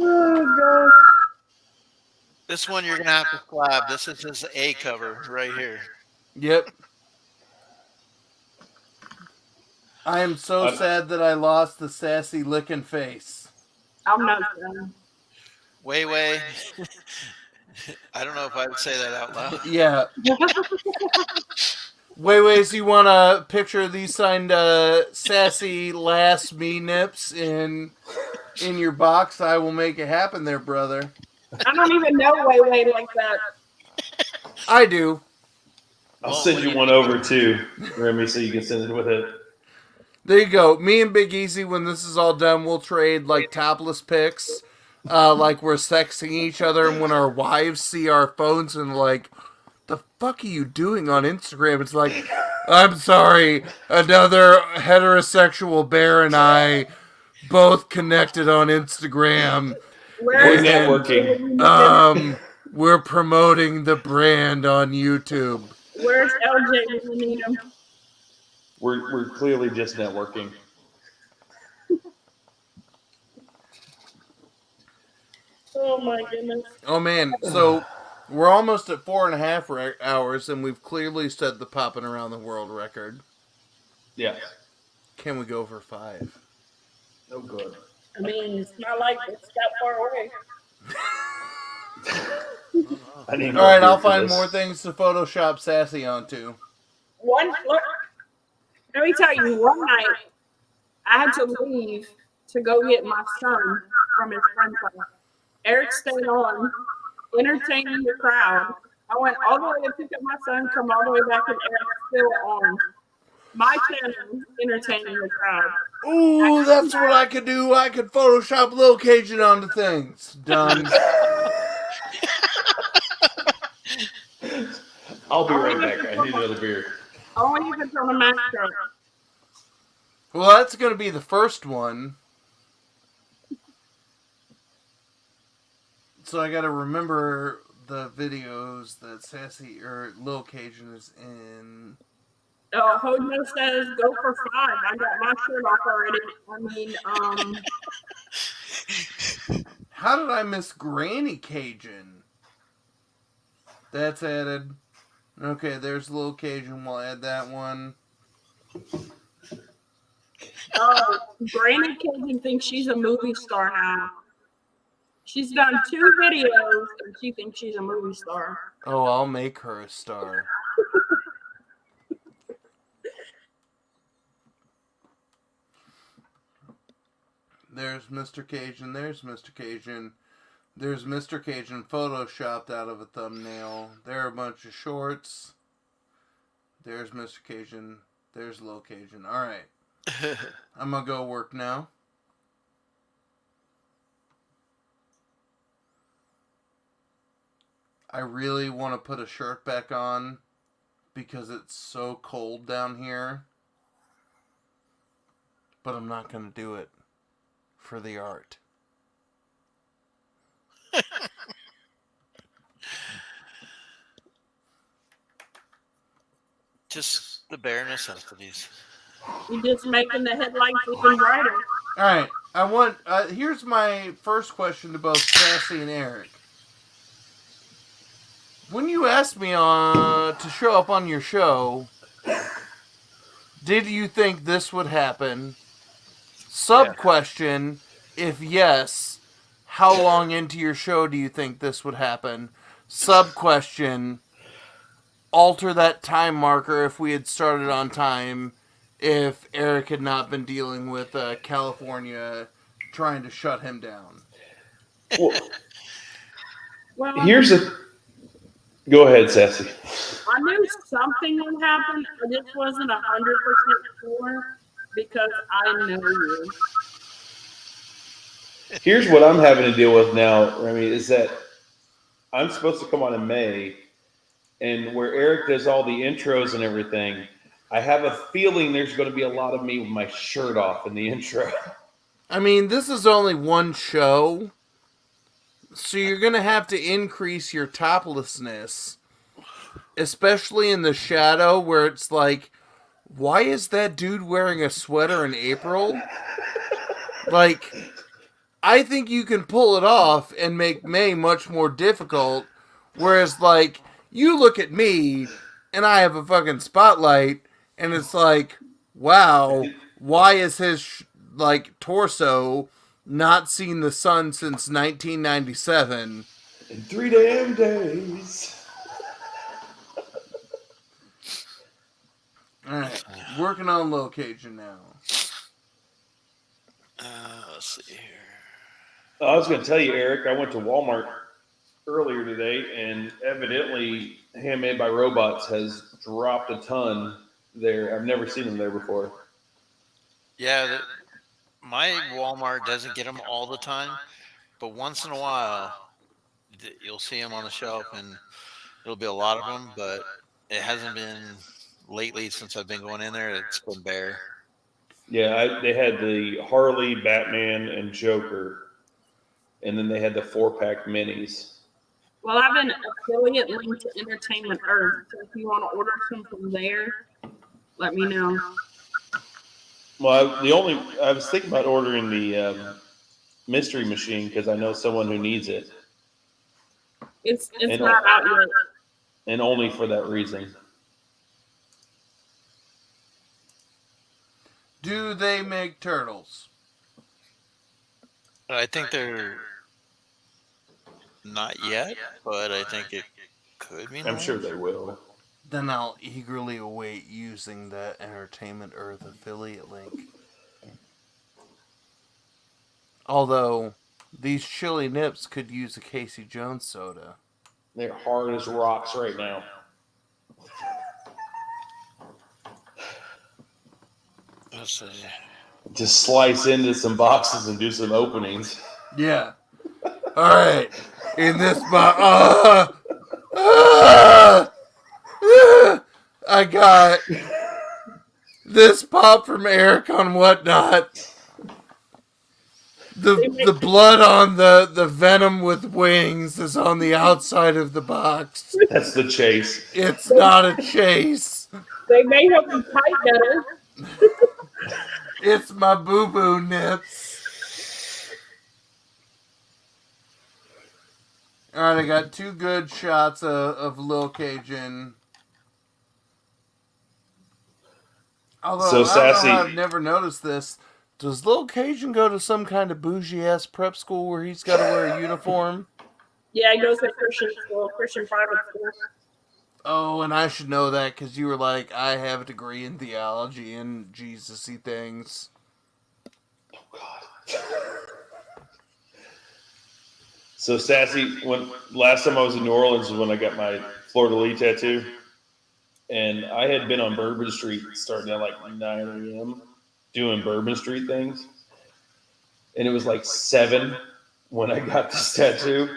Oh, God. This one you're gonna have to slab. This is his A cover right here. Yep. I am so sad that I lost the sassy licking face. I'm not done. Way. I don't know if I would say that out loud. Yeah. Wait, so you want a picture of these signed Sassy Last Me Nips in your box? I will make it happen there, brother. I don't even know Way like that. I do. I'll Well, send when you you- one over too, Remy, so you can send it with it. There you go. Me and Big Easy, when this is all done, we'll trade like topless pics, like we're sexing each other, and when our wives see our phones and like, the fuck are you doing on Instagram? It's like, I'm sorry, another heterosexual bear and I both connected on Instagram. We're Where's networking. We're promoting the brand on YouTube. Where's LJ when you need him? We're clearly just networking. Oh my goodness. Oh man, so we're almost at 4.5 hours, and we've clearly set the popping around the world record. Yeah. Can we go for 5? Oh, good. I mean, it's not like it's that far away. I need All more right, beer I'll for find this. more things to Photoshop Sassy onto. Let me tell you, one night I had to leave to go get my son from his friend's house. Eric stayed on, entertaining the crowd. I went all the way to pick up my son, come all the way back, and Eric's still on my channel, entertaining the crowd. Ooh, that's what I could do. I could Photoshop location onto things. Done. I'll be right back. I need another beer. Only if it's on a Mac truck. Well, that's going to be the first one. So I got to remember the videos that Sassy or Lil Cajun is in. Hojo says go for 5. I got my shirt off already. I mean, How did I miss Granny Cajun? That's added. Okay, there's Lil Cajun. We'll add that one. Granny Cajun thinks she's a movie star now. She's done 2 videos and she thinks she's a movie star. Oh, I'll make her a star. There's Mr. Cajun. There's Mr. Cajun. There's Mr. Cajun photoshopped out of a thumbnail. There are a bunch of shorts. There's Mr. Cajun. There's Lil Cajun. All right. I'm going to go work now. I really want to put a shirt back on because it's so cold down here. But I'm not going to do it for the art. Just the bare necessities. You're just making the headlights even brighter. All right. I want. Here's my first question to both Sassy and Eric. When you asked me to show up on your show, did you think this would happen? Sub question: if yes, how long into your show do you think this would happen? Sub question: alter that time marker if we had started on time. If Eric had not been dealing with California trying to shut him down. Well, Here's a. Go ahead, Sassy. I knew something would happen. I just wasn't 100% sure because I know you. Here's what I'm having to deal with now, Remy, is that I'm supposed to come on in May, and where Eric does all the intros and everything, I have a feeling there's going to be a lot of me with my shirt off in the intro. I mean, this is only one show, so you're going to have to increase your toplessness, especially in the shadow where it's like, why is that dude wearing a sweater in April? Like, I think you can pull it off and make May much more difficult, whereas, like, you look at me, and I have a fucking spotlight, and it's like, wow, why is his, torso not seen the sun since 1997. In 3 damn days. All right, working on low Cajun now. Let's see here. I was going to tell you, Eric, I went to Walmart earlier today, and evidently Handmade by Robots has dropped a ton there. I've never seen them there before. Yeah, my Walmart doesn't get them all the time, but once in a while, you'll see them on the shelf, and there'll be a lot of them, but it hasn't been lately since I've been going in there. It's been bare. Yeah, they had the Harley, Batman, and Joker, and then they had the 4-pack minis. Well, I have an affiliate link to Entertainment Earth, so if you want to order some from there, let me know. Well, I was thinking about ordering the mystery machine because I know someone who needs it. It's not out yet. And only for that reason. Do they make turtles? I think they're not yet, but I think it could be. I'm sure they will. Then I'll eagerly await using that Entertainment Earth affiliate link. Although, these chili nips could use a Casey Jones soda. They're hard as rocks right now. Just slice into some boxes and do some openings. Yeah. All right. In this box, I got this pop from Eric on Whatnot. The blood on the Venom with wings is on the outside of the box. That's the chase. It's not a chase. They may help you fight better. It's my boo-boo nips. Alright, I got 2 good shots of Lil Cajun. Although, So, I don't Sassy, know how I've never noticed this. Does Lil Cajun go to some kind of bougie-ass prep school where he's got to wear a uniform? Yeah, he goes to Christian school, Christian private school. Oh, and I should know that because you were like, I have a degree in theology and Jesus-y things. Oh, God. So, Sassy, last time I was in New Orleans was when I got my fleur-de-lis tattoo. And I had been on Bourbon Street starting at like 9 a.m. doing Bourbon Street things. And it was like 7 when I got this tattoo.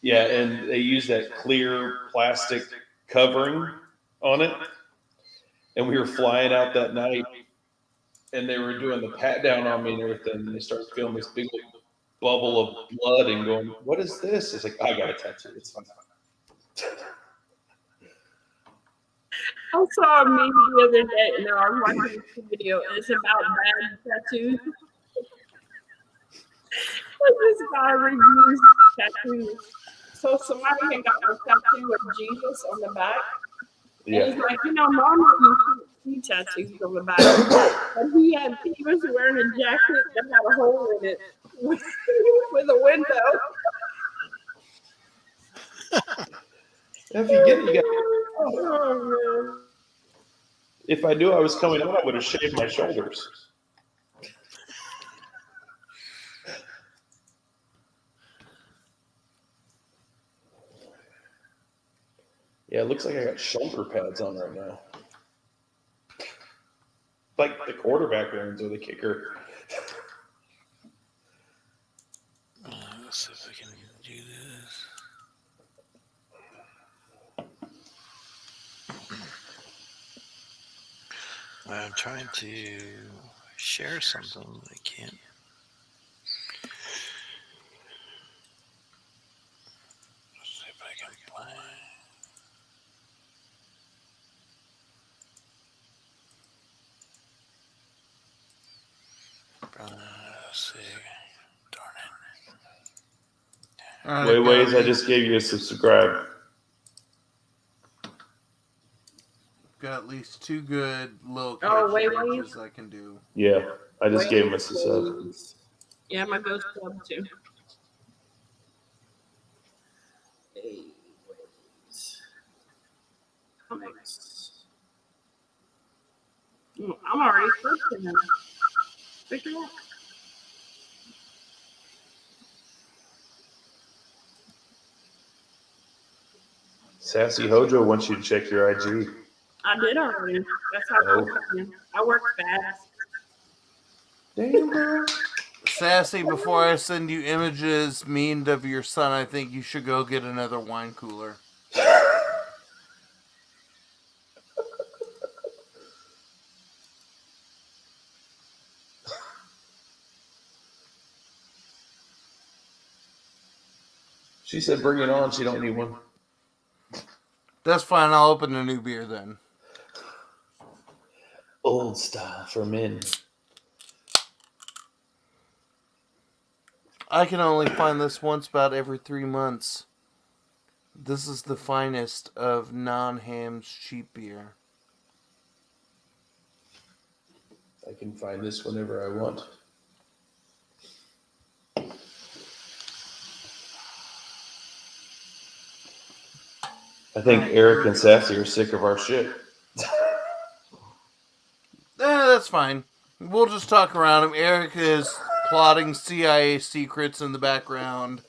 Yeah, and they used that clear plastic covering on it. And we were flying out that night, and they were doing the pat down on me and everything. And they started feeling this big bubble of blood and going, "What is this?" It's like, I got a tattoo. It's fine. I saw a meme the other day. No, I was watching this video. It's about bad tattoos. This guy reviews tattoos. So somebody had got a tattoo of Jesus on the back. Yeah. And he's like, normally you can't see tattoos on the back. But he was wearing a jacket that had a hole in it with a window. If you get it, you got. Oh, man. If I knew I was coming out, I would have shaved my shoulders. Yeah, it looks like I got shoulder pads on right now. Like the quarterback ones or the kicker. Let's see if I can do this. I'm trying to share something, but I can't. Let's see if I can play. Let's see. Darn it. Ways, I just gave you a subscribe. Got at least 2 good little Oh, Cajun wait. images I can do. Yeah, I just gave him a sub. Yeah, my Ghost Club too. Comics. I'm already searching them. Pick it up. Sassy Hojo wants you to check your IG. I did already. That's how I work fast. Damn, girl. Sassy, before I send you images memed of your son, I think you should go get another wine cooler. She said bring it on. She don't need one. That's fine. I'll open a new beer then. Old style for men. I can only find this once about every 3 months. This is the finest of non-Ham's cheap beer. I can find this whenever I want. I think Eric and Sassy are sick of our shit. That's fine. We'll just talk around him. Eric is plotting CIA secrets in the background.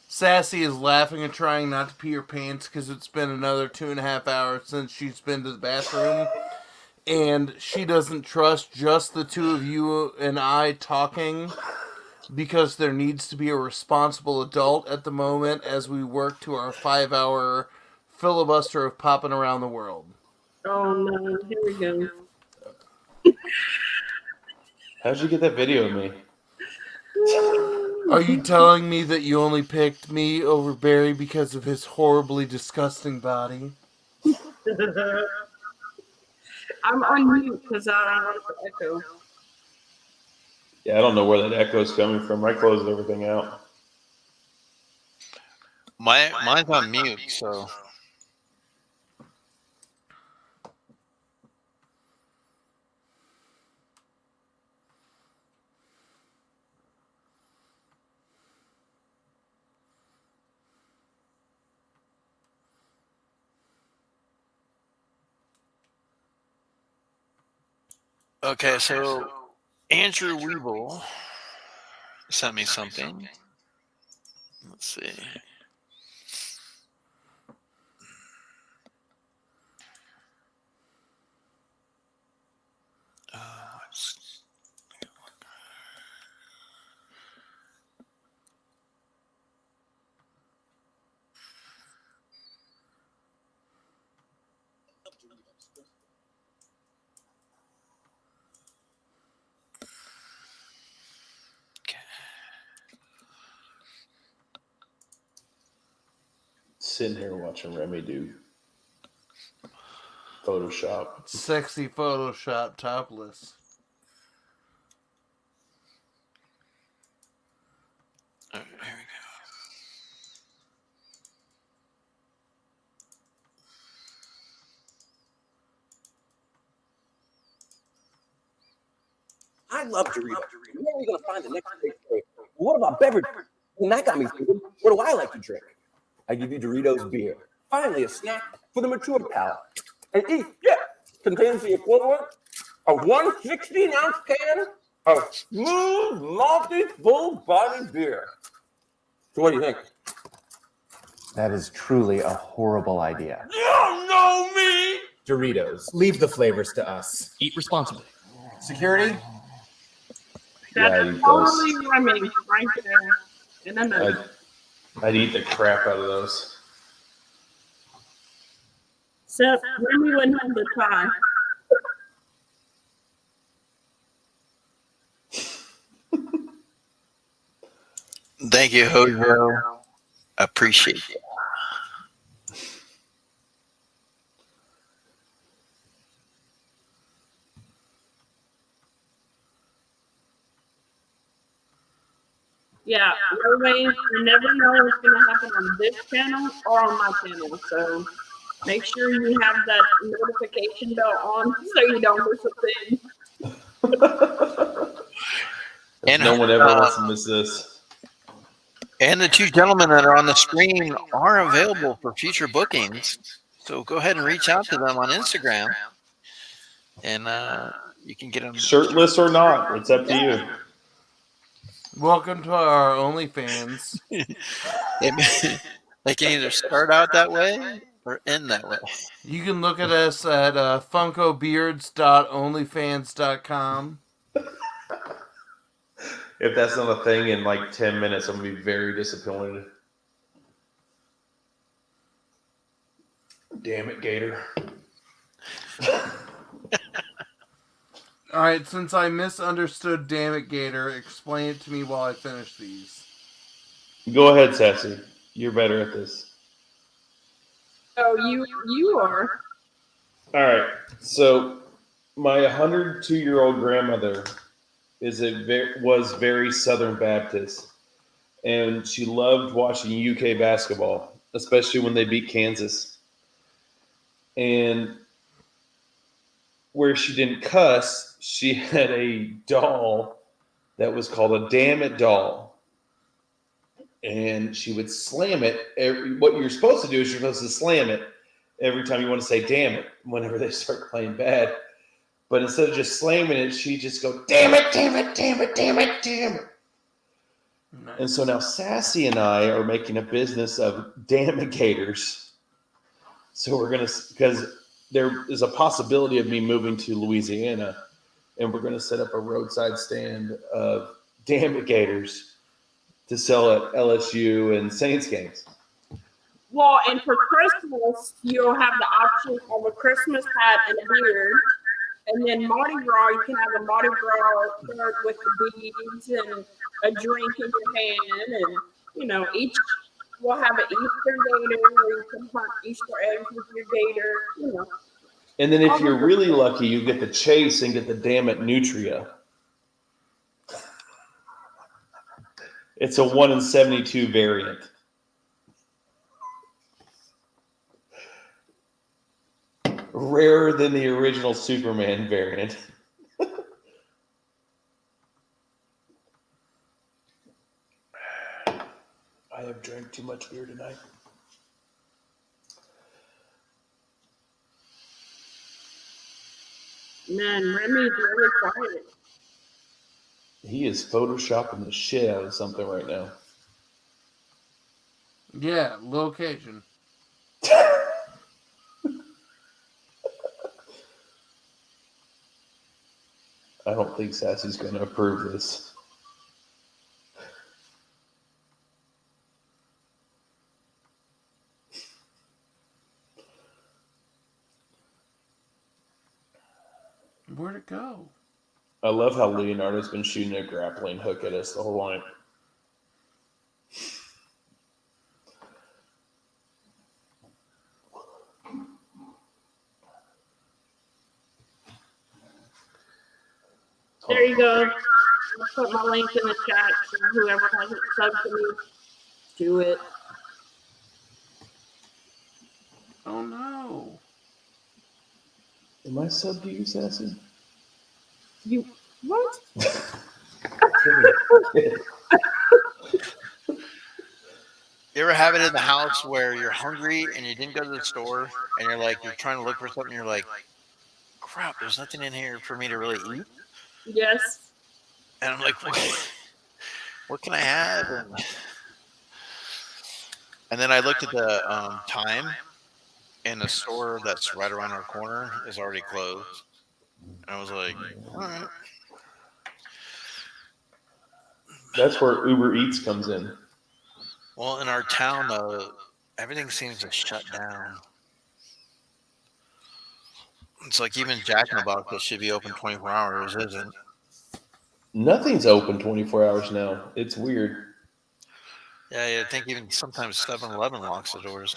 Sassy is laughing and trying not to pee her pants because it's been another 2.5 hours since she's been to the bathroom. And she doesn't trust just the two of you and I talking because there needs to be a responsible adult at the moment as we work to our 5-hour filibuster of popping around the world. Oh no, here we go. How'd you get that video of me? Are you telling me that you only picked me over Barry because of his horribly disgusting body? I'm on mute because I don't want to echo. Yeah, I don't know where that echo is coming from. I closed everything out. Mine's on mute, so. Okay, so Andrew Weeble sent me something. Let's see. Sitting here watching Remy do Photoshop. Sexy Photoshop topless. All right, here we go. I love Doritos. Where are we going to find the next great story? What about beverages? And that got me thinking, what do I like to drink? I give you Doritos beer. Finally, a snack for the mature palate. And each chip contains the equivalent of one 16-ounce can of smooth, malty, full-bodied beer. So what do you think? That is truly a horrible idea. You don't know me! Doritos, leave the flavors to us. Eat responsibly. Security? That's totally Remy right there. And then I'd eat the crap out of those. Except Remy wouldn't have the tie. Thank you, Hojo. Appreciate it. Yeah, you never know what's going to happen on this channel or on my channel. So make sure you have that notification bell on so you don't miss a thing. If And no one ever wants to miss this. and the two gentlemen that are on the screen are available for future bookings. So go ahead and reach out to them on Instagram, and you can get them Shirtless or not, it's up to you. Welcome to our OnlyFans. They can either start out that way or end that way. You can look at us at funkobeards.onlyfans.com. If that's not a thing in like 10 minutes, I'm going to be very disappointed. Damn it, Gator. All right, since I misunderstood Damn It Gator, explain it to me while I finish these. Go ahead, Sassy. You're better at this. Oh, you are. All right. So my 102-year-old grandmother was very Southern Baptist, and she loved watching UK basketball, especially when they beat Kansas. And where she didn't cuss, she had a doll that was called a Damn It doll. And she would slam it. What you're supposed to do is you're supposed to slam it every time you want to say damn it whenever they start playing bad. But instead of just slamming it, she just go, damn it, damn it, damn it, damn it, damn it. Nice. And so now Sassy and I are making a business of damigators. So we're going to, because there is a possibility of me moving to Louisiana, and we're going to set up a roadside stand of damigators to sell at LSU and Saints games. Well, and for Christmas, you'll have the option of a Christmas hat and a beard. And then Mardi Gras, you can have a Mardi Gras shirt with the beads and a drink in your hand. And, you know, each will have an Easter gator where you can hunt Easter eggs with your gator, you know. And then if you're really lucky, you get the chase and get the damn it nutria. It's a 1 in 72 variant. Rarer than the original Superman variant. I have drank too much beer tonight. Man, Remy's really quiet. He is photoshopping the shit out of something right now. Yeah, location. I don't think Sassy's going to approve this. Where'd it go? I love how Leonardo's been shooting a grappling hook at us the whole night. There you go. I'll put my link in the chat so whoever hasn't subbed to me, do it. Oh no. Am I subbed to you, Sassy? You what? You ever have it in the house where you're hungry and you didn't go to the store and you're trying to look for something and you're like, crap, there's nothing in here for me to really eat? Yes. And I'm like, what can I have? And then I looked at the time, and the store that's right around our corner is already closed. And I was like, all right. That's where Uber Eats comes in. Well, in our town, everything seems to shut down. It's like even Jack in the Box that should be open 24 hours isn't. Nothing's open 24 hours now. It's weird. Yeah, I think even sometimes 7-Eleven locks the doors.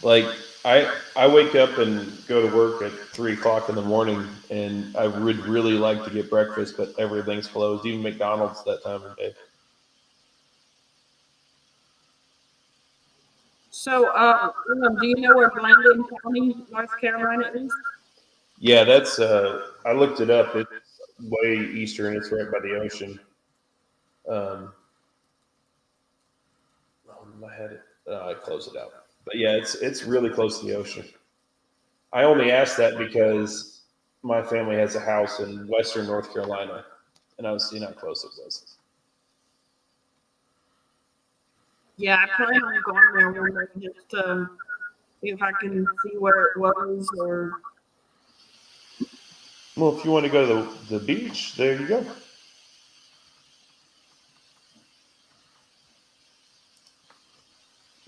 Like, I wake up and go to work at 3 o'clock in the morning, and I would really like to get breakfast, but everything's closed, even McDonald's that time of day. So, do you know where Blandon County, North Carolina is? Yeah, that's, I looked it up. It's way eastern. It's right by the ocean. My head, I close it out. But yeah, it's really close to the ocean. I only asked that because my family has a house in western North Carolina, and I was seeing how close it was. Yeah, I plan on going there one day just to see if I can see where it was or. Well, if you want to go to the beach, there you go.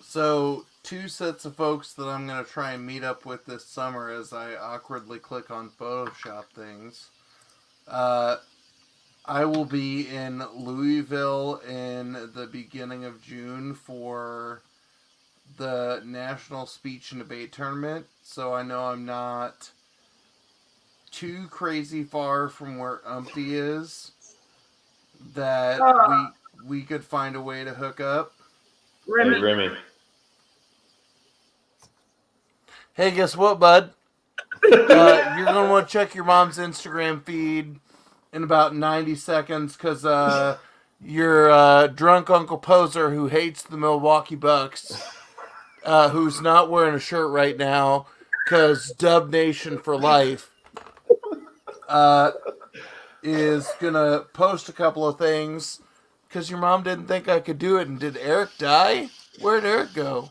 So, two sets of folks that I'm going to try and meet up with this summer as I awkwardly click on Photoshop things. I will be in Louisville in the beginning of June for the National Speech and Debate Tournament. So I know I'm not too crazy far from where Umpty is. That we could find a way to hook up. Remy. Hey, Remy. Hey, guess what, bud? You're going to want to check your mom's Instagram feed in about 90 seconds because your drunk Uncle Poser who hates the Milwaukee Bucks, who's not wearing a shirt right now because Dub Nation for life, is going to post a couple of things because your mom didn't think I could do it. And did Eric die? Where'd Eric go?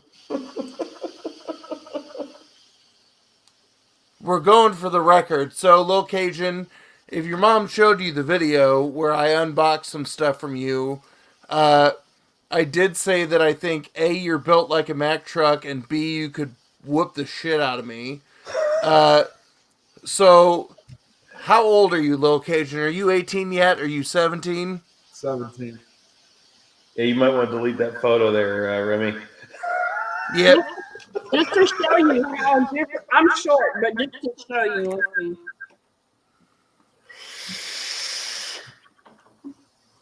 We're going for the record. So, Locajun, if your mom showed you the video where I unboxed some stuff from you, I did say that I think A, you're built like a Mack truck, and B, you could whoop the shit out of me. So, how old are you, Locajun? Are you 18 yet? Are you 17? 17. Yeah, you might want to delete that photo there, Remy. Yep. Just to show you how different. I'm short, but just to show you. Let's see.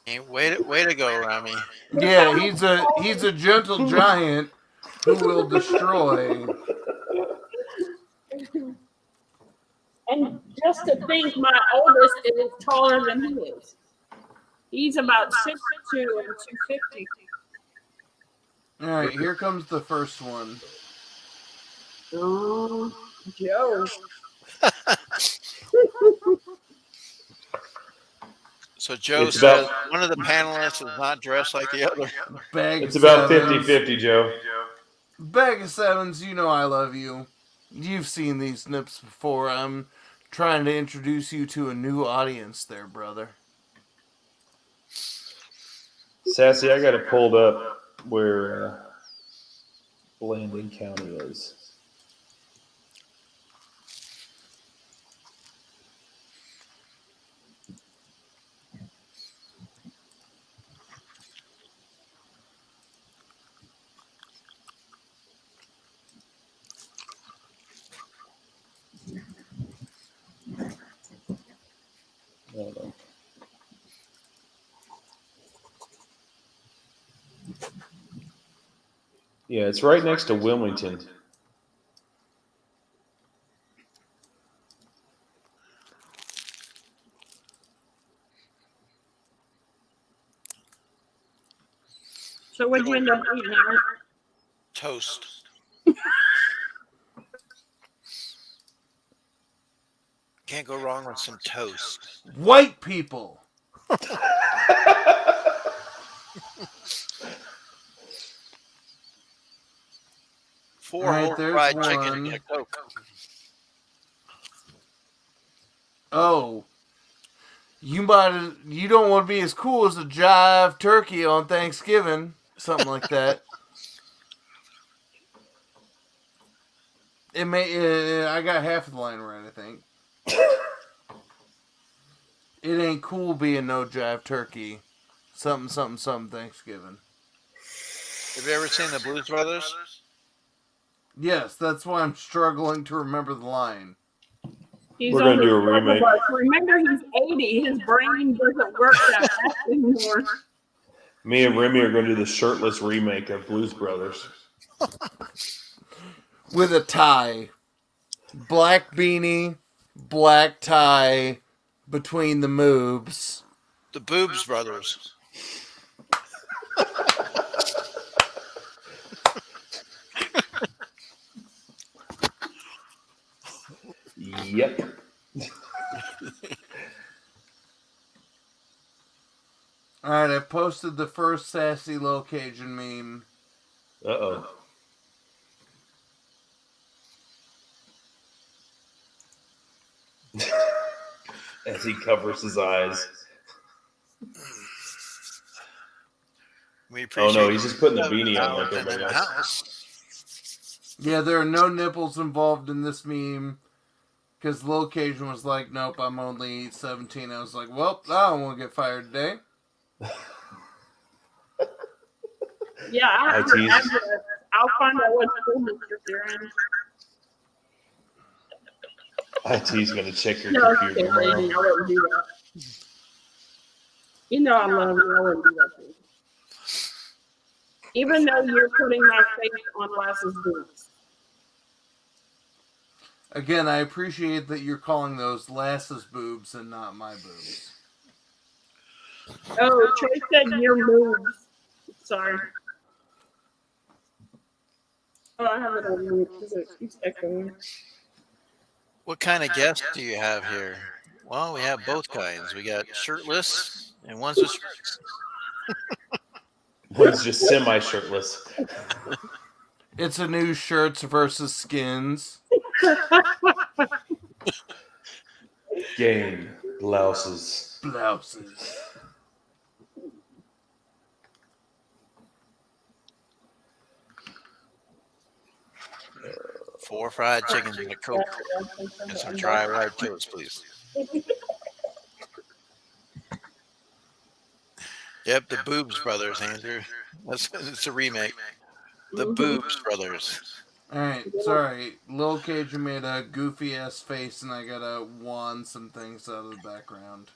Hey, way to go, Remy. Yeah, he's a gentle giant who will destroy. And just to think, my oldest is taller than he is. He's about 6'2" and 250. All right, here comes the first one. Oh, Joe. So Joe says one of the panelists is not dressed like the other. It's about 50-50, Joe. Bag of Sevens, you know I love you. You've seen these snips before. I'm trying to introduce you to a new audience there, brother. Sassy, I got it pulled up where Blanding County is. Hold on. Yeah, it's right next to Wilmington. So what'd you end up eating, Eric? Toast. Can't go wrong with some toast. White people. Four whole fried chicken and a Coke. Oh. You don't want to be as cool as a jive turkey on Thanksgiving. Something like that. I got half of the line right, I think. It ain't cool being no jive turkey. Something, something, something Thanksgiving. Have you ever seen the Blues Brothers? Yes, that's why I'm struggling to remember the line. We're going to do a remake. Remember, he's 80. His brain doesn't work that fast anymore. Me and Remy are going to do the shirtless remake of Blues Brothers. With a tie. Black beanie, black tie, between the moobs. The Boobs Brothers. Yep. All right, I posted the first Sassy Low Cajun meme. Uh-oh. As he covers his eyes. We Oh appreciate no, he's just putting the beanie on like Allison in everybody the else. house. Yeah, there are no nipples involved in this meme because Low Cajun was like, "Nope, I'm only 17." I was like, "Well, I don't want to get fired today." Yeah, I have IT's. your address. I'll find out what school district you're in. IT's gonna check your No, computer I tomorrow. wouldn't do that. You know I love you. I wouldn't do that to you. Even though you're putting my face on Lass's boots. Again, I appreciate that you're calling those Lass's boobs and not my boobs. Oh, Trey said your moves. Sorry. Oh, I have it on mute because it keeps echoing. What kind of guests do you have here? Well, we have both kinds. We got shirtless and ones with shirts. One's just semi-shirtless. It's a new shirts versus skins. Game blouses. Blouses. Four fried chickens and a Coke. And some dry white toast, please. Yep, the Boobs Brothers, Andrew. It's a remake. The Boobs Brothers. Alright, sorry. Lil Cajun made a goofy ass face and I gotta wand some things out of the background.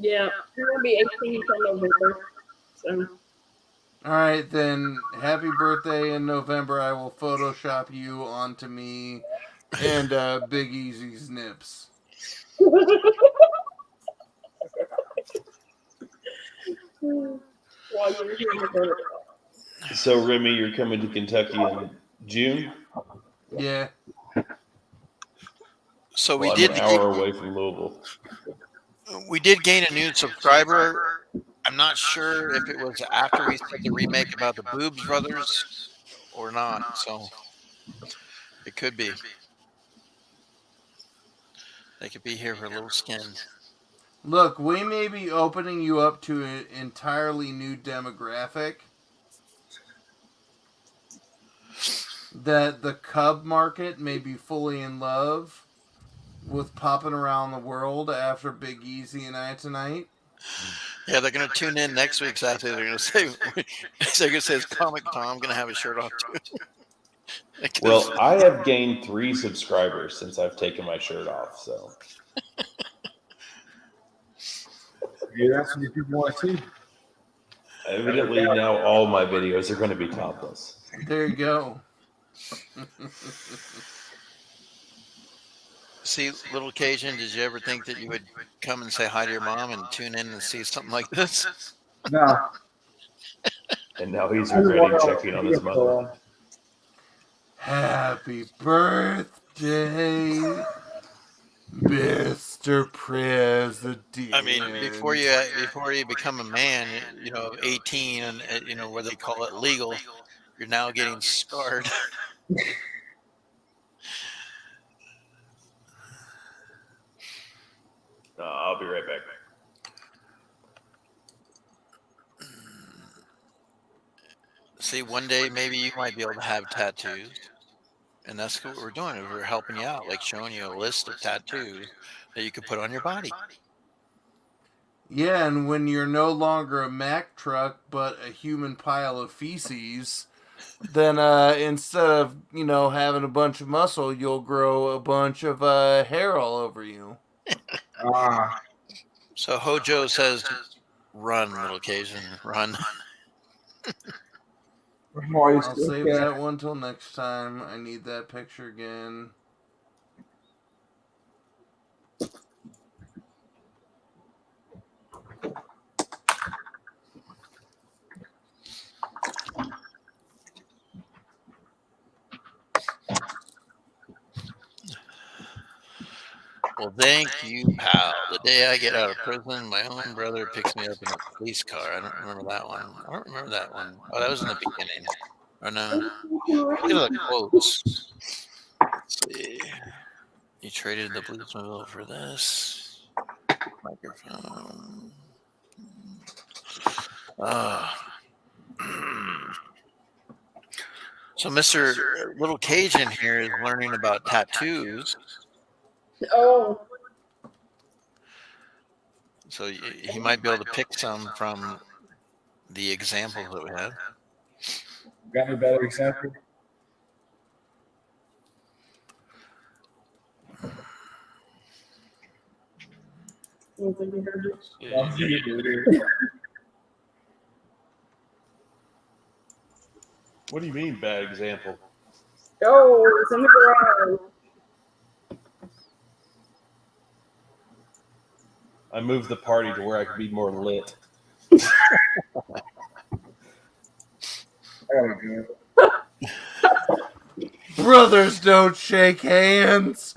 Yeah, you're gonna be 18 in November. So Alright, then happy birthday in November. I will Photoshop you onto me and Big Easy's nips. while you're here in November. So Remy, you're coming to Kentucky in June? Yeah. So Well, I'm an hour away from Louisville. we did gain a new subscriber. I'm not sure if it was after we said the remake about the Boobs Brothers or not. So it could be. They could be here for a little skin. Look, we may be opening you up to an entirely new demographic. That the cub market may be fully in love with popping around the world after Big Easy and I tonight. Yeah, they're going to tune in next week. Saturday. They're going to say, they're going to say it's Comic Tom. I'm going to have his shirt off too. Well, I have gained 3 subscribers since I've taken my shirt off. So Yeah, that's what people want to see. evidently now all my videos are going to be topless. There you go. See, little Cajun, did you ever think that you would come and say hi to your mom and tune in and see something like this? No. And now he's regretting checking on his mother. Happy birthday, Mr. President. I mean, before you become a man, 18 and where they call it legal, you're now getting scarred. I'll be right back. See, one day maybe you might be able to have tattoos, and that's what we're doing. We're helping you out, like showing you a list of tattoos that you could put on your body. Yeah, and when you're no longer a Mack truck but a human pile of feces, then instead of having a bunch of muscle, you'll grow a bunch of hair all over you. So Hojo says, "Run, little Cajun, run." I'll save that one till next time. I need that picture again. Well, thank you, pal. The day I get out of prison, my own brother picks me up in a police car. I don't remember that one. I don't remember that one. Oh, that was in the beginning. Oh, no. Look at the quotes. Let's see. You traded the Bluesmobile for this. Microphone. So Mr. Little Cajun here is learning about tattoos. Oh. So he might be able to pick some from the examples that we have. Got any better example? What do you mean, bad example? Oh, it's in the garage. I moved the party to where I could be more lit. Brothers don't shake hands.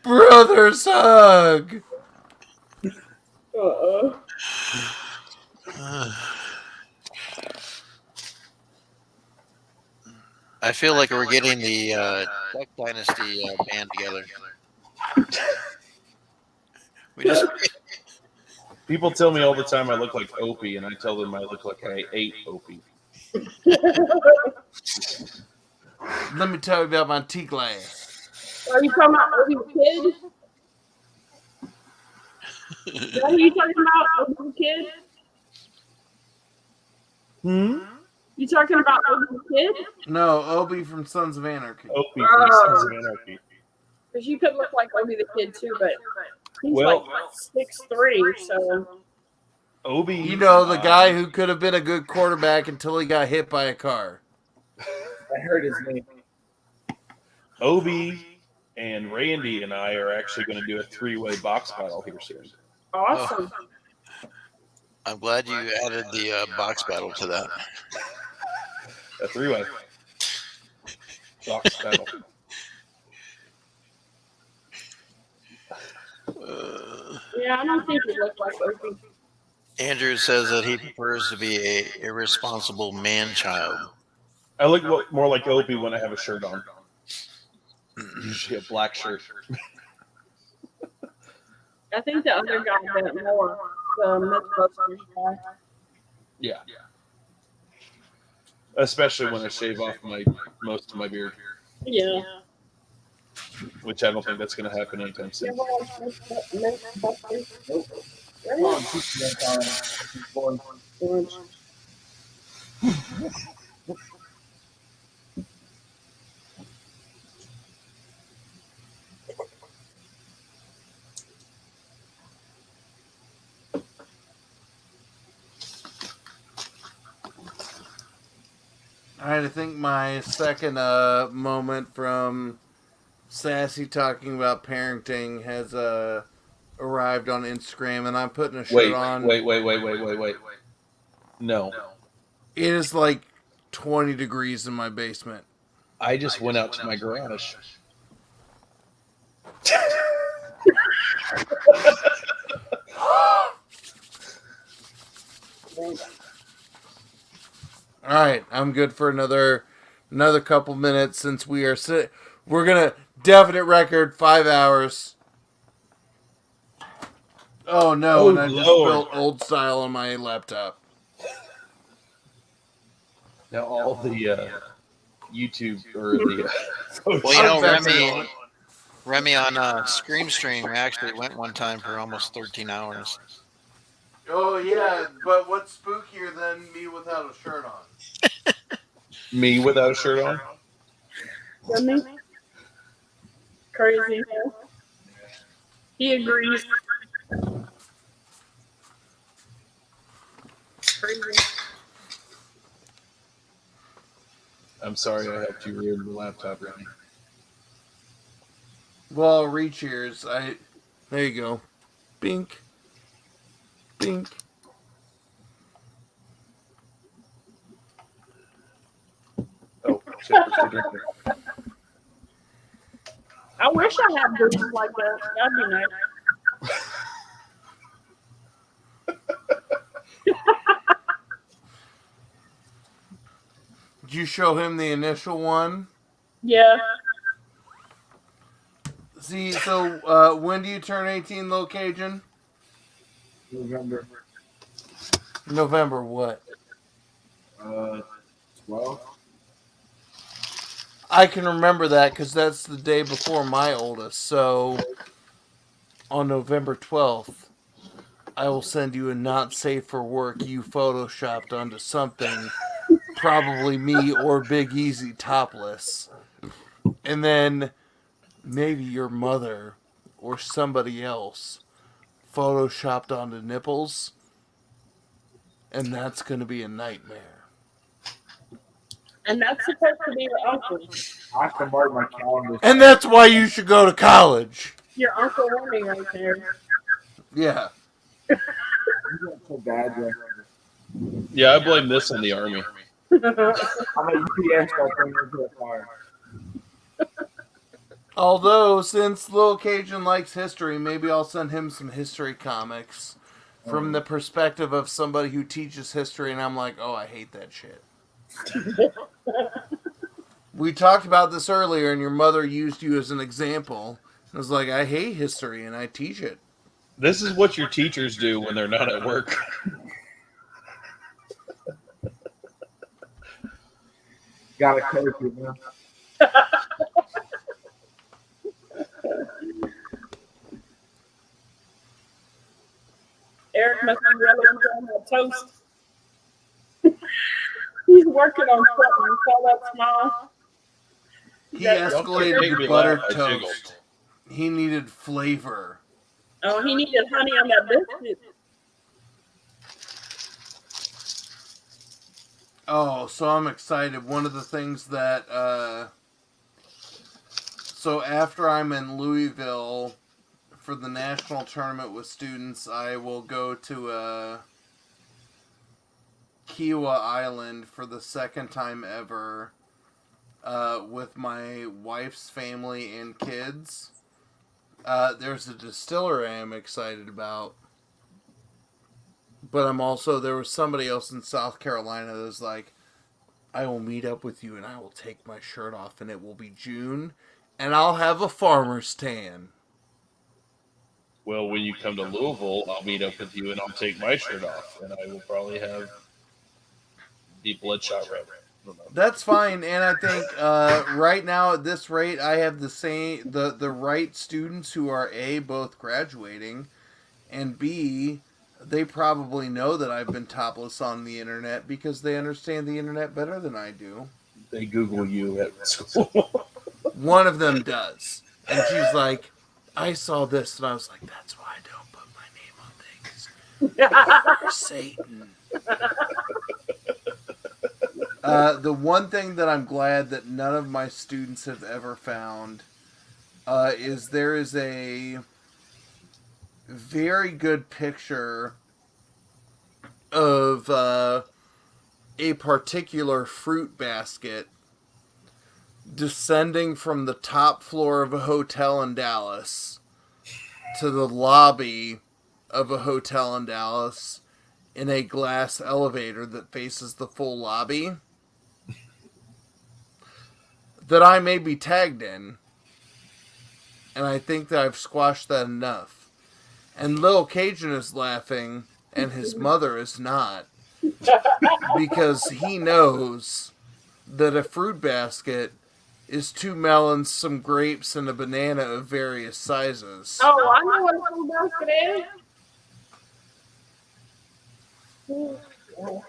Brothers hug. I feel like we're getting the Duck Dynasty band together. We just People tell me all the time I look like Opie, and I tell them I look like I ate Opie. Let me tell you about my tea glass. Are you talking about Opie the Kid? Is that who you talking about, Opie the Kid? You talking about Opie the Kid? No, Obi from Sons of Anarchy. Opie from Sons of Anarchy. Because you could look like Opie the Kid too, but he's Well, like 6'3", so. Obi, You know, the guy who could have been a good quarterback until he got hit by a car. I heard his name. Obi and Randy and I are actually going to do a 3-way box battle here soon. Awesome. I'm glad you added the box battle to that. A 3-way box battle. Yeah, I don't think you look like Opie. Andrew says that he prefers to be a irresponsible man-child. I look more like Opie when I have a shirt on. Usually a black shirt. I think the other guy did more. The Mythbusters guy. Yeah. Especially when I shave off most of my beard. Yeah. Which I don't think that's going to happen anytime soon. All right, I think my second moment from Sassy talking about parenting has arrived on Instagram, and I'm putting a shirt on. Wait. No. It is like 20 degrees in my basement. I just went out to my garage. All right, I'm good for another couple minutes since we're gonna definite record 5 hours. Oh no! And I just spelled old style on my laptop. Now all the YouTube or the well, you know, Remy on Scream Stream actually went one time for almost 13 hours. Oh yeah, but what's spookier than me without a shirt on? Me without a shirt on? Remy? Crazy. He agrees. Crazy. I'm sorry I helped you ruin the laptop, Remy. Well, re-cheers. There you go. Bink. Bink. Oh, shit, we're still drinking. I wish I had boots like that. That'd be nice. Did you show him the initial one? Yeah. See, so when do you turn 18, Lil Cajun? November November what? 12th. I can remember that because that's the day before my oldest. So on November 12th, I will send you a not safe for work you photoshopped onto something, probably me or Big Easy topless. And then maybe your mother or somebody else photoshopped onto nipples. And that's going to be a nightmare. And that's supposed to be your uncle. I have to mark my calendar. And that's why you should go to college. Your Uncle Remy right there. Yeah. So bad, Yeah, I blame this on the Army. I'm a UPS into the car. Although, since Lil Cajun likes history, maybe I'll send him some history comics from the perspective of somebody who teaches history, and I'm like, oh, I hate that shit. We talked about this earlier, and your mother used you as an example. I was like, I hate history, and I teach it. This is what your teachers do when they're not at work. Gotta coach it, man. Eric must be really enjoying that toast. He's working on something. Saw that smile. He escalated to buttered toast. He needed flavor. Oh, he needed honey on that biscuit. Oh, so I'm excited. One of the things that, so after I'm in Louisville for the national tournament with students, I will go to Kiowa Island for the second time ever with my wife's family and kids. There's a distillery I'm excited about. But there was somebody else in South Carolina that was like, I will meet up with you and I will take my shirt off and it will be June and I'll have a farmer's tan. Well, when you come to Louisville, I'll meet up with you and I'll take my shirt off and I will probably have the bloodshot red. That's fine, and I think right now at this rate, I have the right students who are A, both graduating, and B, they probably know that I've been topless on the internet because they understand the internet better than I do. They Google you at school. One of them does, and she's like, I saw this, and I was like, that's why I don't put my name on things. You're Satan. The one thing that I'm glad that none of my students have ever found is there is a very good picture of a particular fruit basket descending from the top floor of a hotel in Dallas to the lobby of a hotel in Dallas in a glass elevator that faces the full lobby that I may be tagged in. And I think that I've squashed that enough. And Lil Cajun is laughing, and his mother is not. Because he knows that a fruit basket is 2 melons, some grapes, and a banana of various sizes. Oh, I know what a fruit basket is.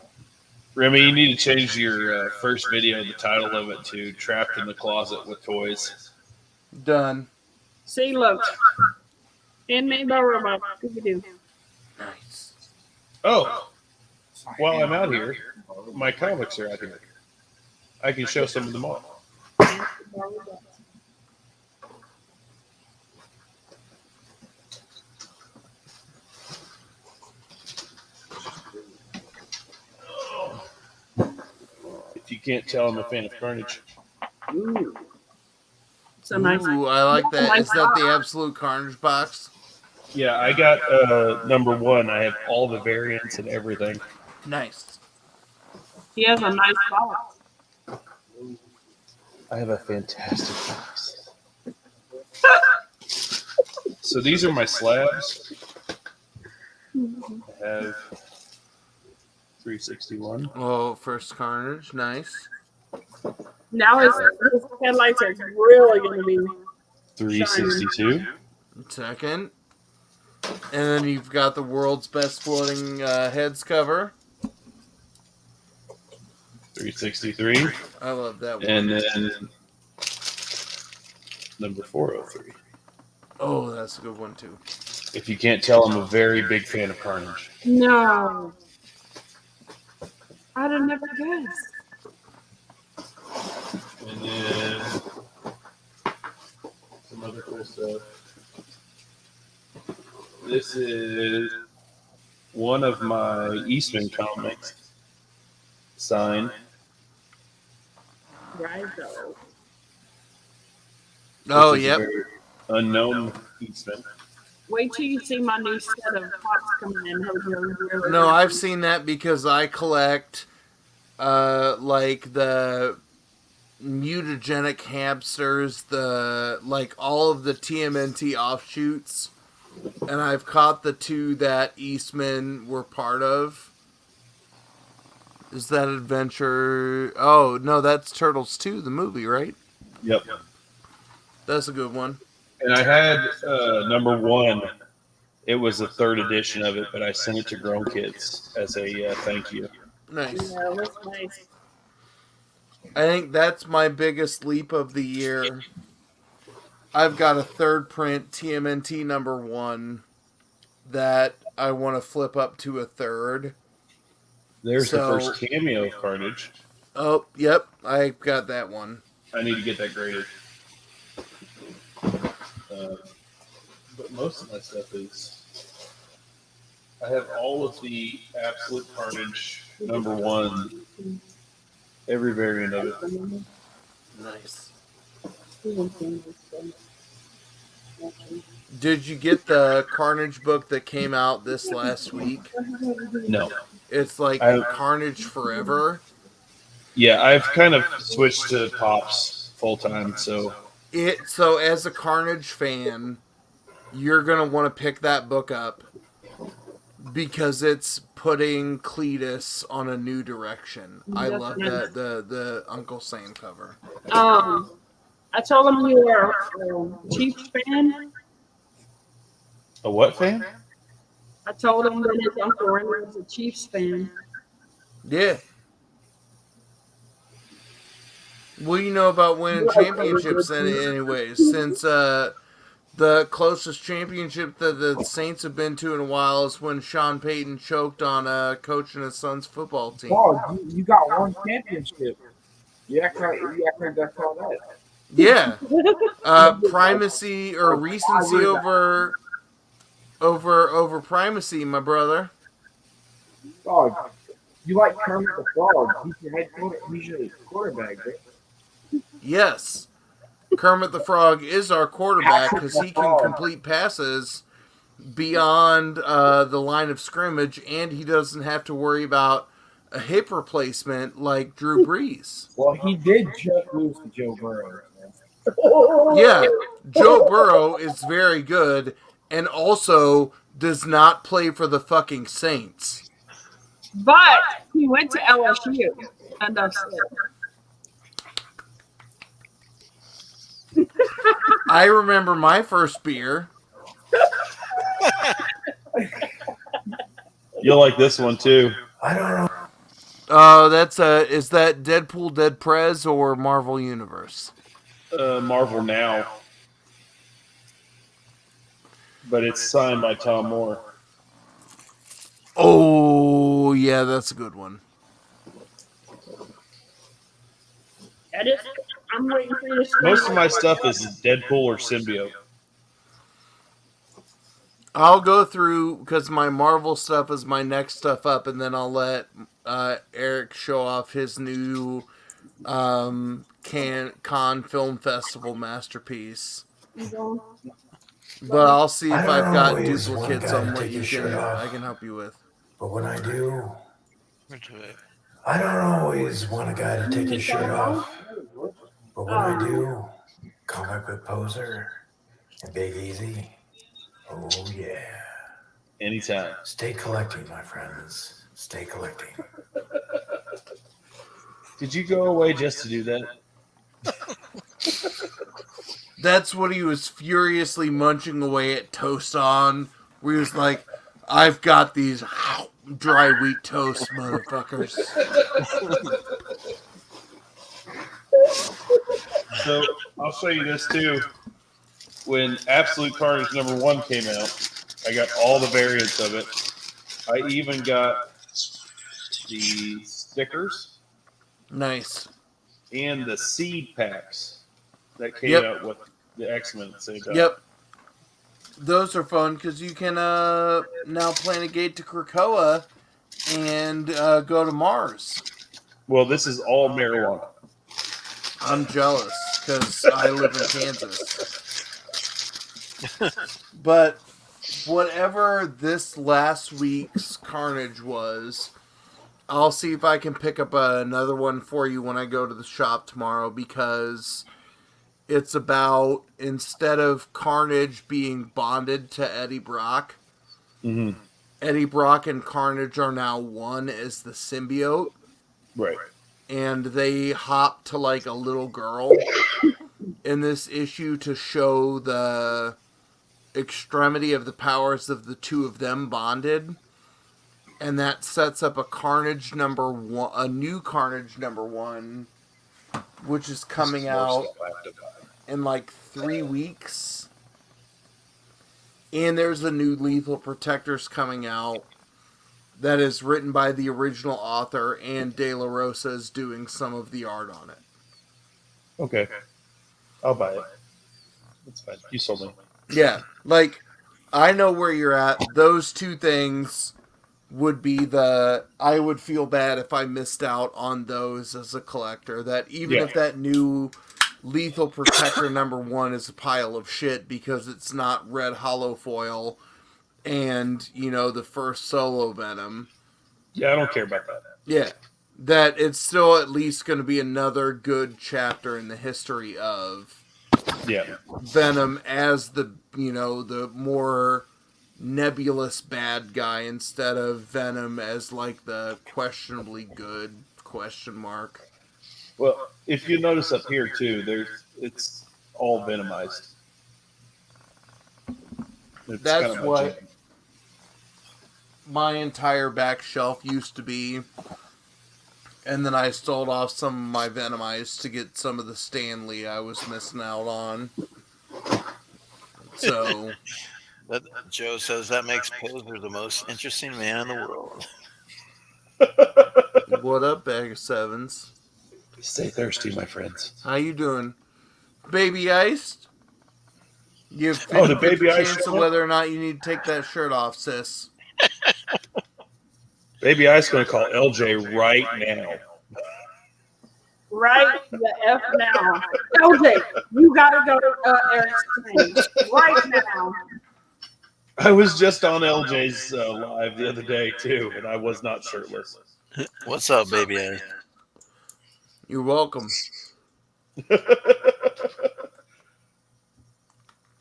Remy, you need to change your first video, the title of it, to Trapped in the Closet with Toys. Done. See, look. Handmade by robot. Scooby-Doo. Nice. Oh, while I'm out here, my comics are out here. I can show some of them all. If you can't tell, I'm a fan of Carnage. Ooh. So nice. Ooh, I like that. Nice Is that the box. Absolute Carnage box? Yeah, I got number 1. I have all the variants and everything. Nice. He has a nice box. I have a fantastic box. So these are my slabs. I have 361. Oh, first Carnage. Nice. Now his headlights are really going to be 362. Second. And then you've got the world's best floating heads cover. 363. I love that one. And then number 403. Oh, that's a good one too. If you can't tell, I'm a very big fan of Carnage. No. I'd have never guessed. And then some other cool stuff. This is one of my Eastman comics signed. Right, though. Oh, which is a yep. very unknown Eastman. Wait till you see my new set of pops coming in. Really. No, I've seen that because I collect like the mutagenic hamsters, the like all of the TMNT offshoots, and I've caught the 2 that Eastman were part of. Is that Adventure? Oh no, that's Turtles 2, the movie, right? Yep. That's a good one. And I had number 1. It was the 3rd edition of it, but I sent it to Grown Kids as a thank you. Nice. Yeah, that's nice. I think that's my biggest leap of the year. I've got a 3rd print TMNT number 1 that I want to flip up to a 3rd. There's the first cameo of Carnage. Oh, yep. I got that one. I need to get that graded. But most of my stuff is... I have all of the Absolute Carnage number 1. Every variant of it. Nice. Did you get the Carnage book that came out this last week? No. It's like Carnage Forever. Yeah, I've kind of switched to Pops full time, so... So as a Carnage fan, you're going to want to pick that book up because it's putting Cletus on a new direction. I love that the Uncle Sam cover. I told him you were a Chiefs fan. A what fan? I told him that his Uncle Remy was a Chiefs fan. Yeah. What do you know about winning championships anyways? Since the closest championship that the Saints have been to in a while is when Sean Payton choked on coaching his son's football team. Oh, you got one championship. You act like that's all that. Yeah. Primacy or recency over primacy, my brother. Dog, you like Kermit the Frog. He's your head quarterback, right? Yes. Kermit the Frog is our quarterback because he can complete passes beyond the line of scrimmage, and he doesn't have to worry about a hip replacement like Drew Brees. Well, he did just lose to Joe Burrow. Yeah, Joe Burrow is very good and also does not play for the fucking Saints. But he went to LSU. And that's it. I remember my first beer. You'll like this one too. I don't know. That's is that Deadpool Dead Prez or Marvel Universe? Marvel Now. But it's signed by Tom Moore. Oh, yeah, that's a good one. I'm waiting for you to screen. Most of my stuff is Deadpool or symbiote. I'll go through because my Marvel stuff is my next stuff up, and then I'll let Eric show off his new Cannes Film Festival masterpiece. But I'll see if I've got duplicates on what you can I can help you with. But when I do, I don't always want a guy to take his shirt off. But when I do, comic book poser and Big Easy, oh yeah. Anytime. Stay collecting, my friends. Stay collecting. Did you go away just to do that? That's what he was furiously munching away at toast on, where he was like, I've got these dry wheat toast, motherfuckers. So I'll show you this too. When Absolute Carnage #1 came out, I got all the variants of it. I even got the stickers. Nice. And the seed packs that came out with the X-Men at the same time. Yep. Those are fun because you can now plan a gate to Krakoa and go to Mars. Well, this is all marijuana. I'm jealous because I live in Kansas. But whatever this last week's Carnage was, I'll see if I can pick up another one for you when I go to the shop tomorrow, because it's about, instead of Carnage being bonded to Eddie Brock, Eddie Brock and Carnage are now one as the symbiote. Right. And they hop to like a little girl in this issue to show the extremity of the powers of the two of them bonded. And that sets up a Carnage #1, a new Carnage #1, which is coming out in like 3 weeks. And there's a new Lethal Protectors coming out that is written by the original author, and De La Rosa is doing some of the art on it. Okay. I'll buy it. That's fine. You sold me. Yeah. Like, I know where you're at. Those two things would be I would feel bad if I missed out on those as a collector. That even if that new Lethal Protector #1 is a pile of shit because it's not red hollow foil and, you know, the first solo Venom. Yeah, I don't care about that. Yeah. That it's still at least going to be another good chapter in the history of Venom as the, you know, the more nebulous bad guy instead of Venom as like the questionably good ? Well, if you notice up here too, it's all venomized. That's what my entire back shelf used to be. And then I sold off some of my Venomized to get some of the Stanley I was missing out on. So Joe says that makes Poser the most interesting man in the world. What up, Bag of Sevens? Stay thirsty, my friends. How you doing? Baby Iced? You have the Baby Ice chance of whether or not you need to take that shirt off, sis. Baby Ice going to call LJ right now. Right the F now. LJ, you gotta go to Eric's plane right now. I was just on LJ's live the other day too, and I was not shirtless. What's up, baby? You're welcome.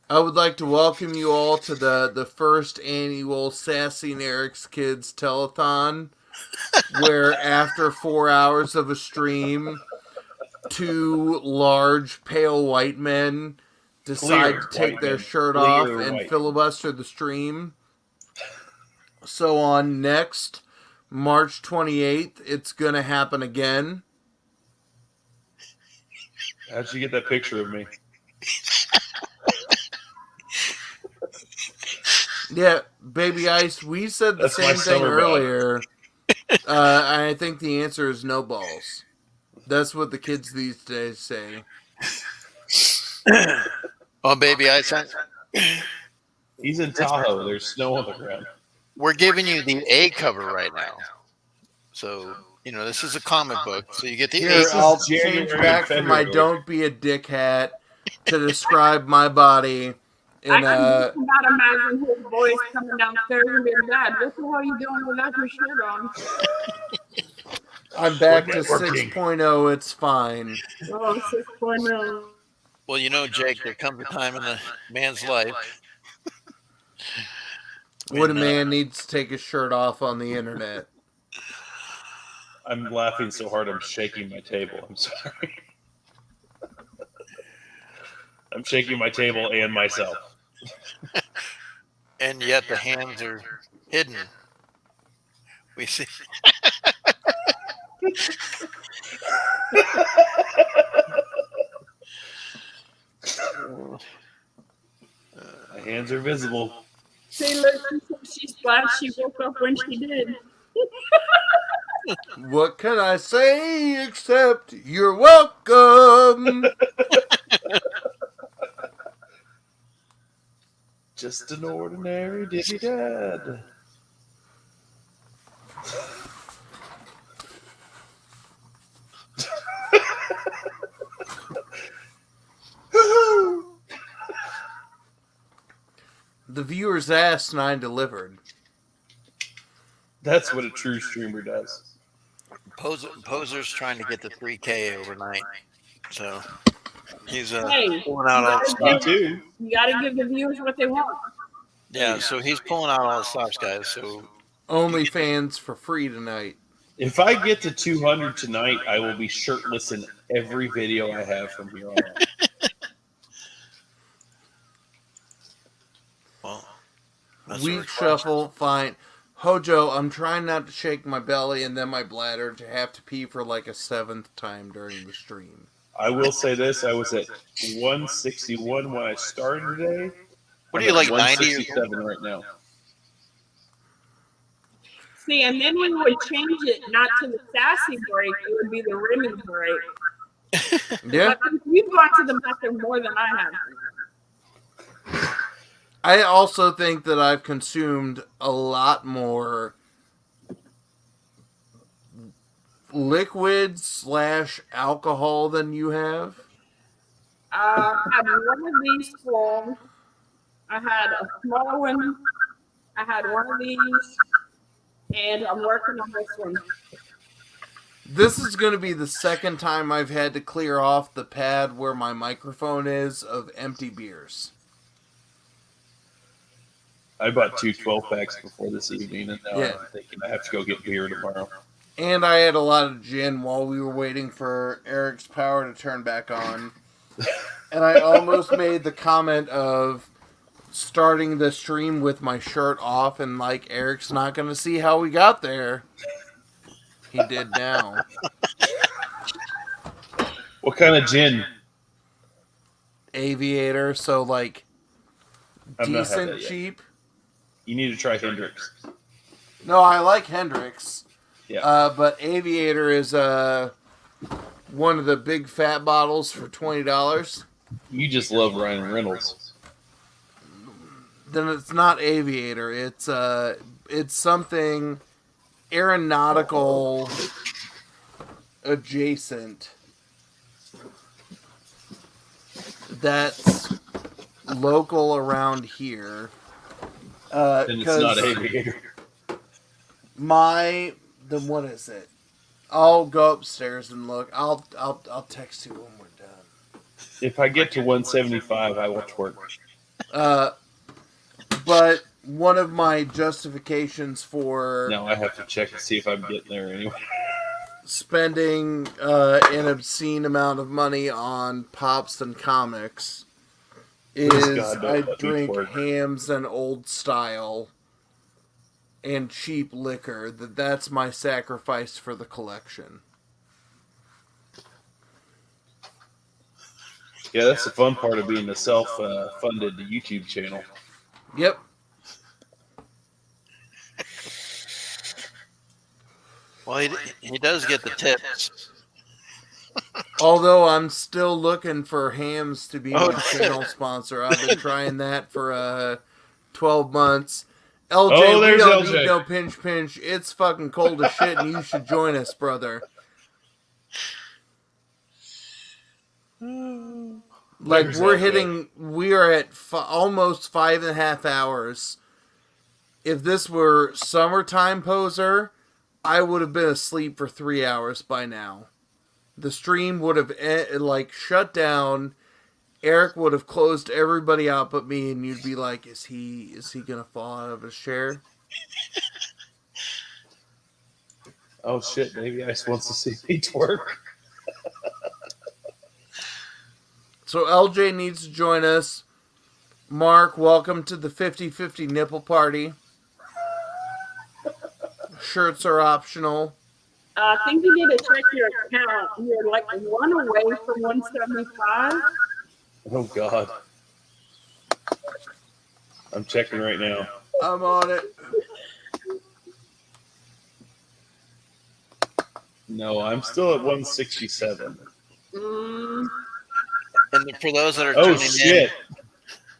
I would like to welcome you all to the first annual Sassy and Eric's Kids Telethon, where after 4 hours of a stream, 2 large pale white men decide to take their shirt off and filibuster the stream. So on next March 28th, it's going to happen again. How'd you get that picture of me? Yeah, Baby Ice, we said the same thing earlier. I think the answer is no balls. That's what the kids these days say. Oh, baby, I sent. He's in Tahoe. There's snow on the ground. We're giving you the A cover right now. So, this is a comic book. So you get the Here, A. I'll change back from my "Don't be a dick" hat to describe my body I in can a. just about imagine his voice coming downstairs and being, Dad, what the hell are you doing without your shirt on? I'm back to 6.0. It's fine. Oh, 6.0. Well, Jake, there comes a time in a man's life When a man needs to take his shirt off on the internet. I'm laughing so hard I'm shaking my table. I'm sorry. I'm shaking my table and myself. And yet the hands are hidden. We see. My hands are visible. See, look, she's glad she woke up when she did. What can I say except you're welcome? Just an ordinary diddy dad. The viewers asked and I delivered. That's what a true streamer does. Poser's trying to get the 3K overnight. So he's Hey, pulling out all the stops. you gotta give the viewers what they want. Yeah, so he's pulling out all the stops, guys. So OnlyFans for free tonight. If I get to 200 tonight, I will be shirtless in every video I have from here on out. Well, Weak shuffle, fine. Hojo, I'm trying not to shake my belly and then my bladder to have to pee for like a 7th time during the stream. I will say this: I was at 161 when I started today. What are you, like 167 right now? See, and then we would change it not to the SASSY break, it would be the REMY break. Yeah. But you've gone to the bathroom more than I have. I also think that I've consumed a lot more liquid/alcohol than you have. I had one of these full. I had a small one. I had one of these. And I'm working on this one. This is going to be the second time I've had to clear off the pad where my microphone is of empty beers. I bought 2 12-packs before this evening, and now I'm thinking I have to go get beer tomorrow. And I had a lot of gin while we were waiting for Eric's power to turn back on. And I almost made the comment of starting the stream with my shirt off and like Eric's not going to see how we got there. He did now. What kind of gin? Aviator, so like I've not had decent, that yet. cheap. You need to try Hendrix. No, I like Hendrix. Yeah. But Aviator is one of the big fat bottles for $20. You just love Ryan Reynolds. Then it's not Aviator. It's something aeronautical adjacent that's local around here. And it's not Aviator. What is it? I'll go upstairs and look. I'll text you when we're done. If I get to 175, I will twerk. But one of my justifications for No, I have to check and see if I'm getting there anyway. spending an obscene amount of money on pops and comics is I drink hams and old style and cheap liquor. That's my sacrifice for the collection. Yeah, that's the fun part of being a self-funded YouTube channel. Yep. Well, he does get the tips. Although I'm still looking for Hams to be Oh, my channel sponsor. I've been trying that for 12 months. LJ, Oh, we there's don't LJ. need no pinch. It's fucking cold as shit, and you should join us, brother. Like, There's we're LJ. hitting, we are at almost 5.5 hours. If this were summertime, Poser, I would have been asleep for 3 hours by now. The stream would have shut down. Eric would have closed everybody out but me, and you'd be like, "Is he gonna fall out of his chair?" Oh shit, Baby Ice wants to see me twerk. So LJ needs to join us. Mark, welcome to the 50-50 nipple party. Shirts are optional. I think you need to check your account. You're like 1 away from 175. Oh god. I'm checking right now. I'm on it. No, I'm still at 167. Mm. And for those that are Oh tuning shit.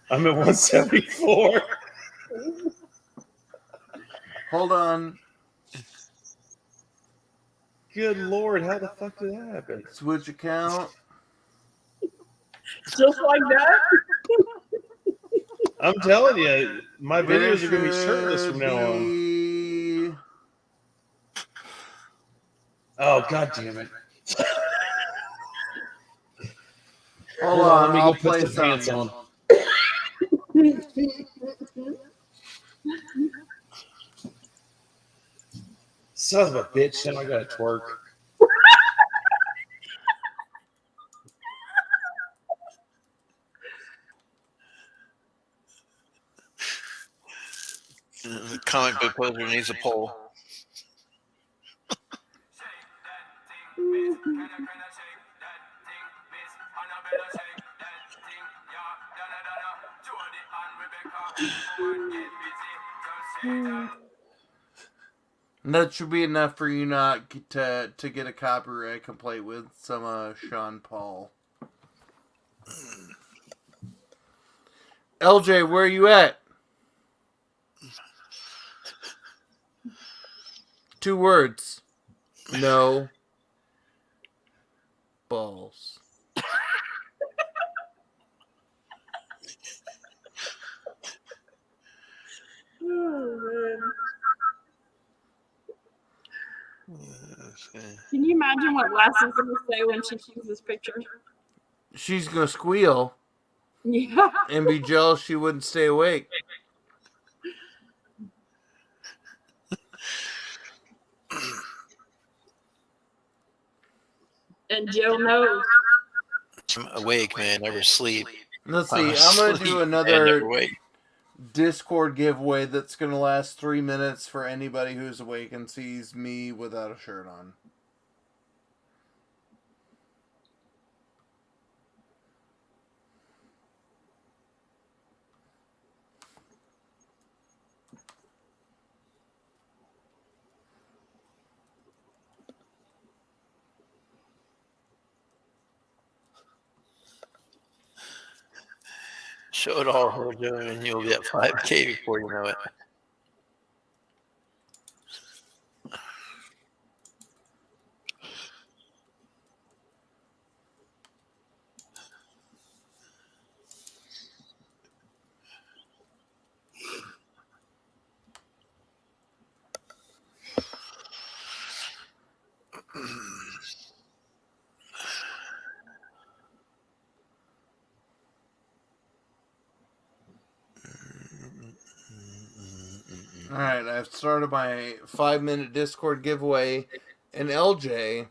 I'm at 174. Hold on. Good lord, how the fuck did that happen? Switch account. Just like that? I'm telling you, my videos are going to be shirtless from now on. Oh, god damn it. Hold on, let me I'll go play put some pants some. on. Son of a bitch, now I gotta twerk. The comic book poser needs a poll. That should be enough for you not to get a copyright complaint with some Sean Paul. LJ, where are you at? 2 words. No. Balls. Oh, can you imagine what Lassie's going to say when she sees this picture? She's gonna squeal. Yeah. And be jealous she wouldn't stay awake. And Joe knows. I'm awake, man. Never sleep. Let's see. I'm gonna do another Discord giveaway that's gonna last 3 minutes for anybody who's awake and sees me without a shirt on. Show it all, Hojo, and you'll be at 5K before you know it. Alright, I've started my 5-minute Discord giveaway. And LJ,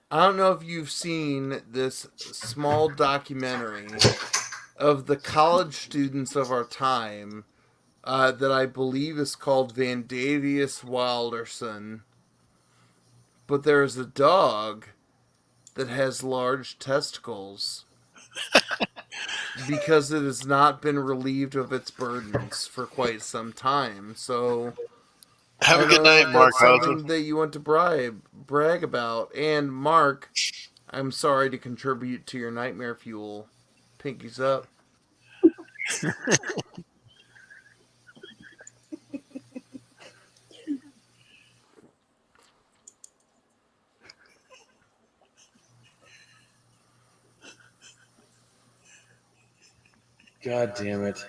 I don't know if you've seen this small documentary of the college students of our time that I believe is called Vandavius Wilderson. But there's a dog that has large testicles because it has not been relieved of its burdens for quite some time. So have a good night, Mark. That's something that you want to brag about. And Mark, I'm sorry to contribute to your nightmare fuel. Pinkies up. God damn it.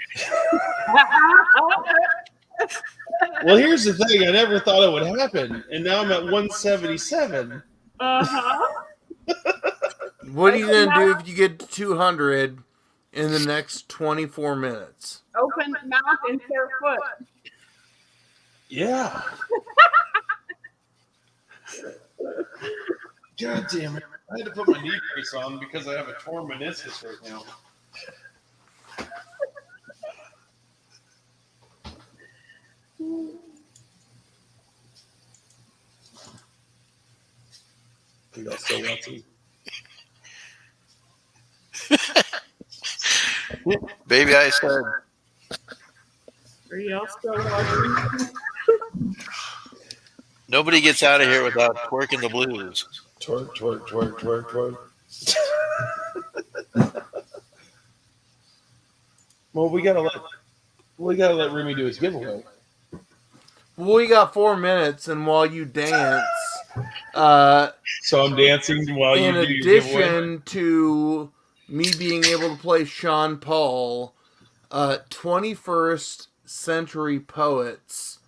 Well, here's the thing. I never thought it would happen, and now I'm at 177. What are you going to do if you get to 200 in the next 24 minutes? Open mouth and bare foot. Yeah. God damn it. I had to put my knee brace on because I have a torn meniscus right now. You guys still watching? Baby, I said. Are y'all still watching? Nobody gets out of here without twerking the blues. Twerk, twerk, twerk, twerk, twerk. Well, we gotta let Remy do his giveaway. Well, we got 4 minutes, and while you dance, so I'm dancing while you do your giveaway. In addition to me being able to play Sean Paul, 21st century poets,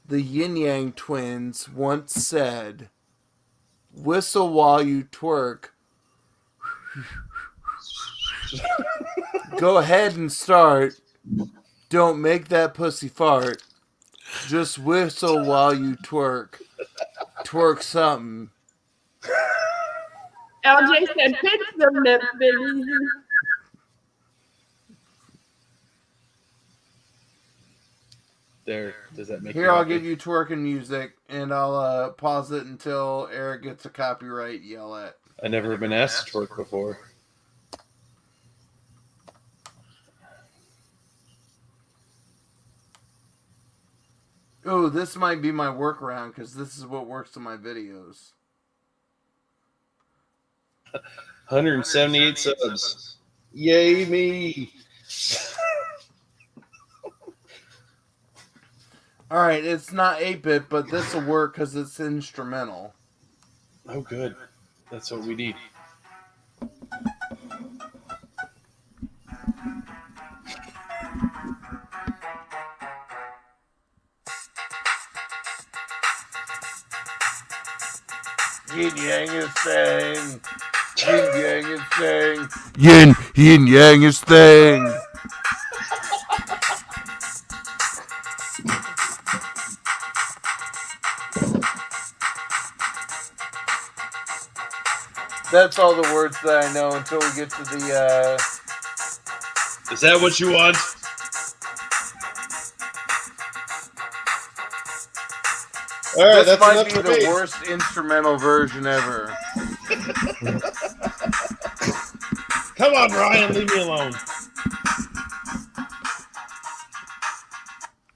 the Yin Yang Twins, once said, "Whistle while you twerk." Go ahead and start. Don't make that pussy fart. Just whistle while you twerk. Twerk something. LJ said, "Fix them lips, Big Easy." There, does that make Here, I'll give you twerking music, and I'll pause it until Eric gets a copyright yell at. I've never been asked to twerk before. Oh, this might be my workaround, because this is what works in my videos. 178 subs. Yay me! Alright, it's not 8-bit, but this will work because it's instrumental. Oh, good. That's what we need. Yin Yang is thing. Yin Yang is thing. Yin Yang is thing. That's all the words that I know until we get to the, Is that what you want? All right, this that's might enough be for the me. worst instrumental version ever. Come on, Ryan, leave me alone.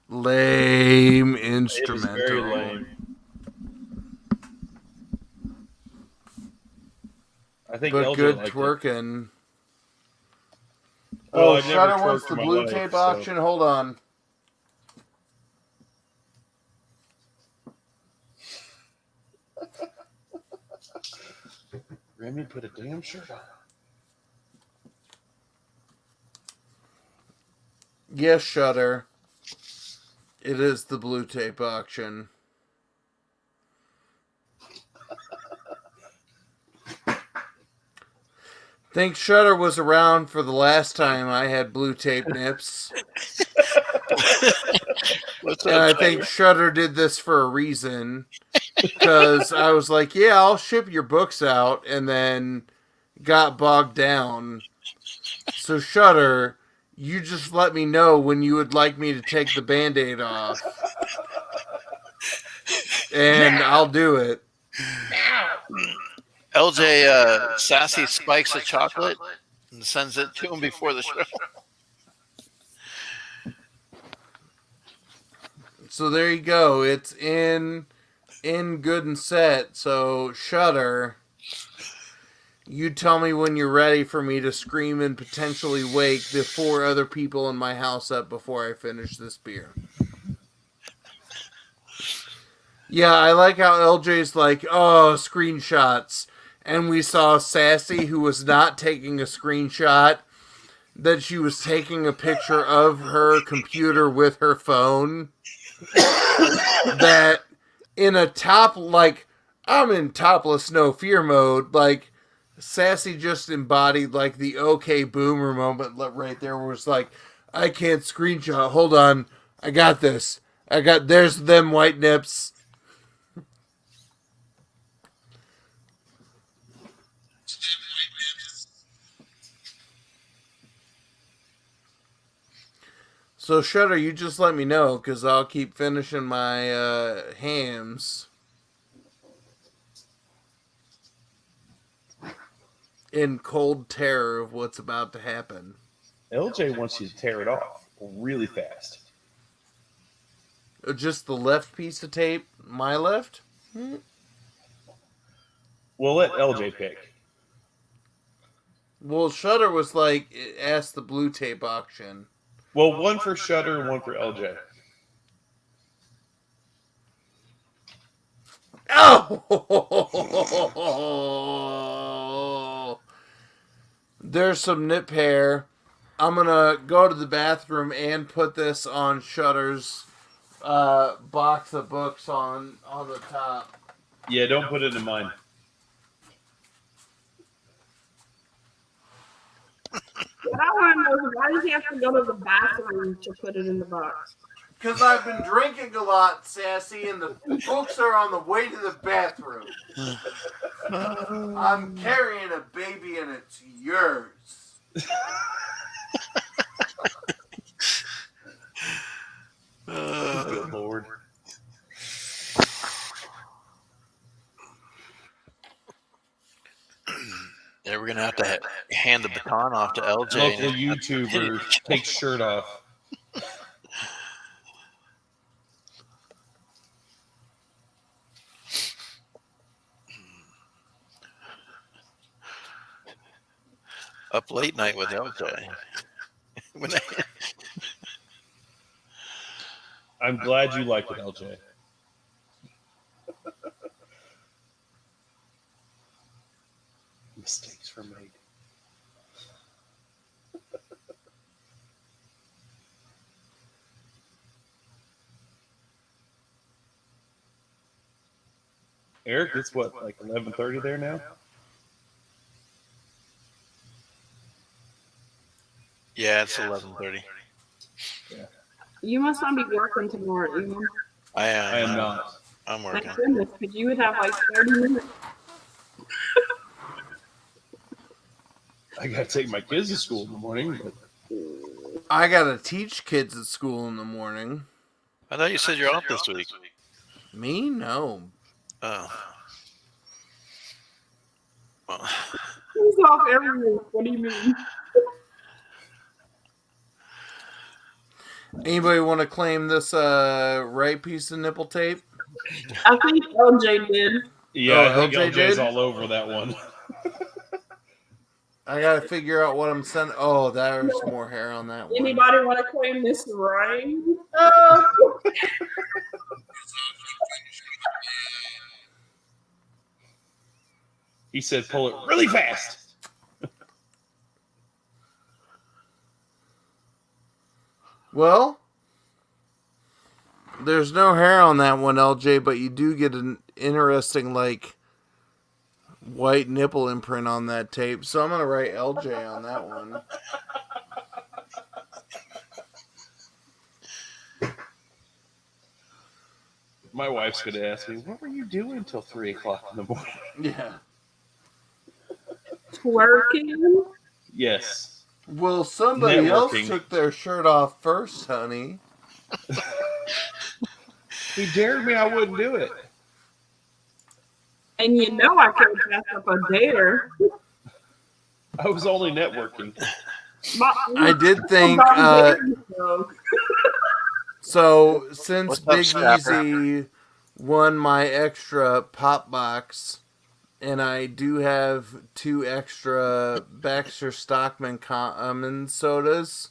Lame instrumental. It is very lame. I think but LJ good liked twerking. It. Well, Shutter wants the blue tape auction. Hold on. Remy put a damn shirt on. Yes, Shutter. It is the blue tape auction. Think Shutter was around for the last time I had blue tape nips. And I think Shutter did this for a reason. Because I was like, yeah, I'll ship your books out, and then got bogged down. So Shutter, you just let me know when you would like me to take the Band-Aid off. And I'll do it. LJ, Sassy spikes a chocolate and sends it to him before the show. So there you go. It's in good and set. So Shutter, You tell me when you're ready for me to scream and potentially wake the 4 other people in my house up before I finish this beer. Yeah, I like how LJ's like, oh, screenshots. And we saw Sassy, who was not taking a screenshot, that she was taking a picture of her computer with her phone. That in a I'm in topless no fear mode. Like, Sassy just embodied like the okay boomer moment right there, where it's like, I can't screenshot. Hold on, I got this. There's them white nips. So Shutter, you just let me know, because I'll keep finishing my hams in cold terror of what's about to happen. LJ wants you to tear it off really fast. Just the left piece of tape, my left? We'll let LJ pick. Well, Shutter was like, ask the blue tape auction. Well, one for Shutter and one for LJ. Oh! There's some nip hair. I'm gonna go to the bathroom and put this on Shutter's box of books on the top. Yeah, don't put it in mine. What I want to know is, why does he have to go to the bathroom to put it in the box? Because I've been drinking a lot, Sassy, and the books are on the way to the bathroom. I'm carrying a baby and it's yours. Good Lord. Yeah, we're gonna have to hand the baton off to LJ. Local YouTuber takes shirt off. Up late night with LJ. I'm glad you like it, LJ. Mistakes were made. Eric, it's what, like 11:30 there now? Yeah, it's 11:30. Yeah. You must not be working tomorrow, Ian. I am. I am not. I'm My working. goodness, because you would have like 30 minutes. I gotta take my kids to school in the morning, but I gotta teach kids at school in the morning. I thought you said you're off this week. Me? No. Oh. Well. He's off every week. What do you mean? Anybody want to claim this right piece of nipple tape? I think LJ did. yeah, Oh, I think LJ LJ's did? all over that one. I gotta figure out what I'm sending. Oh, there's more hair on that one. Anybody want to claim this right? He said, pull it really fast. Well, there's no hair on that one, LJ, but you do get an interesting, like, white nipple imprint on that tape. So I'm going to write LJ on that one. My wife's going to ask me, what were you doing until 3 o'clock in the morning? Yeah. Twerking? Yes. Well, somebody else took their shirt off first, honey. He dared me, I wouldn't do it. And you know I can't pass up a dare. I was only networking. I did think, so since Big Easy won my extra pop box and I do have 2 extra Baxter Stockman common sodas.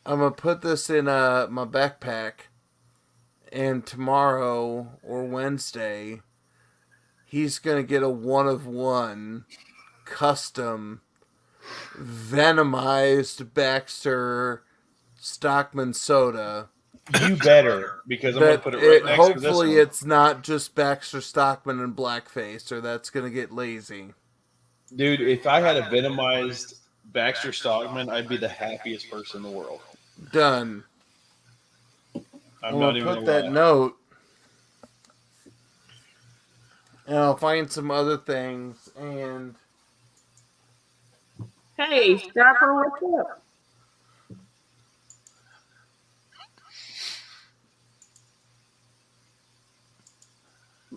I'm gonna put this in my backpack, and tomorrow or Wednesday, he's gonna get a 1 of 1 custom venomized Baxter Stockman soda. You better, because I'm going to put it right next to this Hopefully one. it's not just Baxter Stockman and blackface, or that's gonna get lazy. Dude, if I had a venomized Baxter Stockman, I'd be the happiest person in the world. Done. I'm not even put that lie. note, and I'll find some other things. And Hey, Scrapper, what's up?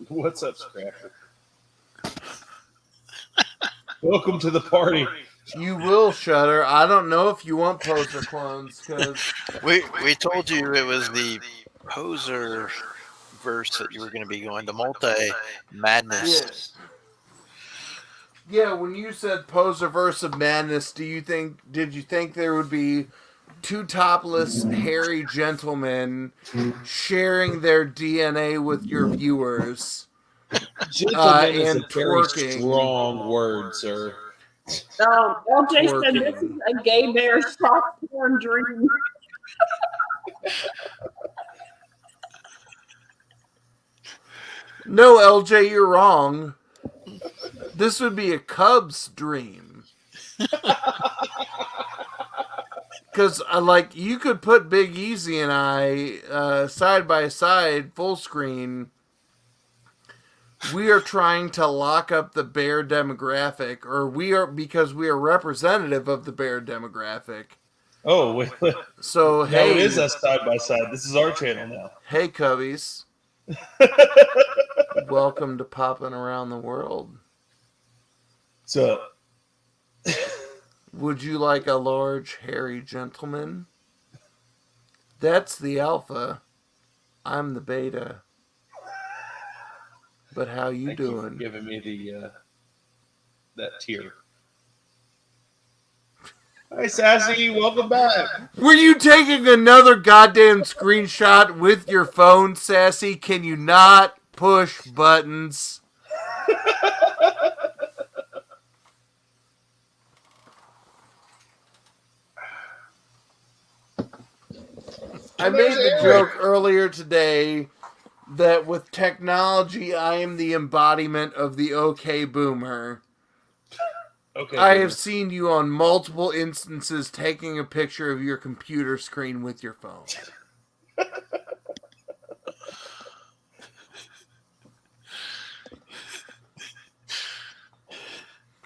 What's up, Scrapper? Welcome to the party. You will, Shutter. I don't know if you want poser clones, because we told you it was the poser verse that you were going to be going, the multi madness. Yeah, when you said Poserverse of Madness, did you think there would be 2 topless, hairy gentlemen sharing their DNA with your viewers? Gentleman is and a very twerking. strong word, sir. LJ said this is a gay bear soft porn dream. No, LJ, you're wrong. This would be a Cubs dream. Because, you could put Big Easy and I side by side, full screen. We are trying to lock up the bear demographic, because we are representative of the bear demographic. Oh, wait. So, now hey. it is us side by side. This is our channel now. Hey, Cubbies. Welcome to Popping Around the World. So, would you like a large, hairy gentleman? That's the alpha. I'm the beta. But how you doing? You giving me the that tier. Hi, Sassy. Welcome back. Were you taking another goddamn screenshot with your phone, Sassy? Can you not push buttons? I made the joke earlier today that with technology, I am the embodiment of the okay boomer. Okay, I have seen you on multiple instances taking a picture of your computer screen with your phone.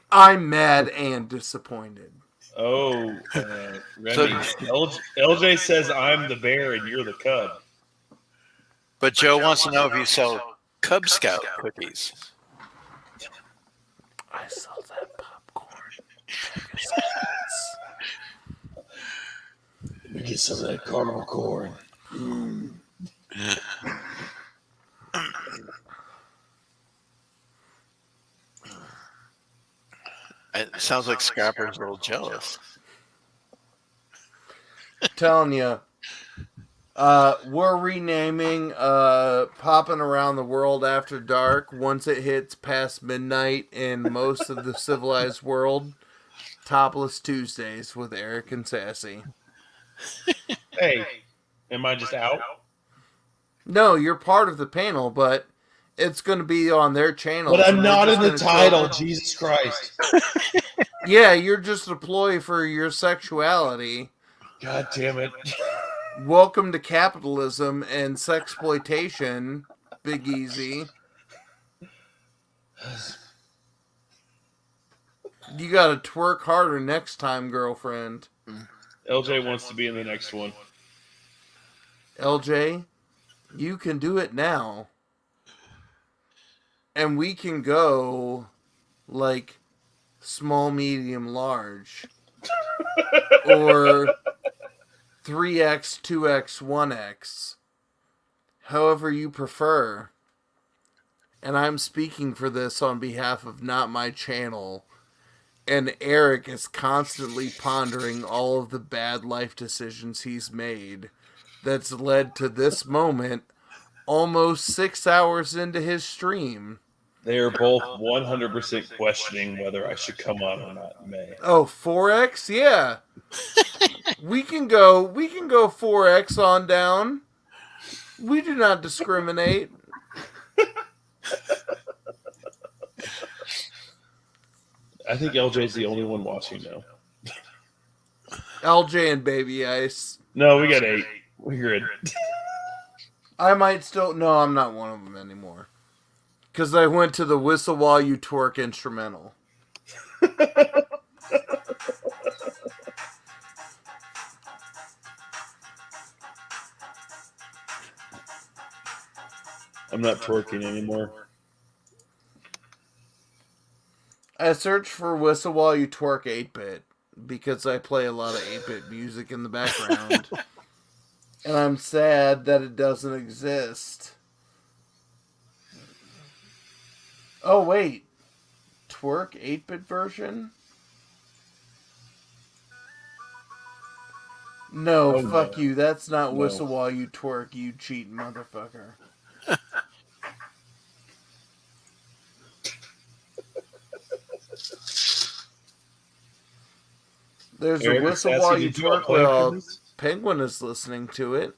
I'm mad and disappointed. Oh, Remy. LJ says I'm the bear and you're the cub. But Joe wants to know if you sell Cub Scout cookies. I sell that popcorn. Let me get some of that caramel corn. It sounds like Scrapper's a little jealous. Telling you, we're renaming Popping Around the World After Dark once it hits past midnight in most of the civilized world. Topless Tuesdays with Eric and Sassy. Hey, am I just out? No, you're part of the panel, but it's going to be on their channel. But I'm not in the title, Jesus Christ. Yeah, you're just a ploy for your sexuality. God damn it. Welcome to capitalism and sexploitation, Big Easy. You gotta twerk harder next time, girlfriend. LJ wants to be in the next one. LJ, you can do it now. And we can go, small, medium, large. Or 3X, 2X, 1X. However you prefer. and I'm speaking for this on behalf of Not My Channel, and Eric is constantly pondering all of the bad life decisions he's made that's led to this moment almost 6 hours into his stream. They are both 100% questioning whether I should come on or not in May. Oh, 4X? Yeah. we can go 4X on down. We do not discriminate. I think LJ's the only one watching now. LJ and Baby Ice. No, we got 8. We're good. I might still... No, I'm not one of them anymore. Because I went to the Whistle While You Twerk instrumental. I'm not twerking anymore. I searched for Whistle While You Twerk 8-bit because I play a lot of 8-bit music in the background. And I'm sad that it doesn't exist. Oh, wait. Twerk 8-bit version? No, fuck you. That's not Whistle While You Twerk, you cheating motherfucker. There's a Whistle While You Twerk where Penguin is listening to it.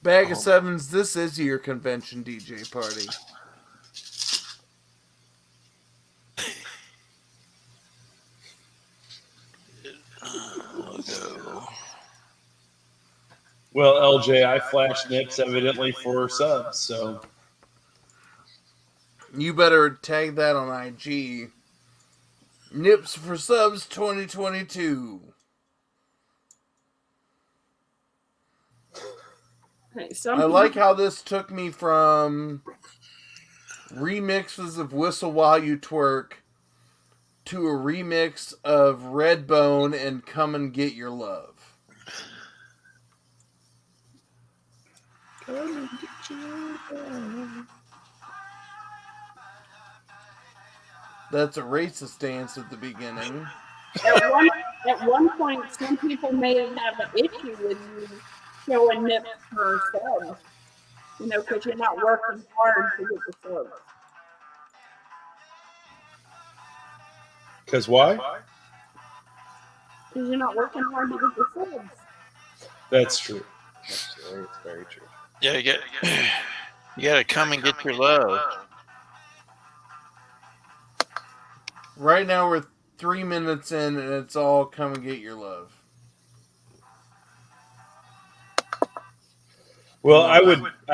Bag of Sevens, this is your convention DJ party. Well, LJ, I flashed nips evidently for subs, so... You better tag that on IG. Nips for Subs 2022. Hey, I like how this took me from remixes of Whistle While You Twerk to a remix of Redbone and Come and Get Your Love. Come and get your love. That's a racist dance at the beginning. At one point, some people may have an issue with you showing nips for subs. You know, because you're not working hard to get the subs. Because why? Because you're not working hard to get the subs. That's true. That's true. It's very true. Yeah, you got to come and get your love. Right now we're 3 minutes in and it's all Come and Get Your Love. Well, I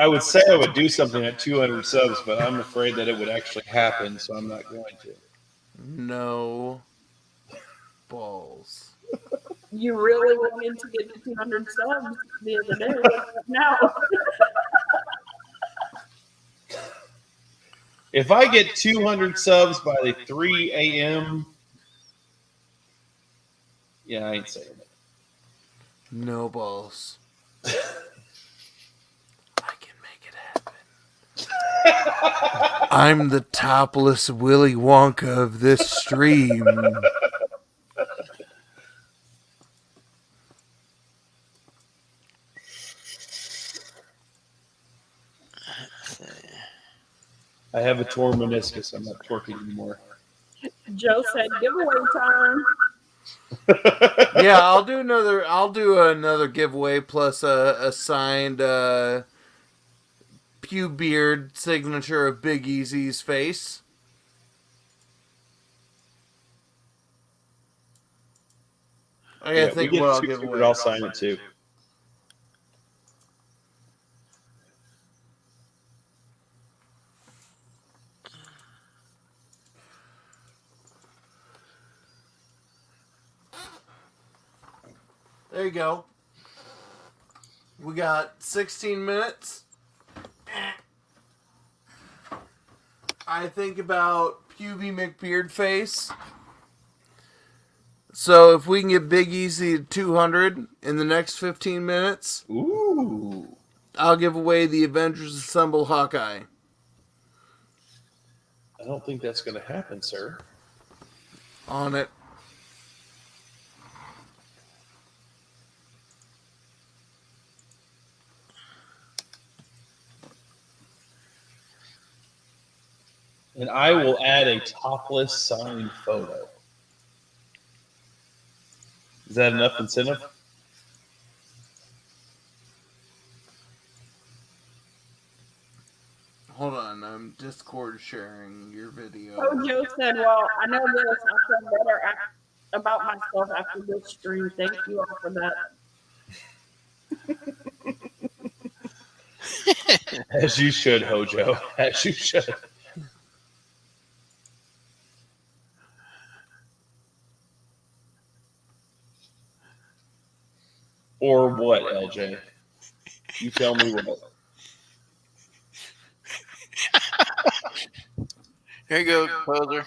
would say I would do something at 200 subs, but I'm afraid that it would actually happen, so I'm not going to. No balls. You really wanted to get to 200 subs the other day. No. If I get 200 subs by the 3 a.m., yeah, I ain't saying it. No balls. I can make it happen. I'm the topless Willy Wonka of this stream. I have a torn meniscus. I'm not twerking anymore. Joe said giveaway time. Yeah, I'll do another giveaway plus a signed Pew Beard signature of Big Easy's face. I gotta think what I'll give away. I'll sign it too. There you go. We got 16 minutes. I think about Puby McBeardface So if we can get Big Easy to 200 in the next 15 minutes, ooh, I'll give away the Avengers Assemble Hawkeye. I don't think that's going to happen, sir. On it. And I will add a topless signed photo. Is that enough incentive? Hold on, I'm Discord sharing your video. Joe said, well, I know this. I feel better about myself after this stream. Thank you all for that. As you should, Hojo. As you should. Or what, LJ? You tell me what. Here you go, Poser.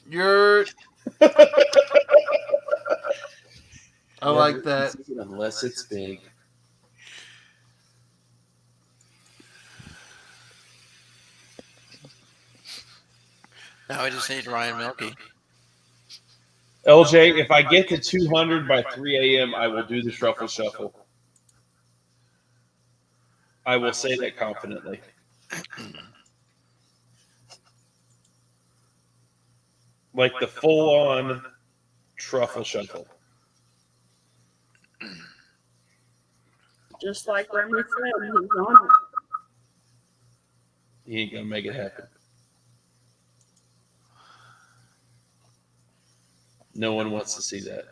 You're. I like that. Unless it's big. Now I just need Ryan Milky. LJ, if I get to 200 by 3 a.m., I will do the Truffle Shuffle. I will say that confidently. Like the full-on Truffle Shuffle. Just like Remy said, he's on it. He ain't going to make it happen. No one wants to see that.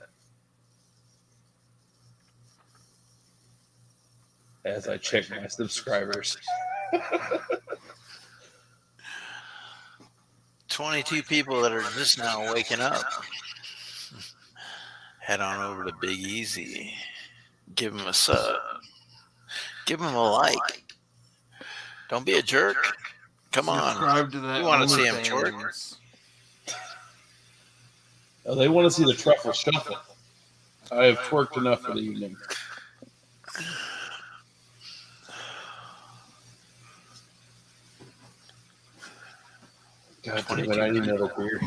As I check my subscribers. 22 people that are just now waking up. Head on over to Big Easy. Give him a sub. Give him a like. Don't be a jerk. Come on. Subscribe to that. You want to see him OnlyFans. twerk? Oh, they want to see the Truffle Shuffle. I have twerked enough for the evening. God damn it, I need another beer.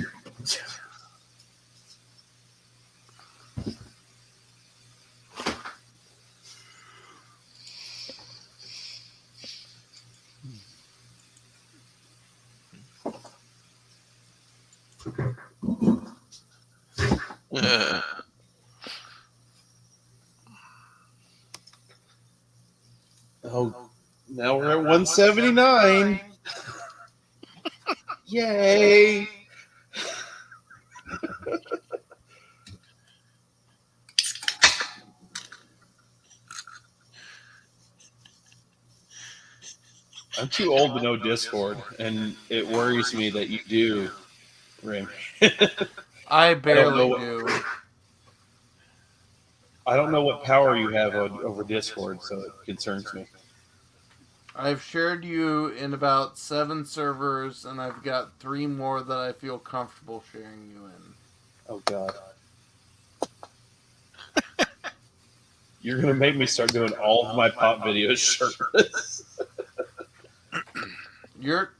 Oh, now we're at 179. Yay! I'm too old to know Discord, and it worries me that you do, Remy. I barely do. I don't know what power you have over Discord, so it concerns me. I've shared you in about 7 servers, and I've got 3 more that I feel comfortable sharing you in. Oh, God. You're going to make me start doing all of my pop videos shirtless. You're...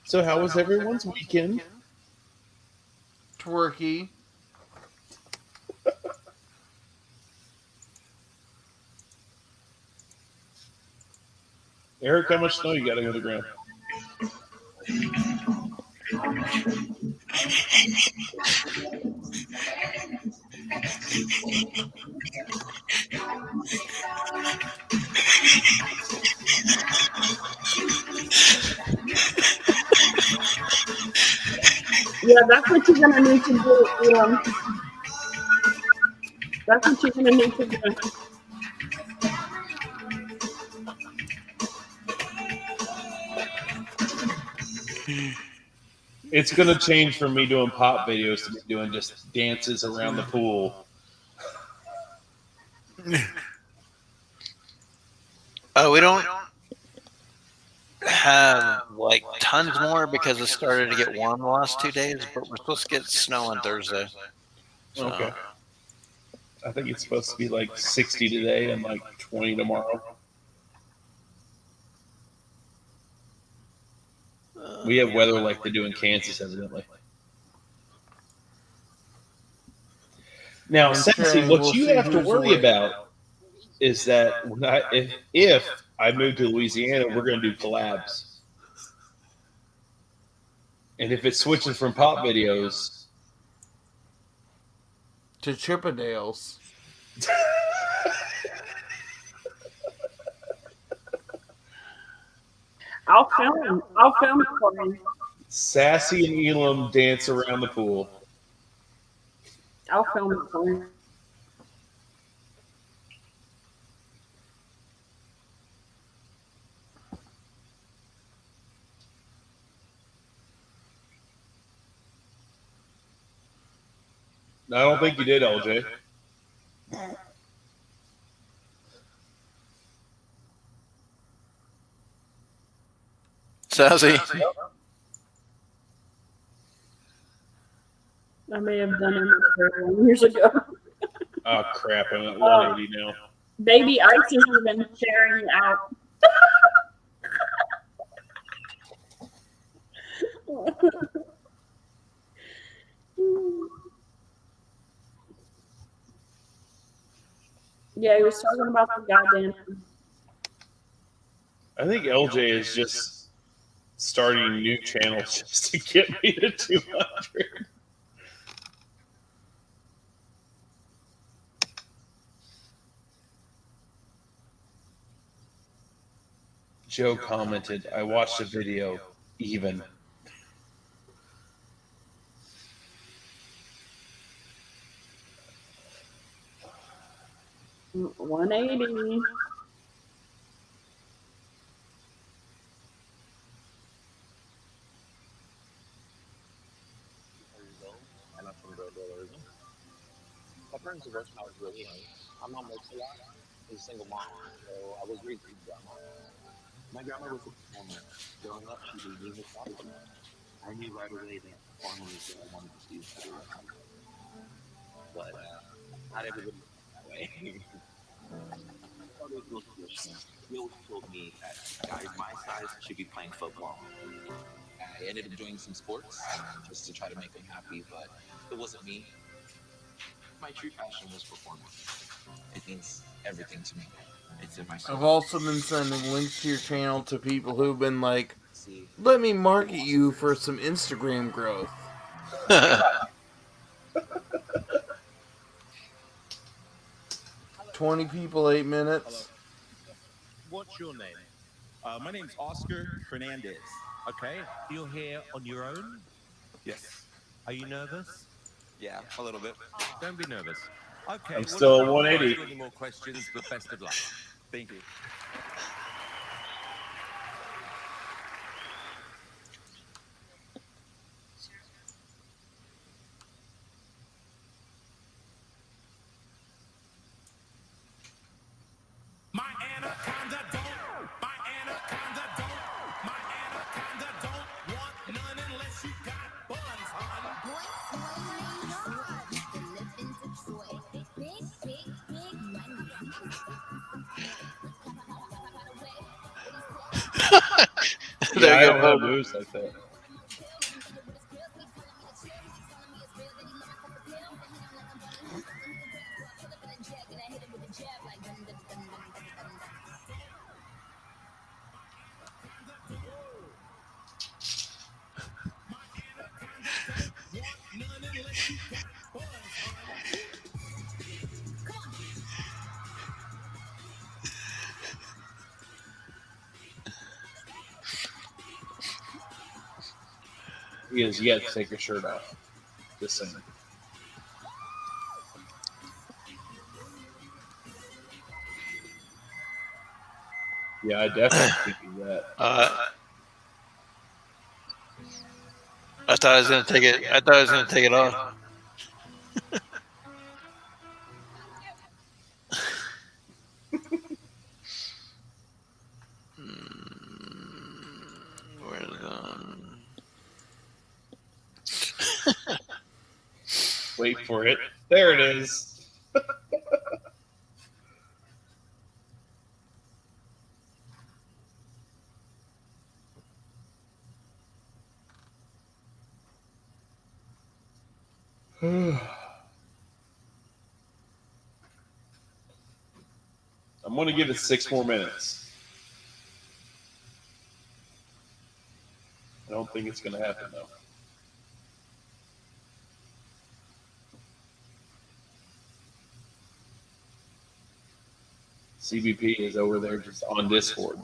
So how was everyone's weekend? Twerky. Eric, how much snow you got on the ground? Yeah, that's what you're gonna need to do. That's what you're gonna need to do. It's going to change from me doing pop videos to me doing just dances around the pool. We don't have like tons more because it started to get warm the last 2 days, but we're supposed to get snow on Thursday. So. Okay. I think it's supposed to be like 60 today and like 20 tomorrow. We have weather like they do in Kansas, evidently. Now, Sassy, what you have to worry about is that when if I move to Louisiana, we're going to do collabs. And if it switches from pop videos to Chippendales. I'll film it for you. Sassy and Elam dance around the pool. I'll film it for you. I don't think you did, LJ. Sassy. I may have done it years ago. Oh, crap. I'm at 180 now. Baby Icy has been sharing out. Yeah, he was talking about the goddamn. I think LJ is just starting new channels just to get me to 200. Joe commented, I watched a video, even. $180. My parents divorced when I was really young. My mom works a lot. She's a single mom, so I was raised with grandma. My grandma was a performer. Growing up, she was doing this body. I knew right away that performing was what I wanted to do for the rest of my life. But not everybody thinks that way. My father was real traditional. He always told me that guys my size should be playing football. I ended up doing some sports just to try to make him happy, but it wasn't me. My true passion was performing. It means everything to me. It's in my soul. I've also been sending links to your channel to people who've been like, let me market you for some Instagram growth. 20 people, 8 minutes. What's your name? My name's Oscar Fernandez. Okay, you're here on your own? Yes. Are you nervous? Yeah, a little bit. Don't be nervous. Okay, I'm still at I won't 180. ask you any more questions, but best of luck. Thank you. Yeah, I don't have moves like that. He has yet to take his shirt off. Just saying. Yeah, I definitely think of that. thought I was gonna take it. I thought I was gonna take it off. Where's Wait for it. There it is. I'm going to give it 6 more minutes. I don't think it's going to happen, though. CBP is over there just on Discord.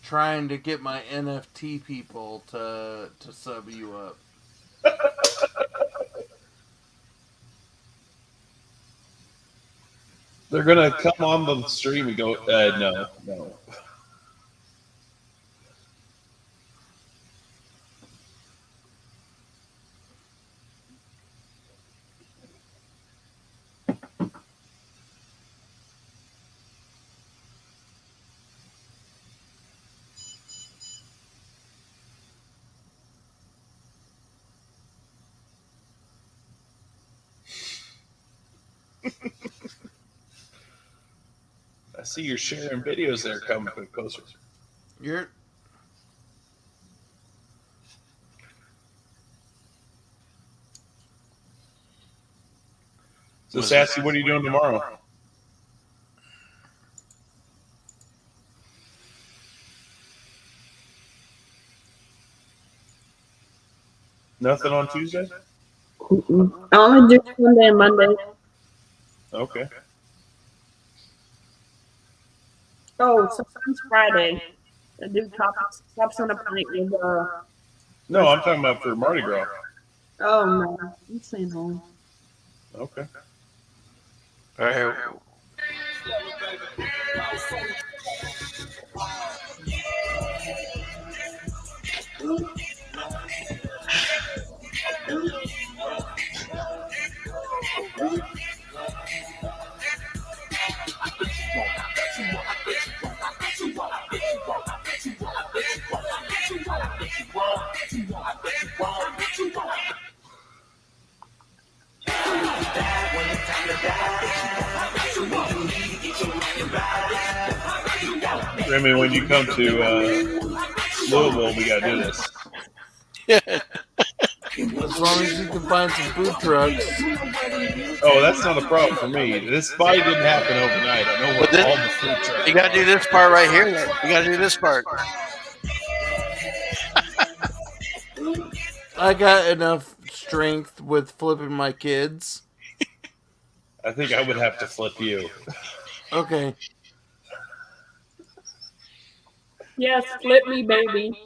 Trying to get my NFT people to sub you up. They're going to come on the stream and go, no. I see you're sharing videos there, Comic Book Poser. So, Sassy, what are you doing tomorrow? Nothing on Tuesday? I only do Sunday and Monday. Okay. Oh, sometimes Friday. I do tops on a pint with No, I'm talking about for Mardi Gras. Oh no, I'm staying home. Okay. All right. Remy, when you come to Louisville, we got to do this. As long as you can find some food trucks. Oh, that's not a problem for me. This fight didn't happen overnight. I know what all the food trucks. You got to do this part right here. You got to do this part. I got enough strength with flipping my kids. I think I would have to flip you. Okay. Yes, flip me, baby.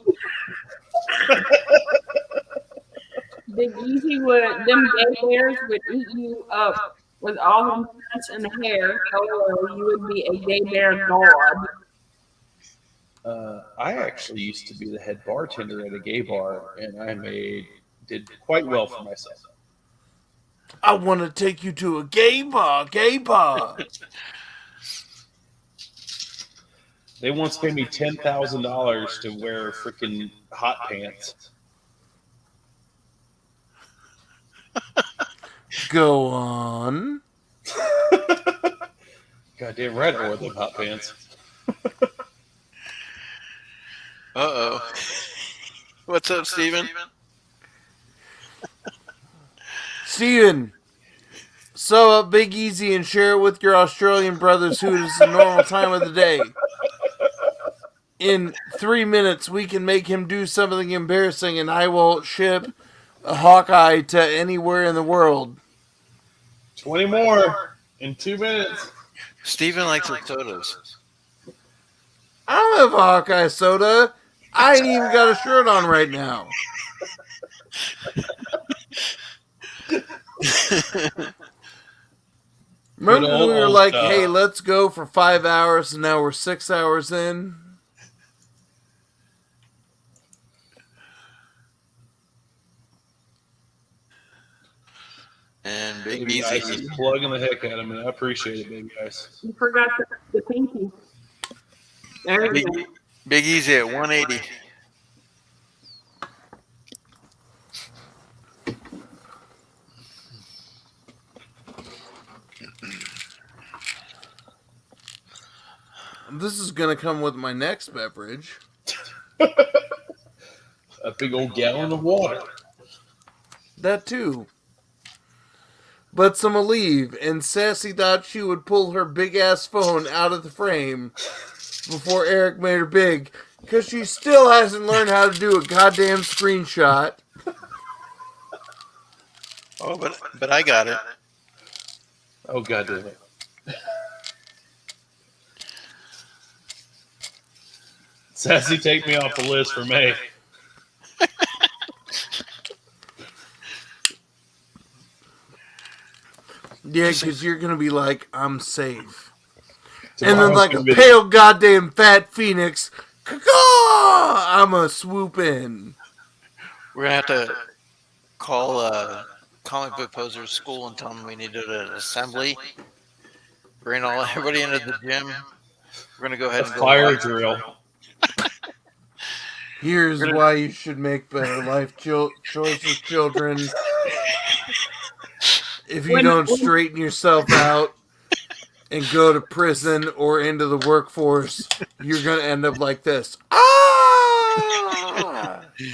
Big Easy would, them gay bears would eat you up with all them nuts and hair. Hello, you would be a gay bear god. I actually used to be the head bartender at a gay bar, and I did quite well for myself. I want to take you to a gay bar. They once paid me $10,000 to wear freaking hot pants. Go on. Goddamn right I wore them hot pants. Uh-oh. What's up, Steven? Steven, sew up Big Easy and share it with your Australian brothers who it is the normal time of the day. In 3 minutes, we can make him do something embarrassing, and I will ship a Hawkeye to anywhere in the world. 20 more in 2 minutes. Steven likes his sodas. I don't have a Hawkeye soda. I ain't even got a shirt on right now. Remember when we were like, hey, let's go for 5 hours, and now we're 6 hours in? And Big Baby Ice Easy. is plugging the heck out of me. I appreciate it, Baby Ice. You forgot the pinky. There you Big, go. Big Easy at 180. This is going to come with my next beverage. A big old gallon of water. That too. But some Aleve, and Sassy thought she would pull her big-ass phone out of the frame before Eric made her big, because she still hasn't learned how to do a goddamn screenshot. Oh, but I got it. Oh, God damn it. Sassy, take me off the list for May. Yeah, because you're going to be like, I'm safe. Tomorrow's and then like a gonna be pale goddamn fat phoenix, I'm a swoop in. We're going to have to call Comic Book Posers school and tell them we needed an assembly. Bring everybody into the gym. We're going to go ahead and go fire watch. drill. Here's why you should make better life choices, children. If you don't straighten yourself out and go to prison or into the workforce, you're going to end up like this.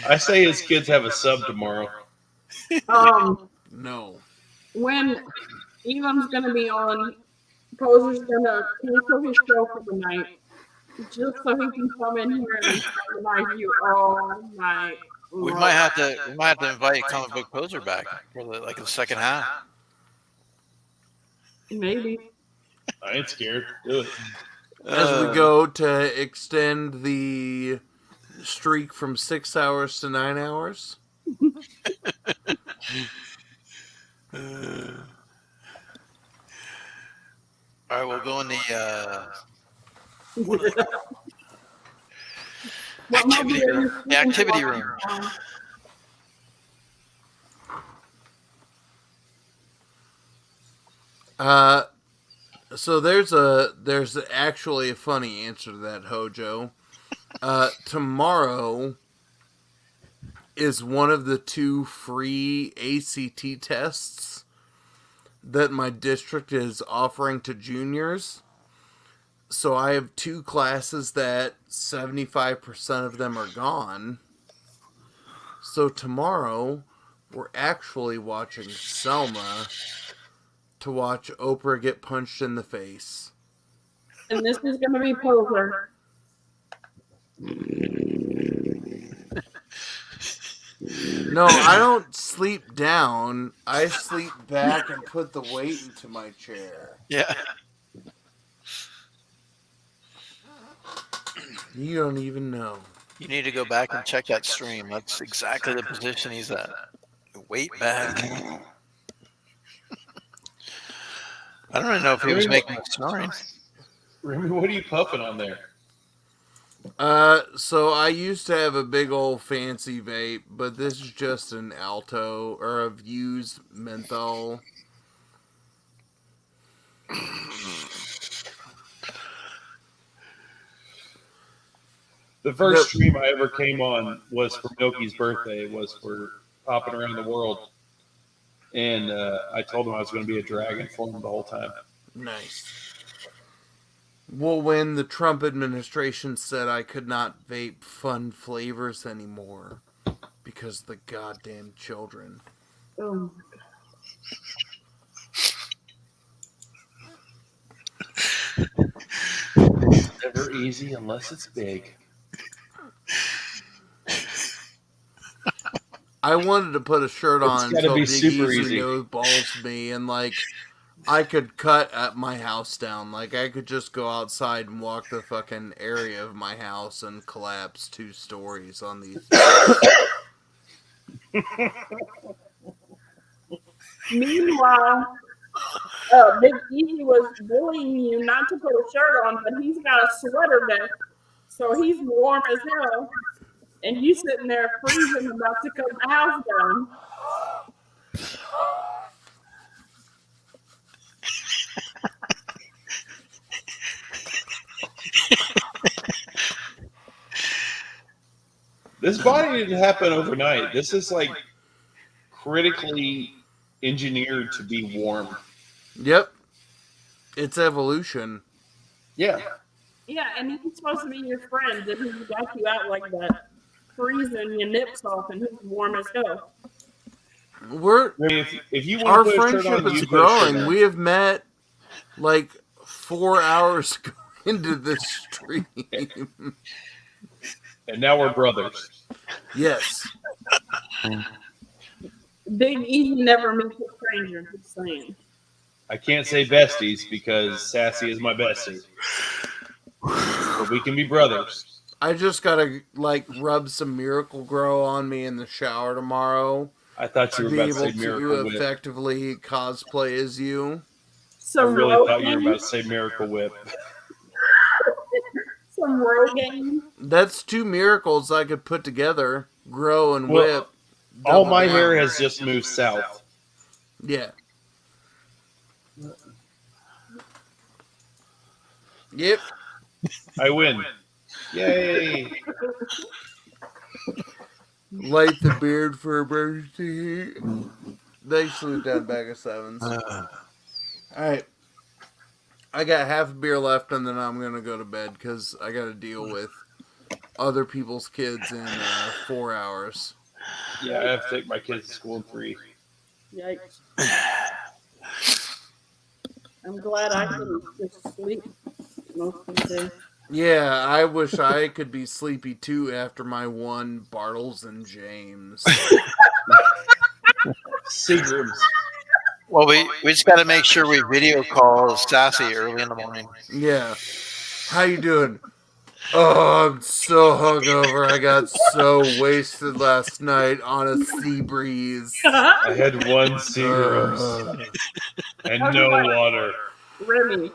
I say his kids have a sub tomorrow. No. When Elam's gonna be on, Poser's gonna cancel his show for the night, just so he can come in here and terrorize you all night. We might have to invite Comic Book Poser back for the second half. Maybe. I ain't scared. Do it. As we go to extend the streak from 6 hours to 9 hours. All right, we'll go in the activity room. So there's actually a funny answer to that, Hojo. Tomorrow is one of the 2 free ACT tests that my district is offering to juniors. So I have 2 classes that 75% of them are gone. So tomorrow we're actually watching Selma to watch Oprah get punched in the face. And this is gonna be Poser. No, I don't sleep down. I sleep back and put the weight into my chair. Yeah. You don't even know. You need to go back and check that stream. That's exactly the position he's at. Weight back. I don't even know if he was making a snoring. Remy, what are you puffing on there? So I used to have a big old fancy vape, but this is just an Alto or a used menthol. The first stream I ever came on was for Milky's birthday. It was for popping around the world. And I told him I was going to be a dragon for him the whole time. Nice. Well, when the Trump administration said I could not vape fun flavors anymore because of the goddamn children. Oh. Never easy unless it's big. I wanted to put a shirt on gotta so be Big super Easy easy. nose balls me, and like I could cut at my house down. Like I could just go outside and walk the fucking area of my house and collapse 2 stories on these. Meanwhile, Big Easy was bullying you not to put a shirt on, but he's got a sweater vest, so he's warm as hell, and you sitting there freezing, about to cut the house down. This body didn't happen overnight. This is like critically engineered to be warm. Yep. It's evolution. Yeah. Yeah, and he's supposed to be your friend, and he got you out like that, freezing your nips off, and he's warm as hell. If you want Our to put a shirt friendship on, is you put a shirt growing. on. We have met like 4 hours into this stream. And now we're brothers. Yes. Big E never meets a stranger, just saying. I can't say besties because Sassy is my bestie. But we can be brothers. I just gotta like rub some Miracle Grow on me in the shower tomorrow. I thought you were be about to able say Miracle Whip. effectively cosplay as you. I really thought you were about to say Miracle Whip. Some Rogaine. That's 2 miracles I could put together: grow and Well, whip. all double my down. hair has just moved south. Yeah. Yep. I win. Yay. Light the beard for emergency. They salute that bag of 7s. Alright. I got half a beer left and then I'm going to go to bed because I got to deal with other people's kids in 4 hours. Yeah, I have to take my kids to school in 3. Yikes. I'm glad I can just sleep most of the day. Yeah, I wish I could be sleepy too after my one Bartles and James. Seagrams. Well, we just got to make sure we video call Sassy early in the morning. Yeah. How you doing? Oh, I'm so hungover. I got so wasted last night on a sea breeze. I had 1 Seagrams and no water. Remy,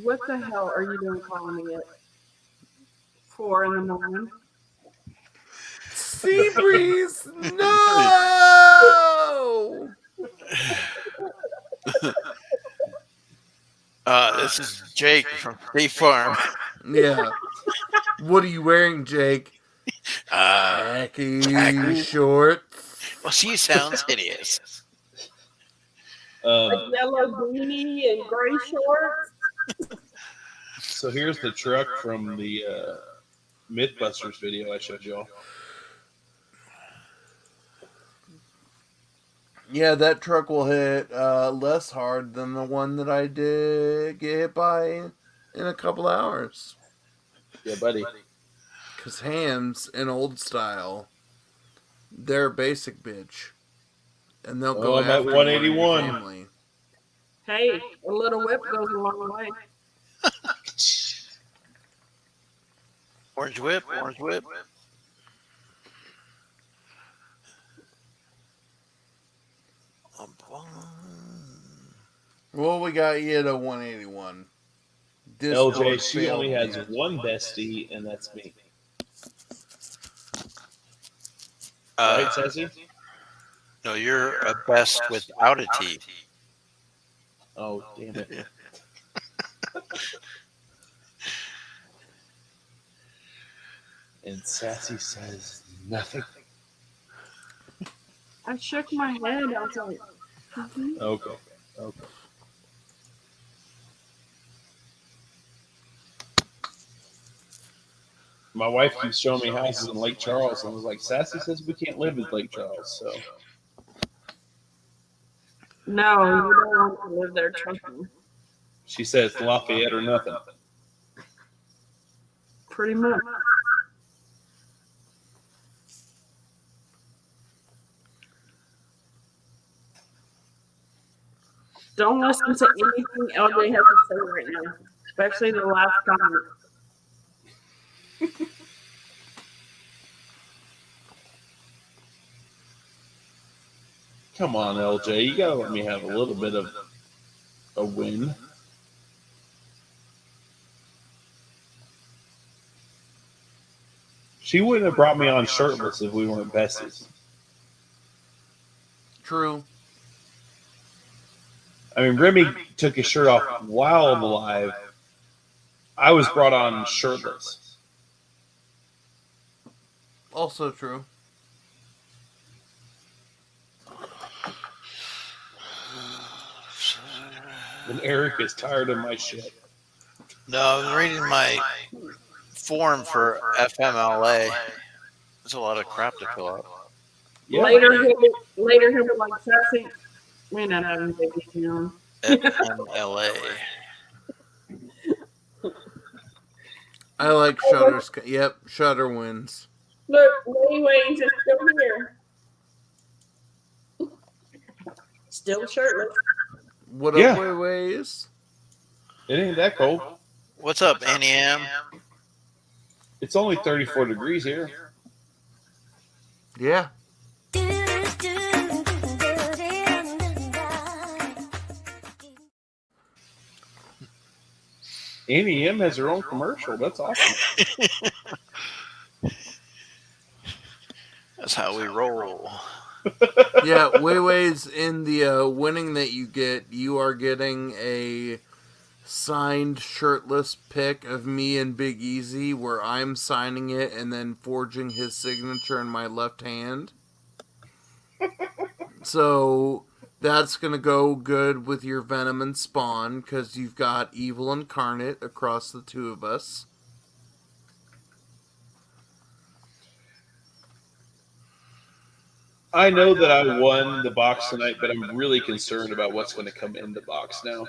what the hell are you doing calling me at 4 in the morning? Sea breeze! No! This is Jake from State Farm. Yeah. What are you wearing, Jake? Khaki shorts. Well, she sounds hideous. A yellow beanie and gray shorts. So here's the truck from the Mythbusters video I showed y'all. Yeah, that truck will hit less hard than the one that I did get hit by in a couple hours. Yeah, buddy. Because hams in old style, they're a basic bitch. And they'll go I'm at after 181. your family. Hey, a little whip goes a long way. Orange whip, orange whip. Well, we got you at a 181. LJ, she only has one bestie, and that's me. Right, Sassy? No, you're a best without a T. Oh, damn it. And Sassy says nothing. I shook my head. I was like, Okay. Okay. My wife keeps showing me houses in Lake Charles, and I was like, Sassy says we can't live in Lake Charles, so. no, you don't want to live there, trust me. She says Lafayette or nothing. Pretty much. Don't listen to anything LJ has to say right now, especially the last comment. Come on, LJ. You gotta let me have a little bit of a win. She wouldn't have brought me on shirtless if we weren't besties. True. I mean, Remy took his shirt off while I'm alive. I was brought on shirtless. Also true. And Eric is tired of my shit. No, I'm reading my form for FMLA. There's a lot of crap to fill out. Yeah. Later he'll be like, Sassy, we're not having babies on. FMLA. I like Shudder's. Yep, Shudder wins. Look, Wayways is still here. Still shirtless. What Yeah. up, Wayways? It ain't that cold. What's up, Annie M? It's only 34 degrees here. Yeah. Annie M has her own commercial. That's awesome. That's how we roll. Yeah, Wayways, in the winning that you get, you are getting a signed shirtless pic of me and Big Easy where I'm signing it and then forging his signature in my left hand. So that's going to go good with your Venom and Spawn because you've got Evil Incarnate across the two of us. I know that I won the box tonight, but I'm really concerned about what's going to come in the box now.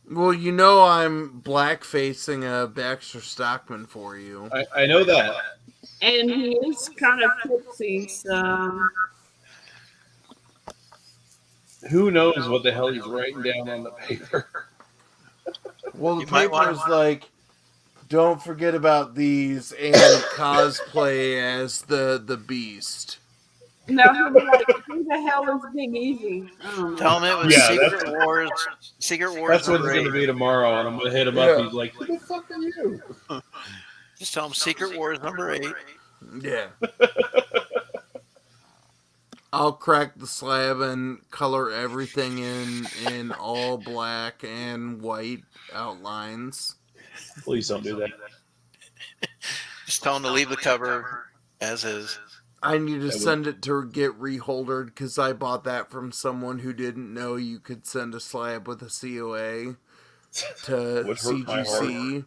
Well, you know I'm black-facing a Baxter Stockman for you. I know that. And he is kind of tipsy, so... Who knows what the hell he's writing down on the paper? Well, the paper is like, don't forget about these and cosplay as the Beast. No, he'll be like, who the hell is Big Easy? Tell him it was Secret Wars. Secret Wars. That's what it's going to be tomorrow, and I'm going to hit him up. He's like, who the fuck are you? Just tell him Secret Wars #8. Yeah. I'll crack the slab and color everything in all black and white outlines. Please don't do that. Just tell him to leave the cover as is. I need to send it to get reholdered because I bought that from someone who didn't know you could send a slab with a COA to CGC.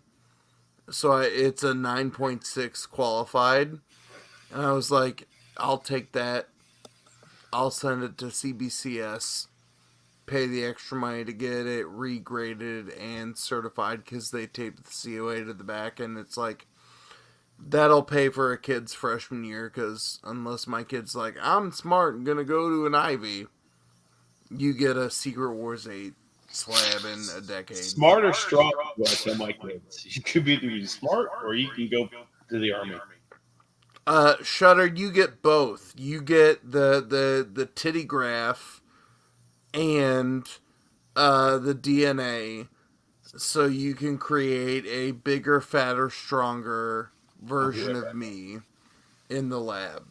So it's a 9.6 qualified. And I was like, I'll take that. I'll send it to CBCS. Pay the extra money to get it regraded and certified because they taped the COA to the back. And it's like, that'll pay for a kid's freshman year because unless my kid's like, I'm smart and gonna go to an Ivy, you get a Secret Wars 8 slab in a decade. Smart or strong? Well, I tell my kids, you could be either smart or you can go to the army. Shudder, you get both. You get the titty graph and the DNA, so you can create a bigger, fatter, stronger version of me in the lab.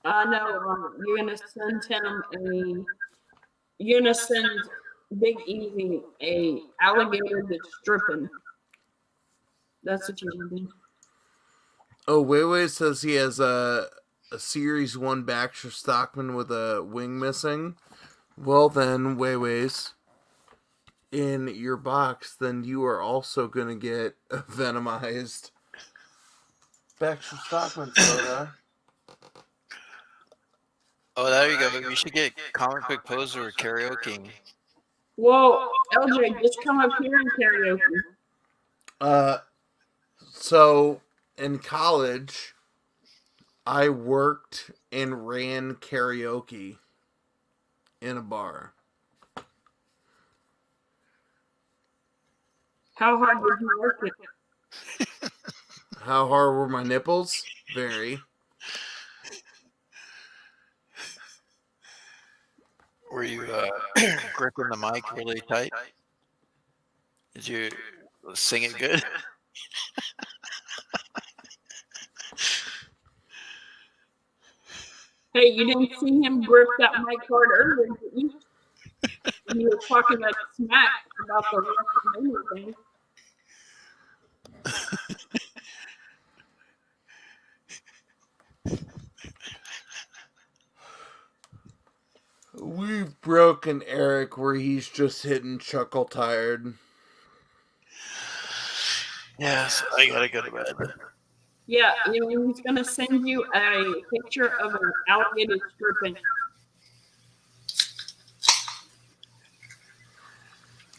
No, you're gonna send him you're gonna send Big Easy a alligator that's stripping. That's what you're gonna do. Oh, Weiwei says he has a Series 1 Baxter Stockman with a wing missing. Well then, Weiwei's in your box, then you are also going to get a Venomized Baxter Stockman soda. Oh, there you go. You should get Comic Book Poser karaoke. Whoa, LJ, just come up here and karaoke. So in college, I worked and ran karaoke in a bar. How hard did you work it? How hard were my nipples? Very. Were you gripping the mic really tight? Did you sing it good? Hey, you didn't see him grip that mic hard earlier, did you? He was talking that smack about the WrestleMania thing. We've broken Eric where he's just hitting chuckle tired. Yes, I gotta go to bed. Yeah, he's gonna send you a picture of an alligator stripping.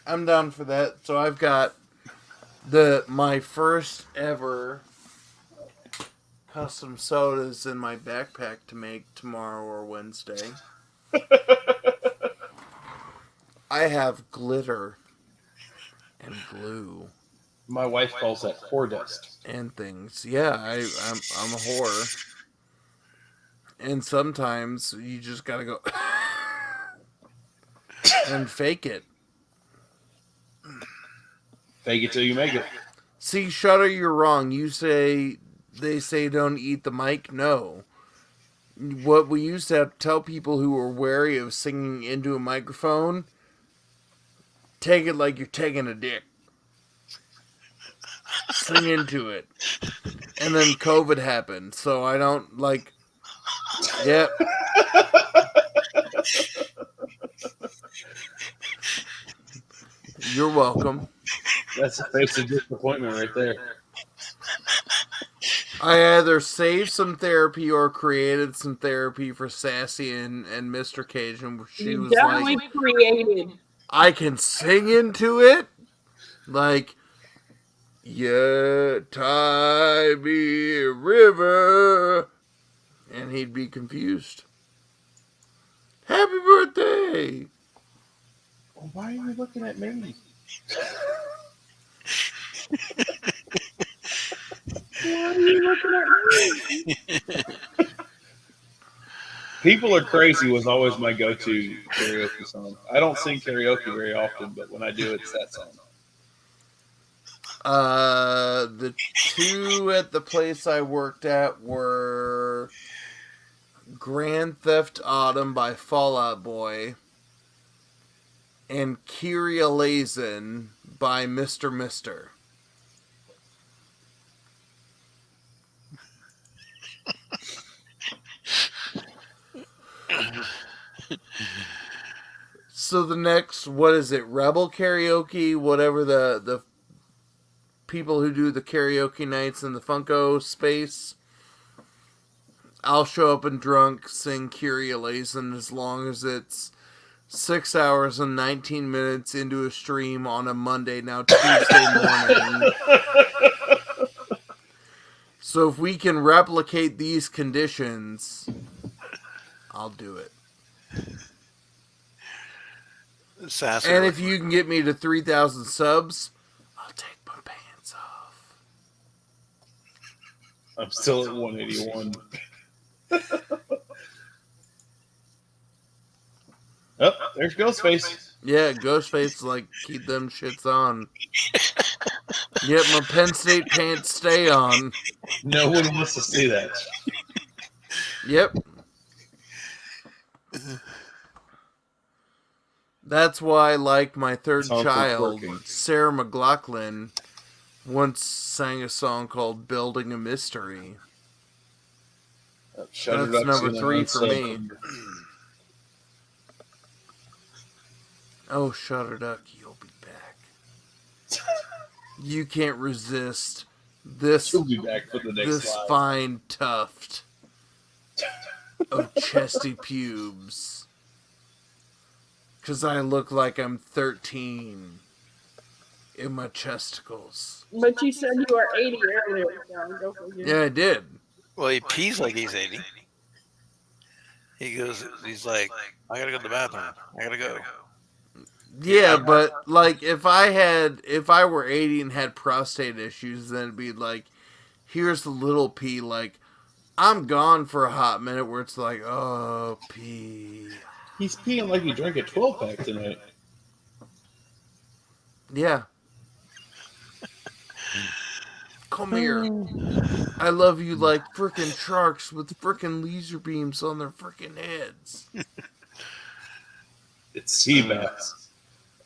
I'm down for that. So I've got my first ever custom sodas in my backpack to make tomorrow or Wednesday. I have glitter and glue. My wife calls that whore dust. And things. Yeah, I'm a whore. And sometimes you just gotta go and fake it. Fake it till you make it. See, Shutter, you're wrong. They say don't eat the mic. No. What we used to have to tell people who were wary of singing into a microphone, take it like you're taking a dick. Sing into it. And then COVID happened, so I don't like. Yep. You're welcome. That's a face of disappointment right there. I either saved some therapy or created some therapy for Sassy and Mr. Cajun. She was definitely like, created. I can sing into it. Like, yeah, tie me a river. And he'd be confused. Happy birthday! Why are you looking at me? Why are you looking at me? People Are Crazy was always my go-to karaoke song. I don't sing karaoke very often, but when I do, it's that song. The two at the place I worked at were Grand Theft Autumn by Fall Out Boy and Kyrie Lazen by Mr. Mister. So the next, what is it, Rebel Karaoke, whatever the people who do the karaoke nights in the Funko space, I'll show up and drunk, sing Kyrie Lazen as long as it's 6 hours and 19 minutes into a stream on a Monday, now Tuesday morning. So if we can replicate these conditions, I'll do it. Sassy. And if you can get me to 3,000 subs, I'll take my pants off. I'm still at 181. Oh, there's Ghostface. Yeah, Ghostface, like, keep them shits on. Yep, my Penn State pants stay on. No one wants to see that. Yep. That's why, like, my third child, Sarah McLachlan, once sang a song called Building a Mystery. That's number 3 for me. Oh, Shutter Duck, you'll be back. You can't resist this, You'll be back for the next this live. fine tuft of chesty pubes. Because I look like I'm 13 in my chesticles. But you said you were 80 earlier. So go for it. Yeah, I did. Well, he pees like he's 80. He's like, I gotta go to the bathroom. I gotta go. Yeah, but like if I were 80 and had prostate issues, then it'd be like, here's the little pee. Like, I'm gone for a hot minute where it's like, oh, pee. He's peeing like he drank a 12-pack tonight. Yeah. Come here. I love you like frickin' sharks with frickin' laser beams on their frickin' heads. It's sea bass.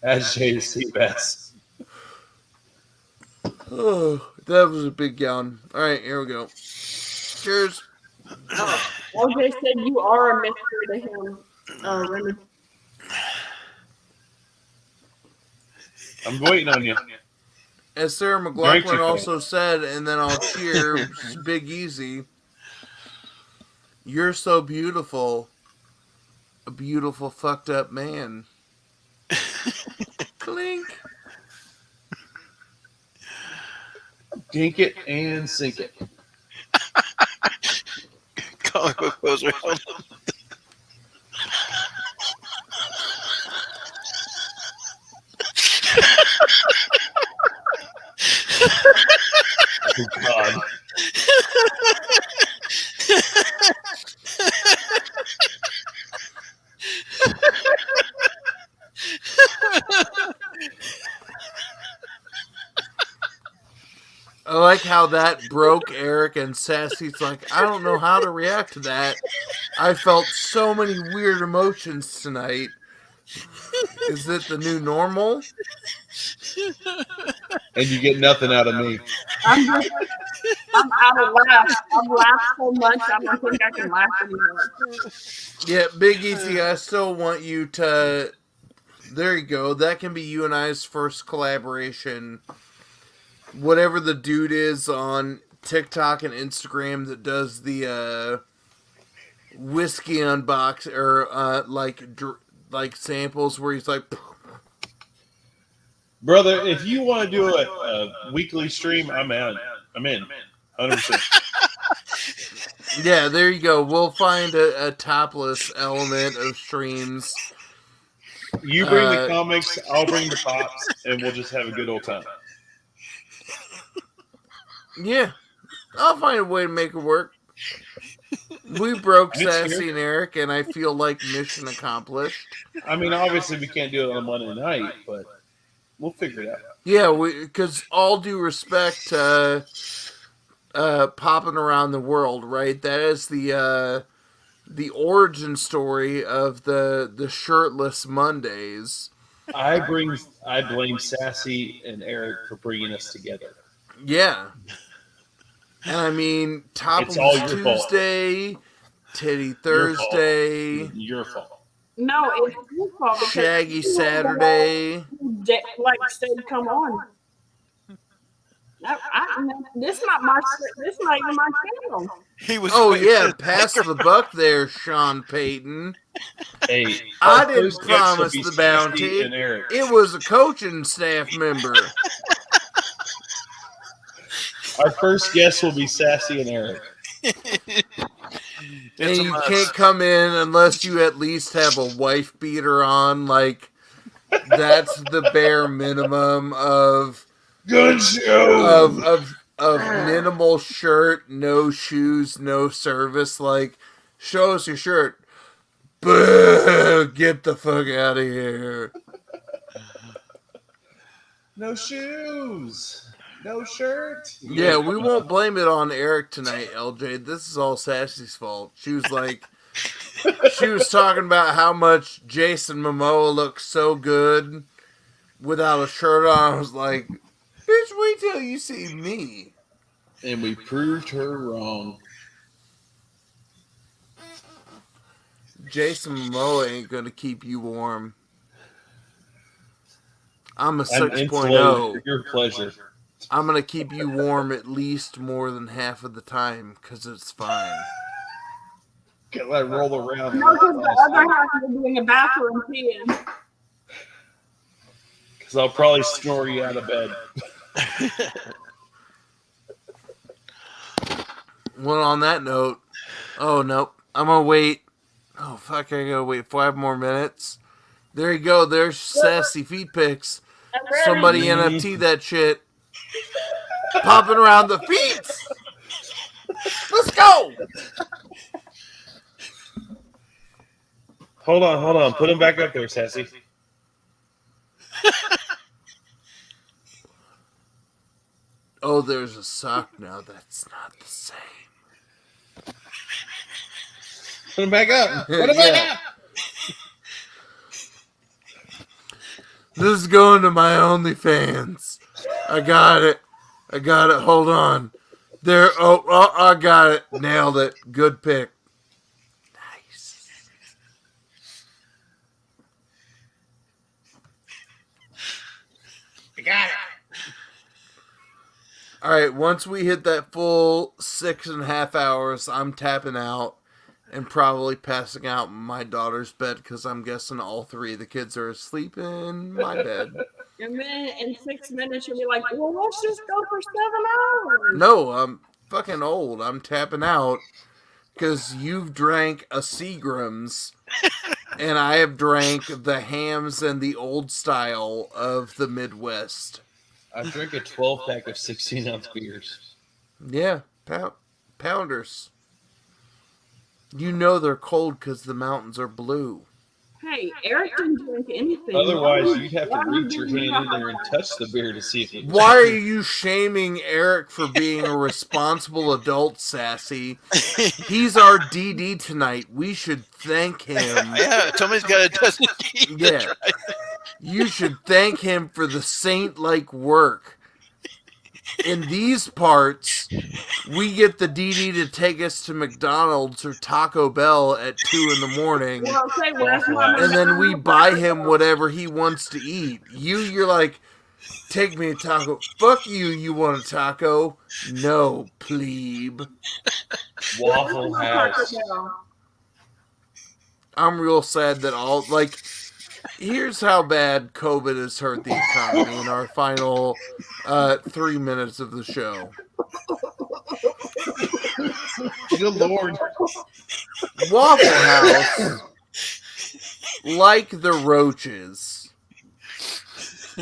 Agitated sea bass. Oh, That was a big yawn. All right, here we go. Cheers. LJ said you are a mystery to him, Remy. I'm waiting on you. As Sarah McLachlan also said, and then I'll cheer Big Easy. You're so beautiful. A beautiful fucked up man. Clink. Dink it and sink it. Comic book poser. Hold on. Oh, God. I like how that broke Eric and Sassy's like, I don't know how to react to that. I felt so many weird emotions tonight. Is it the new normal? And you get nothing out of me. I'm out of laugh. I've laughed so much, I don't think I can laugh anymore. Yeah, Big Easy, I still want you to... There you go. That can be you and I's first collaboration. Whatever the dude is on TikTok and Instagram that does the whiskey unbox or like samples where he's like, brother, if you want to do a weekly stream, I'm in. 100%. Yeah, there you go. We'll find a topless element of streams. You bring the comics, I'll bring the pops, and we'll just have a good old time. Yeah, I'll find a way to make it work. We broke Sassy and Eric, and I feel like mission accomplished. I mean, obviously we can't do it on Monday night, but we'll figure it out. Yeah, because all due respect to popping around the world, right? That is the origin story of the shirtless Mondays. I blame Sassy and Eric for bringing us together. Yeah. And I mean, Topless Tuesday, Titty Thursday. Your fault. No, it's your fault. Shaggy Saturday. Like said, come on. This not even my channel. He was. Oh yeah, pass the buck there, Sean Payton. Hey, I didn't promise the bounty. It was a coaching staff member. Our first guest will be Sassy and Eric. And you can't come in unless you at least have a wife beater on. Like, that's the bare minimum of good show of minimal shirt, no shoes, no service. Like, show us your shirt. Boo! Get the fuck out of here. No shoes. No shirt. Yeah, we won't blame it on Eric tonight, LJ. This is all Sassy's fault. She was like, she was talking about how much Jason Momoa looks so good without a shirt on. I was like, bitch, wait till you see me. And we proved her wrong. Jason Momoa ain't going to keep you warm. I'm a 6.0. Your pleasure. I'm going to keep you warm at least more than half of the time because it's fine. Get that roll around. No, because the other half will be in the bathroom peeing. Because I'll probably snore you out of bed. Well, on that note, oh, nope. I'm going to wait. Oh, fuck, I got to wait 5 more minutes. There you go. There's Sassy feet pics. Somebody NFT that shit. Popping around the feet. Let's go. Hold on. Put him back up there, Sassy. Oh, there's a sock now. That's not the same. Put him back up. Put him back up. This is going to my OnlyFans. I got it. I got it. Hold on. There. Oh, I got it. Nailed it. Good pick. Nice. I got it. All right. Once we hit that full 6.5 hours, I'm tapping out and probably passing out in my daughter's bed because I'm guessing all three of the kids are asleep in my bed. And then in 6 minutes, you'll be like, well, let's just go for 7 hours. No, I'm fucking old. I'm tapping out because you've drank a Seagram's and I have drank the hams and the old style of the Midwest. I drank a 12-pack of 16-ounce beers. Yeah, pounders. You know they're cold because the mountains are blue. Hey, Eric didn't drink anything. Otherwise, you'd have to reach your hand in there and touch the beer to see if it was. Why are you shaming Eric for being a responsible adult, Sassy? He's our DD tonight. We should thank him. Yeah, somebody's got to test the Yeah. You should thank him for the saint-like work. In these parts, we get the DD to take us to McDonald's or Taco Bell at 2 in the morning. Well, say, where's my And then we buy him whatever he wants to eat. You're like, take me a taco. Fuck you, you want a taco? No, plebe. Waffle House. I'm real sad that all, like, here's how bad COVID has hurt the economy in our final 3 minutes of the show. Good Lord. Waffle House, like the roaches,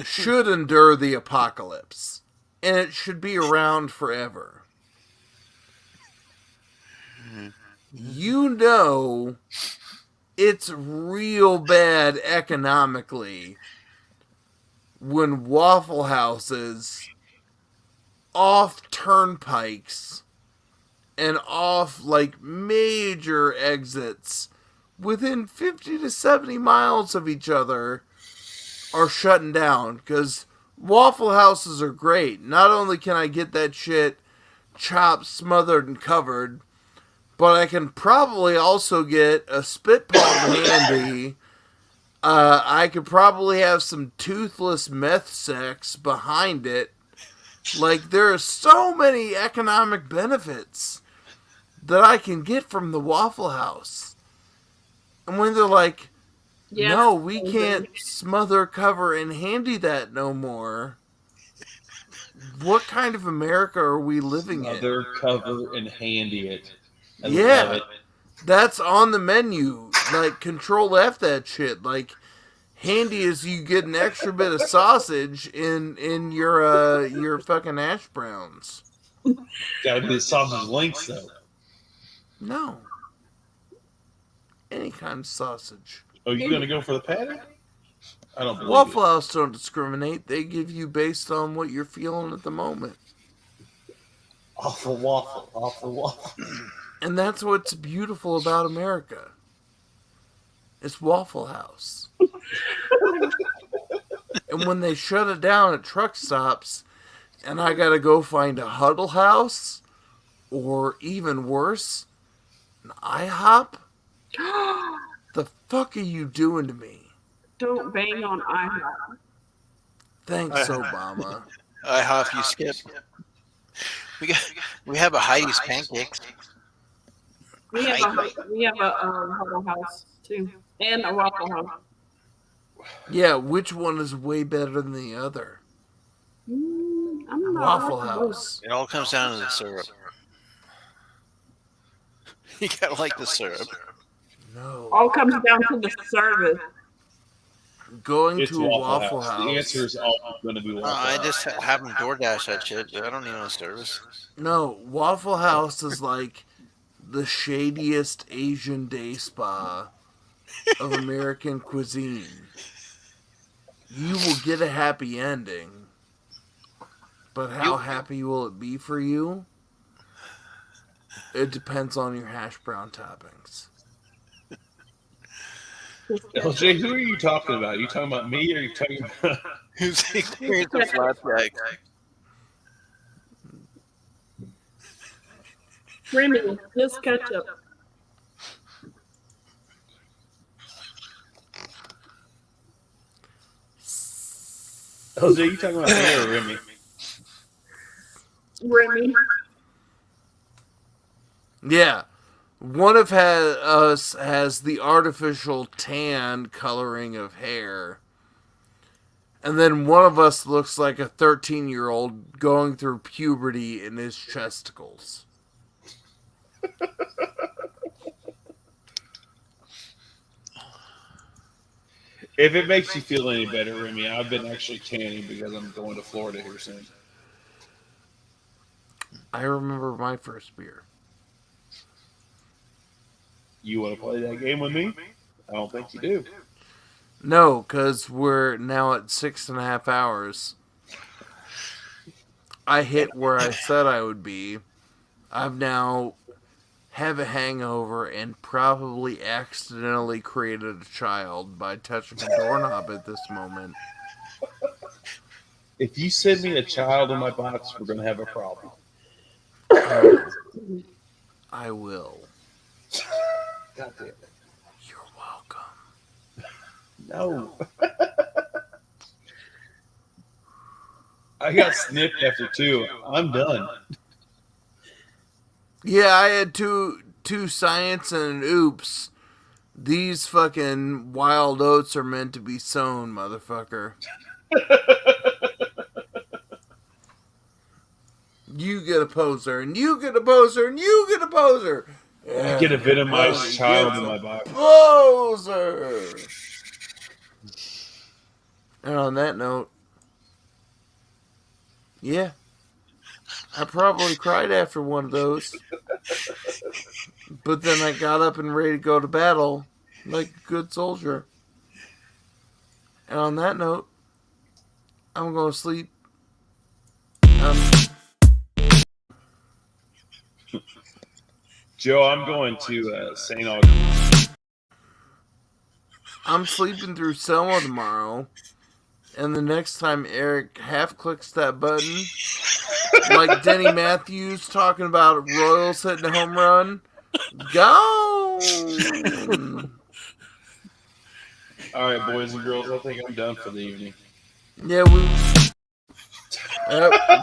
should endure the apocalypse, and it should be around forever. You know, it's real bad economically when Waffle Houses off turnpikes and off like major exits within 50 to 70 miles of each other are shutting down, because Waffle Houses are great. Not only can I get that shit chopped, smothered, and covered, but I can probably also get a spit palm handy. I could probably have some toothless meth sex behind it. Like, there are so many economic benefits that I can get from the Waffle House. And when they're like, Yes, no, we can't smother, cover, and handy that no more. What kind of America are we living in? Mother, cover, and handy it. I love Yeah, it. that's on the menu. Like, Control F that shit. Like, handy is you get an extra bit of sausage in your fucking hash browns. Gotta be the sausage links, though. No. Any kind of sausage. Oh, you gonna go for the patty? I don't believe Waffle House don't discriminate. They give you based on what you're feeling at the moment. Awful waffle, awful waffle. And that's what's beautiful about America. It's Waffle House. And when they shut it down at truck stops, and I gotta go find a Huddle House, or even worse, an IHOP, the fuck are you doing to me? Don't bang on IHOP. Thanks, Obama. IHOP, you skip. We have a Heidi's Pancakes. We have a Huddle House too, and a Waffle House. Yeah, which one is way better than the other? I'm not Waffle House. It all comes down to the syrup. You gotta like the syrup. No. All comes down to the service. Going It's to a Waffle House. The answer is all going to be Waffle I House. just have them DoorDash that shit. I don't need no service. No, Waffle House is like the shadiest Asian day spa of American cuisine. You will get a happy ending, but how happy will it be for you? It depends on your hash brown toppings. LJ, who are you talking about? Are you talking about me, or are you talking about who's experienced a flapjack? Remy, just ketchup. Jose, you talking about me or Remy? Remy. Yeah. One of us has the artificial tan coloring of hair. And then one of us looks like a 13-year-old going through puberty in his chesticles. If it makes you feel any better, Remy, I've been actually tanning because I'm going to Florida here soon. I remember my first beer. You want to play that game with me? I don't think you do. No, because we're now at 6.5 hours. I hit where I said I would be. I've now have a hangover and probably accidentally created a child by touching a doorknob at this moment. If you send me a child in my box, we're going to have a problem. I will. God damn it. You're welcome. No. I got snipped after 2. I'm done. Yeah, I had two science and an oops. These fucking wild oats are meant to be sown, motherfucker. You get a poser, and you get a poser, and you get a poser. I get a venomized child in my box. Poser. And on that note, yeah, I probably cried after one of those. But then I got up and ready to go to battle like a good soldier. And on that note, I'm going to sleep. Joe, I'm going to St. Augustine. I'm sleeping through Selma tomorrow. And the next time Eric half clicks that button, like Denny Matthews talking about Royals hitting a home run, gone. All right, boys and girls, I think I'm done for the evening. Yeah,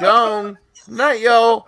gone. Night, y'all.